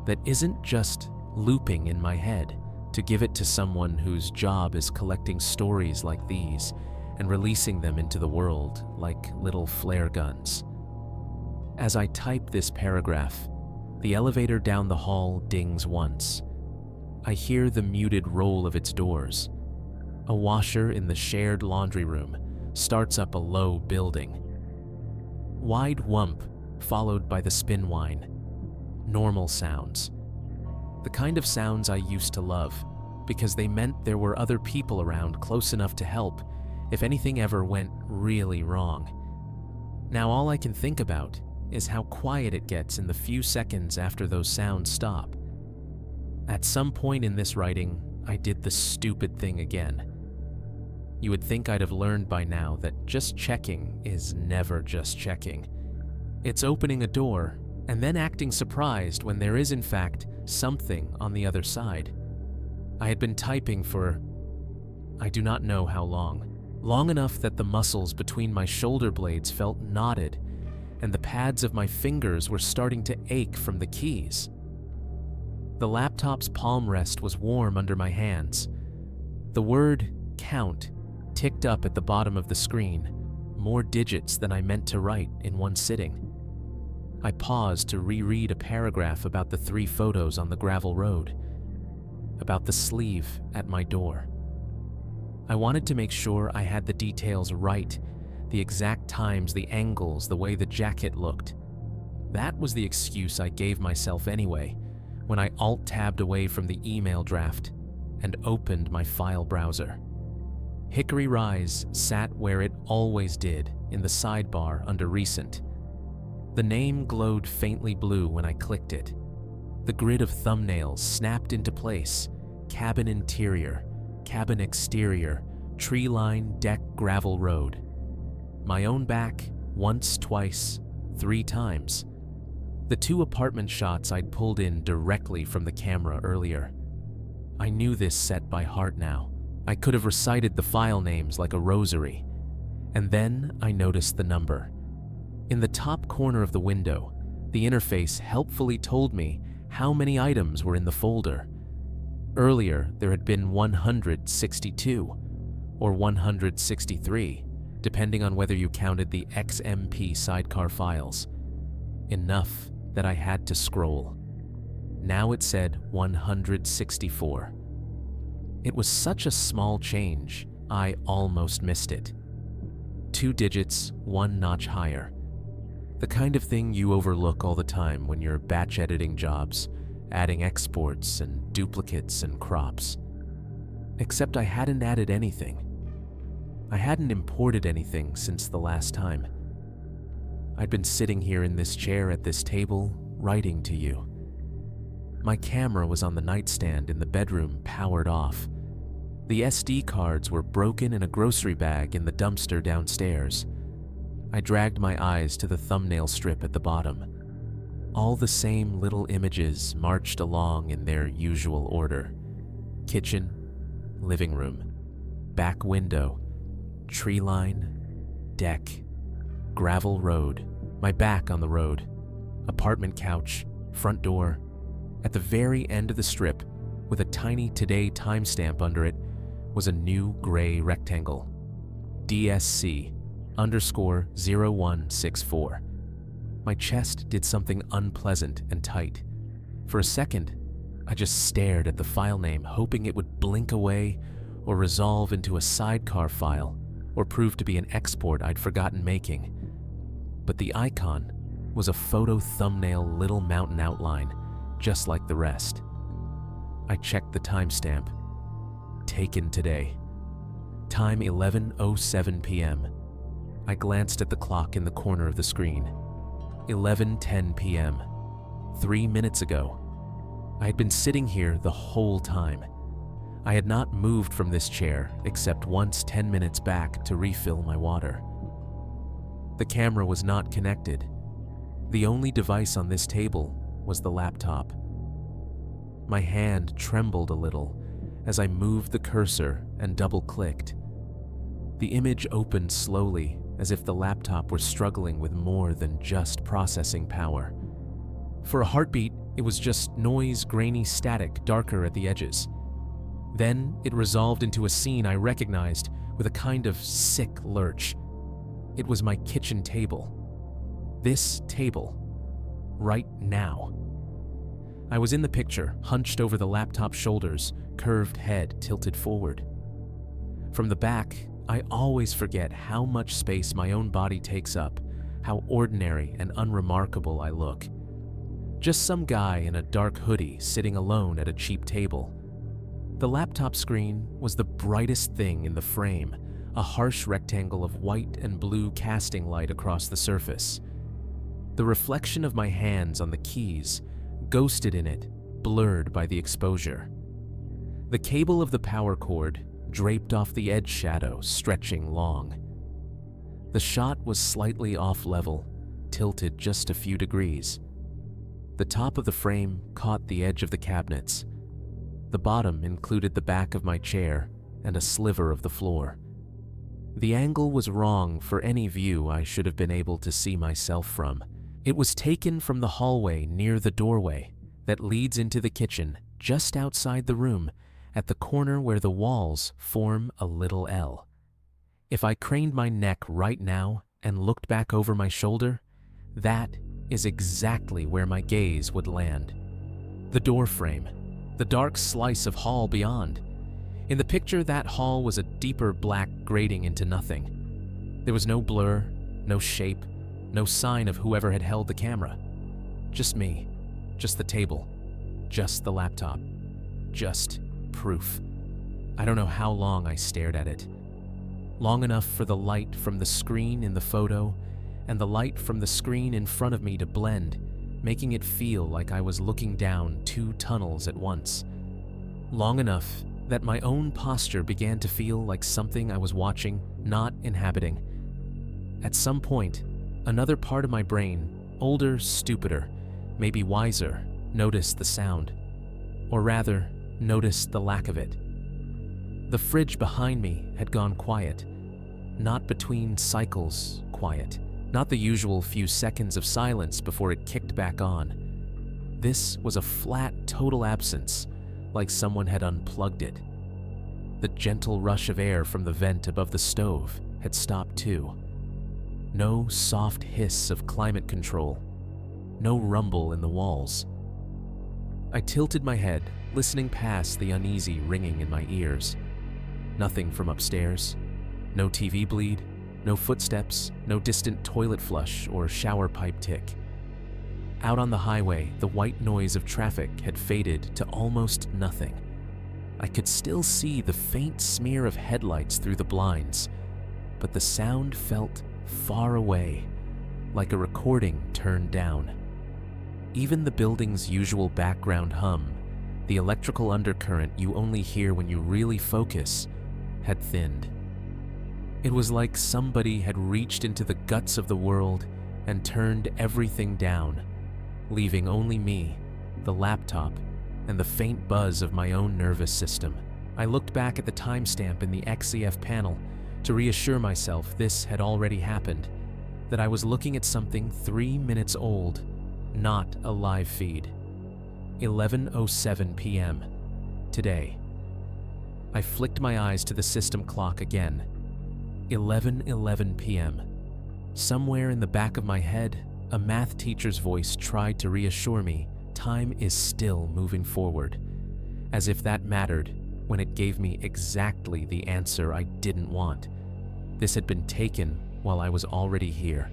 that isn't just looping in my head, to give it to someone whose job is collecting stories like these and releasing them into the world like little flare guns. As I type this paragraph, the elevator down the hall dings once. I hear the muted roll of its doors. A washer in the shared laundry room starts up a low building. Wide whump followed by the spin whine. Normal sounds. The kind of sounds I used to love because they meant there were other people around close enough to help if anything ever went really wrong. Now all I can think about is how quiet it gets in the few seconds after those sounds stop. At some point in this writing, I did the stupid thing again. You would think I'd have learned by now that just checking is never just checking. It's opening a door and then acting surprised when there is in fact something on the other side. I had been typing for I do not know how long. Long enough that the muscles between my shoulder blades felt knotted and the pads of my fingers were starting to ache from the keys. The laptop's palm rest was warm under my hands. The word count ticked up at the bottom of the screen, more digits than I meant to write in one sitting. I paused to reread a paragraph about the 3 photos on the gravel road, about the sleeve at my door. I wanted to make sure I had the details right, the exact times, the angles, the way the jacket looked. That was the excuse I gave myself anyway, when I alt-tabbed away from the email draft and opened my file browser. Hickory Rise sat where it always did, in the sidebar under Recent. The name glowed faintly blue when I clicked it. The grid of thumbnails snapped into place: cabin interior, cabin exterior, tree-lined deck gravel road. My own back, once, twice, 3 times. The 2 apartment shots I'd pulled in directly from the camera earlier. I knew this set by heart now. I could have recited the file names like a rosary. And then I noticed the number. In the top corner of the window, the interface helpfully told me how many items were in the folder. Earlier, there had been 162 or 163, depending on whether you counted the XMP sidecar files. Enough that I had to scroll. Now it said 164. It was such a small change, I almost missed it. 2 digits, 1 notch higher. The kind of thing you overlook all the time when you're batch editing jobs, adding exports and duplicates and crops. Except I hadn't added anything. I hadn't imported anything since the last time. I'd been sitting here in this chair at this table, writing to you. My camera was on the nightstand in the bedroom, powered off. The SD cards were broken in a grocery bag in the dumpster downstairs. I dragged my eyes to the thumbnail strip at the bottom. All the same little images marched along in their usual order. Kitchen, living room, back window, tree line, deck, gravel road, my back on the road, apartment couch, front door. At the very end of the strip, with a tiny today timestamp under it, was a new gray rectangle. DSC_0164. My chest did something unpleasant and tight. For a second, I just stared at the file name, hoping it would blink away or resolve into a sidecar file or prove to be an export I'd forgotten making. But the icon was a photo thumbnail little mountain outline, just like the rest. I checked the timestamp. Taken today. Time 11:07 p.m. I glanced at the clock in the corner of the screen. 11:10 p.m. 3 minutes ago. I had been sitting here the whole time. I had not moved from this chair except once 10 minutes back to refill my water. The camera was not connected. The only device on this table was the laptop. My hand trembled a little as I moved the cursor and double-clicked. The image opened slowly, as if the laptop were struggling with more than just processing power. For a heartbeat, it was just noise, grainy static, darker at the edges. Then it resolved into a scene I recognized with a kind of sick lurch. It was my kitchen table. This table. Right now. I was in the picture, hunched over the laptop shoulders, curved head tilted forward. From the back, I always forget how much space my own body takes up, how ordinary and unremarkable I look. Just some guy in a dark hoodie sitting alone at a cheap table. The laptop screen was the brightest thing in the frame, a harsh rectangle of white and blue casting light across the surface. The reflection of my hands on the keys, ghosted in it, blurred by the exposure. The cable of the power cord draped off the edge shadow, stretching long. The shot was slightly off level, tilted just a few degrees. The top of the frame caught the edge of the cabinets. The bottom included the back of my chair and a sliver of the floor. The angle was wrong for any view I should have been able to see myself from. It was taken from the hallway near the doorway that leads into the kitchen, just outside the room, at the corner where the walls form a little L. If I craned my neck right now and looked back over my shoulder, that is exactly where my gaze would land. The door frame, the dark slice of hall beyond. In the picture, that hall was a deeper black grating into nothing. There was no blur, no shape, no sign of whoever had held the camera. Just me, just the table, just the laptop, just proof. I don't know how long I stared at it. Long enough for the light from the screen in the photo and the light from the screen in front of me to blend, making it feel like I was looking down 2 tunnels at once. Long enough that my own posture began to feel like something I was watching, not inhabiting. At some point, another part of my brain, older, stupider, maybe wiser, noticed the sound. Or rather, noticed the lack of it. The fridge behind me had gone quiet. Not between cycles quiet. Not the usual few seconds of silence before it kicked back on. This was a flat, total absence, like someone had unplugged it. The gentle rush of air from the vent above the stove had stopped too. No soft hiss of climate control. No rumble in the walls. I tilted my head, listening past the uneasy ringing in my ears. Nothing from upstairs. No TV bleed, no footsteps, no distant toilet flush or shower pipe tick. Out on the highway, the white noise of traffic had faded to almost nothing. I could still see the faint smear of headlights through the blinds, but the sound felt far away, like a recording turned down. Even the building's usual background hum, the electrical undercurrent you only hear when you really focus, had thinned. It was like somebody had reached into the guts of the world and turned everything down, leaving only me, the laptop, and the faint buzz of my own nervous system. I looked back at the timestamp in the XEF panel to reassure myself this had already happened, that I was looking at something 3 minutes old, not a live feed. 11:07 p.m. today. I flicked my eyes to the system clock again. 11:11 p.m. Somewhere in the back of my head, a math teacher's voice tried to reassure me time is still moving forward, as if that mattered when it gave me exactly the answer I didn't want. This had been taken while I was already here,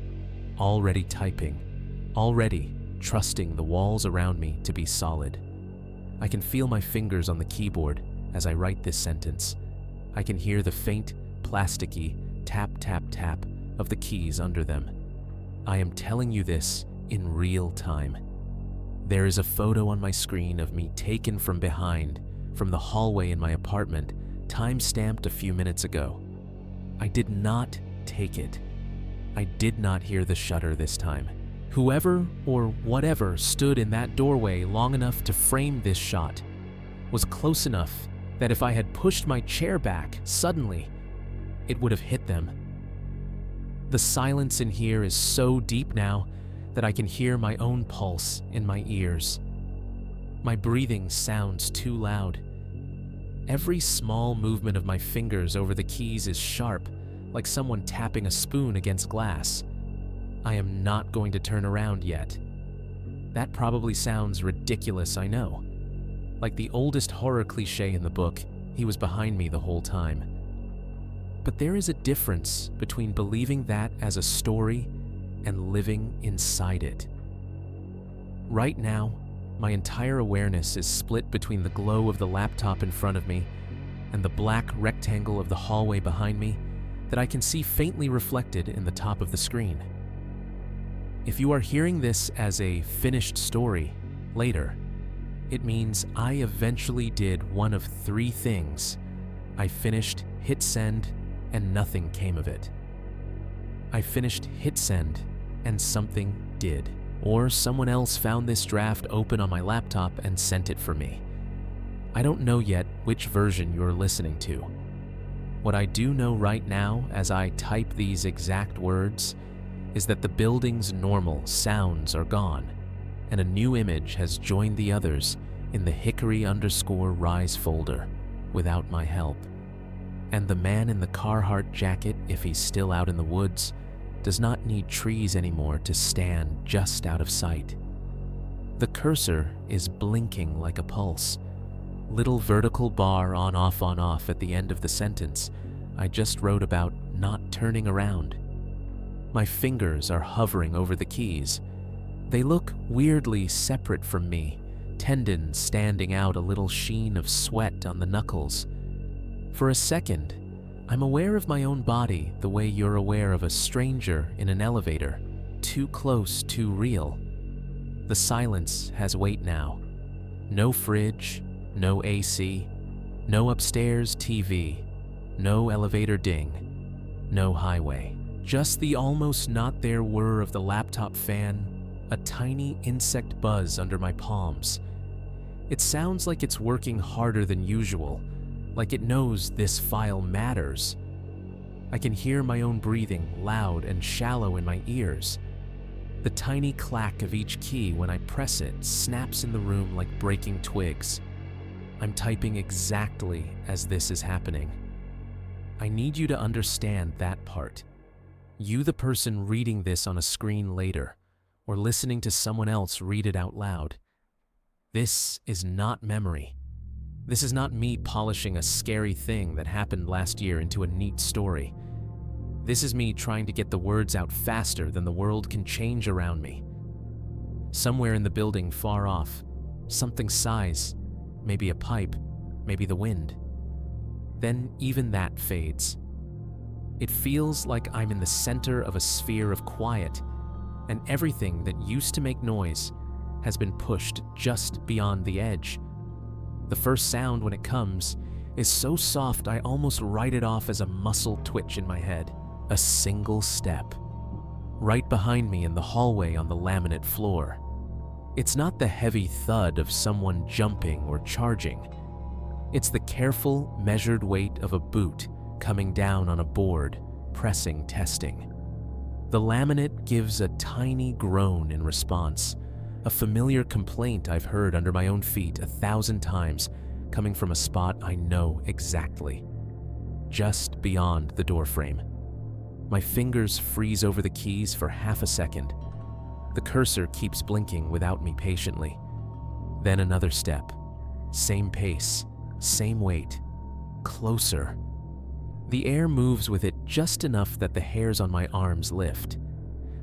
already typing, already trusting the walls around me to be solid. I can feel my fingers on the keyboard as I write this sentence. I can hear the faint, plasticky tap, tap, tap of the keys under them. I am telling you this in real time. There is a photo on my screen of me taken from behind, from the hallway in my apartment, time-stamped a few minutes ago. I did not take it. I did not hear the shutter this time. Whoever or whatever stood in that doorway long enough to frame this shot was close enough that if I had pushed my chair back suddenly, it would have hit them. The silence in here is so deep now that I can hear my own pulse in my ears. My breathing sounds too loud. Every small movement of my fingers over the keys is sharp, like someone tapping a spoon against glass. I am not going to turn around yet. That probably sounds ridiculous, I know. Like the oldest horror cliché in the book, he was behind me the whole time. But there is a difference between believing that as a story and living inside it. Right now, my entire awareness is split between the glow of the laptop in front of me and the black rectangle of the hallway behind me that I can see faintly reflected in the top of the screen. If you are hearing this as a finished story later, it means I eventually did one of 3 things. I finished, hit send, and nothing came of it. I finished hit send, and something did. Or someone else found this draft open on my laptop and sent it for me. I don't know yet which version you're listening to. What I do know right now as I type these exact words is that the building's normal sounds are gone, and a new image has joined the others in the hickory_rise folder without my help. And the man in the Carhartt jacket, if he's still out in the woods, does not need trees anymore to stand just out of sight. The cursor is blinking like a pulse. Little vertical bar on off at the end of the sentence I just wrote about not turning around. My fingers are hovering over the keys. They look weirdly separate from me, tendons standing out a little sheen of sweat on the knuckles. For a second, I'm aware of my own body the way you're aware of a stranger in an elevator, too close, too real. The silence has weight now. No fridge, no AC, No upstairs TV, no elevator ding, no highway. Just the almost not there whir of the laptop fan, a tiny insect buzz under my palms. It sounds like it's working harder than usual, like it knows this file matters. I can hear my own breathing loud and shallow in my ears. The tiny clack of each key when I press it snaps in the room like breaking twigs. I'm typing exactly as this is happening. I need you to understand that part. You, the person reading this on a screen later, or listening to someone else read it out loud. This is not memory. This is not me polishing a scary thing that happened last year into a neat story. This is me trying to get the words out faster than the world can change around me. Somewhere in the building far off, something sighs, maybe a pipe, maybe the wind. Then even that fades. It feels like I'm in the center of a sphere of quiet, and everything that used to make noise has been pushed just beyond the edge. The first sound when it comes is so soft I almost write it off as a muscle twitch in my head. A single step. Right behind me in the hallway on the laminate floor. It's not the heavy thud of someone jumping or charging. It's the careful, measured weight of a boot coming down on a board, pressing testing. The laminate gives a tiny groan in response, a familiar complaint I've heard under my own feet 1,000 times, coming from a spot I know exactly. Just beyond the doorframe. My fingers freeze over the keys for half a second. The cursor keeps blinking without me patiently. Then another step. Same pace, same weight. Closer. The air moves with it just enough that the hairs on my arms lift.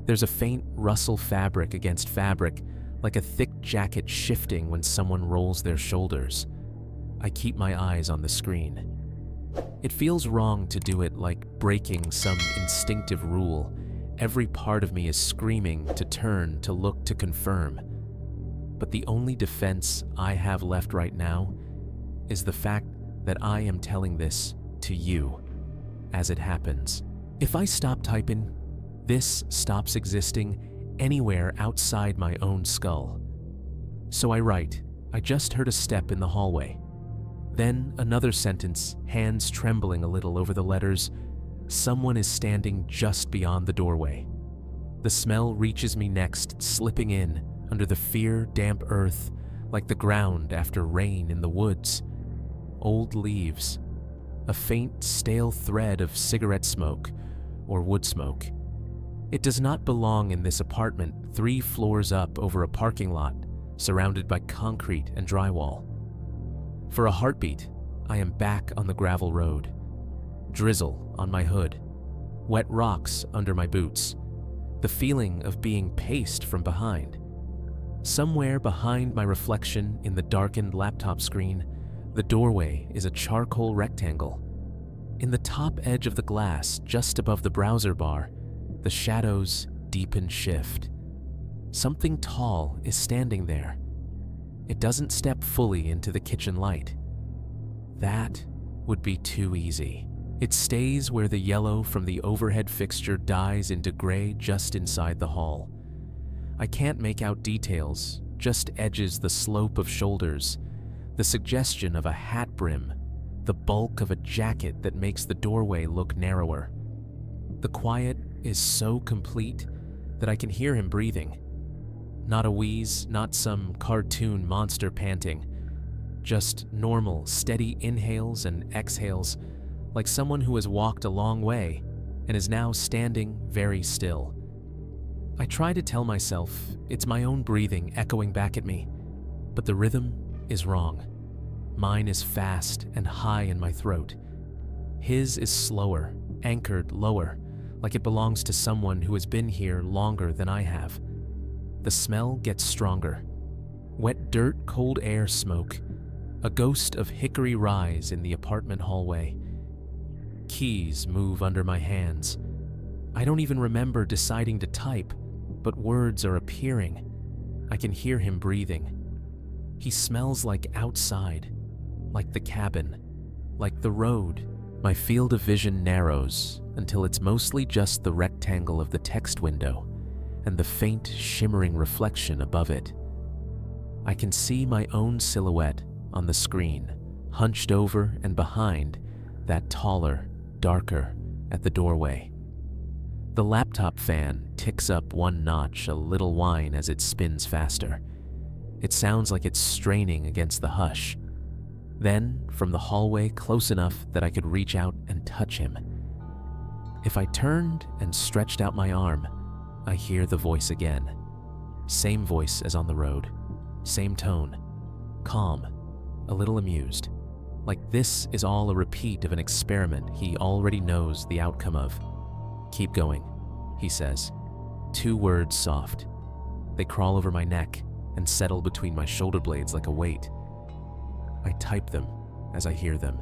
There's a faint rustle fabric against fabric, like a thick jacket shifting when someone rolls their shoulders. I keep my eyes on the screen. It feels wrong to do it like breaking some instinctive rule. Every part of me is screaming to turn, to look, to confirm. But the only defense I have left right now is the fact that I am telling this to you as it happens. If I stop typing, this stops existing anywhere outside my own skull. So I write, I just heard a step in the hallway. Then another sentence, hands trembling a little over the letters. Someone is standing just beyond the doorway. The smell reaches me next, slipping in under the fear-damp earth, like the ground after rain in the woods. Old leaves. A faint, stale thread of cigarette smoke or wood smoke. It does not belong in this apartment 3 floors up over a parking lot, surrounded by concrete and drywall. For a heartbeat, I am back on the gravel road. Drizzle on my hood. Wet rocks under my boots. The feeling of being paced from behind. Somewhere behind my reflection in the darkened laptop screen, the doorway is a charcoal rectangle. In the top edge of the glass, just above the browser bar, the shadows deepen shift. Something tall is standing there. It doesn't step fully into the kitchen light. That would be too easy. It stays where the yellow from the overhead fixture dies into gray just inside the hall. I can't make out details, just edges the slope of shoulders, the suggestion of a hat brim, the bulk of a jacket that makes the doorway look narrower. The quiet is so complete that I can hear him breathing. Not a wheeze, not some cartoon monster panting. Just normal, steady inhales and exhales, like someone who has walked a long way and is now standing very still. I try to tell myself it's my own breathing echoing back at me, but the rhythm is wrong. Mine is fast and high in my throat. His is slower, anchored lower, like it belongs to someone who has been here longer than I have. The smell gets stronger. Wet dirt, cold air smoke. A ghost of hickory rise in the apartment hallway. Keys move under my hands. I don't even remember deciding to type, but words are appearing. I can hear him breathing. He smells like outside, like the cabin. like the road. My field of vision narrows until it's mostly just the rectangle of the text window and the faint, shimmering reflection above it. I can see my own silhouette on the screen, hunched over and behind that taller, darker at the doorway. The laptop fan ticks up one notch, a little whine as it spins faster. It sounds like it's straining against the hush. Then, from the hallway close enough that I could reach out and touch him. If I turned and stretched out my arm, I hear the voice again. Same voice as on the road. Same tone. Calm. A little amused. Like this is all a repeat of an experiment he already knows the outcome of. "Keep going," he says. 2 words soft. They crawl over my neck and settle between my shoulder blades like a weight. I type them as I hear them.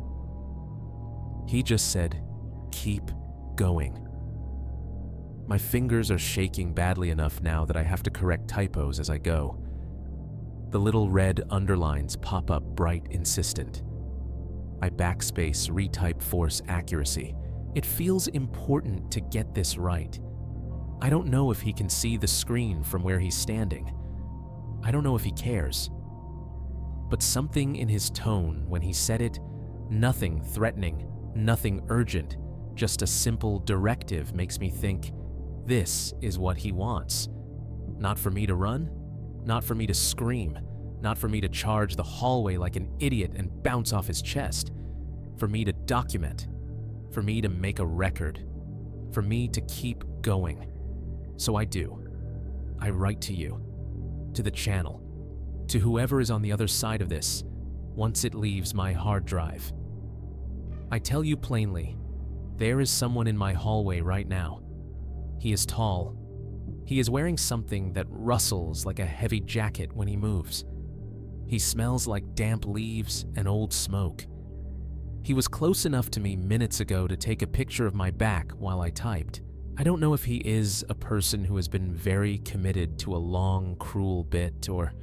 He just said, "Keep going." My fingers are shaking badly enough now that I have to correct typos as I go. The little red underlines pop up bright, insistent. I backspace, retype, force accuracy. It feels important to get this right. I don't know if he can see the screen from where he's standing. I don't know if he cares. But something in his tone when he said it, nothing threatening, nothing urgent, just a simple directive, makes me think, this is what he wants. Not for me to run, not for me to scream, not for me to charge the hallway like an idiot and bounce off his chest. For me to document, for me to make a record, for me to keep going. So I do. I write to you, to the channel, to whoever is on the other side of this, once it leaves my hard drive. I tell you plainly, there is someone in my hallway right now. He is tall. He is wearing something that rustles like a heavy jacket when he moves. He smells like damp leaves and old smoke. He was close enough to me minutes ago to take a picture of my back while I typed. I don't know if he is a person who has been very committed to a long, cruel bit, or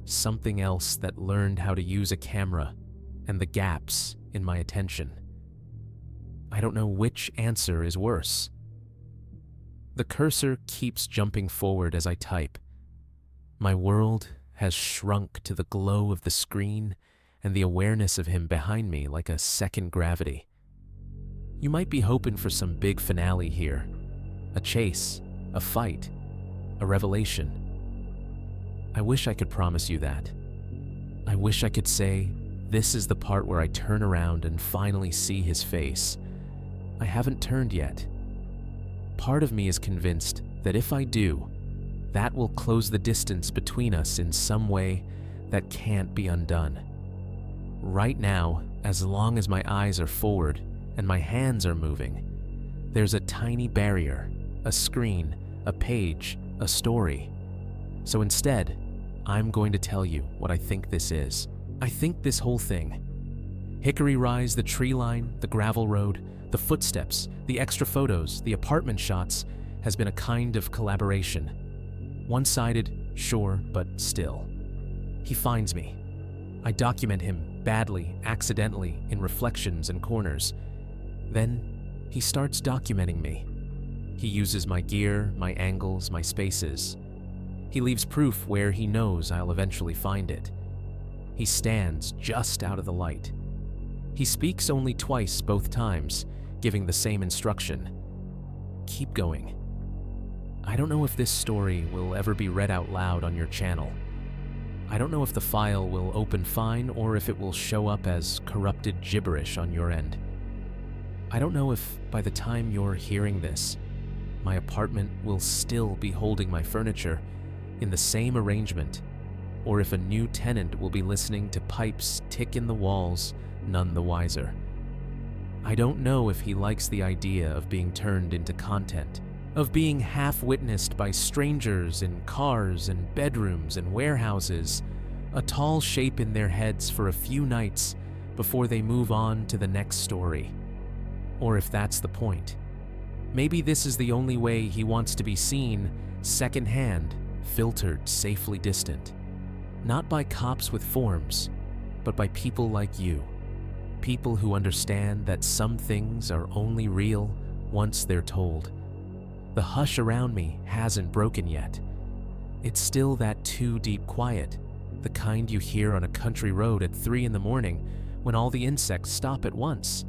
something else that learned how to use a camera and the gaps in my attention. I don't know which answer is worse. The cursor keeps jumping forward as I type. My world has shrunk to the glow of the screen and the awareness of him behind me like a second gravity. You might be hoping for some big finale here. A chase, a fight, a revelation. I wish I could promise you that. I wish I could say, this is the part where I turn around and finally see his face. I haven't turned yet. Part of me is convinced that if I do, that will close the distance between us in some way that can't be undone. Right now, as long as my eyes are forward and my hands are moving, there's a tiny barrier, a screen, a page, a story. So instead, I'm going to tell you what I think this is. I think this whole thing, Hickory Rise, the tree line, the gravel road, the footsteps, the extra photos, the apartment shots, has been a kind of collaboration. One-sided, sure, but still. He finds me. I document him badly, accidentally, in reflections and corners. Then he starts documenting me. He uses my gear, my angles, my spaces. He leaves proof where he knows I'll eventually find it. He stands just out of the light. He speaks only twice both times, giving the same instruction. Keep going. I don't know if this story will ever be read out loud on your channel. I don't know if the file will open fine or if it will show up as corrupted gibberish on your end. I don't know if by the time you're hearing this, my apartment will still be holding my furniture in the same arrangement, or if a new tenant will be listening to pipes tick in the walls, none the wiser. I don't know if he likes the idea of being turned into content, of being half-witnessed by strangers in cars and bedrooms and warehouses, a tall shape in their heads for a few nights before they move on to the next story. Or if that's the point. Maybe this is the only way he wants to be seen, secondhand, filtered, safely distant. Not by cops with forms, but by people like you. People who understand that some things are only real once they're told. The hush around me hasn't broken yet. It's still that too deep quiet, the kind you hear on a country road at 3 in the morning when all the insects stop at once.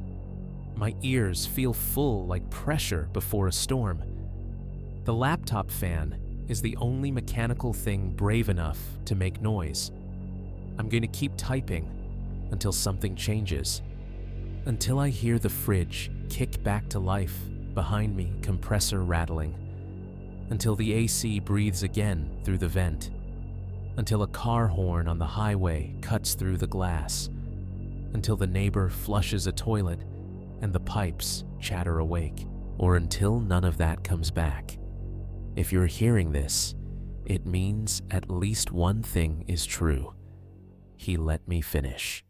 My ears feel full like pressure before a storm. The laptop fan is the only mechanical thing brave enough to make noise. I'm going to keep typing until something changes. Until I hear the fridge kick back to life behind me, compressor rattling. Until the AC breathes again through the vent. Until a car horn on the highway cuts through the glass. Until the neighbor flushes a toilet and the pipes chatter awake. Or until none of that comes back. If you're hearing this, it means at least one thing is true. He let me finish.